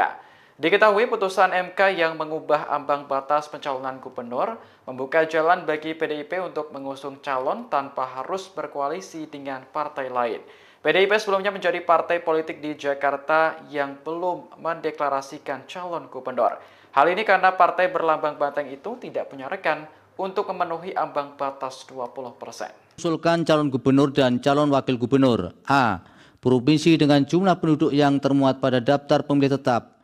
Diketahui putusan MK yang mengubah ambang batas pencalonan gubernur membuka jalan bagi PDIP untuk mengusung calon tanpa harus berkoalisi dengan partai lain. PDIP sebelumnya menjadi partai politik di Jakarta yang belum mendeklarasikan calon gubernur. Hal ini karena partai berlambang banteng itu tidak punya rekan untuk memenuhi ambang batas 20%. Usulkan calon gubernur dan calon wakil gubernur. A. Provinsi dengan jumlah penduduk yang termuat pada daftar pemilih tetap.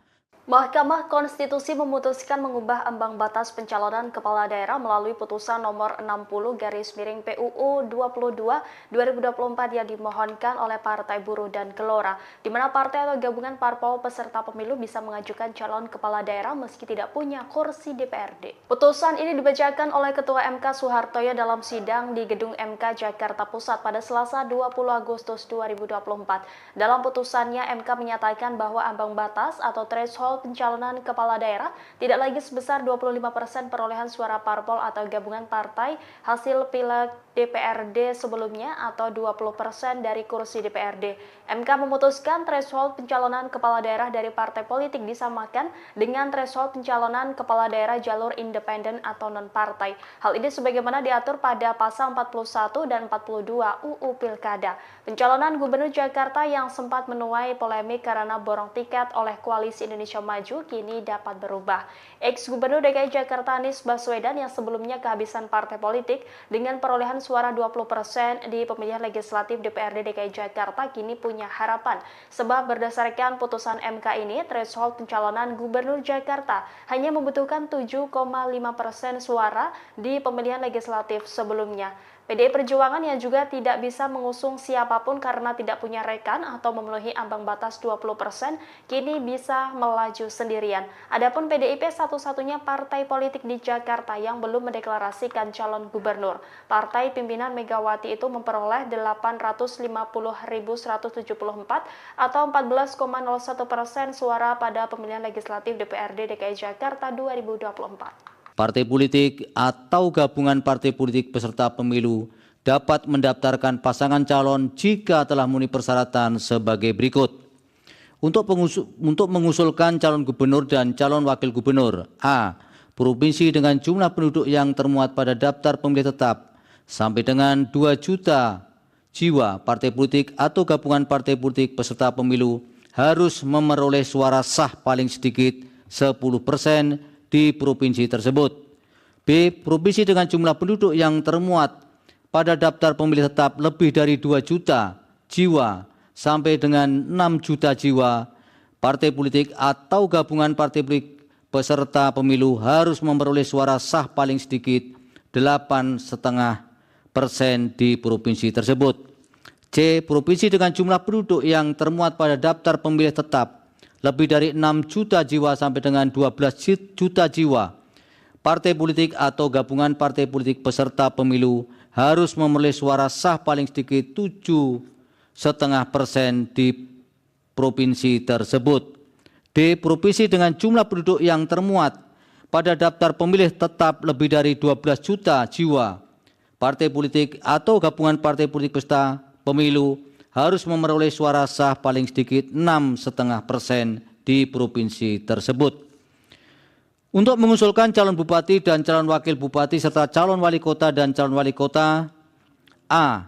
Mahkamah Konstitusi memutuskan mengubah ambang batas pencalonan kepala daerah melalui putusan nomor 60/PUU 22/2024 yang dimohonkan oleh Partai Buruh dan Gelora, di mana partai atau gabungan parpol peserta pemilu bisa mengajukan calon kepala daerah meski tidak punya kursi DPRD. Putusan ini dibacakan oleh Ketua MK Soehartoyo dalam sidang di Gedung MK Jakarta Pusat pada Selasa 20 Agustus 2024. Dalam putusannya, MK menyatakan bahwa ambang batas atau threshold pencalonan kepala daerah tidak lagi sebesar 25% perolehan suara parpol atau gabungan partai hasil pileg DPRD sebelumnya atau 20% dari kursi DPRD. MK memutuskan threshold pencalonan kepala daerah dari partai politik disamakan dengan threshold pencalonan kepala daerah jalur independen atau non-partai. Hal ini sebagaimana diatur pada pasal 41 dan 42 UU Pilkada. Pencalonan Gubernur Jakarta yang sempat menuai polemik karena borong tiket oleh Koalisi Indonesia Maju kini dapat berubah. Ex-Gubernur DKI Jakarta Anies Baswedan yang sebelumnya kehabisan partai politik dengan perolehan suara 20% di pemilihan legislatif DPRD DKI Jakarta kini punya harapan. Sebab berdasarkan putusan MK ini, threshold pencalonan Gubernur Jakarta hanya membutuhkan 7,5% suara di pemilihan legislatif sebelumnya. PDI Perjuangan yang juga tidak bisa mengusung siapapun karena tidak punya rekan atau memenuhi ambang batas 20%, kini bisa melaju sendirian. Adapun PDIP satu-satunya partai politik di Jakarta yang belum mendeklarasikan calon gubernur. Partai pimpinan Megawati itu memperoleh 850.174 atau 14,01% suara pada pemilihan legislatif DPRD DKI Jakarta 2024. Partai politik atau gabungan partai politik peserta pemilu dapat mendaftarkan pasangan calon jika telah memenuhi persyaratan sebagai berikut. Untuk mengusulkan calon gubernur dan calon wakil gubernur: A. Provinsi dengan jumlah penduduk yang termuat pada daftar pemilih tetap sampai dengan 2 juta jiwa. Partai politik atau gabungan partai politik peserta pemilu harus memperoleh suara sah paling sedikit 10% di provinsi tersebut. B. Provinsi dengan jumlah penduduk yang termuat pada daftar pemilih tetap lebih dari 2 juta jiwa sampai dengan 6 juta jiwa. Partai politik atau gabungan partai politik peserta pemilu harus memperoleh suara sah paling sedikit 8,5% di provinsi tersebut. C. Provinsi dengan jumlah penduduk yang termuat pada daftar pemilih tetap lebih dari 6 juta jiwa sampai dengan 12 juta jiwa. Partai politik atau gabungan partai politik peserta pemilu harus memperoleh suara sah paling sedikit 7,5% di provinsi tersebut. D. Provinsi dengan jumlah penduduk yang termuat pada daftar pemilih tetap lebih dari 12 juta jiwa. Partai politik atau gabungan partai politik peserta pemilu harus memperoleh suara sah paling sedikit 6,5% di provinsi tersebut. Untuk mengusulkan calon bupati dan calon wakil bupati serta calon wali kota dan calon wali kota: A.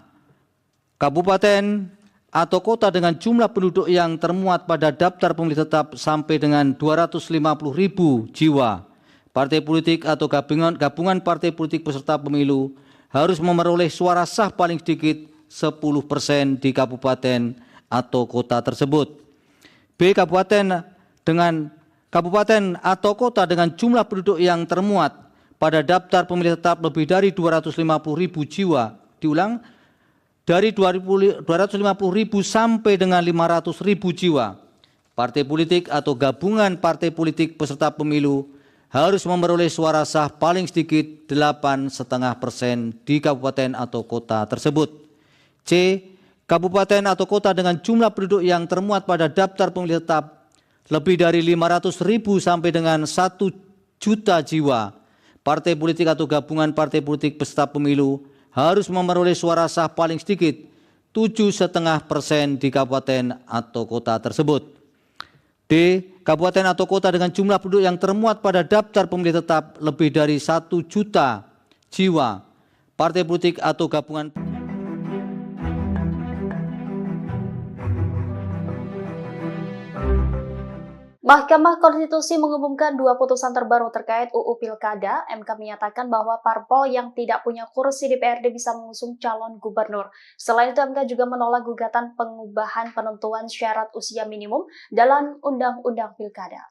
Kabupaten atau kota dengan jumlah penduduk yang termuat pada daftar pemilih tetap sampai dengan 250.000 jiwa. Partai politik atau gabungan partai politik peserta pemilu harus memperoleh suara sah paling sedikit 10% di kabupaten atau kota tersebut. B. Kabupaten atau kota dengan jumlah penduduk yang termuat pada daftar pemilih tetap lebih dari 250.000 jiwa. Diulang, dari 250.000 sampai dengan 500.000 jiwa. Partai politik atau gabungan partai politik peserta pemilu harus memperoleh suara sah paling sedikit 8,5% di kabupaten atau kota tersebut. C. Kabupaten atau kota dengan jumlah penduduk yang termuat pada daftar pemilih tetap lebih dari 500.000 sampai dengan 1 juta jiwa. Partai politik atau gabungan partai politik peserta pemilu harus memperoleh suara sah paling sedikit 7,5% di kabupaten atau kota tersebut. D. Kabupaten atau kota dengan jumlah penduduk yang termuat pada daftar pemilih tetap lebih dari 1 juta jiwa. Partai politik atau gabungan Mahkamah Konstitusi mengumumkan 2 putusan terbaru terkait UU Pilkada. MK menyatakan bahwa parpol yang tidak punya kursi DPRD bisa mengusung calon gubernur. Selain itu, MK juga menolak gugatan pengubahan penentuan syarat usia minimum dalam Undang-Undang Pilkada.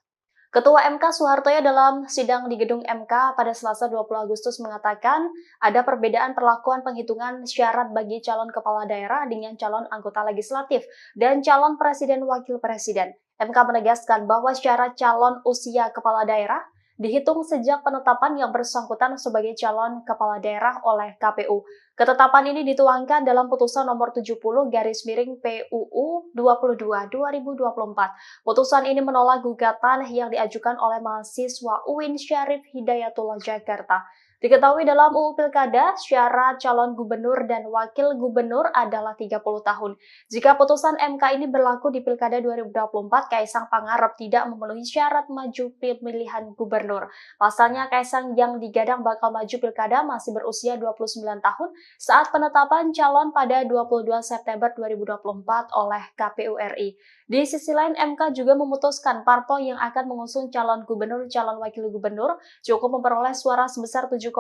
Ketua MK Soehartoyo dalam sidang di gedung MK pada Selasa 20 Agustus mengatakan ada perbedaan perlakuan penghitungan syarat bagi calon kepala daerah dengan calon anggota legislatif dan calon presiden wakil presiden. MK menegaskan bahwa syarat calon usia kepala daerah dihitung sejak penetapan yang bersangkutan sebagai calon kepala daerah oleh KPU. Ketetapan ini dituangkan dalam putusan nomor 70/PUU 22/2024. Putusan ini menolak gugatan yang diajukan oleh mahasiswa UIN Syarif Hidayatullah Jakarta. Diketahui dalam UU Pilkada, syarat calon gubernur dan wakil gubernur adalah 30 tahun. Jika putusan MK ini berlaku di Pilkada 2024, Kaisang Pangarep tidak memenuhi syarat maju pemilihan gubernur. Pasalnya, Kaisang yang digadang bakal maju Pilkada masih berusia 29 tahun saat penetapan calon pada 22 September 2024 oleh KPU RI. Di sisi lain, MK juga memutuskan parpol yang akan mengusung calon gubernur, calon wakil gubernur cukup memperoleh suara sebesar 7,5%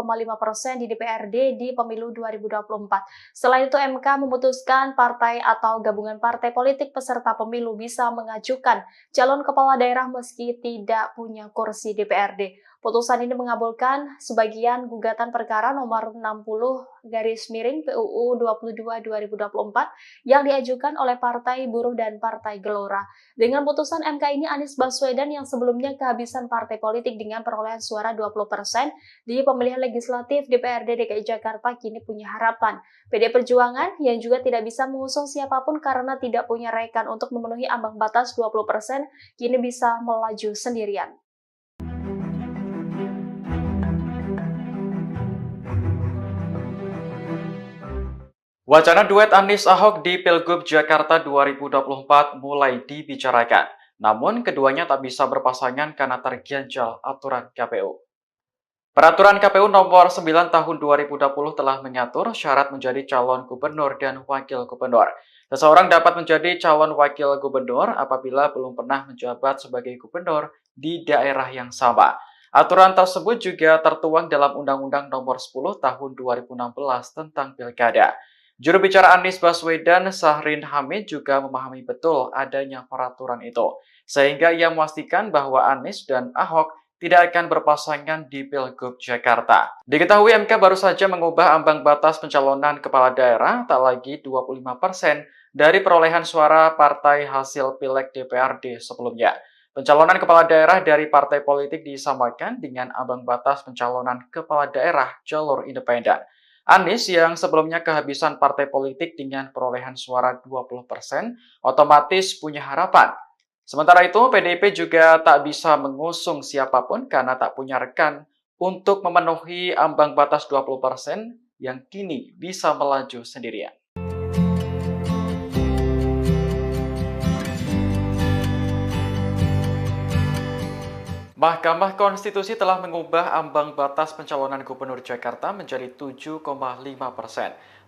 di DPRD di pemilu 2024. Selain itu, MK memutuskan partai atau gabungan partai politik peserta pemilu bisa mengajukan calon kepala daerah meski tidak punya kursi DPRD. Putusan ini mengabulkan sebagian gugatan perkara nomor 60/PUU 22/2024 yang diajukan oleh Partai Buruh dan Partai Gelora. Dengan putusan MK ini, Anies Baswedan yang sebelumnya kehabisan partai politik dengan perolehan suara 20% di pemilihan legislatif DPRD DKI Jakarta kini punya harapan. PD Perjuangan yang juga tidak bisa mengusung siapapun karena tidak punya rekan untuk memenuhi ambang batas 20% kini bisa melaju sendirian. Wacana duet Anies Ahok di Pilgub Jakarta 2024 mulai dibicarakan. Namun keduanya tak bisa berpasangan karena terganjal aturan KPU. Peraturan KPU nomor 9 tahun 2020 telah mengatur syarat menjadi calon gubernur dan wakil gubernur. Seseorang dapat menjadi calon wakil gubernur apabila belum pernah menjabat sebagai gubernur di daerah yang sama. Aturan tersebut juga tertuang dalam Undang-Undang nomor 10 tahun 2016 tentang Pilkada. Juru bicara Anies Baswedan, Syahrin Hamid, juga memahami betul adanya peraturan itu, sehingga ia memastikan bahwa Anies dan Ahok tidak akan berpasangan di Pilgub Jakarta. Diketahui MK baru saja mengubah ambang batas pencalonan kepala daerah tak lagi 25% dari perolehan suara partai hasil Pileg DPRD sebelumnya. Pencalonan kepala daerah dari partai politik disamakan dengan ambang batas pencalonan kepala daerah jalur independen. Anies yang sebelumnya kehabisan partai politik dengan perolehan suara 20% otomatis punya harapan. Sementara itu, PDIP juga tak bisa mengusung siapapun karena tak punya rekan untuk memenuhi ambang batas 20% yang kini bisa melaju sendirian. Mahkamah Konstitusi telah mengubah ambang batas pencalonan Gubernur Jakarta menjadi 7,5%.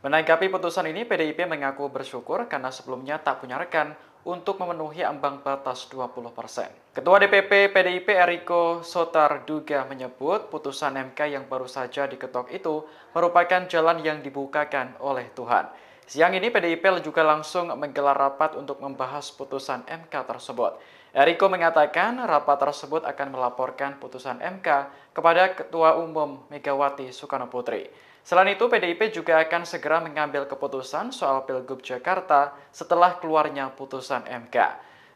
Menanggapi putusan ini, PDIP mengaku bersyukur karena sebelumnya tak punya rekan untuk memenuhi ambang batas 20%. Ketua DPP PDIP Eriko Sotarduga menyebut putusan MK yang baru saja diketok itu merupakan jalan yang dibukakan oleh Tuhan. Siang ini PDIP juga langsung menggelar rapat untuk membahas putusan MK tersebut. Eriko mengatakan rapat tersebut akan melaporkan putusan MK kepada Ketua Umum Megawati Soekarno Putri. Selain itu, PDIP juga akan segera mengambil keputusan soal Pilgub Jakarta setelah keluarnya putusan MK.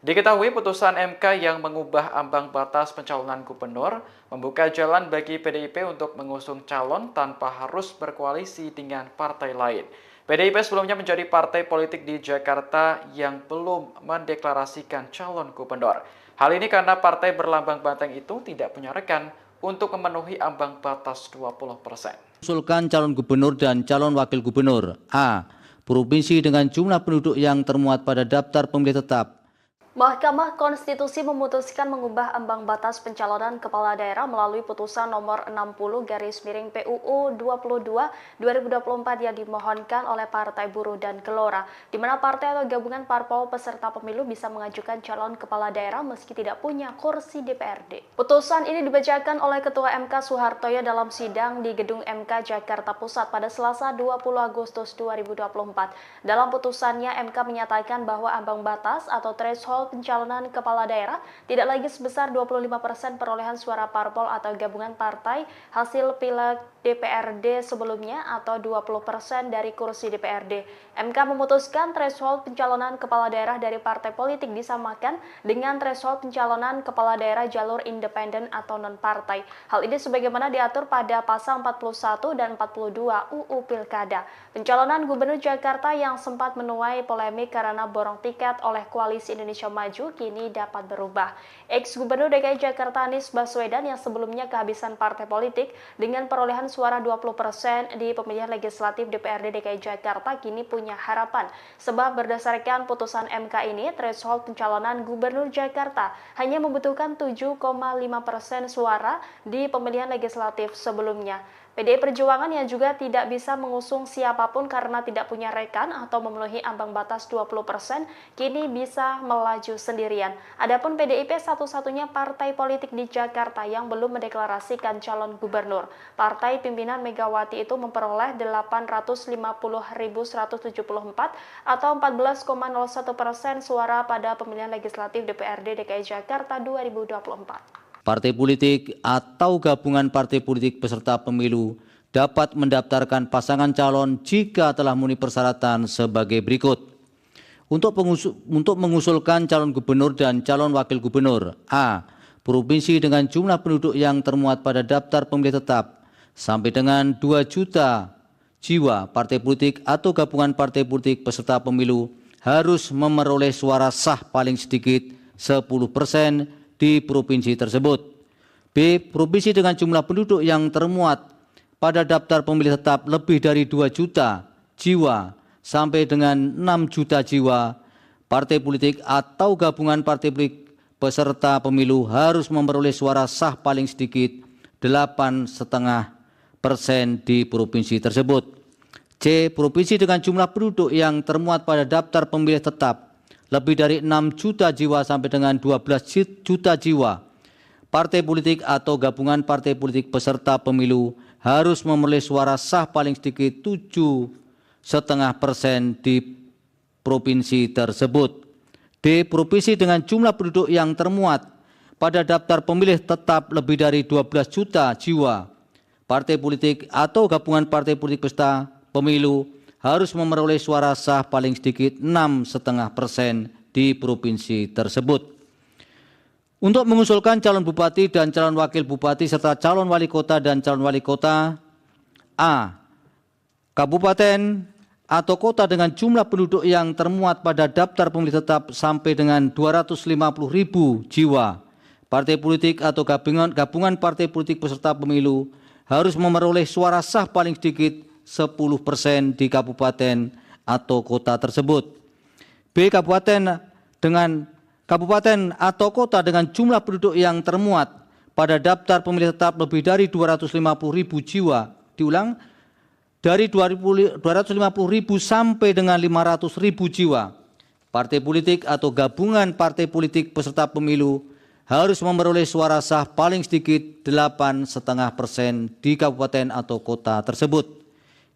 Diketahui putusan MK yang mengubah ambang batas pencalonan gubernur membuka jalan bagi PDIP untuk mengusung calon tanpa harus berkoalisi dengan partai lain. PDIP sebelumnya menjadi partai politik di Jakarta yang belum mendeklarasikan calon gubernur. Hal ini karena partai berlambang banteng itu tidak punya rekan untuk memenuhi ambang batas 20%. Usulkan calon gubernur dan calon wakil gubernur. A. Provinsi dengan jumlah penduduk yang termuat pada daftar pemilih tetap. Mahkamah Konstitusi memutuskan mengubah ambang batas pencalonan kepala daerah melalui putusan nomor 60/PUU 22/2024 yang dimohonkan oleh Partai Buruh dan Gelora, di mana partai atau gabungan parpol peserta pemilu bisa mengajukan calon kepala daerah meski tidak punya kursi DPRD. Putusan ini dibacakan oleh Ketua MK Soehartoyo dalam sidang di Gedung MK Jakarta Pusat pada Selasa 20 Agustus 2024. Dalam putusannya, MK menyatakan bahwa ambang batas atau threshold threshold pencalonan kepala daerah tidak lagi sebesar 25% perolehan suara parpol atau gabungan partai hasil pileg DPRD sebelumnya atau 20% dari kursi DPRD. MK memutuskan threshold pencalonan kepala daerah dari partai politik disamakan dengan threshold pencalonan kepala daerah jalur independen atau non-partai. Hal ini sebagaimana diatur pada pasal 41 dan 42 UU Pilkada. Pencalonan Gubernur Jakarta yang sempat menuai polemik karena borong tiket oleh Koalisi Indonesia Maju kini dapat berubah. Ex-Gubernur DKI Jakarta Anies Baswedan yang sebelumnya kehabisan partai politik dengan perolehan suara 20% di pemilihan legislatif DPRD DKI Jakarta kini punya harapan. Sebab berdasarkan putusan MK ini, threshold pencalonan Gubernur Jakarta hanya membutuhkan 7,5% suara di pemilihan legislatif sebelumnya. PDI Perjuangan yang juga tidak bisa mengusung siapapun karena tidak punya rekan atau memenuhi ambang batas 20%, kini bisa melaju sendirian. Adapun PDIP satu-satunya partai politik di Jakarta yang belum mendeklarasikan calon gubernur. Partai pimpinan Megawati itu memperoleh 850.174 atau 14,01% suara pada pemilihan legislatif DPRD DKI Jakarta 2024. Partai politik atau gabungan partai politik peserta pemilu dapat mendaftarkan pasangan calon jika telah memenuhi persyaratan sebagai berikut. Untuk mengusulkan calon gubernur dan calon wakil gubernur, A. Provinsi dengan jumlah penduduk yang termuat pada daftar pemilih tetap sampai dengan 2 juta jiwa, partai politik atau gabungan partai politik peserta pemilu harus memperoleh suara sah paling sedikit 10% di provinsi tersebut. B. Provinsi dengan jumlah penduduk yang termuat pada daftar pemilih tetap lebih dari 2 juta jiwa sampai dengan 6 juta jiwa, partai politik atau gabungan partai politik peserta pemilu harus memperoleh suara sah paling sedikit 8,5% di provinsi tersebut. C. Provinsi dengan jumlah penduduk yang termuat pada daftar pemilih tetap lebih dari 6 juta jiwa sampai dengan 12 juta jiwa, partai politik atau gabungan partai politik peserta pemilu harus memperoleh suara sah paling sedikit 7,5% di provinsi tersebut. D. Provinsi dengan jumlah penduduk yang termuat pada daftar pemilih tetap lebih dari 12 juta jiwa, partai politik atau gabungan partai politik peserta pemilu harus memperoleh suara sah paling sedikit 6,5% di provinsi tersebut. Untuk mengusulkan calon bupati dan calon wakil bupati serta calon wali kota dan calon wali kota, A. Kabupaten atau kota dengan jumlah penduduk yang termuat pada daftar pemilih tetap sampai dengan 250.000 jiwa, partai politik atau gabungan partai politik peserta pemilu harus memperoleh suara sah paling sedikit 10% di kabupaten atau kota tersebut. B. Kabupaten atau kota dengan jumlah penduduk yang termuat pada daftar pemilih tetap lebih dari 250.000 jiwa. Diulang, dari 250.000 sampai dengan 500.000 jiwa. Partai politik atau gabungan partai politik peserta pemilu harus memperoleh suara sah paling sedikit 8,5% di kabupaten atau kota tersebut.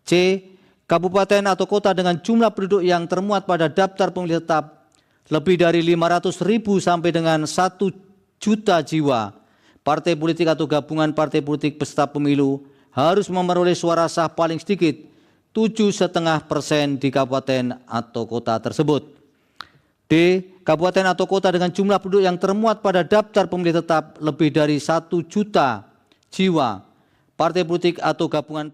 C. Kabupaten atau kota dengan jumlah penduduk yang termuat pada daftar pemilih tetap lebih dari 500.000 sampai dengan 1 juta jiwa, partai politik atau gabungan partai politik peserta pemilu harus memperoleh suara sah paling sedikit 7,5% di kabupaten atau kota tersebut. D. Kabupaten atau kota dengan jumlah penduduk yang termuat pada daftar pemilih tetap lebih dari 1 juta jiwa, partai politik atau gabungan.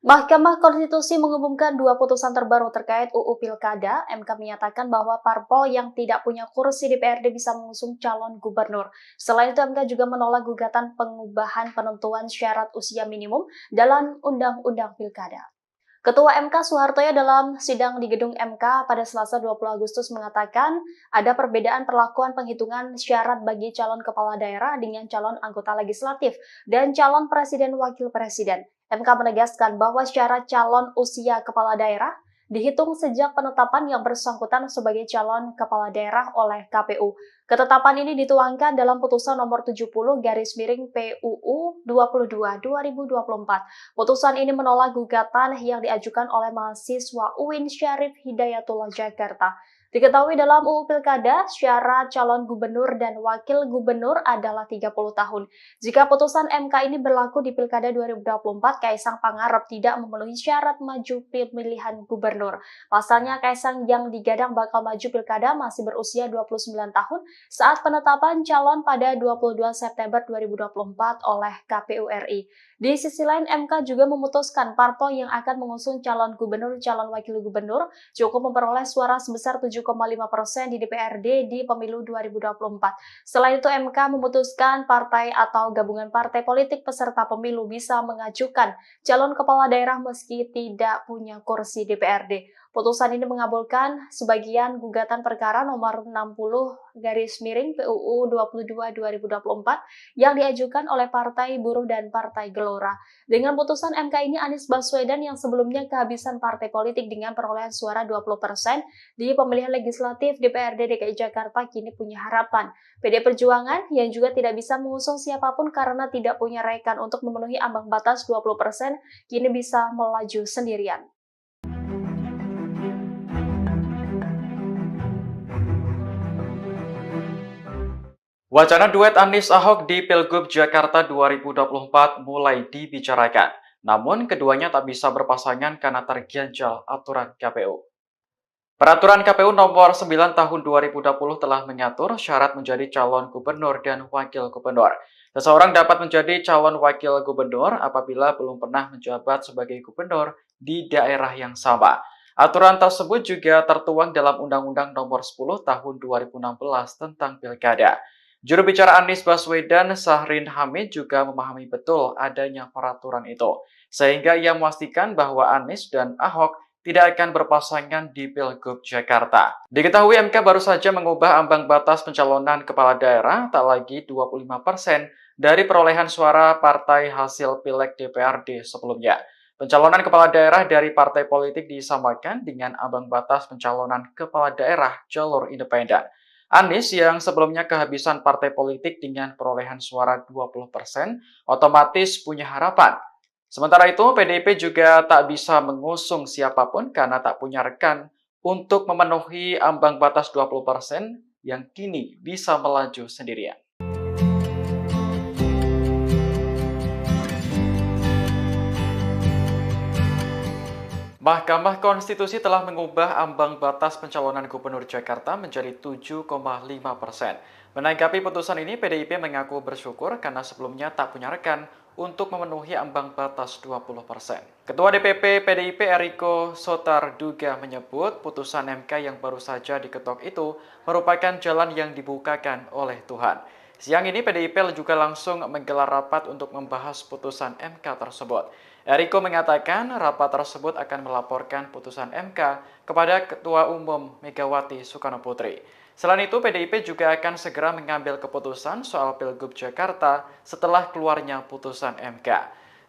Mahkamah Konstitusi mengumumkan 2 putusan terbaru terkait UU Pilkada. MK menyatakan bahwa parpol yang tidak punya kursi DPRD bisa mengusung calon gubernur. Selain itu, MK juga menolak gugatan pengubahan penentuan syarat usia minimum dalam Undang-Undang Pilkada. Ketua MK Soehartoyo dalam sidang di gedung MK pada Selasa 20 Agustus mengatakan ada perbedaan perlakuan penghitungan syarat bagi calon kepala daerah dengan calon anggota legislatif dan calon presiden wakil presiden. MK menegaskan bahwa syarat calon usia kepala daerah dihitung sejak penetapan yang bersangkutan sebagai calon kepala daerah oleh KPU. Ketetapan ini dituangkan dalam putusan nomor 70/PUU 22/2024. Putusan ini menolak gugatan yang diajukan oleh mahasiswa UIN Syarif Hidayatullah Jakarta. Diketahui dalam UU Pilkada, syarat calon gubernur dan wakil gubernur adalah 30 tahun. Jika putusan MK ini berlaku di Pilkada 2024, Kaisang Pangarep tidak memenuhi syarat maju pemilihan gubernur. Pasalnya, Kaisang yang digadang bakal maju Pilkada masih berusia 29 tahun saat penetapan calon pada 22 September 2024 oleh KPU RI. Di sisi lain, MK juga memutuskan parpol yang akan mengusung calon gubernur, calon wakil gubernur cukup memperoleh suara sebesar 7,5% di DPRD di pemilu 2024. Selain itu, MK memutuskan partai atau gabungan partai politik peserta pemilu bisa mengajukan calon kepala daerah meski tidak punya kursi DPRD. Putusan ini mengabulkan sebagian gugatan perkara nomor 60/PUU 22/2024 yang diajukan oleh Partai Buruh dan Partai Gelora. Dengan putusan MK ini, Anies Baswedan yang sebelumnya kehabisan partai politik dengan perolehan suara 20% di pemilihan legislatif DPRD DKI Jakarta kini punya harapan. PD Perjuangan yang juga tidak bisa mengusung siapapun karena tidak punya rekan untuk memenuhi ambang batas 20% kini bisa melaju sendirian. Wacana duet Anies Ahok di Pilgub Jakarta 2024 mulai dibicarakan. Namun keduanya tak bisa berpasangan karena terganjal aturan KPU. Peraturan KPU nomor 9 tahun 2020 telah mengatur syarat menjadi calon gubernur dan wakil gubernur. Seseorang dapat menjadi calon wakil gubernur apabila belum pernah menjabat sebagai gubernur di daerah yang sama. Aturan tersebut juga tertuang dalam Undang-Undang nomor 10 tahun 2016 tentang Pilkada. Juru bicara Anies Baswedan, Syahrin Hamid, juga memahami betul adanya peraturan itu, sehingga ia memastikan bahwa Anies dan Ahok tidak akan berpasangan di Pilgub Jakarta. Diketahui MK baru saja mengubah ambang batas pencalonan kepala daerah tak lagi 25% dari perolehan suara partai hasil Pileg DPRD sebelumnya. Pencalonan kepala daerah dari partai politik disamakan dengan ambang batas pencalonan kepala daerah jalur independen. Anies yang sebelumnya kehabisan partai politik dengan perolehan suara 20% otomatis punya harapan. Sementara itu, PDIP juga tak bisa mengusung siapapun karena tak punya rekan untuk memenuhi ambang batas 20% yang kini bisa melaju sendirian. Mahkamah Konstitusi telah mengubah ambang batas pencalonan Gubernur Jakarta menjadi 7,5%. Menanggapi putusan ini, PDIP mengaku bersyukur karena sebelumnya tak punya rekan untuk memenuhi ambang batas 20%. Ketua DPP PDIP Eriko Sotarduga menyebut putusan MK yang baru saja diketok itu merupakan jalan yang dibukakan oleh Tuhan. Siang ini PDIP juga langsung menggelar rapat untuk membahas putusan MK tersebut. Eriko mengatakan rapat tersebut akan melaporkan putusan MK kepada Ketua Umum Megawati Soekarno Putri. Selain itu, PDIP juga akan segera mengambil keputusan soal Pilgub Jakarta setelah keluarnya putusan MK.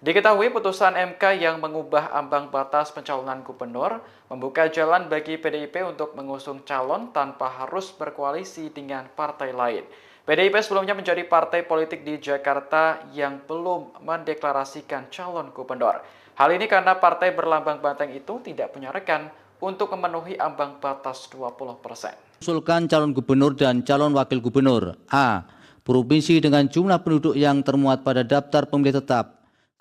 Diketahui putusan MK yang mengubah ambang batas pencalonan gubernur membuka jalan bagi PDIP untuk mengusung calon tanpa harus berkoalisi dengan partai lain. PDIP sebelumnya menjadi partai politik di Jakarta yang belum mendeklarasikan calon gubernur. Hal ini karena partai berlambang banteng itu tidak punya rekan untuk memenuhi ambang batas 20%. Usulkan calon gubernur dan calon wakil gubernur. A. Provinsi dengan jumlah penduduk yang termuat pada daftar pemilih tetap.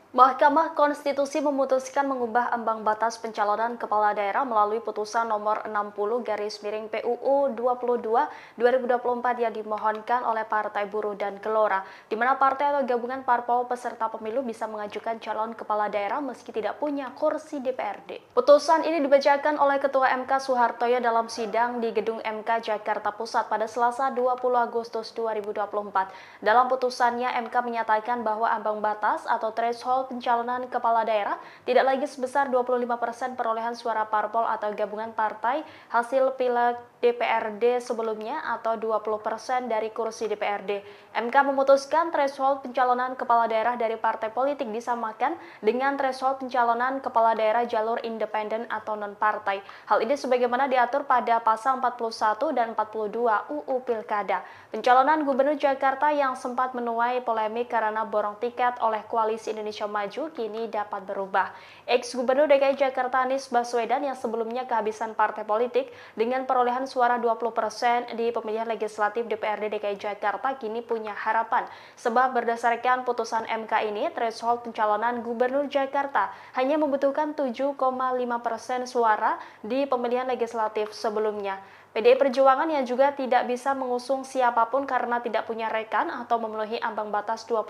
Mahkamah Konstitusi memutuskan mengubah ambang batas pencalonan kepala daerah melalui putusan nomor 60/PUU 22/2024 yang dimohonkan oleh Partai Buruh dan Gelora, di mana partai atau gabungan parpol peserta pemilu bisa mengajukan calon kepala daerah meski tidak punya kursi DPRD. Putusan ini dibacakan oleh Ketua MK Soehartoyo dalam sidang di Gedung MK Jakarta Pusat pada Selasa 20 Agustus 2024. Dalam putusannya, MK menyatakan bahwa ambang batas atau threshold pencalonan kepala daerah tidak lagi sebesar 25% perolehan suara parpol atau gabungan partai hasil Pileg DPRD sebelumnya atau 20% dari kursi DPRD. MK memutuskan threshold pencalonan kepala daerah dari partai politik disamakan dengan threshold pencalonan kepala daerah jalur independen atau non-partai. Hal ini sebagaimana diatur pada pasal 41 dan 42 UU Pilkada. Pencalonan Gubernur Jakarta yang sempat menuai polemik karena borong tiket oleh Koalisi Indonesia Maju kini dapat berubah. Ex-Gubernur DKI Jakarta Anies Baswedan yang sebelumnya kehabisan partai politik dengan perolehan suara 20% di pemilihan legislatif DPRD DKI Jakarta kini punya harapan. Sebab berdasarkan putusan MK ini, threshold pencalonan Gubernur Jakarta hanya membutuhkan 7,5% suara di pemilihan legislatif sebelumnya. PDI Perjuangan yang juga tidak bisa mengusung siapapun karena tidak punya rekan atau memenuhi ambang batas 20%,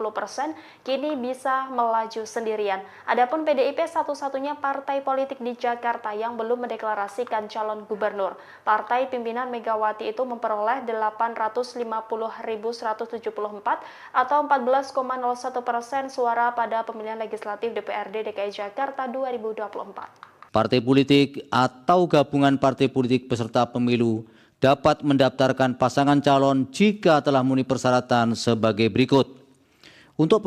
kini bisa melaju sendirian. Adapun PDIP satu-satunya partai politik di Jakarta yang belum mendeklarasikan calon gubernur. Partai pimpinan Megawati itu memperoleh 850.174 atau 14,01% suara pada pemilihan legislatif DPRD DKI Jakarta 2024. Partai politik atau gabungan partai politik peserta pemilu dapat mendaftarkan pasangan calon jika telah memenuhi persyaratan sebagai berikut. Untuk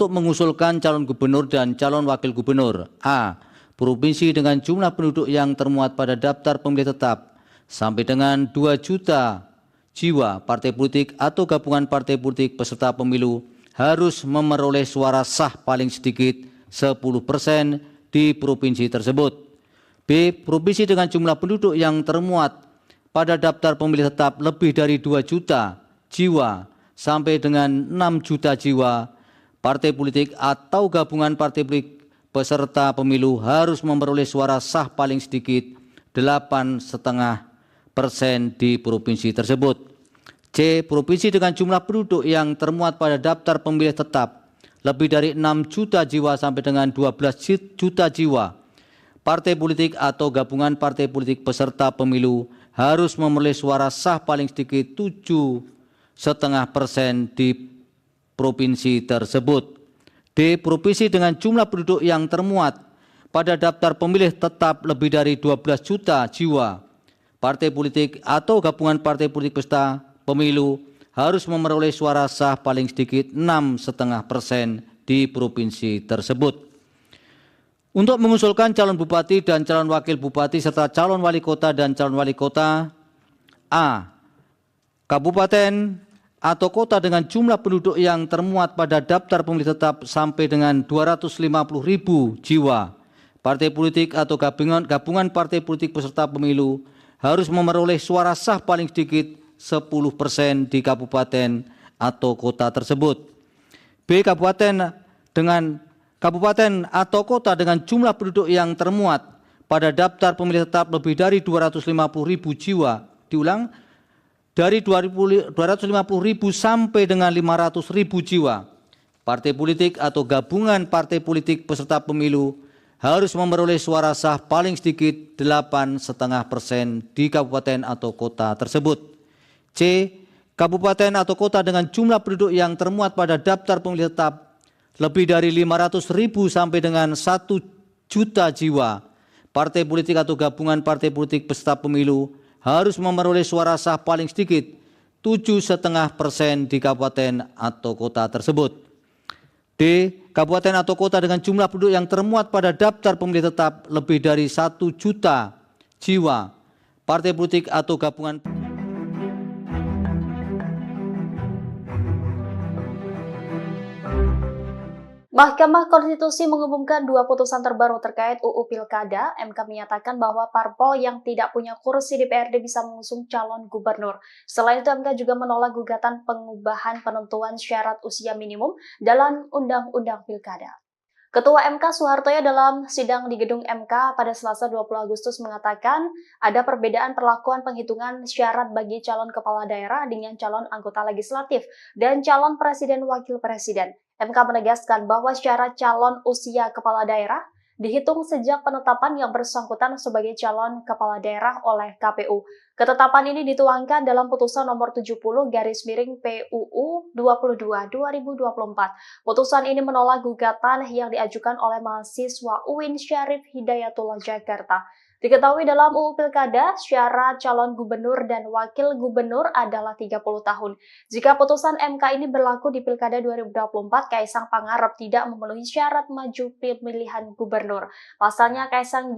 mengusulkan calon gubernur dan calon wakil gubernur: A. Provinsi dengan jumlah penduduk yang termuat pada daftar pemilih tetap sampai dengan 2 juta jiwa. Partai politik atau gabungan partai politik peserta pemilu harus memperoleh suara sah paling sedikit 10% di provinsi tersebut. B. Provinsi dengan jumlah penduduk yang termuat pada daftar pemilih tetap lebih dari 2 juta jiwa sampai dengan 6 juta jiwa. Partai politik atau gabungan partai politik peserta pemilu harus memperoleh suara sah paling sedikit 8,5% di provinsi tersebut. C. Provinsi dengan jumlah penduduk yang termuat pada daftar pemilih tetap lebih dari 6 juta jiwa sampai dengan 12 juta jiwa. Partai politik atau gabungan partai politik peserta pemilu harus memperoleh suara sah paling sedikit 7,5% di provinsi tersebut. D. Provinsi dengan jumlah penduduk yang termuat pada daftar pemilih tetap lebih dari 12 juta jiwa. Partai politik atau gabungan partai politik peserta pemilu harus memperoleh suara sah paling sedikit 6,5% di provinsi tersebut. Untuk mengusulkan calon bupati dan calon wakil bupati serta calon wali kota dan calon wali kota: A. Kabupaten atau kota dengan jumlah penduduk yang termuat pada daftar pemilih tetap sampai dengan 250.000 jiwa. Partai politik atau gabungan partai politik peserta pemilu harus memperoleh suara sah paling sedikit 10% di kabupaten atau kota tersebut. B. Kabupaten atau kota dengan jumlah penduduk yang termuat pada daftar pemilih tetap lebih dari 250.000 jiwa. Diulang, dari 250.000 sampai dengan 500.000 jiwa. Partai politik atau gabungan partai politik peserta pemilu harus memperoleh suara sah paling sedikit 8,5% di kabupaten atau kota tersebut. C. Kabupaten atau kota dengan jumlah penduduk yang termuat pada daftar pemilih tetap lebih dari 500.000 sampai dengan 1 juta jiwa. Partai politik atau gabungan partai politik peserta pemilu harus memperoleh suara sah paling sedikit 7,5% di kabupaten atau kota tersebut. D. Kabupaten atau kota dengan jumlah penduduk yang termuat pada daftar pemilih tetap lebih dari 1 juta jiwa. Partai politik atau gabungan Mahkamah Konstitusi mengumumkan 2 putusan terbaru terkait UU Pilkada. MK menyatakan bahwa parpol yang tidak punya kursi DPRD bisa mengusung calon gubernur. Selain itu, MK juga menolak gugatan pengubahan penentuan syarat usia minimum dalam Undang-Undang Pilkada. Ketua MK Soehartoyo dalam sidang di gedung MK pada Selasa 20 Agustus mengatakan ada perbedaan perlakuan penghitungan syarat bagi calon kepala daerah dengan calon anggota legislatif dan calon presiden wakil presiden. MK menegaskan bahwa syarat calon usia kepala daerah dihitung sejak penetapan yang bersangkutan sebagai calon kepala daerah oleh KPU. Ketetapan ini dituangkan dalam putusan nomor 70/PUU 22/2024. Putusan ini menolak gugatan yang diajukan oleh mahasiswa UIN Syarif Hidayatullah Jakarta. Diketahui dalam UU Pilkada, syarat calon gubernur dan wakil gubernur adalah 30 tahun. Jika putusan MK ini berlaku di Pilkada 2024, Kaisang Pangarep tidak memenuhi syarat maju pemilihan gubernur. Pasalnya, Kaisang